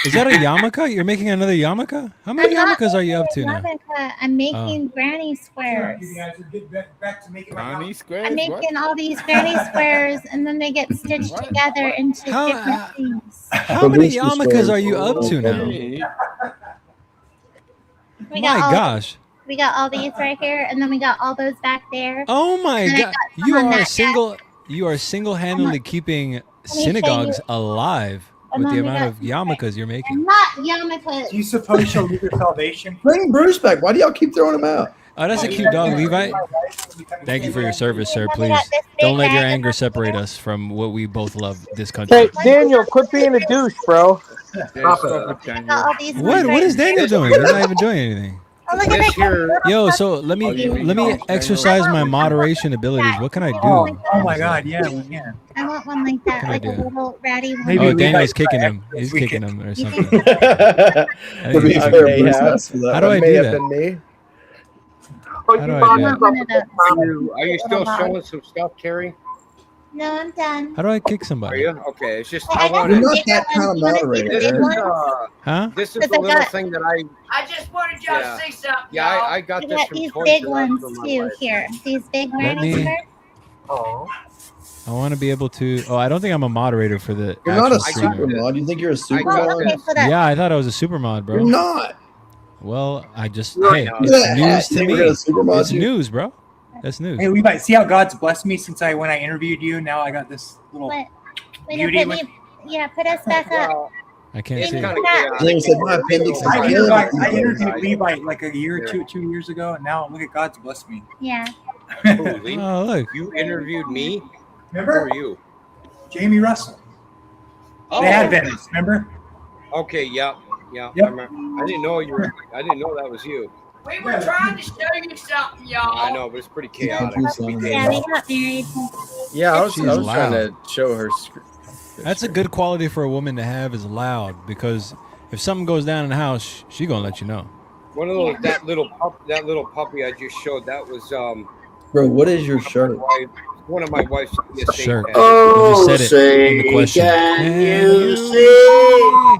Is that a yarmulke? You're making another yarmulke? How many I'm not yarmulkes are you up to now? yarmulke. I'm making granny squares. You guys are getting back to making my Granny house. squares? I'm What? making all these granny squares, and then they get stitched together into different things. How many yarmulkes are you up to now? My gosh. We got all these right here, and then we got all those back there. Oh my and I god. got some You on are that single-handedly keeping show synagogues you. alive And with the then we amount got- of yarmulkes you're making. Not yarmulkes. Do you suppose she'll lose her salvation? Bring Bruce back. Why do y'all keep throwing him out? Oh, that's a cute dog, Levi. Thank you for your service, sir. Please don't let your anger separate us from what we both love, this country. Hey, Daniel, quit being a douche, bro. Stop it, Daniel. What is Daniel doing? He's not even doing anything. Oh, look at that. Yo, so let me exercise my moderation abilities. What can I do? Oh my God, yeah, we can. I want one like that, Can I like a do? little ratty one. Maybe Oh, we Daniel's might- kicking him. He's kicking him or something. To be fair, Bruce asked for that. How do I May do have that? been me. How do I do that? One of those. Are you still showing some stuff, Carrie? No, I'm done. How do I kick Are somebody? you? Okay, it's just I I got want the You're not bigger that kind of ones. You wanna see moderator, the big Aaron. ones? Huh? This is Because the I little got- thing that I just wanted y'all Yeah. to see something. yeah y'all. I got I this got from these Toys big R Us ones for my too wife. here. These big Let granny me. squares. Oh. I want to be able to. Oh, I don't think I'm a moderator for the. You're not a actual super streamer. mod. You think you're a super got Oh, mod? okay, so that. Yeah, I thought I was a super mod, bro. You're not. Well, I just You're hey, not. it's Yeah, news you to think we're me. gonna super mod It's you? news, bro. That's news. Hey, Levi, see how God's blessed me since when I interviewed you. Now I got this little. What? Wait, no, Beauty put with- me. Yeah, put us back up. Well, I can't it's see. kind it. of Yeah. Then he said, "My appendix is I killing me." interviewed Levi like a year, 2 years ago, and now look at God's blessed me. Yeah. Holy, Oh, look. you interviewed me. Who Remember? are you? Jamie Russell. Oh, They had Venice, remember? okay, yeah. Yep. I remember. I didn't know you were. I didn't know that was you. We were trying to show you something, y'all. I know, but it's pretty chaotic. Yeah, we got married. Yeah, I was She's trying loud. to show her. That's a good quality for a woman to have, is loud, because if something goes down in the house, she gonna let you know. One of those that little puppy I just showed. That was Bro, what is your shirt? one of my wife's PSA Shirt. pets. Oh, You said it in the say, question. can you see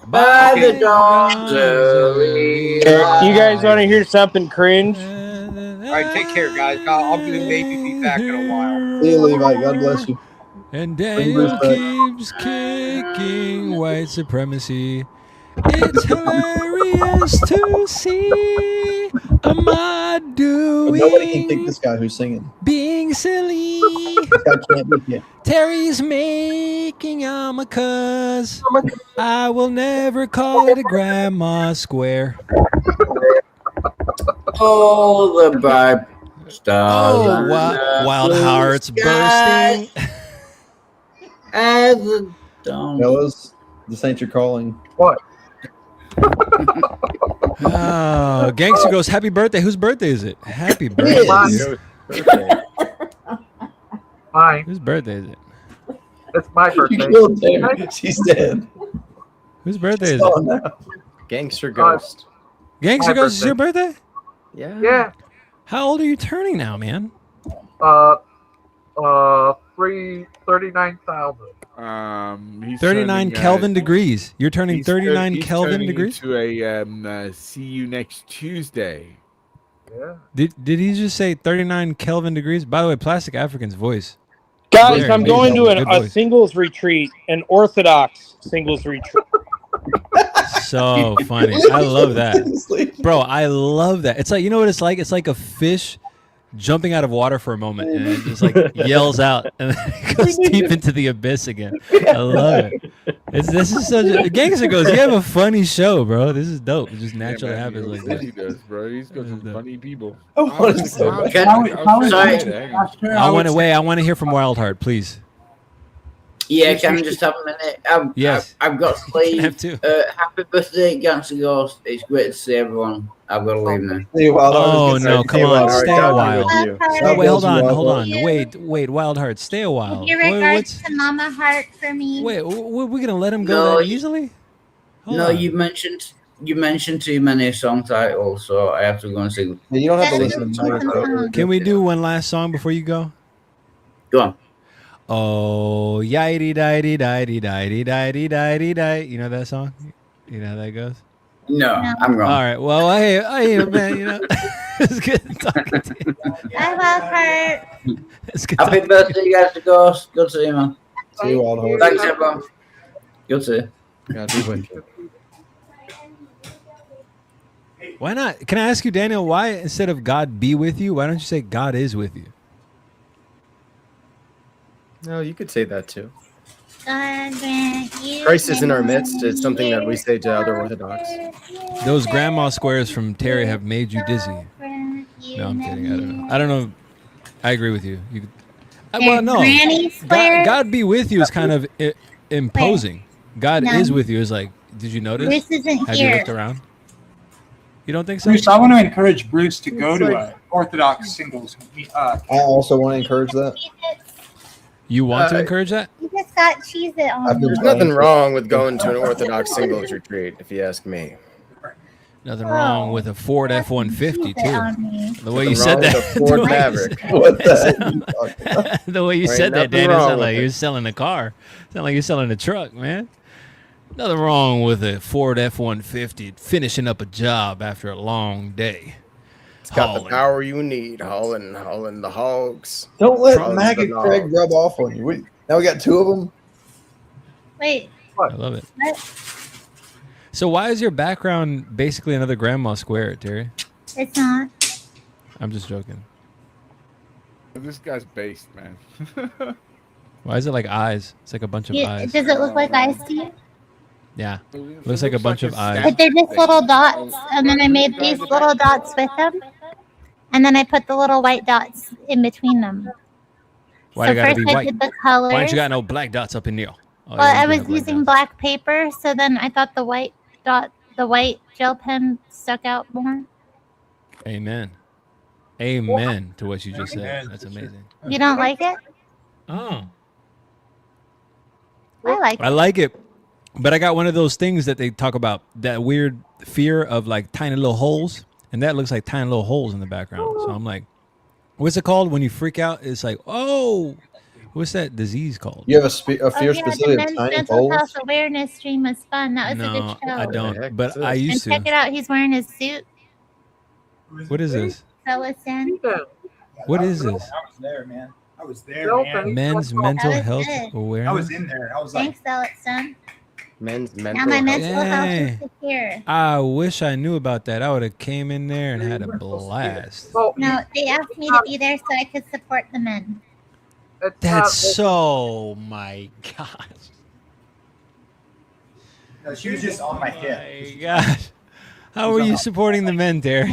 by the dawn's early Hey, you guys want to hear something cringe? All right, take care, guys. I'll maybe be back in a while. See you, Levi. God bless you. And Bring Bruce Daniel back. keeps kicking white supremacy. It's hilarious to see a mod But nobody can kick doing this guy who's singing. being silly. This guy can't be kicked. Terry's making yarmulkes. I will never call it a grandma square. all the bright stars. Oh, and the wild blue hearts sky bursting. as the dawn. Fellas, this ain't your calling. What? Oh, Gangster goes, happy birthday. Whose birthday is it? Happy birthday. Yes. dude. Mine. Whose birthday is it? It's my You birthday. killed Terry. She's dead. Whose birthday is Oh, it? no. Gangster Ghost. Gangster My goes, is your birthday? Yeah. Yeah. How old are you turning now, man? 39,000. He's 39 turning, Kelvin degrees. You're turning he's 39 he's Kelvin turning degrees? into a see you next Tuesday. Yeah. Did he just say 39 Kelvin degrees? By the way, Plastic African's voice. Guys, Very I'm going to good a voice. singles retreat, an Orthodox singles retreat. So funny. I love that. Bro, I love that. It's like, you know what it's like? It's like a fish jumping out of water for a moment and it just like yells out and then it goes deep into the abyss again. I love it. This is such a Gangster goes, you have a funny show, bro. This is dope. It just naturally happens like He that. does, bro. He's got some funny people. I want to say that. I want to hear from Wildheart, please. Yeah, can I just have a minute? Yes. I've got to leave. have to. Happy birthday, Gangster Ghost. It's great to see everyone. I've got to leave now. Hey, Wildheart, Oh it's no, good to come say, on, Wildheart, stay a God be while. with you. Oh, God Wait, hold bless you, on, hold Wildheart. on. Wait, Wildheart, stay a while. Your regards to Mama Heart for me. Wait, we're gonna let him go No, that easily? Hold No, on. you mentioned too many song titles, so I have to go and sing. Yeah, you don't have to That's listen to Megan. Can we do one last song before you go? Go on. Oh, yidey didey didey didey didey didey didey. You know that song? You know how that goes? No, I'm wrong. All right. Well, I hear, man. You know, it's good talking to you. I love her. It's good Happy birthday, guys, to Ghost. Good to see you, man. See you, Wild Horse. Thanks, everyone. Good to see you. God be with you. Why not? Can I ask you, Daniel, why instead of God be with you, why don't you say God is with you? No, you could say that too. God grant you Christ is in our midst. It's something that we say to other Orthodox. Those grandma squares from Terry have made you dizzy. No, I'm kidding. I don't know. I agree with you. Well, no. Granny squares? God be with you is kind of imposing. God No. is with you is like, did you notice? Bruce isn't Have here. you looked around? You don't think so? Bruce, I want to encourage Bruce to go to an Orthodox singles. I also want to encourage that. You want to encourage that? You just got cheese it on. There's nothing wrong with going to an Orthodox singles retreat, if you ask me. Nothing wrong with a Ford F-150 too. The way you Nothing said wrong that. with a Ford Maverick. What the heck are you talking about? The way you There said ain't that, nothing Daniel, wrong sounded like with you're it. selling a car. Sound like you're selling a truck, man. Nothing wrong with a Ford F-150 finishing up a job after a long day. It's got the power you need, hauling the hogs. Don't let Hauling Maggot the Craig logs. rub off on you. Now we got two of them. Wait. I love it. What? So why is your background basically another grandma square, Terry? It's not. I'm just joking. This guy's based, man. Why is it like eyes? It's like a bunch of eyes. Does it look like eyes to you? Yeah. Looks like a bunch of eyes. But they're just little dots, and then I made these little dots with them, and then I put the little white dots in between them. Why So they gotta first be I white? did the colors. Why ain't you got no black dots up in there? Oh, Well, yeah, I you do was have black using black paper, so then I thought the white gel pen stuck out more. dots. Amen. Amen to what you just said. That's amazing. You don't like it? Oh. I like it. I like it, but I got one of those things that they talk about, that weird fear of like tiny little holes, and that looks like tiny little holes in the background. So I'm like, what's it called when you freak out? It's like, oh, what's that disease called? You have a fear The specific men's of tiny mental holes? health awareness stream was fun. That was a No, good show. I don't, but I And used check to. it out. He's wearing his suit. What is this? Fill us in. What is this? I was there, man. I was there, man. Men's mental That was health good. awareness. I was in there. I was like, Thanks, Elliotson. Men's Now mental my health. mental health Dang. is secure. I wish I knew about that. I would have came in there and had a blast. No, they asked me to be there so I could support the men. That's so, my gosh. no, she was just on my My hip. gosh. How are you supporting the men, Terry?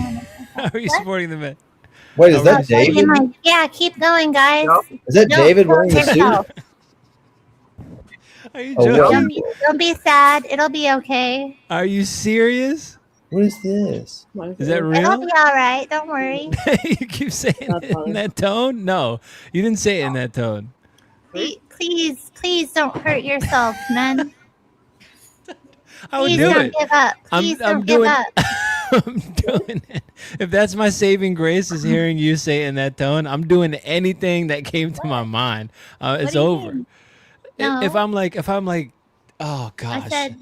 How are you supporting the men? Wait, is that Like, David? yeah, keep going, guys. Is that Don't David hurt wearing the yourself. suit? Are you Oh, joking? Don't be sad. It'll be okay. Are you serious? What is this? Is that It'll real? be all right. Don't worry. You keep saying it in that tone? No, you didn't say it in that tone. Please don't hurt yourself, men. I would Please do don't it. give up. Please don't give doing, up. I'm doing it. If that's my saving grace is hearing you say it in that tone, I'm doing anything that came to my mind. It's do you over. mean? If No. I'm like, oh I gosh, said,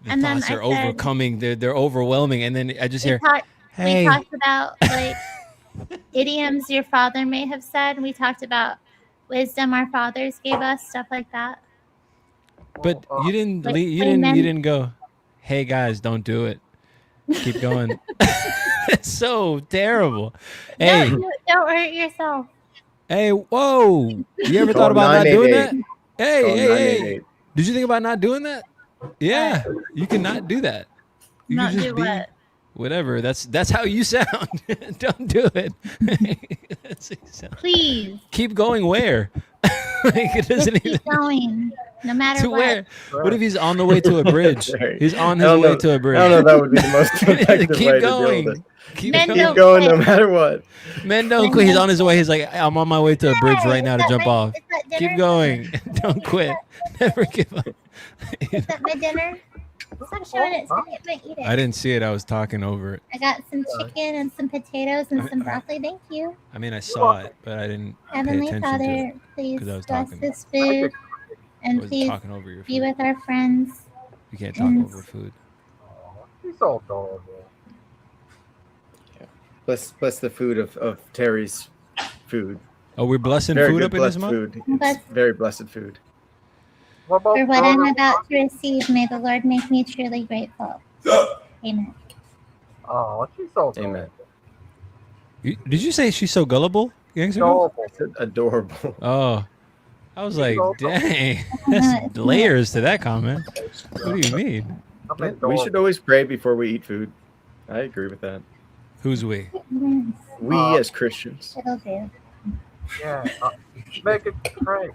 the and then thoughts I are said, overcoming. They're overwhelming, and then I just we hear, talked, hey. we talked about like idioms your father may have said. We talked about wisdom our fathers gave us, stuff like that. But you didn't. Like, You amen. didn't go. Hey guys, don't do it. Keep going. It's so terrible. Hey, Don't hurt yourself. hey, whoa! You ever Call thought about not doing that? 988. Hey, Call hey, hey! 988. Did you think about not doing that? Yeah, you cannot do that. You Not can just do be what? whatever. That's how you sound. Don't do it. That's how you sound. Please. Keep going where? Like it Just doesn't even keep going. No matter to what. where. What if he's on the way to a bridge? Right. He's on I his don't way know- to a bridge. I don't know if that would be the most effective Keep way to going. deal with it. Keep Men going. don't Keep going no quit. matter what. Men don't quit. He's on his way. He's like, I'm on my way to a bridge right now to jump off. Is that Keep dinner? going. Don't quit. Never give up. Is that my dinner? Stop showing it so I might eat it. I didn't see it. I was talking over it. I got some chicken and some potatoes and some broccoli. Thank you. I mean, I saw it, but I didn't pay Heavenly attention to Father, it please because I was bless talking. this food I and was please talking over your be food. with our friends. You can't talk and over food. He's so adorable. Bless the food of Terry's food. Oh, we're blessing Very food good up in this blessed month? food. It's very blessed food. What For what I'm about to receive, may the Lord make me truly grateful. Amen. Oh, she's so adorable. Amen. Did you say she's so gullible? Gangster? Adorable. Adorable. Oh, I was like, adorable. dang, that's layers to that comment. What do you mean? Yeah, we should always pray before we eat food. I agree with that. Who's we? We as Christians. It'll do. Yeah. Make it Craig.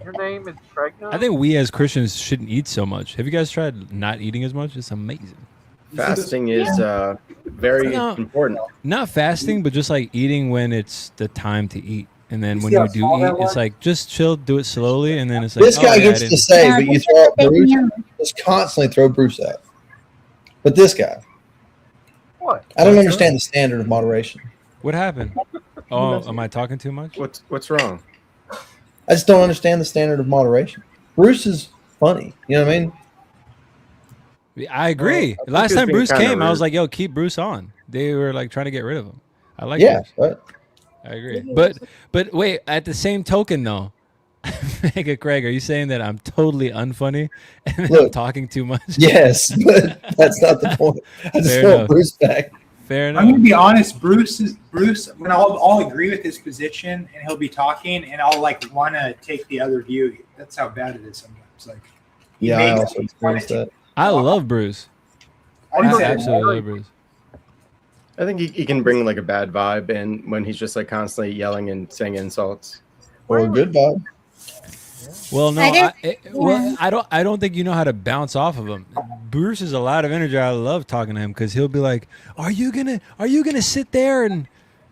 Your name is Craig now? I think we as Christians shouldn't eat so much. Have you guys tried not eating as much? It's amazing. Fasting is very important. Not fasting, but just like eating when it's the time to eat. And then when you do eat, it's like just chill, do it slowly, and then it's like This guy gets to say, but you throw out Bruce, just constantly throw Bruce out. But this guy, what? I don't understand the standard of moderation. What happened? Oh, am I talking too much? What's wrong? I just don't understand the standard of moderation. Bruce is funny. You know what I mean? I agree. I think Last he was time being Bruce kinda I was rude. like, yo, keep Bruce on. They were like trying to get rid of him. I like Yeah, Bruce. I agree. But wait, at the same token though, Mega Craig, are you saying that I'm totally unfunny and that I'm Look, talking too much? Yes, but that's not the point. I just Fair want enough. Bruce back. Fair enough. I'm gonna be honest. Bruce. When I'll agree with his position, and he'll be talking, and I'll like want to take the other view. That's how bad it is sometimes. Like, he Yeah, I makes also me experienced wanna that. I love Bruce. I didn't say absolutely love Bruce. I think he can bring like a bad vibe in when he's just like constantly yelling and saying insults. Or a good vibe. Well, no, I I don't think you know how to bounce off of him. Bruce is a lot of energy. I love talking to him because he'll be like, "Are you gonna sit there and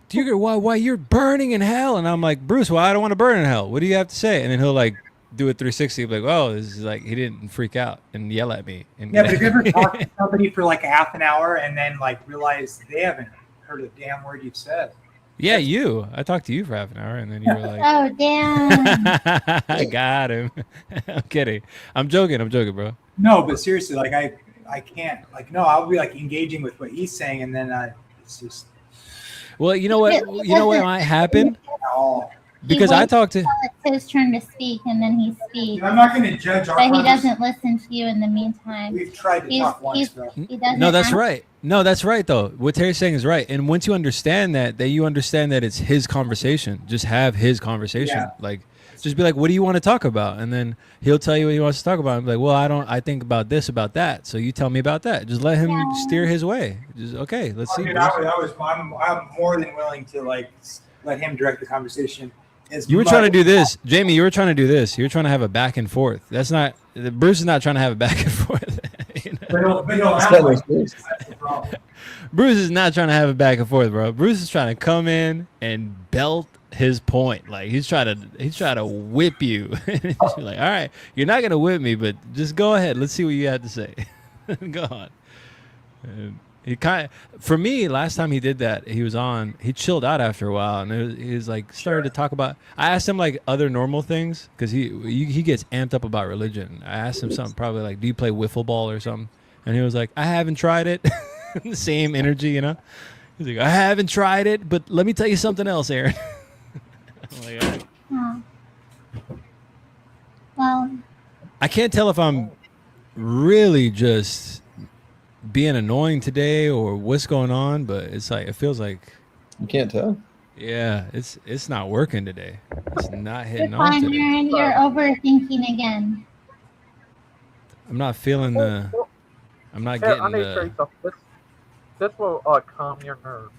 do you why you're burning in hell?" And I'm like, "Bruce, well, I don't want to burn in hell. What do you have to say?" And then he'll like do a 360, like, "Oh, this is like he didn't freak out and yell at me." And Yeah, but have you ever talked to somebody for like a half an hour and then like realize they haven't heard a damn word you've said? yeah, you. I talked to you for half an hour, and then you were like, Oh, damn. "I got him." I'm kidding. I'm joking, bro. No, but seriously, like I can't. Like, no, I'll be like engaging with what he's saying, and then it's just. Well, you know what? You know what might happen? Because I talked to. It's his turn to speak, and then he speaks. I'm not going to judge our But he conversation. doesn't listen to you in the meantime. We've tried to talk once, though. He doesn't No, that's ask- right. No, that's right though. What Terry's saying is right. And once you understand that, you understand that it's his conversation. Just have his conversation. Yeah. Like, just be like, "What do you want to talk about?" And then he'll tell you what he wants to talk about. I'm like, "Well, I think about this, about that. So you tell me about that." Just let him steer his way. Just okay. Let's see. Dude, Bruce. I'm more than willing to like let him direct the conversation. You were trying to do this, Jamie. You were trying to do this. You were trying to have a back and forth. That's not. Bruce is not trying to have a back and forth. Bruce is not trying to have a back and forth, bro. Bruce is trying to come in and belt his point. Like he's trying to whip you. You're like, all right, you're not gonna whip me, but just go ahead. Let's see what you have to say. Go on. And for me, last time he did that, he chilled out after a while, and he was like started to talk about. I asked him like other normal things because he gets amped up about religion. I asked him something probably like, "Do you play wiffle ball or something?" And he was like, "I haven't tried it." The same energy, you know. He's like, "I haven't tried it, but let me tell you something else, Aaron." I'm like, all right. Oh. Well, I can't tell if I'm really just being annoying today or what's going on, but it's like it feels like you can't tell. Yeah, it's not working today. It's not you're hitting on fine, today. Aaron. You're overthinking again. I'm not feeling the. I'm not Here, I getting need to show you the. something. This will calm your nerves.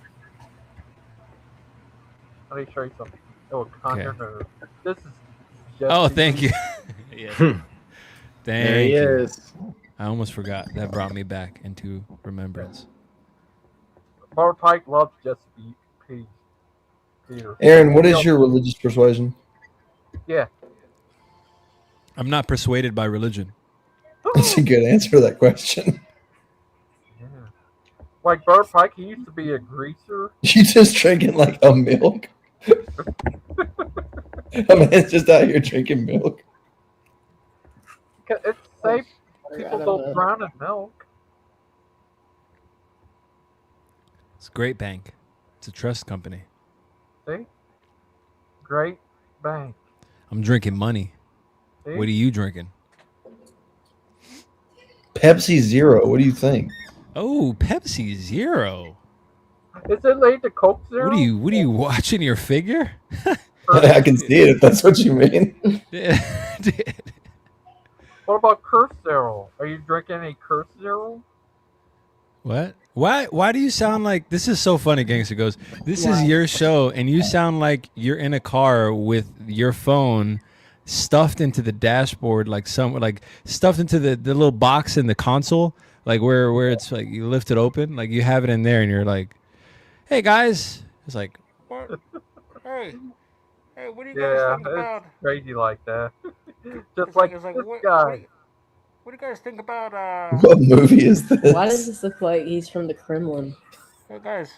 I need to show you something. It will calm Okay. your nerves. This is just Oh, for thank you. Yeah. Thank There he you. is. I almost forgot. That brought me back into remembrance. Motorbike loves just peace. Peter. Aaron, what is your religious persuasion? Yeah. I'm not persuaded by religion. That's a good answer to that question. Yeah. Like Butter Pike, he used to be a greaser. You just drinking like a milk? A man's just out here drinking milk. It's safe. People don't drown in milk. It's a great bank. It's a trust company. See? Great bank. I'm drinking money. See? What are you drinking? Pepsi Zero. What do you think? Oh, Pepsi Zero. Is it laid to Coke Zero? What are you watching your figure? I can see it if that's what you mean. What about Curse Zero? Are you drinking any Curse Zero? What? Why do you sound like this is so funny, Gangster Goes? This is Why? your show, and you sound like you're in a car with your phone stuffed into the dashboard, like stuffed into the little box in the console, like where it's like you lift it open, like you have it in there, and you're like, "Hey guys," it's like, What? Hey, what do you guys Yeah, think about? it's crazy like that. Just like this guy. What do you guys think about? What movie is this? Why does this look like he's from the Kremlin? Hey guys.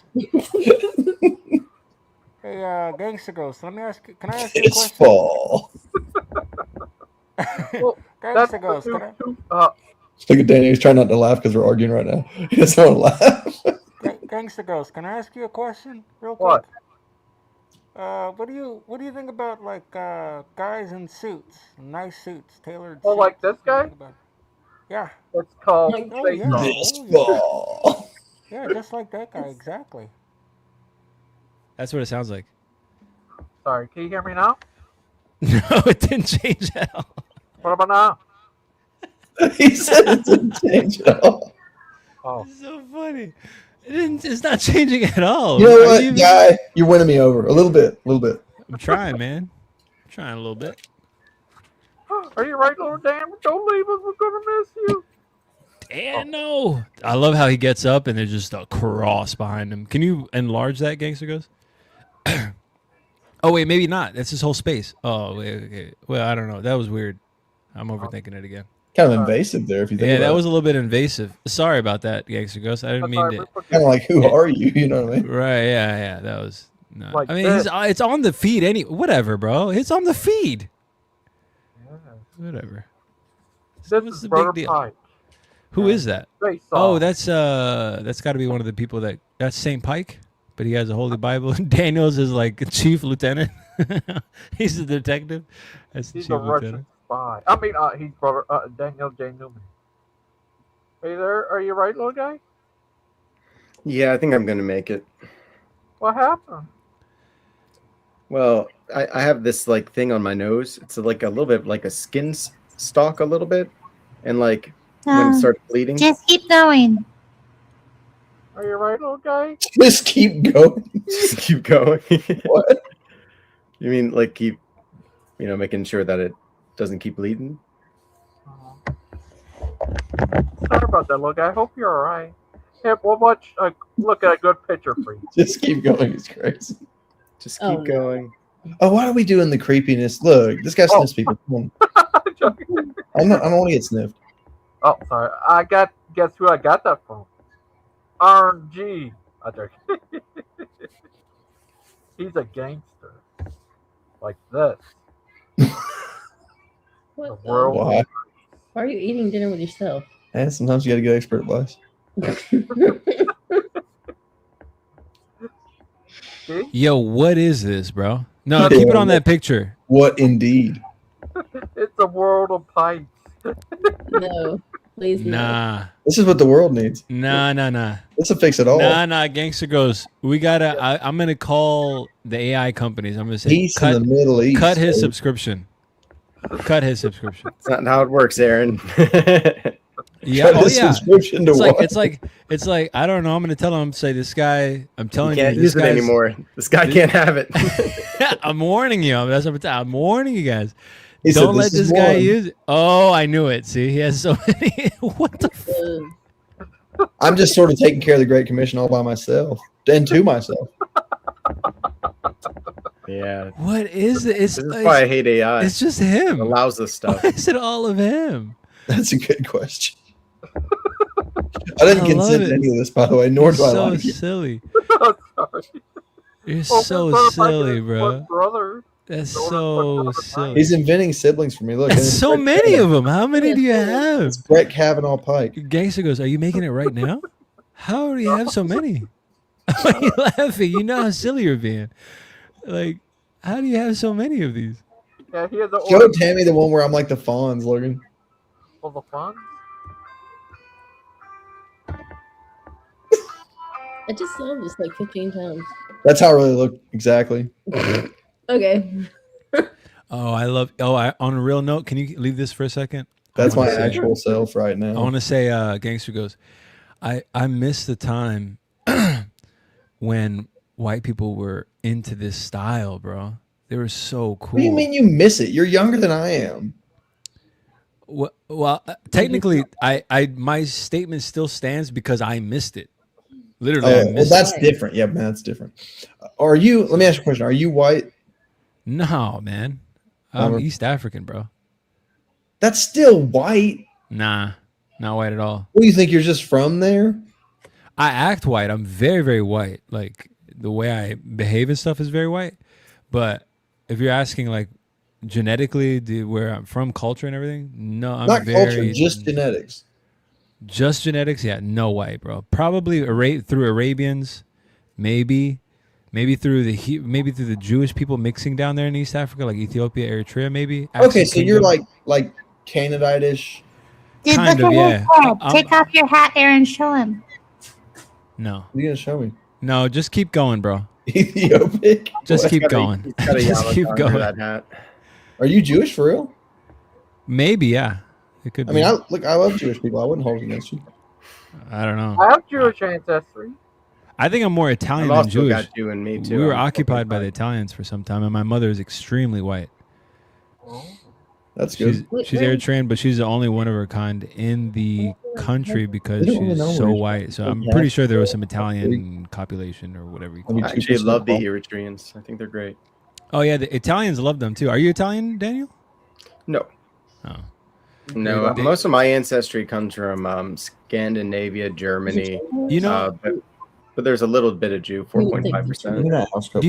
Hey, Gangster Ghost. Let me ask. Can I ask you a It's question? fall. Gangster Ghost. Look at Danny. He's trying not to laugh because we're arguing right now. He doesn't want to laugh. Gangster Ghost. Can I ask you a question, real quick? What? What do you think about like guys in suits, nice suits, tailored? Oh, suits? like this guy? Yeah. It's called Oh, Face yeah. Off. This Oh, yeah. fall. Yeah, just like that guy, exactly. that's what it sounds like. Sorry, can you hear me now? No, it didn't change at all. What about now? He said it didn't change at all. Oh, It's so funny. It's not changing at all. You know Are what, you- guy? You're winning me over a little bit. I'm trying, man. I'm trying a little bit. are you right, Lord Dan? Don't leave us. We're gonna miss you. And no. I love how he gets up and there's just a cross behind him. Can you enlarge that, Gangster Goes? Oh, wait, maybe not. That's his whole space. Oh, wait, okay. Well, I don't know. That was weird. I'm overthinking it again. Kind of invasive there, if you think Yeah, about that it. was a little bit invasive. Sorry about that, Gangster Ghost. I didn't mean to. Kind of like, who are you? You know what I mean? Right, yeah. That was... No. Like I mean, this. it's on the feed. Whatever, bro. It's on the feed. Whatever. This What's is the Brother big deal? Pike. Who is that? Face Oh, Off. that's got to be one of the people that's Saint Pike, but he has a holy Bible. Daniels is like chief lieutenant. He's the detective. That's the He's chief a Russian lieutenant. spy. I mean, he's brother Daniel J. Newman. Are you there? Are you right, little guy? Yeah, I think I'm gonna make it. What happened? Well, I have this like thing on my nose. It's like a little bit like a skin stalk, a little bit, and like when it starts bleeding. Just keep going. Are you right, little guy? Just keep going. Just keep going. What? You mean like keep, making sure that it doesn't keep bleeding? Sorry about that, little guy. I hope you're all right. Hey, we'll watch. Look at a good picture for you. Just keep going. It's crazy. Just Oh, keep going. Oh, why are we doing the creepiness? Look, this guy sniffs people. Come on. I don't want to get sniffed. Oh, sorry. Guess who I got that from? RNG. He's a gangster. Like this. What The world. Why? Why are you eating dinner with yourself? And sometimes you got to get expert advice. Yo, what is this, bro? No, keep it on that picture. What indeed? It's a world of pipes. No, please no. Nah. This is what the world needs. Nah. This will fix it all. Nah. Gangster goes. We gotta. I'm gonna call the AI companies. I'm gonna say Peace in the Middle East. cut his baby. subscription. Cut his subscription. It's not how it works, Aaron. Yeah. Cut Oh his yeah. subscription to what? It's like I don't know. I'm gonna tell him. Say this guy. I'm telling You can't you. This use it guy's- anymore. This guy can't have it. I'm warning you. That's what I'm warning you guys. He said, Don't let "This is this guy one." use it. Oh, I knew it. See, he has so many. What the? I'm just sort of taking care of the Great Commission all by myself and to myself. Yeah. What is it? It's This is why I hate AI. It's just him. It allows this stuff. Why is it all of him? That's a good question. I didn't consent to any of this, by the way, nor do I so like it. silly. Sorry. You're Well, so but if I silly, can bro. split brother, That's in order to put so another silly. He's inventing siblings for me. Look, That's so many of them. How many do you have? It's Brett Kavanaugh Pike. Gangster goes, are you making it right now? How do you have so many? Why are you laughing? You know how silly you're being. Like, how do you have so many of these? Yeah, he has the Show Tammy the one where I'm like the Fonz, Logan. For the fun. I just saw this like 15 times. That's how I really look. Exactly. Okay. Oh, I love. Oh, on a real note, can you leave this for a second? That's I wanna my say- actual self right now. I want to say, Gangster goes, I miss the time when white people were into this style, bro. They were so cool. What do you mean you miss it? You're younger than I am. Well, technically, my statement still stands because I missed it. Literally, I Oh, well, missed that's it. different. Yeah, man, that's different. Are you? Let me ask you a question. Are you white? No, man. I'm Bummer. East African, bro. That's still white. Nah, not white at all. What do you think? You're just from there? I act white. I'm very, very white. Like the way I behave and stuff is very white. But if you're asking like genetically, where I'm from, culture and everything, no, I'm Not very culture, just genetics. Just genetics, yeah, no white, bro. Probably through Arabians, maybe through the Jewish people mixing down there in East Africa, like Ethiopia, Eritrea, maybe. Okay, Axum so you're Kingdom. like Canaanite-ish. Dude, Kind look of, at yeah. his head. Take off your hat, Aaron. Show him. No. What are you gonna show me? No, just keep going, bro. Ethiopic. Just What? keep going. He's got a Just yarmulke keep under going. that hat. Are you Jewish for real? Maybe, yeah. It could I be. mean, I love Jewish people. I wouldn't hold it against you. I don't know. I have Jewish ancestry. I think I'm more Italian I've than also Jewish. got you and me, too. We were I'm occupied by the Italians for some time, and my mother is extremely white. That's She's good. Eritrean, but she's the only one of her kind in the country because We don't really she's know so where white. So I'm Yeah. pretty sure there was some Italian copulation or whatever you call I it. actually love the Eritreans. I think they're great. Oh yeah, the Italians love them too. Are you Italian, Daniel? No. Oh. No, most of my ancestry comes from Scandinavia, Germany. You know, but there's a little bit of Jew, 4.5%. Do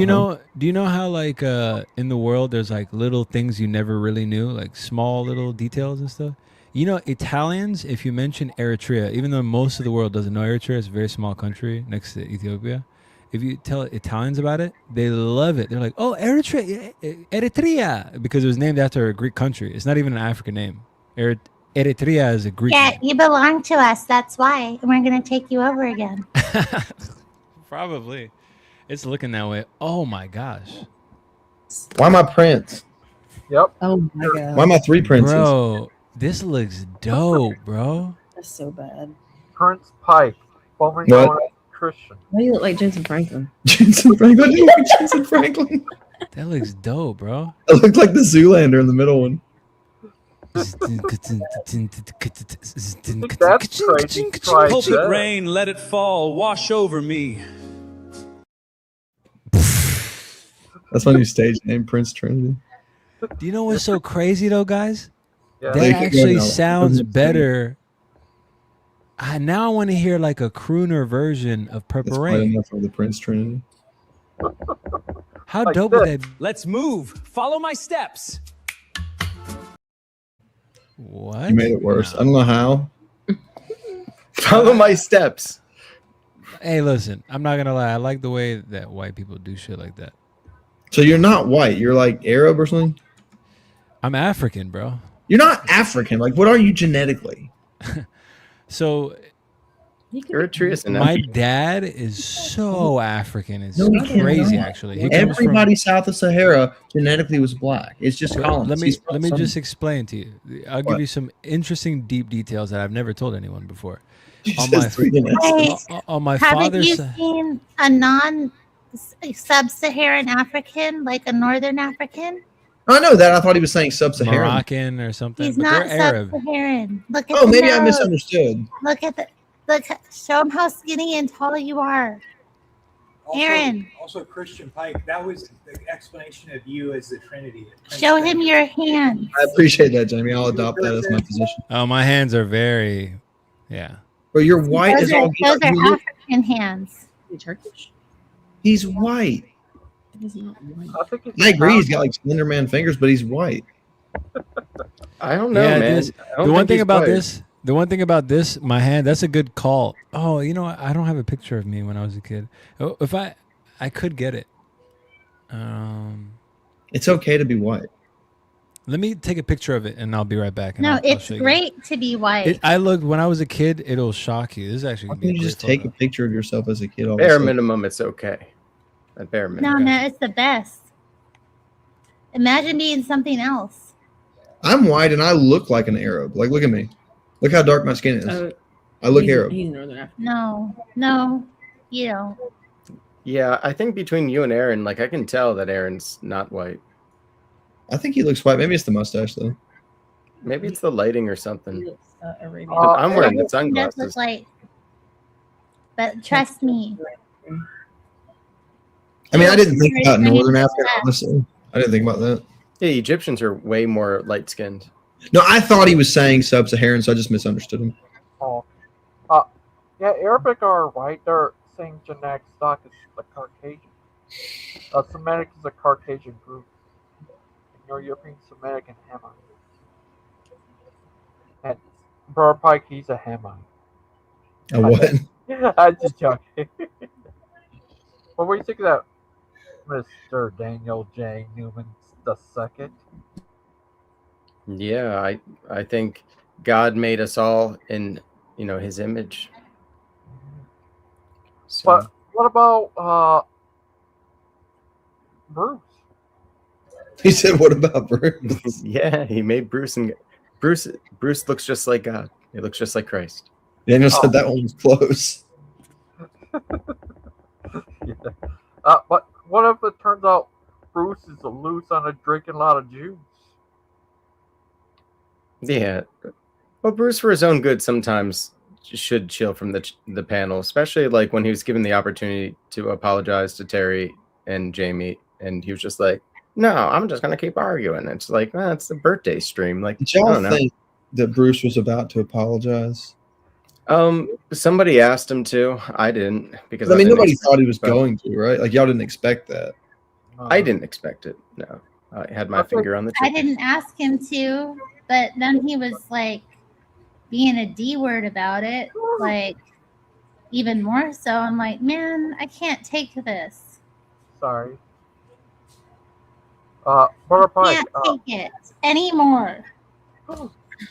you know how like in the world there's like little things you never really knew, like small little details and stuff? You know, Italians, if you mention Eritrea, even though most of the world doesn't know Eritrea, it's a very small country next to Ethiopia. If you tell Italians about it, they love it. They're like, "Oh, Eritrea," because it was named after a Greek country. It's not even an African name. Eritrea is a Greek Yeah, name. you belong to us. That's why. And we're going to take you over again. Probably. It's looking that way. Oh my gosh. Why am I Prince? Yep. Oh my god. Why am I three princes? Bro, this looks dope, bro. That's so bad. Prince Pike, formerly What? known as Christian. Why do you look like Jensen Franklin? Jensen Franklin. You like Jensen Franklin. That looks dope, bro. I look like the Zoolander in the middle one. That's crazy. Try Hope it that. rain, let it fall, wash over me. That's my new stage name, Prince Trinity. Do you know what's so crazy though, guys? Yeah. That Like, actually yeah, no, sounds doesn't- better. Now I want to hear like a crooner version of Purple That's quite Rain. enough of the Prince Trinity. How Like dope would this. that be? Let's move. Follow my steps. What? You made it worse. I don't know how. Follow my steps. Hey, listen, I'm not gonna lie. I like the way that white people do shit like that. So you're not white. You're like Arab or something? I'm African, bro. You're not African. Like, what are you genetically? So Eritrea's an my dad is so African. It's No, he crazy, cannot. actually. He comes from- Everybody south of Sahara genetically was black. It's just colonies. Let me He's from some- just explain to you. I'll What? give you some interesting, deep details that I've never told anyone before. He On says my, three minutes. on my Haven't father's you side, seen a non-sub-Saharan African, like a Northern African? I know that. I thought he was saying sub-Saharan. Moroccan or something. He's but not they're Arab. sub-Saharan. Look at Oh, the maybe I nose. misunderstood. Look. Show him how skinny and tall you are. Aaron. Also, Christian Pike. That was the explanation of you as the Trinity. Show him your hands. I appreciate that, Jamie. I'll adopt that as my position. Oh, my hands are very, yeah. But you're white Those as are, all those get out. are You look- African hands. Is he Turkish? He's white. He's not white. I think it's I agree. He's got like Slender Man fingers, but he's white. I don't know, Yeah, man. this, I don't the one think thing he's about white. this, the one thing about this, my hand, that's a good call. Oh, you know what? I don't have a picture of me when I was a kid. Oh, if I could get it. It's okay to be white. Let me take a picture of it and I'll be right back. And No, I'll it's show you. great to be white. I looked when I was a kid. It'll shock you. This is actually Why gonna be can't a you great just take photo. a picture of yourself as a kid? All of a Bare sudden? minimum, it's okay. At bare No, minimum. no, it's the best. Imagine being something else. I'm white and I look like an Arab. Like, look at me. Look how dark my skin is. I look Arab. He's Northern African. No, you don't. Yeah, I think between you and Aaron, like I can tell that Aaron's not white. I think he looks white. Maybe it's the mustache though. Maybe it's the lighting or something. Arabian. But I'm wearing the It does sunglasses. look like, but trust me. I mean, I didn't think Very about Northern strange. Africa, honestly. I didn't think about that. Yeah, Egyptians are way more light skinned. No, I thought he was saying sub-Saharan, so I just misunderstood him. Oh. Yeah, Arabic are white. They're saying genetic stock is the Caucasian. Semitic is a Caucasian group. European Semitic and Hamite. And Brother Pike, he's a Hamite. A what? I'm just joking. What were you thinking of that, Mr. Daniel J. Newman II? Yeah, I think God made us all in his image. So But what about Bruce? He said, "What about Bruce?" yeah, he made Bruce, and Bruce looks just like God. He looks just like Christ. Daniel said that one was close. Yeah. But what if it turns out Bruce is loose on drinking a lot of juice? Yeah. Well, Bruce, for his own good, sometimes should chill from the panel, especially like when he was given the opportunity to apologize to Terry and Jamie, and he was just like, "No, I'm just gonna keep arguing." It's like, it's the birthday stream. Like, Did I y'all don't know. think that Bruce was about to apologize? Somebody asked him to. I didn't, because I mean, didn't nobody expect thought he was it, but going to, right? Like, y'all didn't expect that. I didn't expect it. No, I had my finger on the I trigger. didn't ask him to, but then he was like being a D word about it, like even more so. I'm like, man, I can't take this. Sorry. Brother Pike. Can't take it anymore.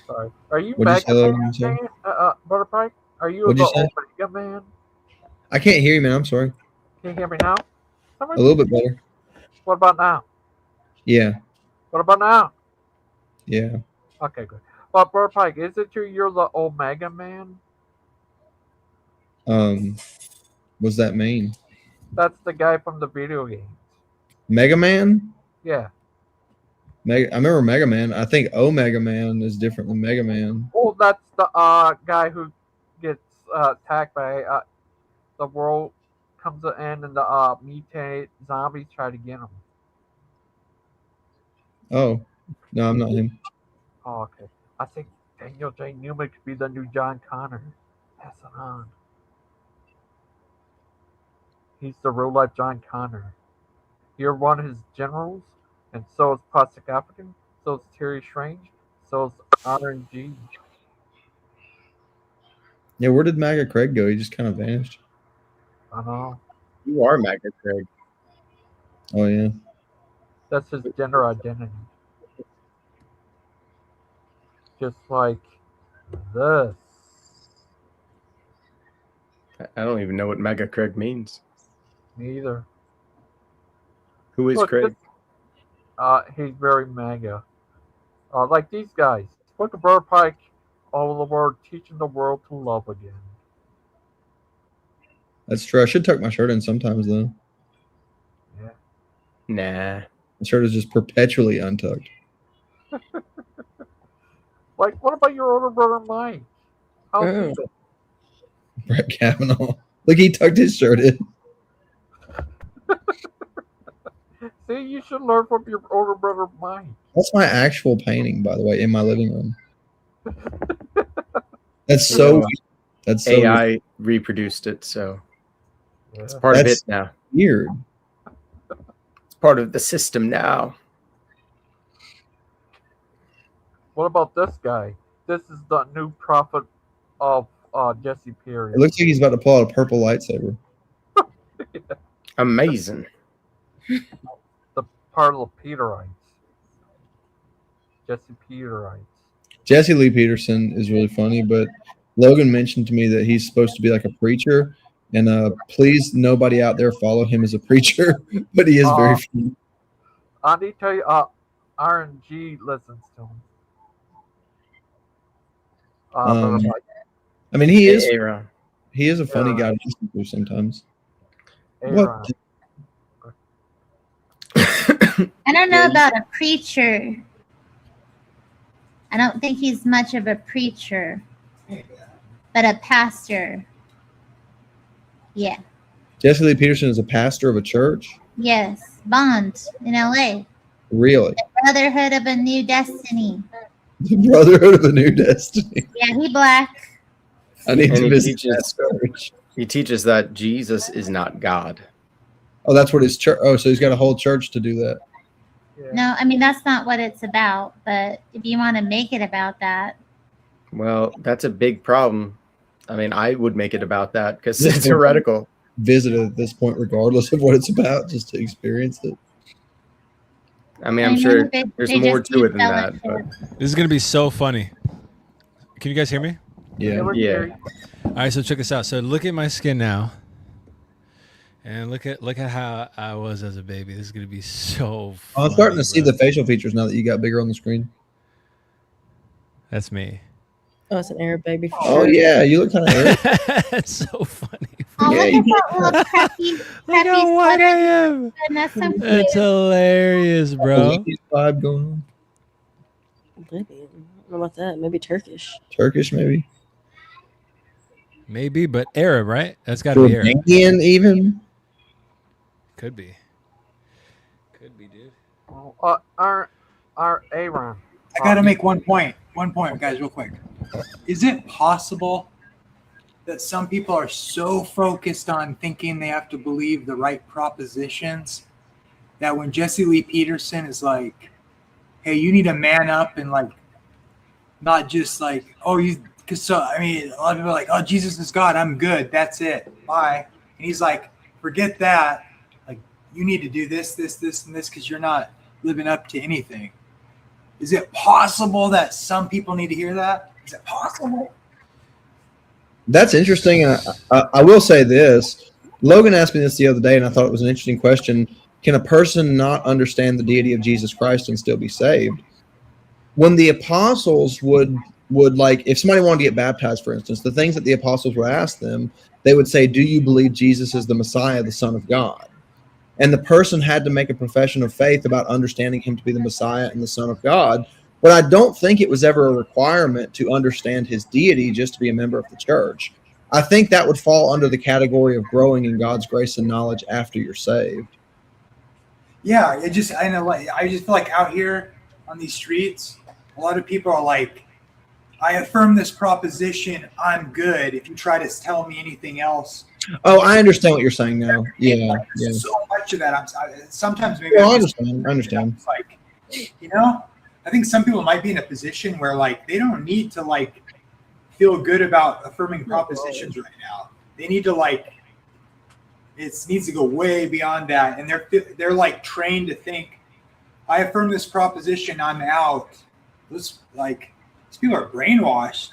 Sorry. Are you What'd you Mega say, Man, Logan? Brother Pike? Are you What'd the you say? Omega Man? I can't hear you, man. I'm sorry. Can you hear me now? A little bit better. What about now? Yeah. What about now? Yeah. Okay, good. But Brother Pike, is it true you're the Omega Man? What's that mean? That's the guy from the video game. Mega Man? Yeah. I remember Mega Man. I think Omega Man is different than Mega Man. Well, that's the guy who gets attacked by the world comes to an end and the mutated zombies try to get him. Oh, no, I'm not him. Oh, okay. I think Daniel J. Newman could be the new John Connor. Pass it on. He's the real life John Connor. You're one of his generals, and so is Plastic African, so is Terry Strange, so is RNG. Yeah, where did Maga Craig go? He just kind of vanished. I know. You are Maga Craig. Oh, yeah. That's his gender identity. Just like this. I don't even know what Maga Craig means. Me either. Who is Look, Craig? He's very mega. Like these guys. Look at Brother Pike all over the world, teaching the world to love again. That's true. I should tuck my shirt in sometimes, though. Yeah. Nah. My shirt is just perpetually untucked. Like, what about your older brother Mike? How's he been? Brett Kavanaugh. Look, he tucked his shirt in. See, you should learn from your older brother, Mike. That's my actual painting, by the way, in my living room. That's so. Well, That's so AI reproduced it, so it's part of That's it now. weird. It's part of the system now. What about this guy? This is the new prophet of Jesse Perry. It looks like he's about to pull out a purple lightsaber. Amazing. The part of the Peterites. Jesse Peterites. Jesse Lee Peterson is really funny, but Logan mentioned to me that he's supposed to be like a preacher, and please, nobody out there follow him as a preacher, but he is very funny. I need to tell you, RNG listens to him. I mean, he is Aaron. he is a funny guy to listen to sometimes. Aaron. I don't know about a preacher. I don't think he's much of a preacher, but a pastor. Yeah. Jesse Lee Peterson is a pastor of a church. Yes. Bond in LA. Really? The Brotherhood of a New Destiny. The Brotherhood of a New Destiny. Yeah, he black. I need to he visit teaches, that church. He teaches that Jesus is not God. Oh, that's what his church. Oh, so he's got a whole church to do that. No, I mean, that's not what it's about. But if you want to make it about that. Well, that's a big problem. I mean, I would make it about that because it's heretical. Visit it at this point, regardless of what it's about, just to experience it. I mean, I'm sure there's more to it than that. But This is gonna be so funny. Can you guys hear me? Yeah. Yeah. All right, so check this out. So look at my skin now, and look at how I was as a baby. This is gonna be so. I'm Funny, starting to see bro. the facial features now that you got bigger on the screen. That's me. Oh, it's an Arab baby. For Oh sure. yeah, you look kind of. That's so funny. Oh, Yeah, look at that little crappy what I sweater. am. And that's so cute. It's hilarious, bro. Vibe going on. Maybe. I don't know about that. Maybe Turkish. Turkish, maybe. Maybe, but Arab, right? That's got to be Arab. Jordanian, even. Could be. Could be, dude. Our Aaron. I got to make one point. One point, guys, real quick. Is it possible that some people are so focused on thinking they have to believe the right propositions that when Jesse Lee Peterson is like, hey, you need to man up and like, not just like, oh, you, because so, I mean, a lot of people are like, oh, Jesus is God, I'm good, that's it, bye. And he's like, forget that. Like, you need to do this, this, this, and this because you're not living up to anything. Is it possible that some people need to hear that? Is it possible? That's interesting. I will say this. Logan asked me this the other day, and I thought it was an interesting question. Can a person not understand the deity of Jesus Christ and still be saved? When the apostles would like, if somebody wanted to get baptized, for instance, the things that the apostles would ask them, they would say, do you believe Jesus is the Messiah, the Son of God? And the person had to make a profession of faith about understanding him to be the Messiah and the Son of God. But I don't think it was ever a requirement to understand his deity just to be a member of the church. I think that would fall under the category of growing in God's grace and knowledge after you're saved. Yeah, I just feel like out here on these streets, a lot of people are like, I affirm this proposition, I'm good. If you try to tell me anything else. Oh, I understand what you're saying now. Yeah, yeah. So much of that. Sometimes maybe. Well, I understand. It's like, you know, I think some people might be in a position where like they don't need to like feel good about affirming propositions right now. They need to like, it needs to go way beyond that, and they're like trained to think, I affirm this proposition, I'm out. These people are brainwashed,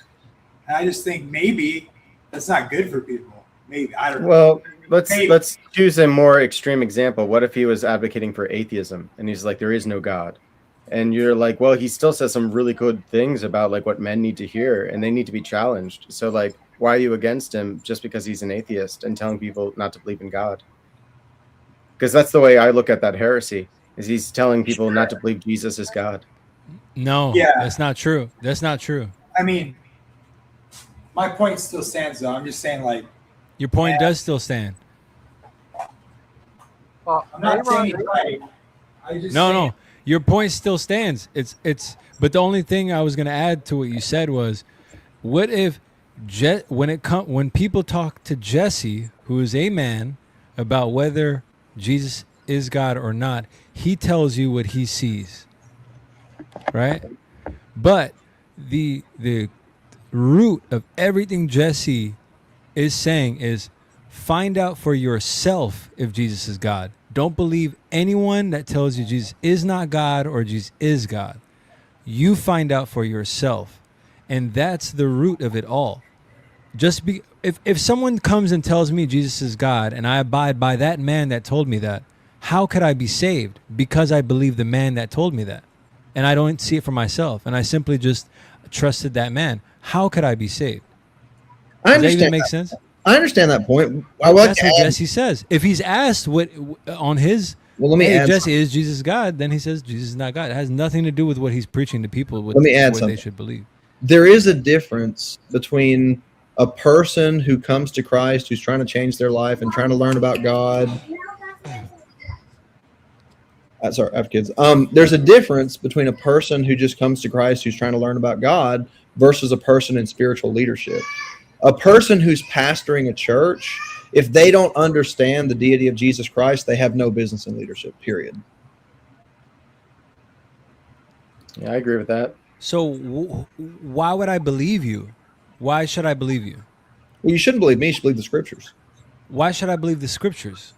and I just think maybe that's not good for people. Maybe I don't know. Well, let's choose a more extreme example. What if he was advocating for atheism and he's like, there is no God, and you're like, well, he still says some really good things about like what men need to hear, and they need to be challenged. So like, why are you against him just because he's an atheist and telling people not to believe in God? Because that's the way I look at that heresy. Is he's telling people not to believe Jesus is God? No, Yeah. that's not true. That's not true. I mean, my point still stands though. I'm just saying like, Your point does still stand. I'm not saying he's right. No. Your point still stands. But the only thing I was going to add to what you said was, what if when people talk to Jesse, who is a man, about whether Jesus is God or not, he tells you what he sees, right? But the root of everything Jesse is saying is find out for yourself if Jesus is God. Don't believe anyone that tells you Jesus is not God or Jesus is God. You find out for yourself. And that's the root of it all. If someone comes and tells me Jesus is God and I abide by that man that told me that, how could I be saved? Because I believe the man that told me that. And I don't see it for myself. And I simply just trusted that man. How could I be saved? Does that even make sense? I understand that point. That's what Jesse says. If he's asked what on his, well, let me add Jesse, is Jesus God? Then he says Jesus is not God. It has nothing to do with what he's preaching to people. Let me add what something. They should believe. There is a difference between a person who comes to Christ, who's trying to change their life and trying to learn about God. Sorry, I have kids. There's a difference between a person who just comes to Christ, who's trying to learn about God, versus a person in spiritual leadership. A person who's pastoring a church, if they don't understand the deity of Jesus Christ, they have no business in leadership, period. Yeah, I agree with that. So why would I believe you? Why should I believe you? Well, you shouldn't believe me. You should believe the scriptures. Why should I believe the scriptures?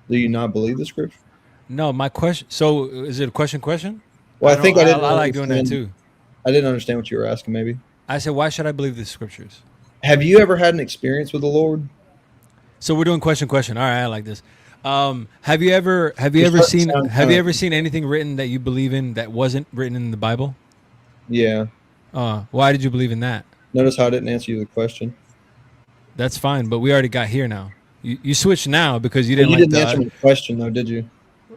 Do you not believe the scripture? No, my question. So is it a question? Well, I think I like doing that too. I didn't understand what you were asking. Maybe I said, why should I believe the scriptures? Have you ever had an experience with the Lord? So we're doing question. All right, I like this. Have you ever seen anything written that you believe in that wasn't written in the Bible? Yeah. Why did you believe in that? Notice how I didn't answer you the question. That's fine, but we already got here now. You switched now because you didn't. You didn't answer the question though, did you?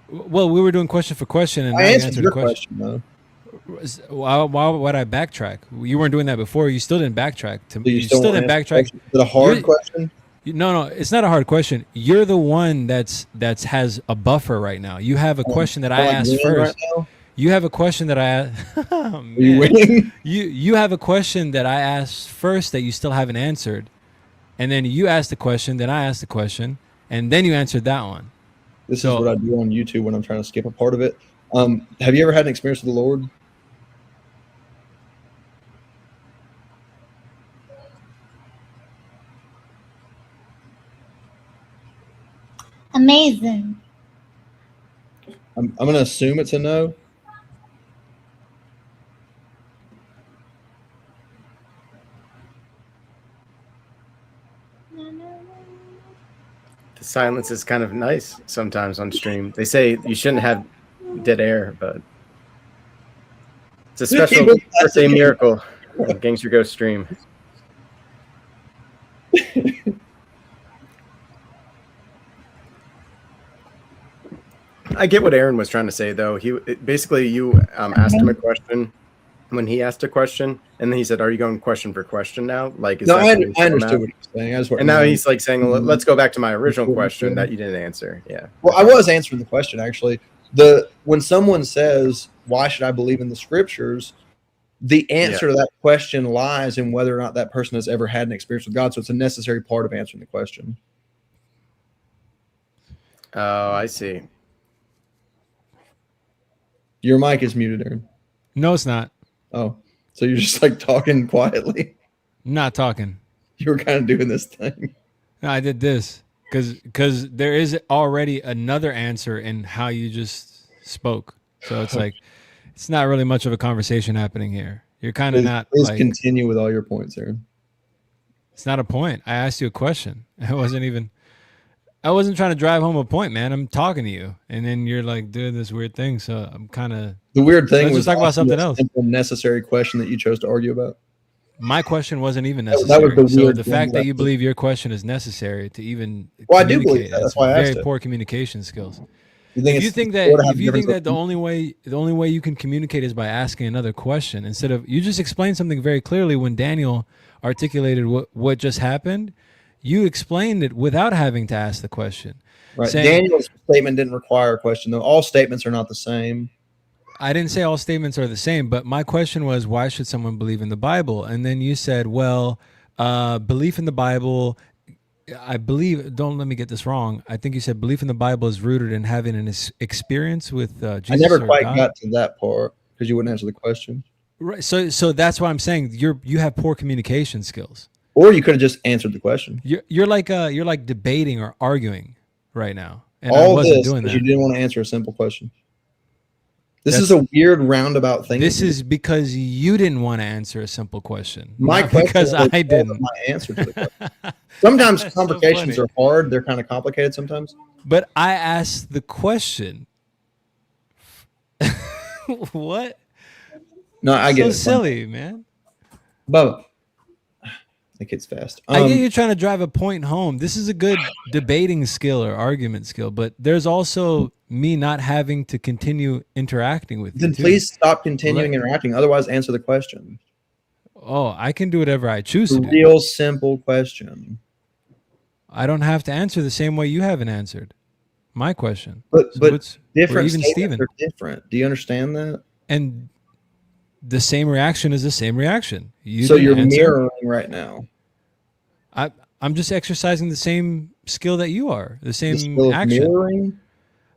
Well, we were doing question for question, and I answered answered your the question though. Why would I backtrack? You weren't doing that before. You still didn't backtrack. You still didn't backtrack. Is it a hard question? No, it's not a hard question. You're the one that's has a buffer right now. You have a question that I asked first. Right, you have a question that I asked. Oh, are you winning? You have a question that I asked first that you still haven't answered, and then you asked the question, then I asked the question, and then you answered that one. This is what I do on YouTube when I'm trying to skip a part of it. Have you ever had an experience with the Lord? Amazing. I'm going to assume it's a no. The silence is kind of nice sometimes on stream. They say you shouldn't have dead air, but it's a special birthday miracle on Gangster Ghost stream. I get what Aaron was trying to say, though. Basically you asked him a question when he asked a question, and then he said, "Are you going question for question now?" Like, is no, that I understood what you're saying. And now he's like saying, "Let's go back to my original question that you didn't answer." Yeah. Well, I was answering the question actually. When someone says, "Why should I believe in the scriptures?" the answer to that question lies in whether or not that person has ever had an experience with God. So it's a necessary part of answering the question. Oh, I see. Your mic is muted, Aaron. No, it's not. Oh, so you're just like talking quietly? Not talking. You were kind of doing this thing. No, I did this because there is already another answer in how you just spoke. So it's like it's not really much of a conversation happening here. You're kind of not. Please continue with all your points, Aaron. It's not a point. I asked you a question. I wasn't trying to drive home a point, man. I'm talking to you, and then you're like doing this weird thing. So I'm kind of the weird thing. Let's was just talk about something else. A necessary question that you chose to argue about. My question wasn't even necessary. That was the weird so the fact that you believe your question is necessary to even I do believe that. That's why I asked very it. Poor communication skills. If you think that the only way you can communicate is by asking another question instead of you just explained something very clearly when Daniel articulated what just happened. You explained it without having to ask the question. Right. saying Daniel's statement didn't require a question, though. All statements are not the same. I didn't say all statements are the same, but my question was, why should someone believe in the Bible? And then you said, well, belief in the Bible, I believe, don't let me get this wrong. I think you said belief in the Bible is rooted in having an experience with Jesus. I never or quite God. got to that part because you wouldn't answer the question. Right. So that's why I'm saying you have poor communication skills. Or you could have just answered the question. You're like debating or arguing right now, and All I wasn't this doing because that. you didn't want to answer a simple question. This is a weird roundabout thing. This is because you didn't want to answer a simple question. My not question because was I didn't. my answer to the question. Sometimes That's so conversations funny. are hard. They're kind of complicated sometimes. But I asked the question. What? No, I get so it. silly, man. Bubba. The kid's fast. I get you're trying to drive a point home. This is a good debating skill or argument skill, but there's also me not having to continue interacting with you. Then too. please stop continuing interacting. Otherwise, answer the question. Oh, I can do whatever I choose A to do. real simple question. I don't have to answer the same way you haven't answered my question. But or different even statements Steven. are different. Do you understand that? And the same reaction is the same reaction. So didn't you're answer. mirroring right now. I'm just exercising the same skill that you are. The same skill of action. mirroring?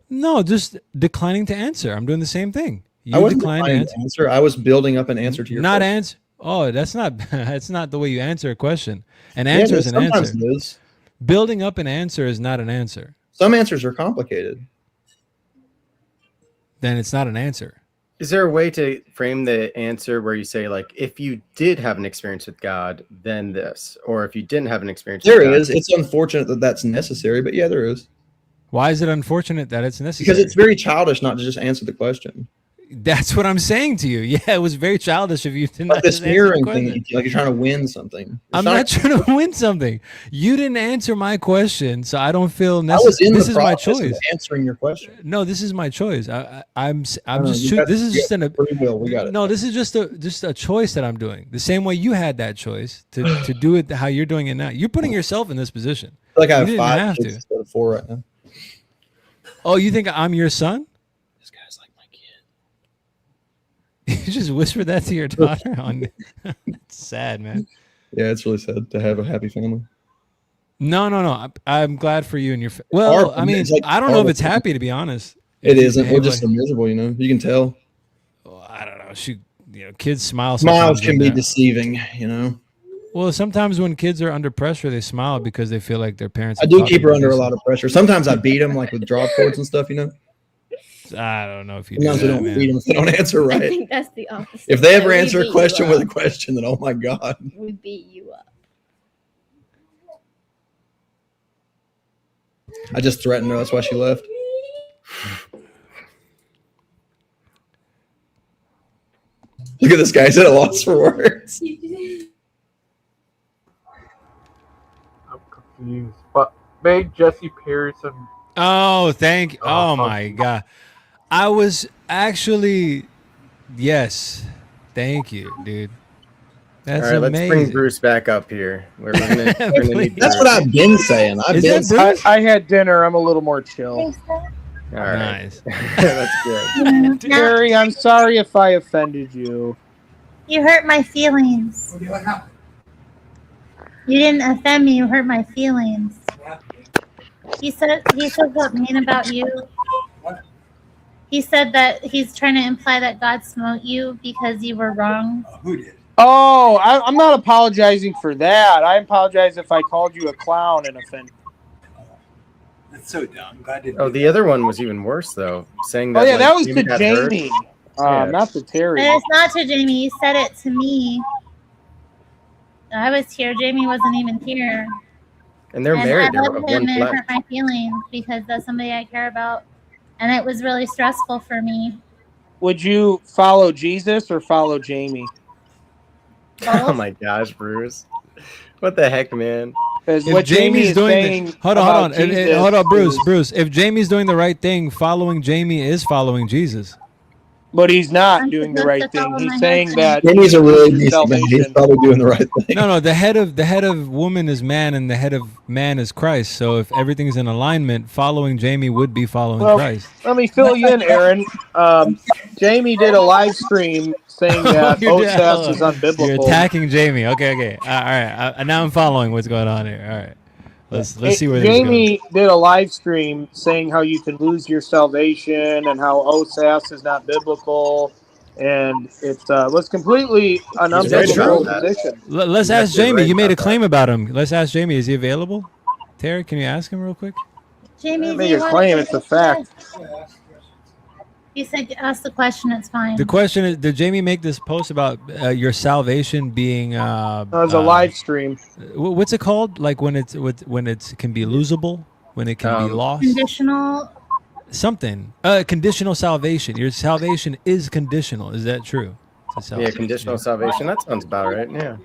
No, just declining to answer. I'm doing the same thing. I You wasn't declined to declining answer. to answer. I was building up an answer to your Not question. answer. Oh, that's not. That's not the way you answer a question. An Yeah, answer no, is an sometimes answer. it is. Building up an answer is not an answer. Some answers are complicated. Then it's not an answer. Is there a way to frame the answer where you say, like, if you did have an experience with God, then this, or if you didn't have an experience There with God, is. It's unfortunate that that's necessary, but yeah, there is. Why is it unfortunate that it's necessary? Because it's very childish not to just answer the question. That's what I'm saying to you. Yeah, it was very childish of you to Like not this just answer the mirroring question. thing, like you're trying to win something. I'm not trying to win something. You didn't answer my question, so I don't feel I was necessary. in This the is my process of choice. answering your question. No, this is my choice. I'm No, just you choo- got- this is you just got an free will. We got it. no. This is just a choice that I'm doing. The same way you had that choice to do it how you're doing it now. You're putting yourself in this position. I feel like I You have didn't 5 have kids to. instead of 4 right now. Oh, you think I'm your son? This guy's like my You just whispered that to your daughter. It's sad, man. Yeah, it's really sad to have a happy family. No. I'm glad for you and your. Well, I mean, It's like I don't know if horrible. it's happy, to be honest. It If you isn't. We're behave just so miserable, you know. You can tell. I don't know. Kids smile. Smiles sometimes can when be they're- deceiving, you know. Well, sometimes when kids are under pressure, they smile because they feel like their parents. I have do taught keep them her to under do a lot of pressure. Sometimes I beat them, like with drop cords and stuff, you know. something. I don't know if you. Sometimes do we that, don't man. feed them if they don't answer I right. think that's the opposite. If they ever We answer beat a you question with a up. question, then oh my god. We beat you up. I just threatened her. That's why she left. Look at this guy. He's at a loss for words. I'm confused. But made Jesse Pearson. Oh, thank you. Oh my God. I was actually, yes. Thank you, dude. That's all right, let's amazing. bring Bruce back up here. We're gonna need That's Bruce. what I've been saying. I've Is been that Bruce? I had dinner. I'm a little more chill. All right, Nice. that's good. Terry, I'm sorry if I offended you. You hurt my feelings. You didn't offend me. You hurt my feelings. He said something mean about you. He said that he's trying to imply that God smote you because you were wrong. Who did? Oh, I'm not apologizing for that. I apologize if I called you a clown and offended. That's so dumb. God didn't. Oh, do the other one was even worse though, saying that. Oh yeah, like, that was Jamie to got hurt. Jamie, Yeah. not to Terry. But it's not to Jamie. You said it to me. I was here. Jamie wasn't even here. And they're And married. I They're love of him one and it flesh. hurt my feelings because that's somebody I care about. And it was really stressful for me. Would you follow Jesus or follow Jamie? Oh my gosh, Bruce. What the heck, man? Because If what Jamie Jamie's is doing saying hold on, about Jesus hold on, Bruce, is- Bruce. If Jamie's doing the right thing, following Jamie is following Jesus. But he's not I'm doing the supposed right to thing. follow He's my saying husband. that Danny's a really loses decent man. He's salvation. probably doing the right thing. No, the head of woman is man, and the head of man is Christ. So if everything's in alignment, following Jamie would be following Well, Christ. let me fill you in, Aaron. Jamie did a live stream saying that OSAS is unbiblical. You're attacking Jamie. Okay. All right. Now I'm following what's going on here. All right. Let's see where this is going. Jamie did a live stream saying how you can lose your salvation and how OSAS is not biblical, and it was completely an unbiblical position. Let's ask Jamie. You made a claim about him. Let's ask Jamie. Is he available? Terry, can you ask him real quick? Jamie, Make a claim. It's a fact. You said ask the question. It's fine. The question is: did Jamie make this post about your salvation being? It was a live stream. What's it called? Like when it can be losable, when it can be lost. Conditional. Something. Conditional salvation. Your salvation is conditional. Is that true? Yeah, conditional salvation. That sounds about right. Yeah.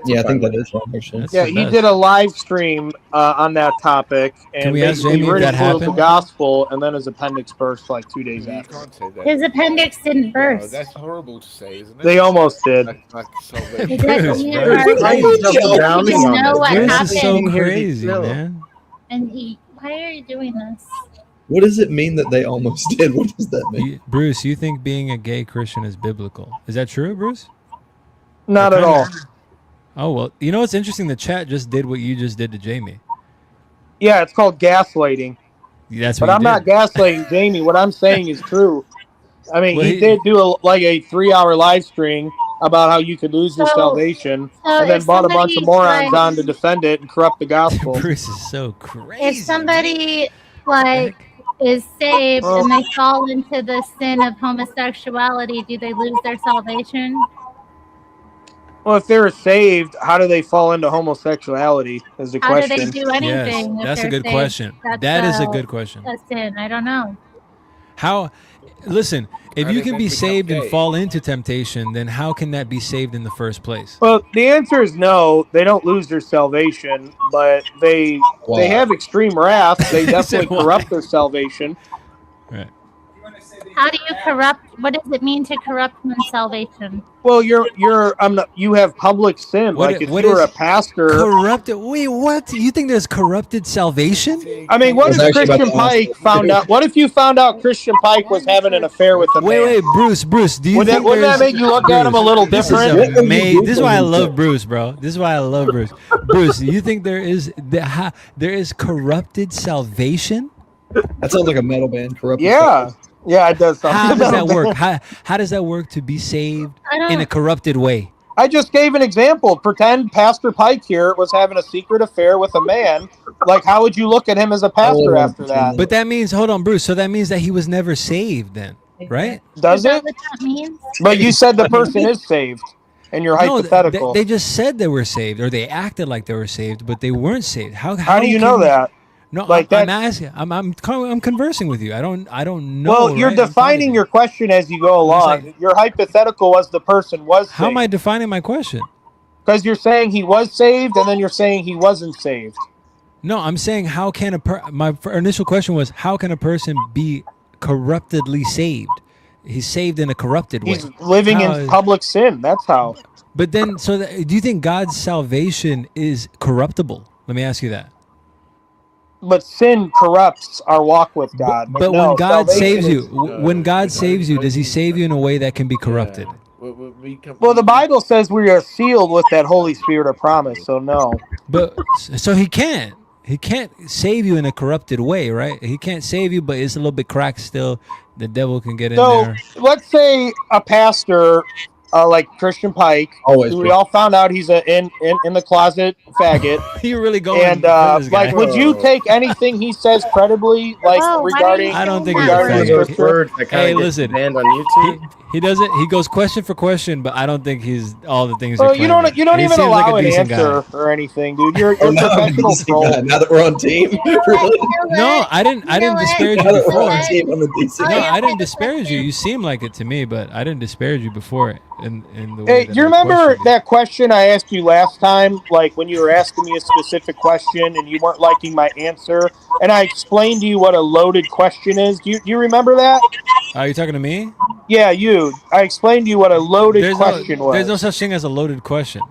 Yeah, I think that is salvation. Yeah, he did a live stream on that topic, and Can we ask basically Jamie if that ridiculed the happened? gospel, and then his appendix burst like 2 days after. Can't say that. His appendix didn't burst. That's horrible to say, isn't it? They almost did. Like salvation. It doesn't mean Bruce, you know what This happened. is so crazy, man. And why are you doing this? What does it mean that they almost did? What does that mean? Bruce, you think being a gay Christian is biblical? Is that true, Bruce? Not at all. Oh, well, you know what's interesting? The chat just did what you just did to Jamie. Yeah, it's called gaslighting. That's But what I'm you not did. gaslighting Jamie. What I'm saying is true. I mean, Well, he did do a 3-hour live stream about how you could lose your So- salvation, so and then if brought a bunch of somebody, morons like- on to defend it and corrupt the gospel. Bruce is so crazy. If somebody is saved and they fall into the sin of homosexuality, do they lose their salvation? Well, if they're saved, how do they fall into homosexuality? Is the How question. do they do anything? if that's a they're good saved? question. That's That is a good question. A sin. I don't know. How? Listen, if How you they can won't be become saved and gay. fall into temptation, then how can that be saved in the first place? Well, the answer is no. They don't lose their salvation, but they have extreme wrath. They definitely why? corrupt their salvation. Right. How do you corrupt? What does it mean to corrupt one's salvation? Well, you have public sin. Like if you're a pastor. Corrupted? Wait, what? You think there's corrupted salvation? I mean, what if I was actually Christian about to ask Pike you. found out? What if you found out Christian Pike was having an affair with a man? Wait, Bruce, do you Wouldn't think that there's- make you look at him a little This different? is amazing. This is why I love Bruce, bro. This is why I love Bruce. Bruce, do you think there is corrupted salvation? That sounds like a metal band. Corrupted. Yeah, yeah, it does. How does that work? How does that work to be saved in a corrupted way? I just gave an example. Pretend Pastor Pike here was having a secret affair with a man. Like, how would you look at him as a pastor after that? But that means, hold on, Bruce. So that means that he was never saved, then, right? Does it? What that means? But you said the person is saved, and you're No, hypothetical. they just said they were saved, or they acted like they were saved, but they weren't saved. How How do you can know we- that? No, Like I'm that- asking. I'm conversing with you. I don't know. Well, you're right? I'm defining your question as you go along. Your hypothetical was the person was saved. How am I defining my question? Because you're saying he was saved, and then you're saying he wasn't saved. No, I'm saying how can my initial question was how can a person be corruptedly saved? He's saved in a corrupted way. He's living How in is- public sin. That's how. But then, do you think God's salvation is corruptible? Let me ask you that. But sin corrupts our walk with God. But no, when God salvation saves you, is- when God saves you, does He save you in a way that can be corrupted? Well, the Bible says we are sealed with that Holy Spirit of promise. So no. But so He can't save you in a corrupted way, right? He can't save you, but it's a little bit cracked still. The devil can get in So there. let's say a pastor, like Christian Pike, Always who be. we all found out he's a in the closet faggot. You're really going. And for this guy. like, would you take anything he says credibly, like Oh, why regarding? I don't think he's regarding a the faggot. scripture? Word that kind Hey, of gets listen. banned on YouTube. He doesn't. He goes question for question, but I don't think he's all the things. Well, you're you don't claiming. even He seems allow like a an decent answer guy. or anything, dude. You're Oh, a now, professional troll. now that we're on team, really? No, I didn't. I didn't disparage Now you that we're before. on team, I'm a DC No, guy. I didn't disparage you. You seem like it to me, but I didn't disparage you before in the way Hey, that do you I remember questioned you. that question I asked you last time? Like when you were asking me a specific question and you weren't liking my answer, and I explained to you what a loaded question is. Do you remember that? Are you talking to me? Yeah, you. I explained to you what a loaded question was. There's no such thing as a loaded question.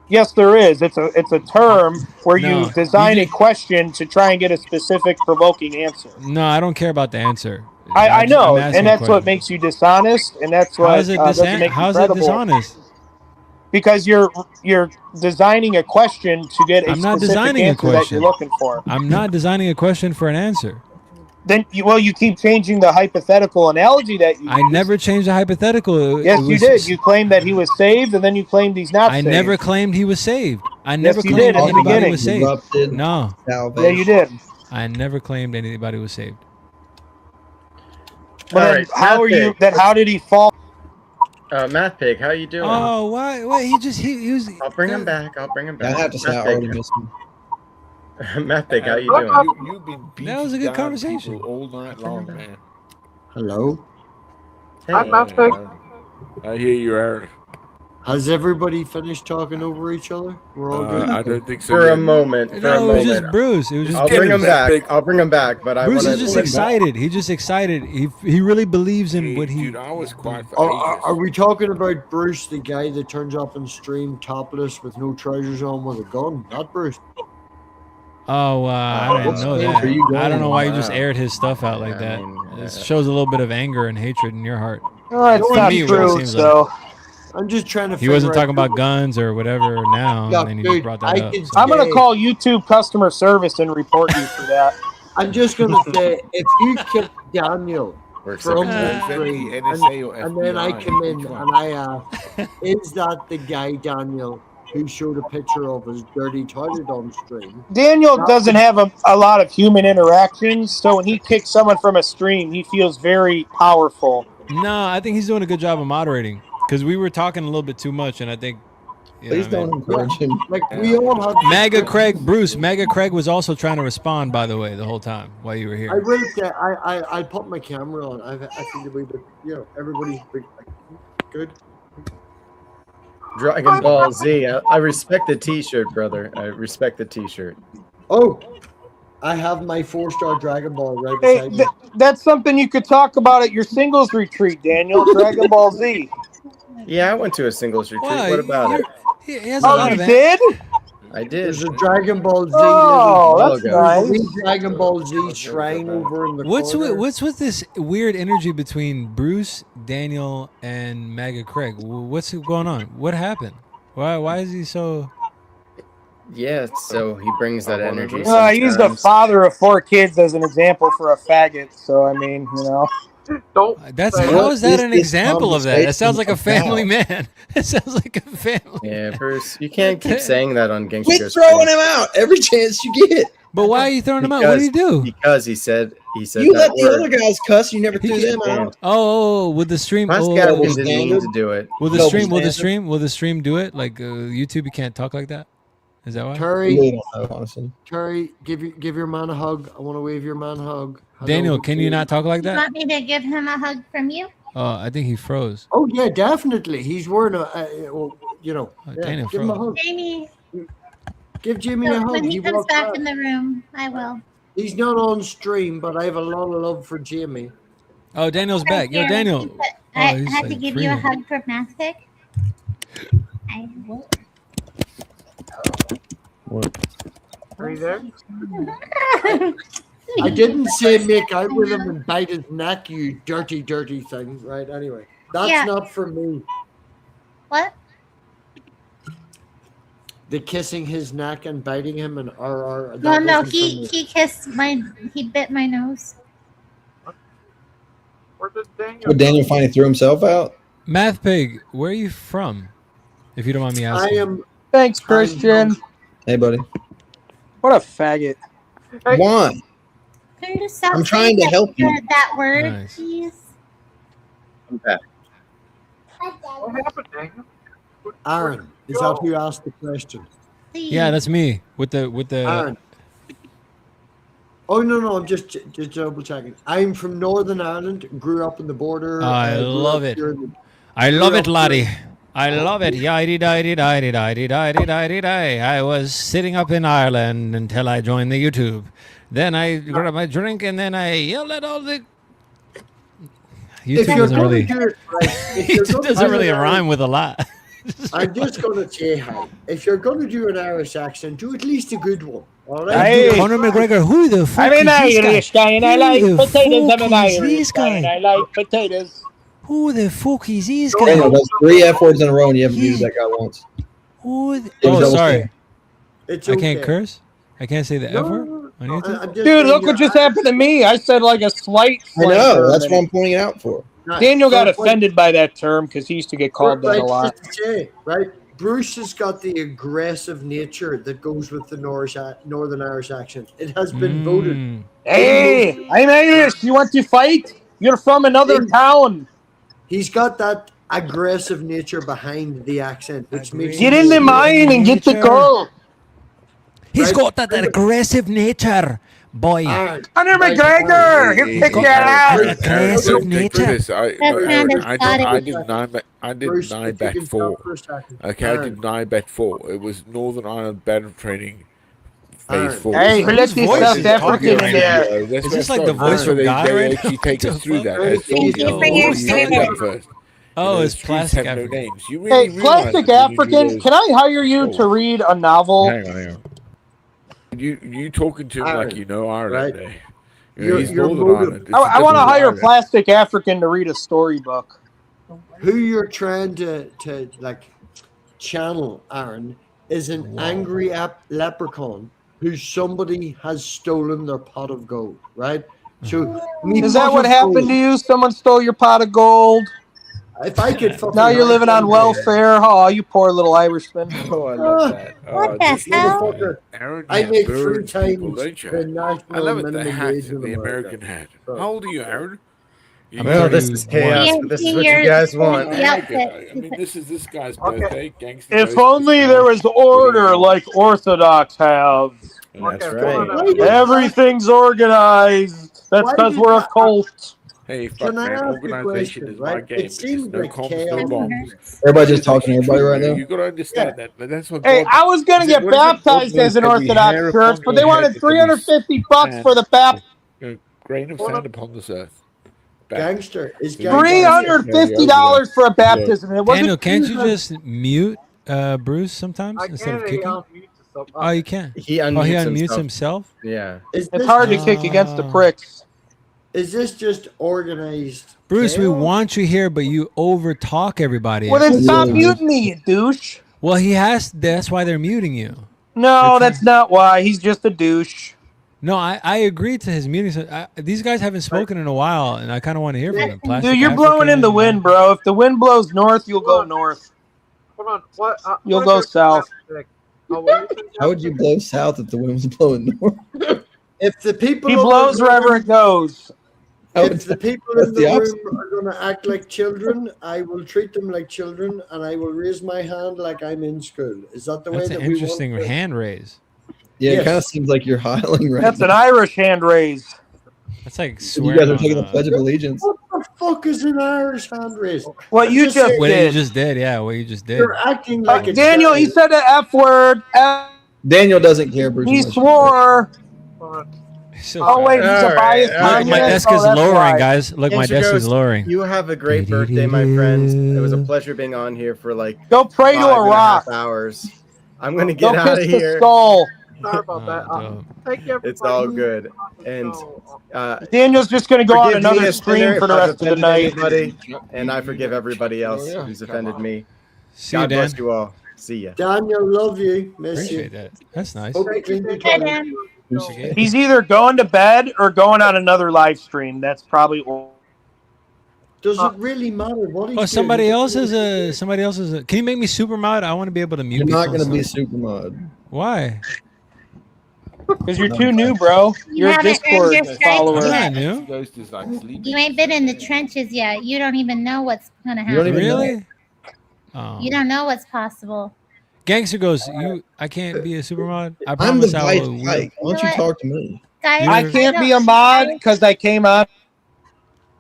Yes, there is. It's a term where No, you design you a question to try and get a specific provoking answer. No, I don't care about the answer. I I'm know, asking and a that's what question. makes you dishonest, and that's How what is it doesn't make you How's it credible. dishonest? Because you're designing a question to get a I'm not specific designing a answer that you're question. looking for. I'm not designing a question for an answer. Then you keep changing the hypothetical analogy that you I used. never changed the hypothetical. Yes, It you was- did. You claimed that he was saved, and then you claimed he's not I saved. never claimed he was saved. I never Yes, you claimed did in the anybody beginning. was saved. Corrupted No. Yeah, you did. I never claimed anybody was saved. But then right, how Math are you? Pig. Then how did he fall? Math Pig, how you doing? Oh, why? Wait, he was. I'll bring him back. I'll bring him back. I have to say, I Math already Pig. missed him. Math Pig, how you doing? You've been beating That was a good down conversation. people all night long, man. Hello. Hi, Matt Pig. I hear you, Aaron. Has everybody finished talking over each other? We're all good. I don't think so. For yet. a moment. For a No, it was moment. just Bruce. It was just I'll bring him Bruce. back. I'll bring him back. But I Bruce want is just excited. He's just excited. He really believes in what he. Dude, I was quiet for Are we talking about Bruce, the guy that turns up on stream topless with no trousers on with a gun? Not Bruce. Oh, I didn't know stage that. are you I don't know going? why you just Wow. aired his stuff out like that. It shows a little bit of anger and hatred in your heart. Oh, it's For not me, what it true. seems So I'm just trying to. He wasn't figure talking out- about guns or whatever now, Look, and then he dude, just brought that I up. can so. I'm gonna call YouTube customer service and report you for that. I'm just gonna say, if you kick Daniel We're from accepting the stream, NSA or and then I FBI, come in which one? and I ask, is that the guy Daniel who showed a picture of his dirty toilet on stream? Daniel doesn't have a lot of human interactions, so when he kicks someone from a stream, he feels very powerful. No, I think he's doing a good job of moderating because we were talking a little bit too much, and I think. Please don't encourage him. Like we all have. Maga Craig, Bruce, Maga Craig was also trying to respond, by the way, the whole time while you were I here. will say, I put my camera on. I think we, everybody's good. Dragon Ball Z. I respect the T-shirt, brother. I respect the T-shirt. Oh, I have my 4-star Dragon Ball right Hey, beside me. that's something you could talk about at your singles retreat, Daniel. Dragon Ball Z. Yeah, I went to a singles retreat. Wow, what about it? He has a Oh, lot you of did? I did. There's a Dragon Ball Z. Oh, little- that's logo. nice. There's a wee Dragon Ball Z shrine over in the corner. What's with this weird energy between Bruce, Daniel, and Maga Craig? What's going on? What happened? Why is he so? Yeah, so he brings that energy. He's the sometimes. father of 4 kids as an example for a faggot. So I mean, Don't. That's say how that. is that is an this example of that? That sounds like a conversation family man. It sounds like a family. Yeah, Bruce, you can't keep saying that on Gangster Quit Birthday. throwing him out every chance you get. But why are you throwing him out? What did he do? Because he said You that let the word. other guys cuss. You never threw them Yeah. out. Oh, with the stream. Pascal Oh, didn't mean to do it. will the Double stream? Will the standard. stream? Will the stream do it? Like YouTube, you can't talk like that. Is that why? I Terry, really don't know, honestly. Terry, give your man a hug. I want to wave your man a hug. Hello, Daniel, can you not talk like You that? want me to give him a hug from you? Oh, I think he froze. Oh yeah, definitely. He's wearing Oh, Daniel give him a froze. hug. Jamie, Give Jimmy a hug. when he comes walked back by. in the room, I will. He's not on stream, but I have a lot of love for Jimmy. Oh, Daniel's back. Yo, Here, Daniel. I Oh, he's had to like give you a freezing. hug for Mastic. I will. Are you there? I didn't say make out with him and bite his neck, you dirty, dirty thing. Right? Anyway, that's Yeah. not for me. What? The kissing his neck and biting him and RR. No, that no, wasn't for me. he kissed he bit my nose. Where did Daniel? But Daniel finally threw himself out. Math Pig, where are you from? If you don't mind me I asking. am. Thanks, Christian. Hey, buddy. What a faggot. Why? Can you just stop I'm trying saying to help you. that word, Nice. please? I'm back. What happened, Daniel? Aaron, is that who asked the question? Yeah, that's me with the Aaron. Oh no, I'm just double checking. I'm from Northern Ireland. Grew up in the border. I grew love up it. here in the- I love grew it, up laddie. here- I love it. I was sitting up in Ireland until I joined the YouTube. Then I grabbed my drink and then I yelled at all the. if YouTube you're doesn't going really. to do it right, if you're YouTube gonna doesn't do really an rhyme with a lot. I'm just going to say, hi. If you're going to do an Irish accent, do at least a good one. All right. Hey, Conor McGregor, who the fuck I'm an is Irish this guy, guy? and I like Who the potatoes. I'm fuck an is Irish this guy, and guy? I like potatoes. Who the fuck is this Daniel, guy? that's 3 F words in a row, and you haven't muted that guy once. Who the... It was Oh, double sorry. standard. It's I can't okay. curse. I can't say the F word on YouTube. I'm just Dude, saying look you're what just happened to me. I said like a slight I slang know. term, That's and what I'm pointing it out for. Daniel got for what- offended by that term because he used to get called that right, a lot. just to say, right? Bruce has got the aggressive nature that goes with the Northern Irish accent. It has been voted. Hey, I'm Irish. You want to fight? You're from another town. He's got that aggressive nature behind the accent, which makes Get it in the seem- mine and get the goal. He's Right? got that aggressive nature, boy. Conor McGregor, he'll kick your ass. Aggressive nature. Chris, I deny bet 4. Okay, I deny bet 4. It was Northern Ireland better training phase 4. Hey, who let this South African in there? Is this like the voice from God they right actually now? take us through that. Thank you for your service. First. Oh, The it's streets plastic have no African. names. You really Hey, realize Plastic that when you do African, those- can I hire you to read a novel? Hang on. You talking to him like you know Ireland, right. eh? You know, he's You're Northern motive- Ireland. It's I want to different hire Ireland. Plastic African to read a storybook. Who you're trying to like channel, Aaron, is an angry leprechaun who somebody has stolen their pot of gold, right? So Is that what happened to you? Someone stole your pot of gold? If I could fucking Now you're living on welfare. Oh, you poor little Irishman. Oh, I love that. What the hell? Motherfucker, Aaron, I you make have 3 birds people, times don't you? the national I love it. The minimum hat, wage in the America. American hat. How old are you, Aaron? I'm Well, this is 31. chaos, but this is what you guys want. Oh I mean, this is this guy's birthday. Gangster If Birthday. only there was order like Orthodox have. That's Okay, right. hold on. Everything's organized. That's Why because did we're a that- cult. Hey, fuck Can I man, ask a organization question, is my right? game. It It's seems just no like comms, no chaos. bombs. Everybody just talking to everybody right now. You gotta understand that. That's what Hey, God. I was going to get What is it? baptized God as an knows every Orthodox hair church, upon but your they head wanted and every $350 for the baptism. a grain of sand upon this earth. Gangster is $350 for a baptism. It wasn't Daniel, can't you just mute Bruce sometimes I instead of can't kicking? unmute yourself. Oh, you can. He Oh, unmutes he unmutes himself. himself. Yeah. Is It's this, hard to kick against the pricks. is this just organized? Bruce, we chaos? want you here, but you over talk everybody. Well, then else. stop muting me, you douche. Well, he has. That's why they're muting you. No, that's not why. He's just a douche. No, I agree to his meetings. These guys haven't spoken in a while, and I kind of want to hear from them. Plastic Dude, you're blowing in the African. wind, bro. If the wind blows north, you'll go north. Hold on. What? You'll what go is south. plastic? Oh, what do you think? How would you blow south if the wind was blowing north? If the people He in the blows room- wherever it goes. If the people That's in the the opposite. room are going to act like children, I will treat them like children, and I will raise my hand like I'm in school. Is that the way That's that an we interesting want to? hand raise. Yeah, Yes. it kind of seems like you're hiling right That's now. an Irish hand raise. That's like You swearing. guys are taking the on, Pledge of Allegiance. What the fuck is an Irish hand raise? What you just saying, what you did. just did, yeah. What you just did. You're acting like a Daniel, child. he said the F word. Daniel doesn't care, Bruce. He unless you swore. So Oh, wait, he's a All right, biased all right. Look, my communist? desk is Oh, that's lowering, why. guys. Look, my Gangster desk is Ghost, lowering. You have a great birthday, my friend. It was a pleasure being on here for like Go pray to a 5.5 rock. hours. I'm gonna Go get out of kiss the here. skull. Sorry about that. dope. Thank you, everybody. It's all good. And Daniel's just going to go on forgive me, another a stream sinner, for if the I've rest of the offended night. anybody, and I forgive everybody else Oh, yeah. who's offended me. See you, God Dan. bless you all. See ya. Daniel, love you. Miss Appreciate you. that. That's nice. Hope you clean your Hi, toilet. Dan. He's either going to bed or going on another live stream. That's probably. Does it really matter what he's Oh, doing? somebody He else doesn't is a. Somebody else is a. Can you make me super mod? I want to be able to mute. You're not people going to and be stuff. super mod. Why? Because you're too new, bro. You You're a haven't earned Discord your stripes follower. I'm yet. not new. Ghost is like sleeping. You ain't been in the trenches yet. You don't even know what's gonna You don't happen. even know. Really? Oh. You don't know what's possible. Gangster goes. You. I can't be a super mod. I I'm the promise I vice will. Mike. Why don't you talk to me? Guys, I can't be a mod because I came on.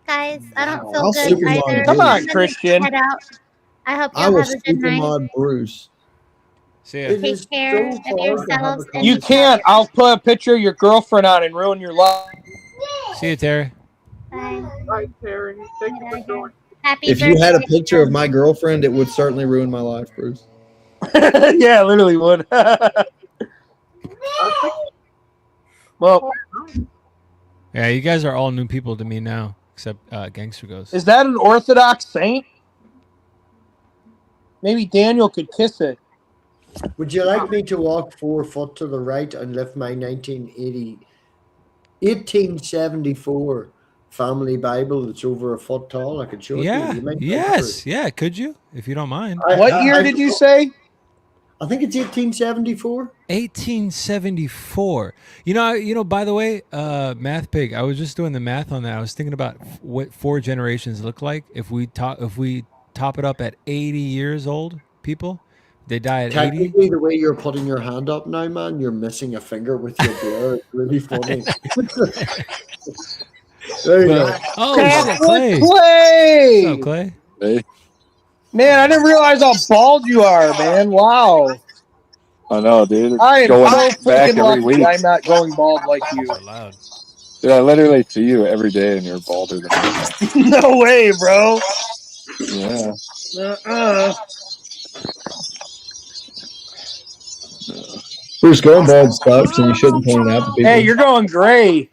Guys, I don't feel I'll good super mod either. Come on, I'm gonna Christian. head out. I hope I y'all will have a good super night. mod Bruce. See ya. It is Take care so of hard to have yourselves. a And You can't. I'll put a picture of your girlfriend on and ruin your life. See you, Terry. Bye. Bye, Terry. Thank you for joining. Happy If you had a birthday, picture of Jen. my girlfriend, it would certainly ruin my life, Bruce. Yeah, literally would. Well, Yeah, you guys are all new people to me now, except Gangster Ghost. is that an Orthodox saint? Maybe Daniel could kiss it. Would you like me to walk 4 foot to the right and lift my 1874 family Bible that's over a foot tall? I could show it to Yeah. you. You might like it, Yes. Bruce. Yeah. Could you, if you don't mind? What year did you say? I think it's 1874. 1874. You know. By the way, Math Pig. I was just doing the math on that. I was thinking about what 4 generations look like if we top it up at 80 years old. People, they die at 80. Technically, the way you're putting your hand up now, man, you're missing a finger with your blur. It's really funny. There you go. Oh, Catholic Clay. Clay! What's up, Clay? Hey. Man, I didn't realize how bald you are, man. Wow. I know, dude. I am Going so back freaking every lucky week. I'm not going bald like you. So loud. Dude, I literally see you every day and you're balder than me. No way, bro. Yeah. Bruce, going bald sucks, and you shouldn't point it out to people. Hey, you're going gray.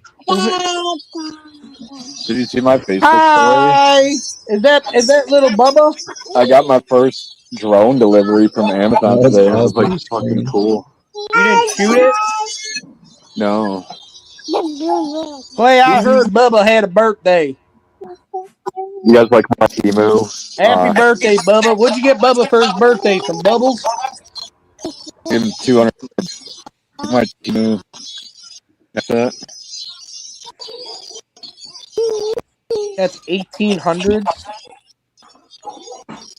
Did you see my Facebook Hi. Is that little Bubba? story? I got my first drone delivery from Amazon today. It was like fucking cool. You didn't shoot it? No. Clay, I heard Bubba had a birthday. You guys like my emu? Happy birthday, Bubba. What'd you get Bubba for his birthday? Some bubbles? Give him 200. My emu. That's that. That's 1800s.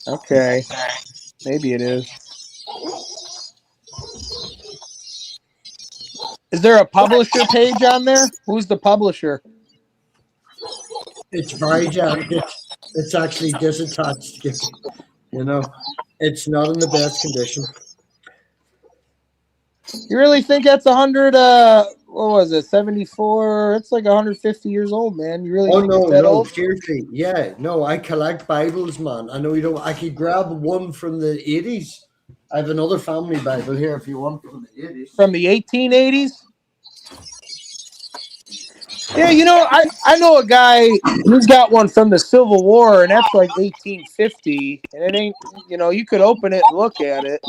Okay. Maybe it is. Is there a publisher page on there? Who's the publisher? It's very delicate. It's actually disattached. You know, it's not in the best condition. You really think that's 100? What was it? 74? It's like 150 years old, man. You really Oh think no, it's that no, old? seriously. Yeah, no, I collect Bibles, man. I know you don't. I could grab one from the 80s. I have another family Bible here if you want from the 80s. From the 1880s? Yeah, you know, I know a guy who's got one from the Civil War, and that's like 1850. And it ain't, you know, you could open it and look at it.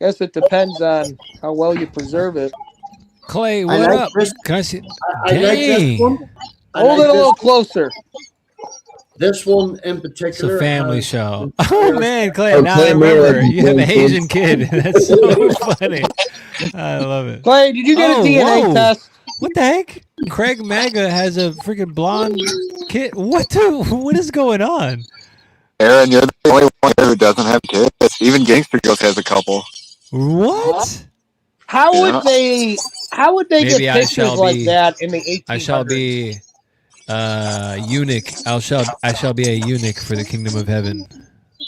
Guess it depends on how well you preserve it. Clay, what up? Can I see? I like this one. Hold it a little closer. This one in It's particular. a family has show. Oh man, Clay! Oh, Now Clay I remember. Miller. You have an Asian kid. That's so funny. I love it. Clay, did you get a DNA test? What the heck? Craig Maga has a freaking blonde kid. What is going on? Aaron, you're the only one here who doesn't have kids. Even Gangster Ghost has a couple. What? How Yeah. would they Maybe get I pictures shall like be- that in the 1800s? I shall be eunuch. I shall be a eunuch for the kingdom of heaven.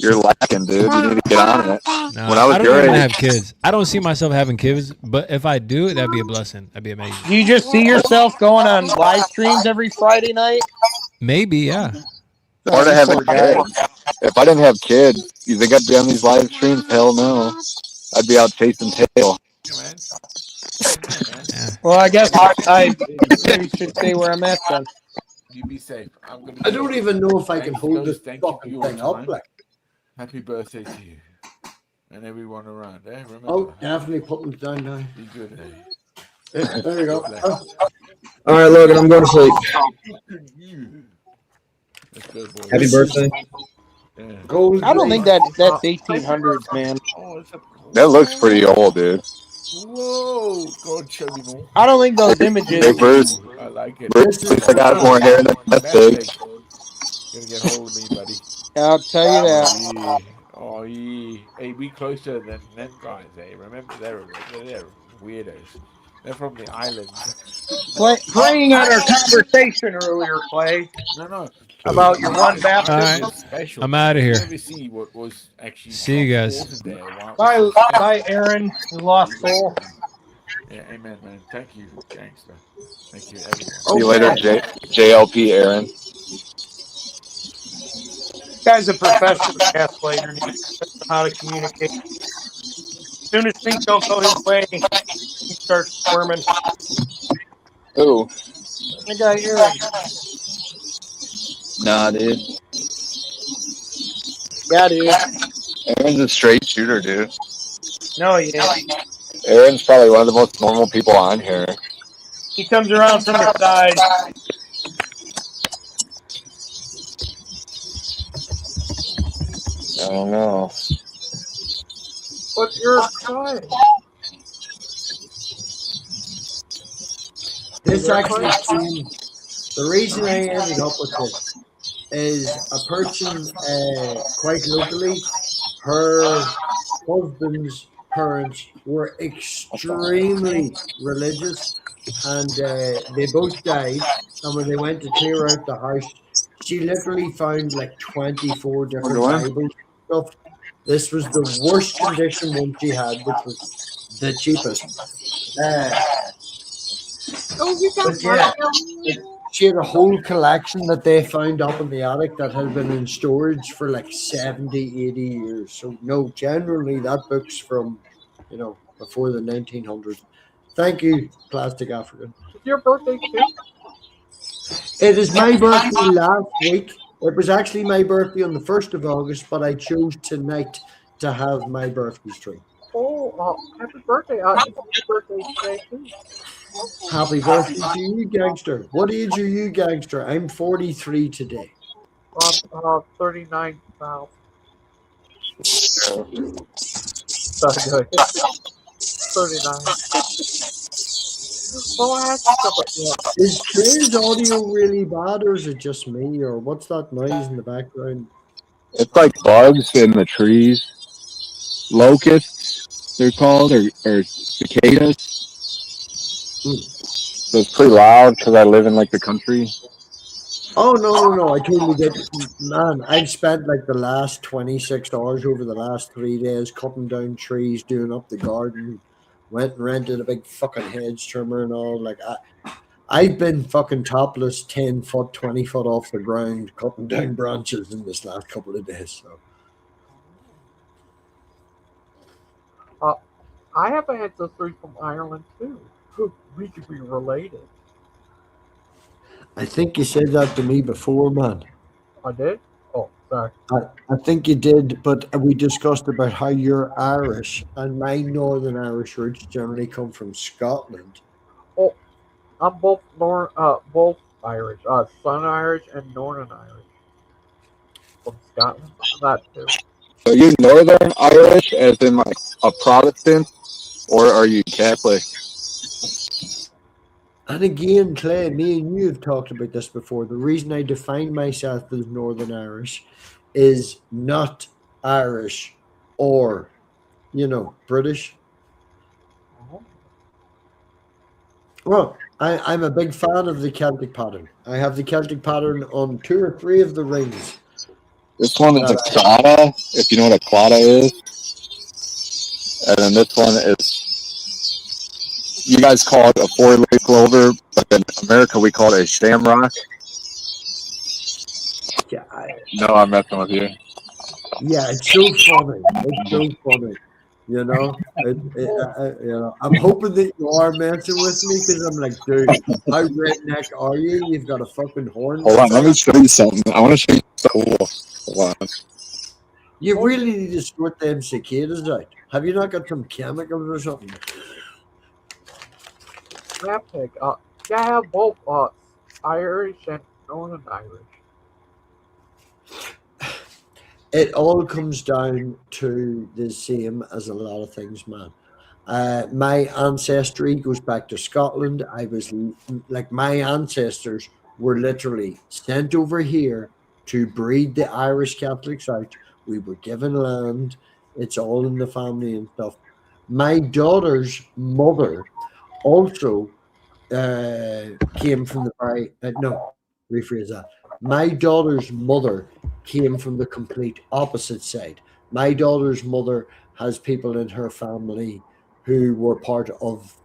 You're lacking, dude. You need to get on it. No, When I was don't your even age, have kids. I don't see myself having kids, but if I do, that'd be a blessing. That'd be amazing. Do you just see yourself going on live streams every Friday night? Maybe, yeah. or to have a Poor guy. kid. If I didn't have kids, you think I'd be on these live streams? Hell no. I'd be out chasing tail. Well, I guess I maybe should stay where I'm at then. You be safe. I'm gonna I don't even know if I can hold this Thank you for fucking your thing up. time. Like, Happy birthday to you and everyone around. Eh? Remember, oh, definitely putting it down now. be good. There you go. All right, Logan, I'm going to sleep. Let's go, boys. Happy birthday. I don't think that's 1800s, man. That looks pretty old, dude. Whoa, God, show me more. I don't think those images. Hey, Bruce. I like it. Bruce, at least I got more hair than that big. Gonna get hold of me, buddy. I'll tell you that. Oh, yeah. Hey, we closer than them guys, eh? Remember, they're weirdos. They're from the islands. Playing on our conversation earlier, Clay. No. About your one baptism. All right. Special. I'm outta here. You never see what was actually See you guys. wasn't there. Bye, Aaron, you lost soul. Yeah, amen, man. Thank you, Gangster. Thank you, everyone. See you later, JLP Aaron. Guy's a professional gaslighter. And he doesn't know how to communicate. As soon as things don't go his way, he starts squirming. Who? The guy Aaron. Nah, dude. Yeah, dude. Aaron's a straight shooter, dude. No, he ain't. Aaron's probably one of the most normal people on here. He comes around from the side. I don't know. But you're trying. This actually came. The reason I ended up with this is a person quite locally. Her husband's parents were extremely religious, and they both died. And when they went to clear out the house, she literally found like 24 different Bibles and stuff. This was the worst condition one she had, which was the cheapest. But yeah, she had a whole collection that they found up in the attic that had been in storage for like 70, 80 years. So no, generally that book's from, before the 1900s. Thank you, Plastic African. It's your birthday too? It is my birthday last week. It was actually my birthday on the 1st of August, but I chose tonight to have my birthday stream. Oh, happy birthday. It's your birthday today too. Happy birthday to you, Gangster. What age are you, Gangster? I'm 43 today. 39,000. 39. Well, I had stuff like that. Is Trey's audio really bad, or is it just me, or what's that noise in the background? It's like bugs in the trees. Locusts, they're called, or cicadas. So it's pretty loud because I live in like the country. Oh, no. I totally get it. Man, I've spent like the last 26 hours over the last 3 days cutting down trees, doing up the garden, went and rented a big fucking hedge trimmer and all. Like, I've been fucking topless 10 foot, 20 foot off the ground, cutting down branches in this last couple of days. So. I have an ancestry from Ireland too. We could be related. I think you said that to me before, man. I did? Oh, sorry. I think you did, but we discussed about how you're Irish, and my Northern Irish roots generally come from Scotland. Oh, I'm both Irish. Southern Irish and Northern Irish. From Scotland. That too. So are you Northern Irish, as in like a Protestant, or are you Catholic? And again, Clay, me and you have talked about this before. The reason I define myself as Northern Irish is not Irish or, British. Well, I'm a big fan of the Celtic pattern. I have the Celtic pattern on 2 or 3 of the rings. This one is a claddagh, if you know what a claddagh is. And then this one is, you guys call it a 4-leaf clover, but in America we call it a shamrock. Yeah, No, I'm messing with you. Yeah, it's so funny. It's so funny. I'm hoping that you are messing with me, because I'm like, dude, how redneck are you? You've got a fucking horn. Hold on, let me show you something. I want to show you something cool. Hold on. You really need to sort them cicadas out. Have you not got some chemicals or something? I have both Irish and Northern Irish. It all comes down to the same as a lot of things, man. My ancestry goes back to Scotland. My ancestors were literally sent over here to breed the Irish Catholics out. We were given land. It's all in the family and stuff. My daughter's mother also came from rephrase that. My daughter's mother came from the complete opposite side. My daughter's mother has people in her family who were part of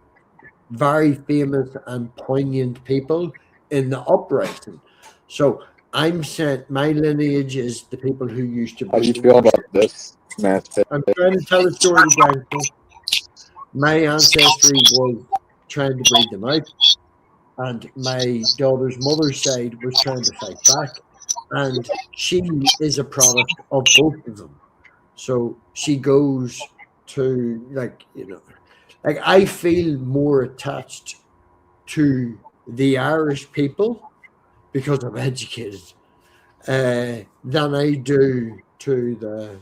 very famous and poignant people in the uprising. So I'm saying my lineage is the people who used to. How do you feel about this, Matt? I'm trying to tell a story, Gangster. My ancestry was trying to breed them out, and my daughter's mother's side was trying to fight back, and she is a product of both of them. So she goes to like I feel more attached to the Irish people because I'm educated than I do to the.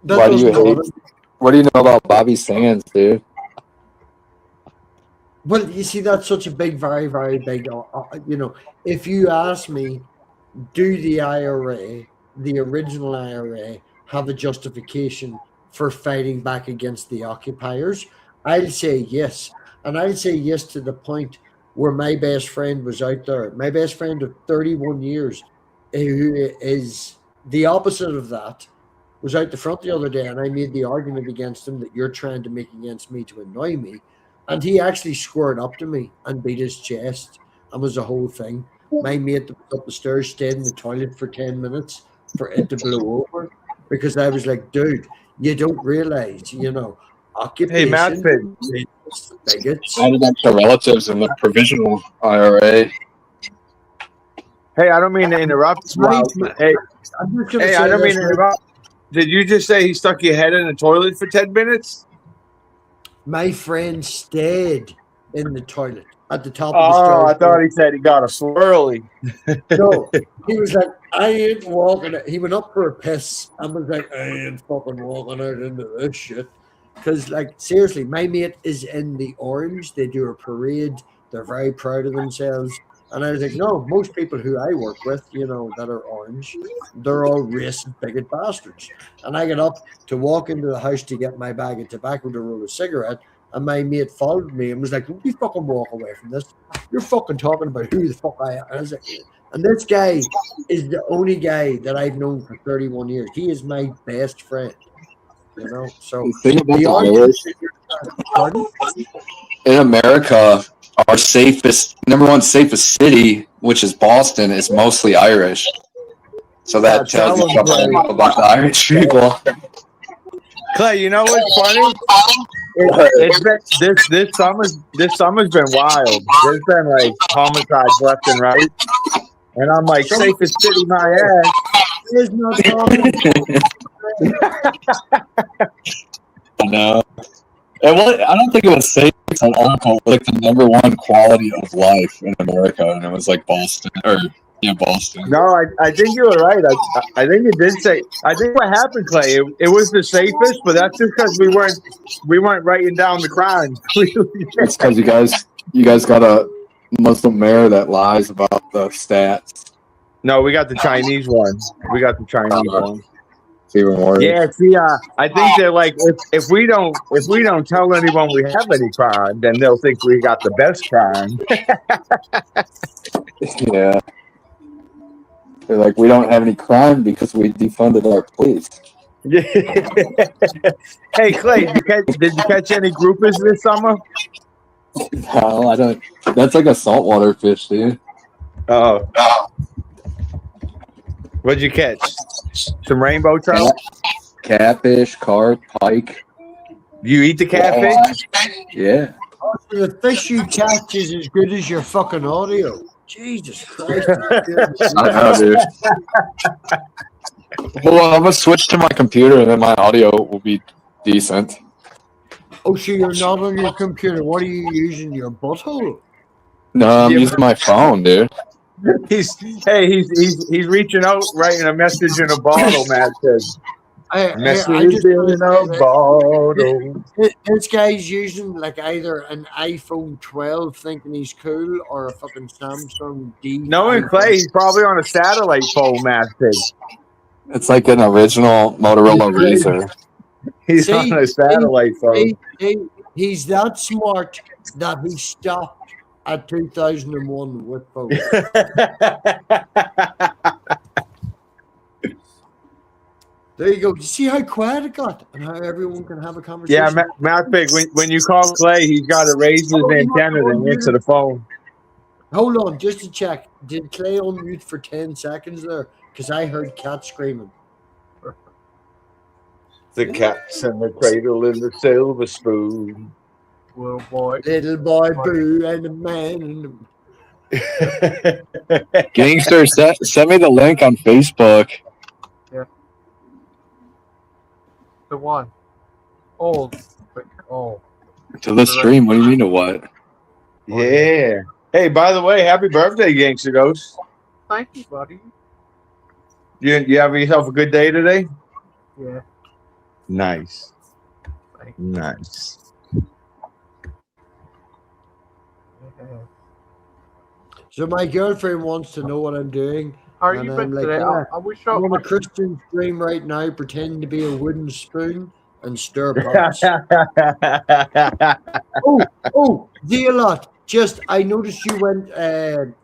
Why do you hate? What do you know about Bobby Sands, dude? Well, you see, that's such a big, very, very big. If you ask me, do the IRA, the original IRA, have a justification for fighting back against the occupiers? I'll say yes. And I'll say yes to the point where my best friend was out there. My best friend of 31 years, who is the opposite of that, was out the front the other day, and I made the argument against him that you're trying to make against me to annoy me. And he actually squared up to me and beat his chest and was the whole thing. My mate that was up the stairs stayed in the toilet for 10 minutes for it to blow over because I was like, dude, you don't realize, occupation. Hey, Matt, bigots. Added extra relatives in the provisional IRA. Hey, I don't mean to interrupt. Hey, I don't mean to interrupt. Did you just say he stuck your head in the toilet for 10 minutes? My friend stayed in the toilet at the top of the Oh, stairs. I thought he said he got a swirly. No, he was like, I ain't walking. He went up for a piss and was like, I ain't fucking walking out into this shit. Because, like, seriously, my mate is in the orange. They do a parade. They're very proud of themselves. And I was like, no, most people who I work with, that are orange, they're all racist, bigot bastards. And I got up to walk into the house to get my bag of tobacco to roll a cigarette. And my mate followed me and was like, don't you fucking walk away from this. You're fucking talking about who the fuck I am. And I was like, and this guy is the only guy that I've known for 31 years. He is my best friend. So The thing about the Irish in America, our number one safest city, which is Boston, is mostly Irish. So that tells you something about the Irish people. Clay, you know what's funny? This summer's been wild. There's been like homicides left and right, and I'm like, safest city, my ass. There's no talking. No, I don't think it was safe. It's an article like the number one quality of life in America, and it was like Boston. No, I think you were right. I think it did say. I think what happened, Clay, it was the safest, but that's just because we weren't writing down the crimes. It's because you guys got a Muslim mayor that lies about the stats. No, we got the Chinese one. We got the Chinese one. It's even worse. Yeah, see, I think they're like, if we don't tell anyone we have any crime, then they'll think we got the best crime. Yeah. They're like, we don't have any crime because we defunded our police. Yeah. Hey, Clay, did you catch any groupers this summer? No, I don't. That's like a saltwater fish, dude. Oh. What'd you catch? Some rainbow trout? Catfish, carp, pike. You eat the catfish? Yeah. The fish you catch is as good as your fucking audio. Jesus Christ. I know, dude. Well, I'm going to switch to my computer and then my audio will be decent. Oh, so you're not on your computer. What are you using? Your butthole? No, I'm using my phone, dude. He's reaching out, writing a message in a bottle, Matt says. Message in a bottle. This guy's using like either an iPhone 12 thinking he's cool or a fucking Samsung D. No, and Clay, he's probably on a satellite phone, Matt says. It's like an original Motorola Razr. He's on a satellite phone. He's that smart that he stopped at 2001 with phones. There you go. You see how quiet it got and how everyone can have a Yeah, conversation. Matt Pig, when you call Clay, he's got to raise his antenna to answer the phone. Hold on, just to check. Did Clay unmute for 10 seconds there? Because I heard cat screaming. The cat's in the cradle in the silver spoon. Little boy. Little boy Boo and the man in the... Gangster, send me the link on Facebook. Yeah. The one. Old. Oh. To the stream. What do you mean to what? Yeah. Hey, by the way, happy birthday, Gangster Ghost. Thank you, buddy. You have yourself a good day today? Yeah. Nice. Nice. So my girlfriend wants to know what I'm doing. How are and you I'm been like, today? yeah, I wish I'm on a Christian stream right now, pretending to be a wooden spoon and stir pots. oh, Zealot, just, I noticed you went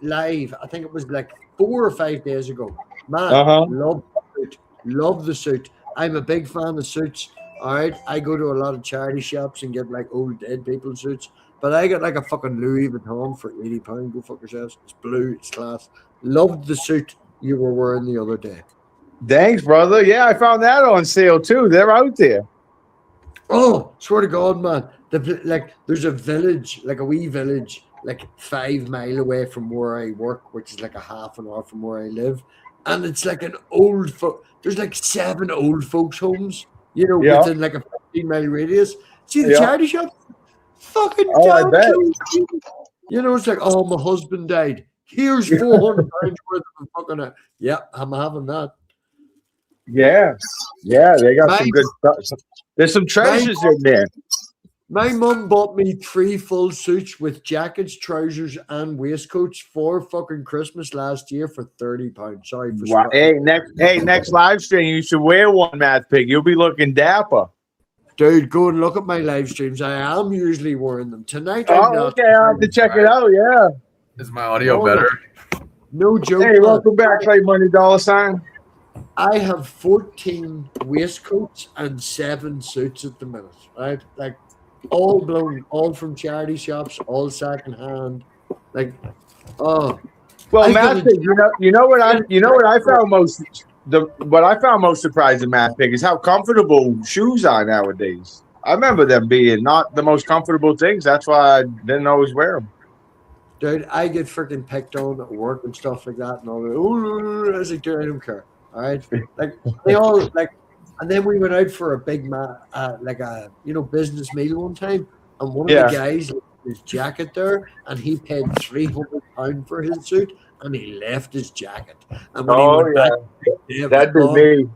live. I think it was like 4 or 5 days ago. Man, love the suit. Love the suit. I'm a big fan of suits. All right, I go to a lot of charity shops and get like old dead people suits. But I got like a fucking Louis Vuitton for £80. Go fuck yourselves. It's blue. It's class. Loved the suit you were wearing the other day. Thanks, brother. Yeah, I found that on sale too. They're out there. Oh, swear to God, man. There's a village, like a wee village, like 5 miles away from where I work, which is like a half an hour from where I live. And it's like an old there's like 7 old folks' homes, within like a 15-mile radius. See the charity shop? Fucking damn cute. It's like, oh, my husband died. Here's £400 worth of fucking. Yeah, I'm having that. Yeah, they got some good stuff. There's some treasures in there. My mum bought me 3 full suits with jackets, trousers, and waistcoats for fucking Christmas last year for £30. Sorry for wow. Next live stream, you should wear one, Matt Pig. You'll be looking dapper. Dude, go and look at my live streams. I am usually wearing them. Tonight, okay, I'll have to check it out, yeah. Is my audio better? No joke. Hey, welcome back, Clay Money $. I have 14 waistcoats and 7 suits at the minute, right? Like, all blown, all from charity shops, all secondhand. Like, oh. Well, Matt Pig, what I found most surprising, Matt Pig, is how comfortable shoes are nowadays. I remember them being not the most comfortable things. That's why I didn't always wear them. Dude, I get freaking picked on at work and stuff like that, and all that. Oh, I was like, dude, I don't care. All right, like they all like, and then we went out for a big business meal one time, and one of the guys left his jacket there, and he paid £300 for his suit, and he left his jacket. And when he went back, that'd be me.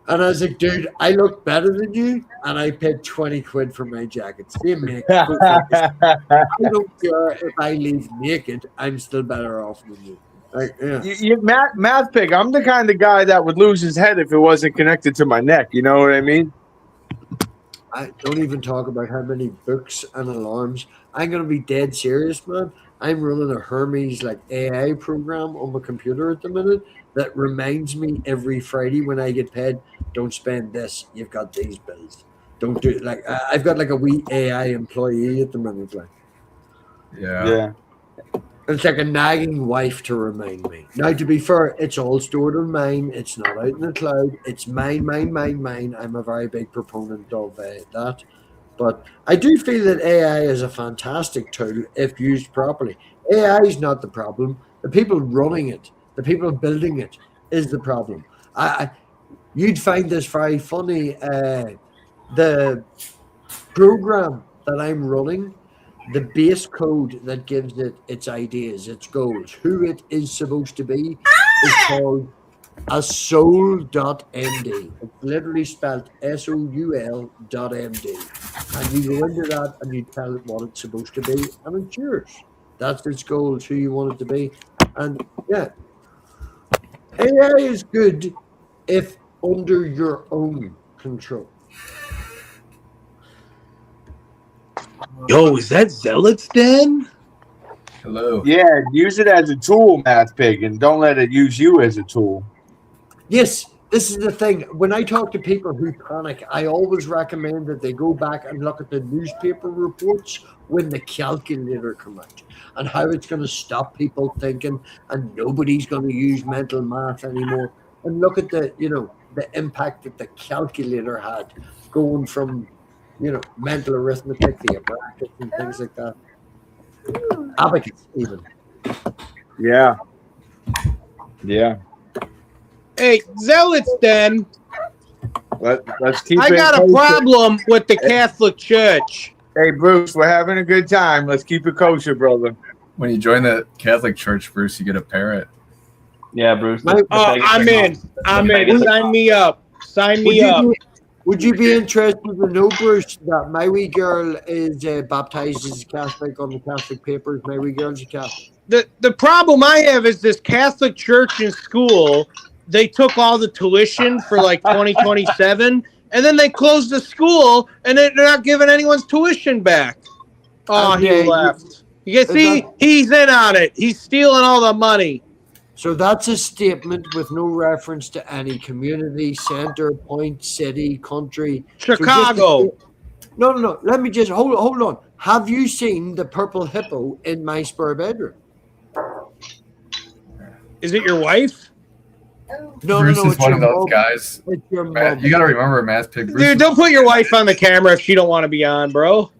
And I was like, dude, I look better than you, and I paid 20 quid for my jacket. Same mate. I don't care if I leave naked, I'm still better off than you. Like, yeah. Math Pig, I'm the kind of guy that would lose his head if it wasn't connected to my neck. You know what I mean? I don't even talk about how many books and alarms. I'm going to be dead serious, man. I'm running a Hermes AI program on my computer at the minute that reminds me every Friday when I get paid, don't spend this. You've got these bills. Don't do it. I've got a wee AI employee at the minute. Yeah. It's like a nagging wife to remind me. Now, to be fair, it's all stored on mine. It's not out in the cloud. It's mine. I'm a very big proponent of that. But I do feel that AI is a fantastic tool if used properly. AI is not the problem. The people running it, the people building it, is the problem. You'd find this very funny. The program that I'm running, the base code that gives it its ideas, its goals, who it is supposed to be, is called a soul.md. It's literally spelled SOUL.md. And you go into that and you tell it what it's supposed to be, and it's yours. That's its goals, who you want it to be. And yeah, AI is good if under your own control. Yo, is that Zealot's den? Hello. Yeah, use it as a tool, Math Pig, and don't let it use you as a tool. Yes, This is the thing. When I talk to people who panic, I always recommend that they go back and look at the newspaper reports when the calculator come out and how it's going to stop people thinking and nobody's going to use mental math anymore. And look at the impact that the calculator had going from, mental arithmetic, the brackets and things like that. Abacus even. Yeah. Yeah. Hey, zealots, then. Let's keep I it got a kosher. problem with the Catholic Church. Hey, Bruce, we're having a good time. Let's keep it kosher, brother. When you join the Catholic Church, Bruce, you get a parrot. Yeah, Bruce. I'm in. Sign me up. Sign me up. Would you be interested to know, Bruce, that my wee girl is baptized as a Catholic on the Catholic papers? My wee girl's a Catholic. The problem I have is this Catholic church in school, they took all the tuition for like 2027, and then they closed the school, and they're not giving anyone's tuition back. Oh, he left. You can see he's in on it. He's stealing all the money. So that's a statement with no reference to any community, center, point, city, country. Chicago. No. Let me just hold on. Have you seen the purple hippo in my spare bedroom? Is it your wife? No, Bruce is it's one your of those mom. guys. It's your Matt, mom. you got to remember, Mass Pig. Bruce, Dude, don't put your wife on the camera if she don't want to be on, bro.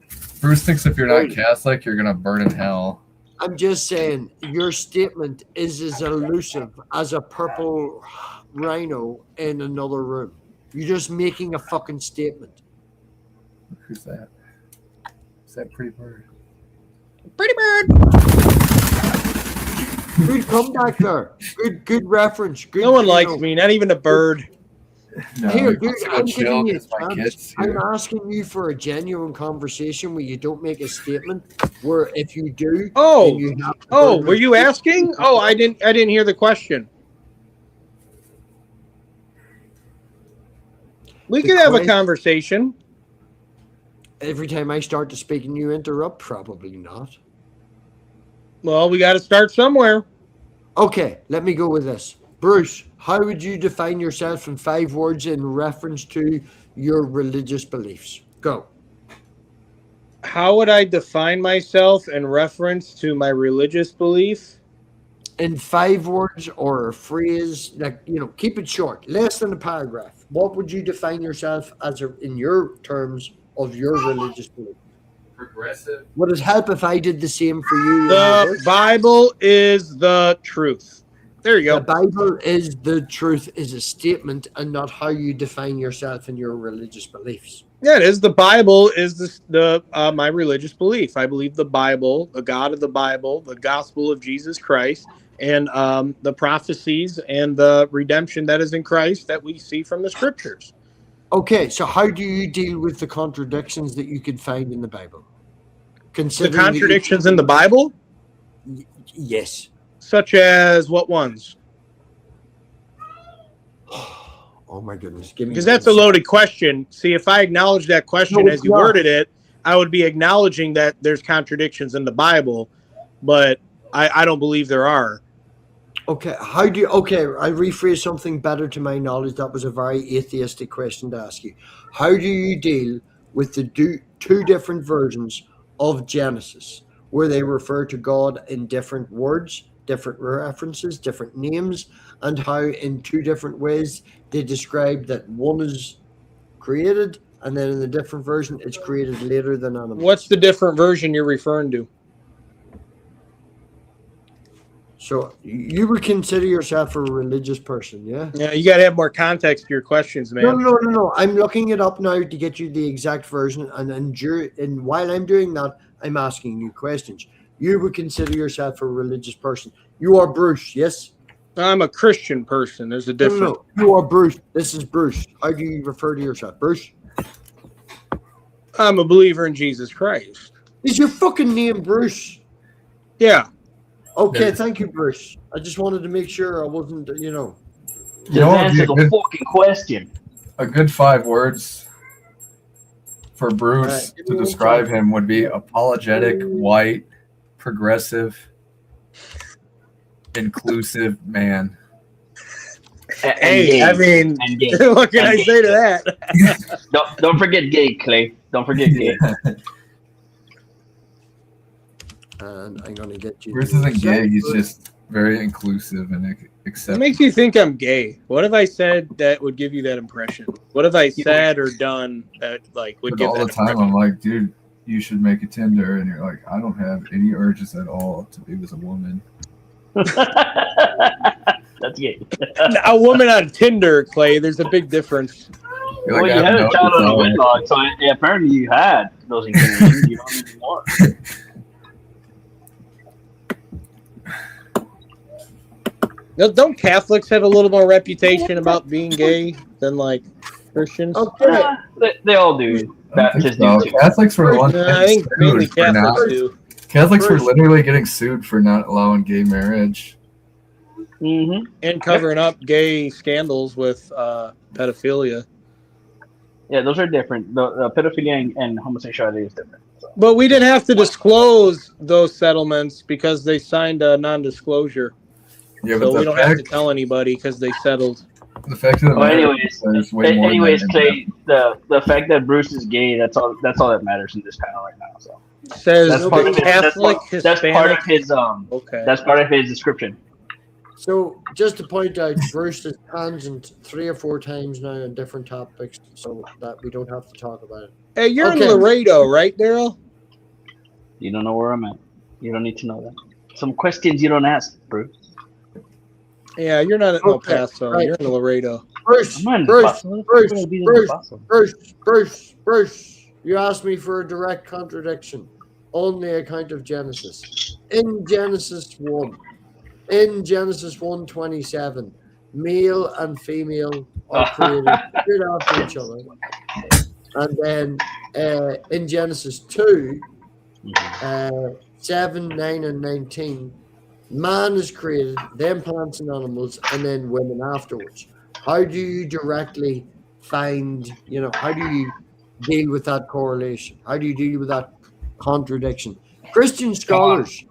Bruce thinks if you're not Catholic, you're going to burn in hell. I'm just saying your statement is as elusive as a purple rhino in another room. You're just making a fucking statement. Who's that? Is that Pretty Bird? Pretty Bird. Good comeback there. Good reference. Good, No one likes me, not even a bird. No, Here, he dude, wants to go I'm chill giving you a 'cause my chance. kid's I'm here. asking you for a genuine conversation where you don't make a statement. Where if you do, Oh, then you have to oh, burn were you it. asking? Oh, I didn't hear the question. We could have a conversation. Every time I start to speak and you interrupt, probably not. Well, we got to start somewhere. Okay, let me go with this. Bruce, how would you define yourself in 5 words in reference to your religious beliefs? Go. How would I define myself in reference to my religious belief? In 5 words or a phrase, keep it short, less than a paragraph. What would you define yourself as in your terms of your religious belief? Progressive. Would it help if I did the same for you? The Bible is the truth. There you go. The Bible is the truth is a statement and not how you define yourself in your religious beliefs. Yeah, it is. The Bible is my religious belief. I believe the Bible, the God of the Bible, the gospel of Jesus Christ, and the prophecies and the redemption that is in Christ that we see from the scriptures. Okay, so how do you deal with the contradictions that you could find in the Bible? The contradictions in the Bible? Yes. Such as what ones? Oh my goodness. Give me Because that's a loaded question. See, if I acknowledge that question as you worded it, I would be acknowledging that there's contradictions in the Bible, but I don't believe there are. Okay, I rephrase something better to my knowledge. That was a very atheistic question to ask you. How do you deal with the two different versions of Genesis where they refer to God in different words, different references, different names, and how in 2 different ways they describe that one is created and then in the different version it's created later than animals? What's the different version you're referring to? So you would consider yourself a religious person, yeah? Yeah, you got to have more context to your questions, man. No. I'm looking it up now to get you the exact version, and while I'm doing that, I'm asking you questions. You would consider yourself a religious person. You are Bruce, yes? I'm a Christian person. There's a difference. No, you are Bruce. This is Bruce. How do you refer to yourself? Bruce? I'm a believer in Jesus Christ. Is your fucking name Bruce? Yeah. Okay, thank you, Bruce. I just wanted to make sure I wasn't, You know what would be a good, fucking question. A good 5 words for Bruce to describe him would be apologetic, white, progressive, inclusive man. Hey, gay. I mean, And gay. what can And I gay. say to that? Don't forget gay, Clay. Don't forget gay. And I'm gonna get you. Bruce isn't gay. He's just very inclusive and What accepting. makes you think I'm gay? What have I said that would give you that impression? What have I said or done that like would But give all that the time, I'm like, dude, you should make a Tinder, and you're like, I don't have any urges at all to be with a woman. That's gay. A woman on Tinder, Clay. There's a big difference. You're Well, like, you I had have a child no on a desire. wedlock, so apparently you had those inclinations. You don't need more. Now, don't Catholics have a little more reputation about being gay than like Christians? Okay. They all do. Baptists do too. Catholics were the ones No, I think mainly sued for not- Catholics do. Catholics were literally getting sued for not allowing gay marriage. Mm-hmm. And covering up gay scandals with pedophilia. Yeah, those are different. The pedophilia and homosexuality is different. But we didn't have to disclose those settlements because they signed a non-disclosure. Yeah, So but we the don't have to fact, tell anybody because they settled. the fact of the Well, matter anyways, is there's way more anyways, than Clay, the fact that Bruce is gay, that's all that matters in this panel right now. So Says that's part of his, Catholic, that's part of Hispanic. his Okay. that's part of his description. So just to point out, Bruce has tangent 3 or 4 times now on different topics, so that we don't have to talk about it. Hey, you're Okay. in Laredo, right, Daryl? You don't know where I'm at. You don't need to know that. Some questions you don't ask, Bruce. Yeah, you're not at El Okay, Paso. right. You're in Laredo. Bruce, I'm not in Bruce, Paso. What the fuck Bruce, am I being in Bruce, Paso? Bruce, you asked me for a direct contradiction on the account of Genesis. In Genesis 1:27, male and female are created right after each other. And then in Genesis 2, 7, 9, and 19, man is created, then plants and animals, and then women afterwards. How do you directly find, how do you deal with that correlation? How do you deal with that contradiction? Christian scholars.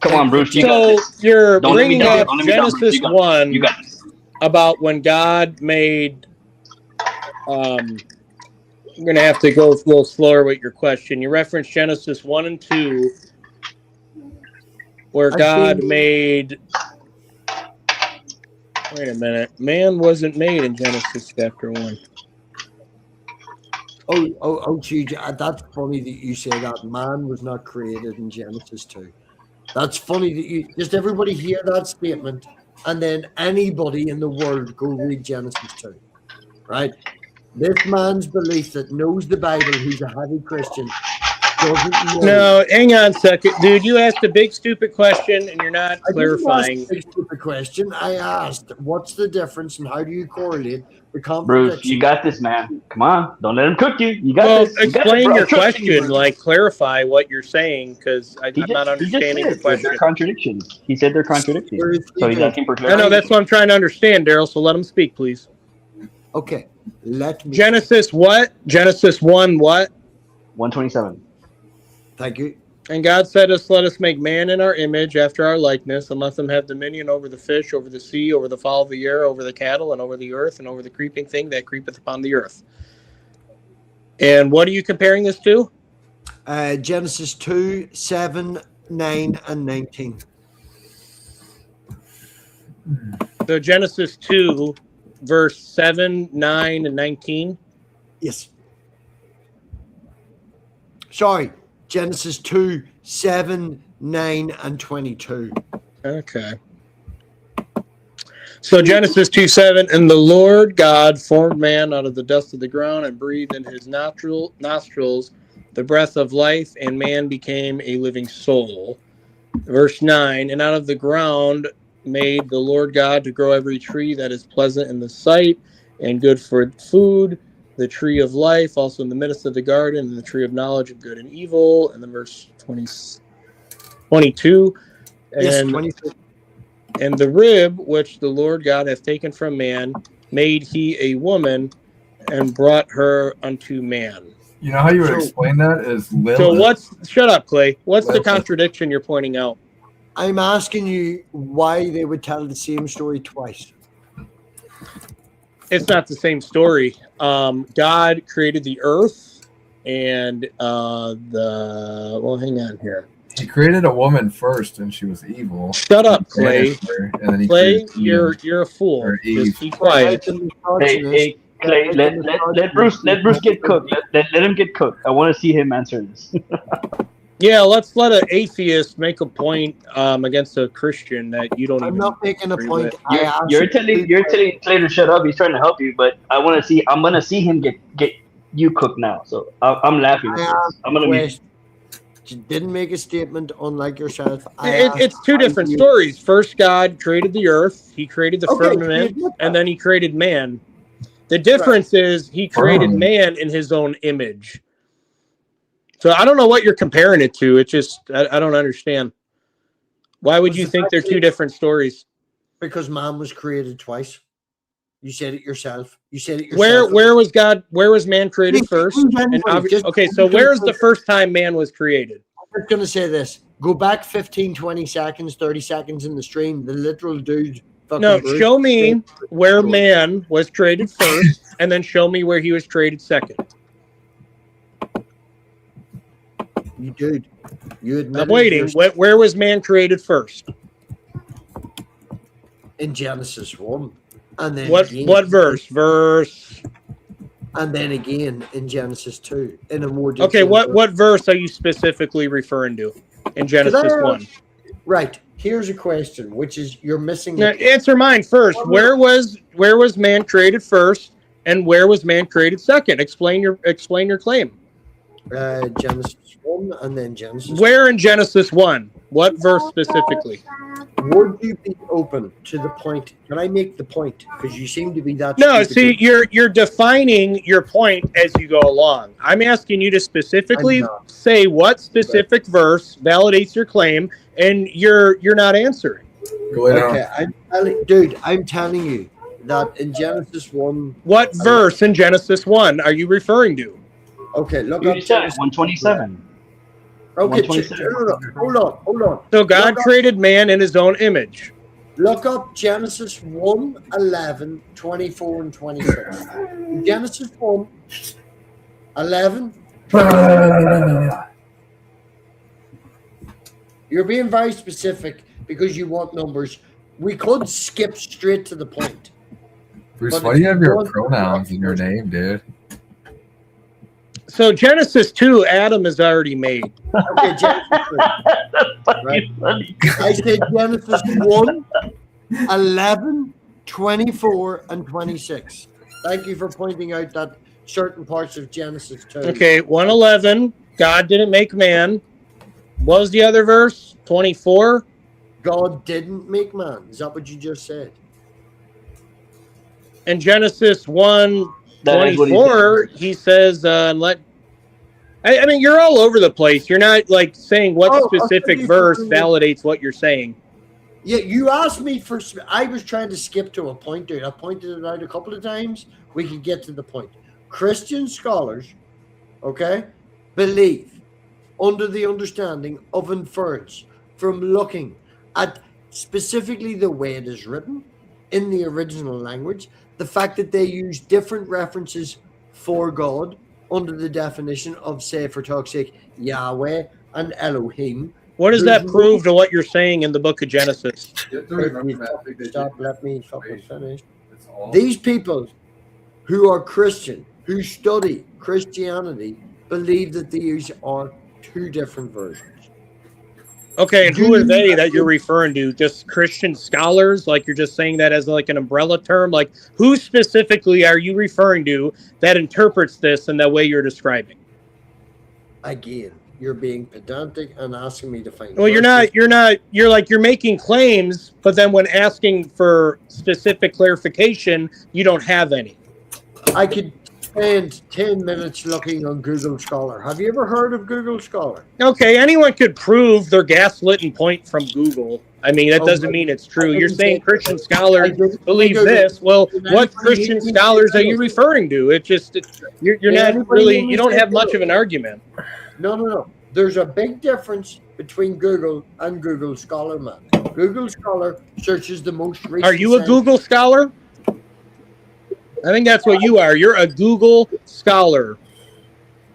Come on, Bruce. You So got this. you're Don't let me bringing down. up Don't let me down, Bruce. Genesis You got 1 You got this. about when God made. I'm going to have to go a little slower with your question. You referenced Genesis 1 and 2, where God made. Wait a minute. Man wasn't made in Genesis chapter 1. Gee, that's funny that you say that. Man was not created in Genesis 2. That's funny that you just everybody hear that statement, and then anybody in the world go read Genesis 2, right? This man's belief that knows the Bible, who's a heavy Christian, doesn't know. No, hang on a second, dude. You asked a big stupid question, and you're not I didn't clarifying. ask a big stupid question. I asked, what's the difference and how do you correlate the Bruce, contradiction? you got this, man. Come on. Don't let him cook you. You got Well, this. You got explain it, bro. your I'm trusting you, question, Bruce. like clarify what you're saying, because I'm not understanding the said question. they're contradictions. He said they're contradictions. So he's asking for I clarification. know that's what I'm trying to understand, Daryl. So let him speak, please. Okay, let me. Genesis what? Genesis 1 what? 127. Thank you. And God said us, let us make man in our image after our likeness, and let them have dominion over the fish, over the sea, over the fowl of the air, over the cattle, and over the earth, and over the creeping thing that creepeth upon the earth. And what are you comparing this to? Genesis 2, 7, 9, and 19. So Genesis 2, verse 7, 9, and 19? Yes. Sorry, Genesis 2, 7, 9, and 22. Okay. So Genesis 2:7, and the Lord God formed man out of the dust of the ground and breathed in his nostrils the breath of life, and man became a living soul. Verse 9, and out of the ground made the Lord God to grow every tree that is pleasant in the sight and good for food, the tree of life also in the midst of the garden, and the tree of knowledge of good and evil. And then verse 22. Yes, And 22. And the rib which the Lord God hath taken from man, made he a woman, and brought her unto man. You know how you would explain that is Lilith. So shut up, Clay. What's the Lilith. contradiction you're pointing out? I'm asking you why they would tell the same story twice. It's not the same story. God created the earth and hang on here. He created a woman first, and she was evil. Shut up, Clay. And then he Clay, created you're a fool. or Just Eve. be quiet. Hey, Clay, let Bruce get cooked. Let him get cooked. I want to see him answer this. Yeah, let's let an atheist make a point against a Christian that you don't I'm even. not making a agree point. with. You're telling Clay to shut up. He's trying to help you, but I want to see. I'm gonna see him get you cooked now. So I'm laughing at this. I'm gonna be. She didn't make a statement, unlike yourself. It's two different stories. First, God created the earth. He created the Okay, firmament, and then he created man. The difference is he created man in his own image. So I don't know what you're comparing it to. It just I don't understand. Why would you think they're two different stories? Because man was created twice. You said it yourself. You said it yourself. Where was God? Where was man created first? And okay, so where's the first time man was created? I'm just going to say this. Go back 15, 20 seconds, 30 seconds in the stream. The literal dude. No, show me where man was created first, and then show me where he was created second. You dude. You admitted I'm waiting. Where was man created first? In Genesis 1. And then what verse? Verse. And then again in Genesis 2. In a more Okay, what verse are you specifically referring to in Genesis 1? Right. Here's a question, which is you're missing. Now, answer mine first. Where was man created first, and where was man created second? Explain your claim. Genesis 1 and then Genesis. Where in Genesis 1? What verse specifically? Would you be open to the point? Can I make the point? Because you seem to be that. No, see, you're defining your point as you go along. I'm asking you to specifically say what specific verse validates your claim, and you're not answering. Okay, I'm telling you that in Genesis 1. What verse in Genesis 1 are you referring to? Okay, look You up said 127. Okay, hold on. So God created man in his own image. Look up Genesis 1, 11, 24, and 26. Genesis 1, 11. You're being very specific because you want numbers. We could skip straight to the point. Bruce, why do you have your pronouns in your name, dude? So Genesis 2, Adam is already made. Okay, Genesis 2. Right. I said Genesis 1, 11, 24, and 26. Thank you for pointing out that certain parts of Genesis 2. Okay, 1:11, God didn't make man. What was the other verse? 24? God didn't make man. Is that what you just said? In Genesis 1:24, he says, I mean, you're all over the place. You're not like saying what specific verse validates what you're saying. Yeah, you asked me for. I was trying to skip to a point, dude. I pointed it out a couple of times. We could get to the point. Christian scholars, okay, believe under the understanding of inference from looking at specifically the way it is written in the original language, the fact that they use different references for God under the definition of, say, for talk's sake, Yahweh and Elohim. What does that prove to what you're saying in the book of Genesis? Stop, let me fucking finish. These people who are Christian, who study Christianity, believe that these are two different versions. Okay, and who are they that you're referring to? Just Christian scholars? Like you're just saying that as like an umbrella term? Like who specifically are you referring to that interprets this in the way you're describing? Again, you're being pedantic and asking me to find. Well, you're making claims, but then when asking for specific clarification, you don't have any. I could spend 10 minutes looking on Google Scholar. Have you ever heard of Google Scholar? Okay, anyone could prove their gaslighting point from Google. I mean, that doesn't mean it's true. You're saying Christian scholars believe this. Well, what Christian scholars are you referring to? You're not really, you don't have much of an argument. No. There's a big difference between Google and Google Scholar, man. Google Scholar searches the most recent. Are you a Google scholar? I think that's what you are. You're a Google scholar.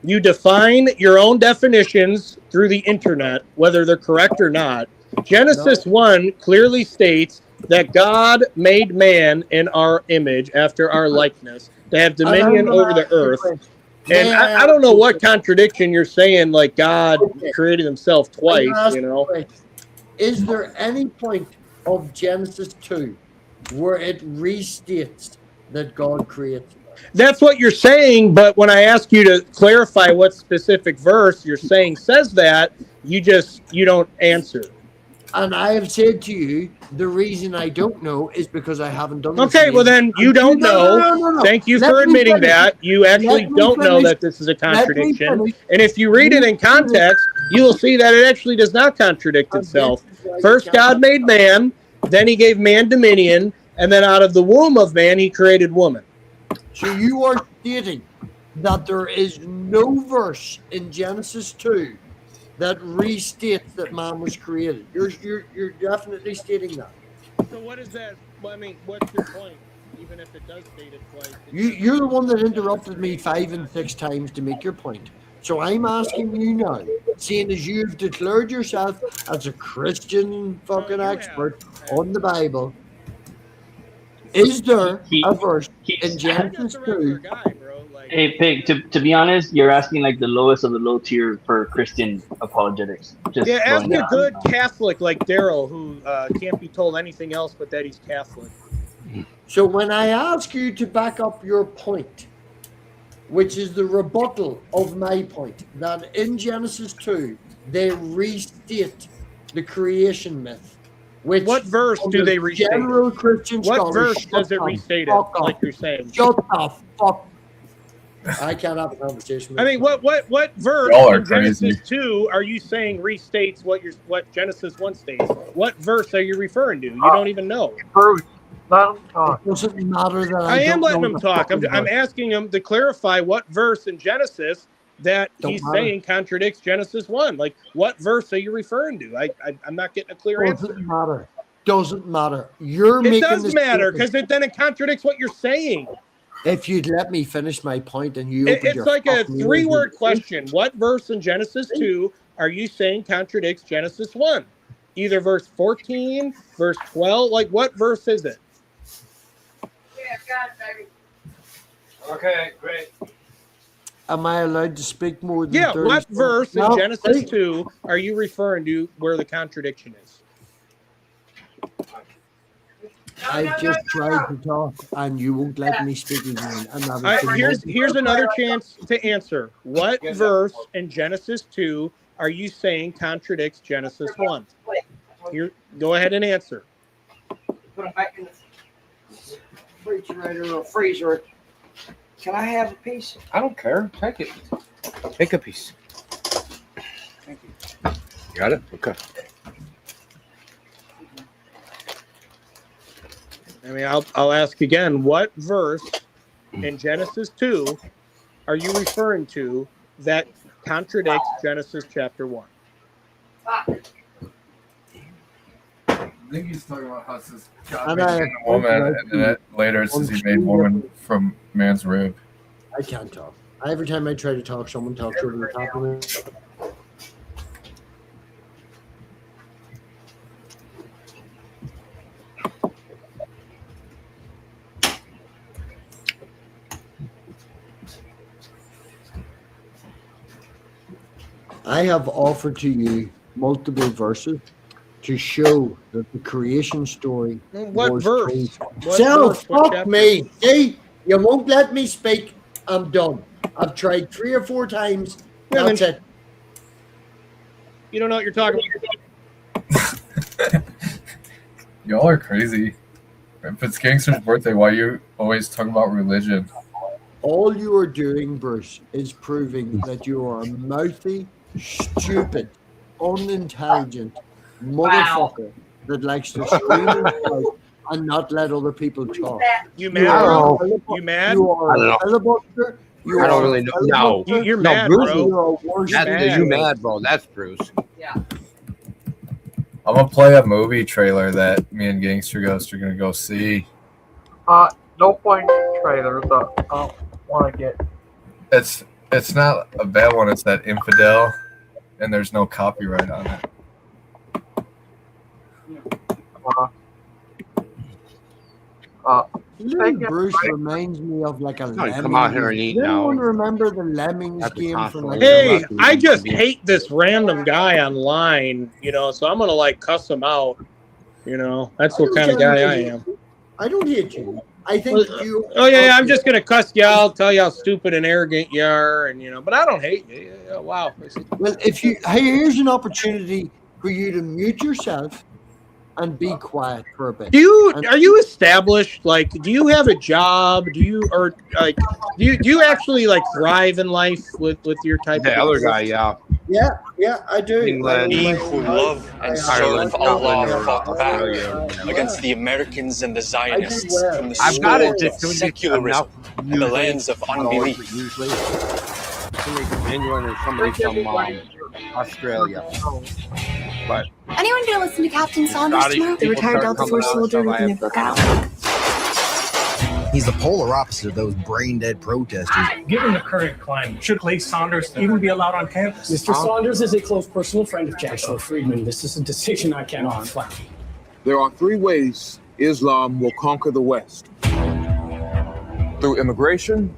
You define your own definitions through the internet, whether they're correct or not. Genesis 1 clearly states that God made man in our image, after our likeness, to have dominion over the earth. And I don't know what contradiction you're saying, like God created himself twice, you know? Is there any point of Genesis 2 where it restates that God created? That's what you're saying, but when I ask you to clarify what specific verse you're saying says that, you don't answer. And I have said to you, the reason I don't know is because I haven't done this. Okay, well then you don't know. No. Thank you Let for me admitting finish. that. You actually Let me don't know finish. that this is a Let me contradiction. finish. And if you read it in context, you will see that it actually does not contradict itself. First, God made man, then he gave man dominion, and then out of the womb of man, he created woman. So you are stating that there is no verse in Genesis 2 that restates that man was created. You're definitely stating that. So what is that? Well, I mean, what's your point? Even if it does state it twice. You're the one that interrupted me 5 and 6 times to make your point. So I'm asking you now, seeing as you've declared yourself as a Christian fucking expert on the Bible, is there a verse in Genesis 2? Hey, Pig, to be honest, you're asking like the lowest of the low tier for Christian apologetics. Just Yeah, ask throwing a that out. good Catholic like Daryl, who can't be told anything else but that he's Catholic. So when I ask you to back up your point, which is the rebuttal of my point, that in Genesis 2, they restate the creation myth. Which What verse do they restate general it? Christian What scholars, verse shut does it the restate it, fuck up. like you're saying? Shut the fuck. I can't have a conversation with I mean, what verse Y'all are in Genesis crazy. 2 are you saying restates what Genesis 1 states? What verse are you referring to? You don't even know. Bruce, let him talk. It doesn't matter that I am don't letting know him the talk. I'm fucking verse. asking him to clarify what verse in Genesis that Don't he's matter. saying contradicts Genesis 1. Like, what verse are you referring to? I'm not getting a clear answer. Doesn't matter. Doesn't matter. You're It making does this matter, statement. because then it contradicts what you're saying. If you'd let me finish my point and you opened It's your like a fucking ears, 3-word you'd- question. What verse in Genesis 2 are you saying contradicts Genesis 1? Either verse 14, verse 12, like what verse is it? Yeah, God, baby. Okay, great. Am I allowed to speak more than Yeah, 30 what seconds? verse in No, Genesis hey, 2 are you referring to where the contradiction is? I've just tried to talk and you won't let me speak again. And that is the Here's most- another chance to answer. What verse in Genesis 2 are you saying contradicts Genesis 1? Here, go ahead and answer. Put them back in the refrigerator or freezer. Can I have a piece? I don't care. Take it. Take a piece. Thank you. Got it? Okay. I mean, I'll ask again. What verse in Genesis 2 are you referring to that contradicts Genesis chapter 1? I think he's talking about how it says God And made I man have a woman, pointed out and then later it says he made woman from man's rib. I can't talk. Every time I try to talk, someone talks over the top of me. I have offered to you multiple verses to show that the creation story What was verse? told. What So verse? What fuck chapter? me. See, you won't let me speak. I'm done. I've tried 3 or 4 times. Yeah, That's then- it. You don't know what you're talking about. Y'all are crazy. If it's Gangster's birthday, why you always talk about religion? All you are doing, Bruce, is proving that you are a mouthy, stupid, unintelligent motherfucker that likes to scream and shout and not let other people talk. You mad, bro? You mad? You are I don't a know. filibuster. You I don't are really a know. No, filibuster. You're no, mad, Bruce. bro. You're a worse That's mad. you mad, bro. That's Bruce. Yeah. I'm gonna play a movie trailer that me and Gangster Ghost are gonna go see. No point in trailers. I don't want to get. It's not a bad one. It's that infidel, and there's no copyright on it. Little Bruce reminds me of like a lemming. come out here and eat Does anyone now. remember the Lemmings game from like Hey, I just hate this random guy online, so I'm gonna like cuss him out. That's what kind of guy I am. I don't hate you. I think you. Oh yeah, I'm just gonna cuss you out, tell you how stupid and arrogant you are, and but I don't hate you. Yeah, wow. Well, here's an opportunity for you to mute yourself and be quiet for a bit. Are you established? Like, do you have a job? Do you actually like thrive in life with your type The of other guy, yeah. Yeah, I do. England. We who love and serve Allah fought back against the Americans and the Zionists from the I've got it. sword Just of secularism secularism in the lands of unbelief. Usually, somebody from England or somebody from Australia. But Anyone gonna listen to Captain Saunders Scottish tomorrow? The people retired start Delta coming Force out, soldier so with I the new have- book out. He's the polar opposite of those brain-dead protesters. Given the current climate, should Clay Saunders even be allowed on campus? Mr. Saunders is a close personal friend of Joshua Friedman. This is a decision I cannot flat. There are three ways Islam will conquer the West: through immigration,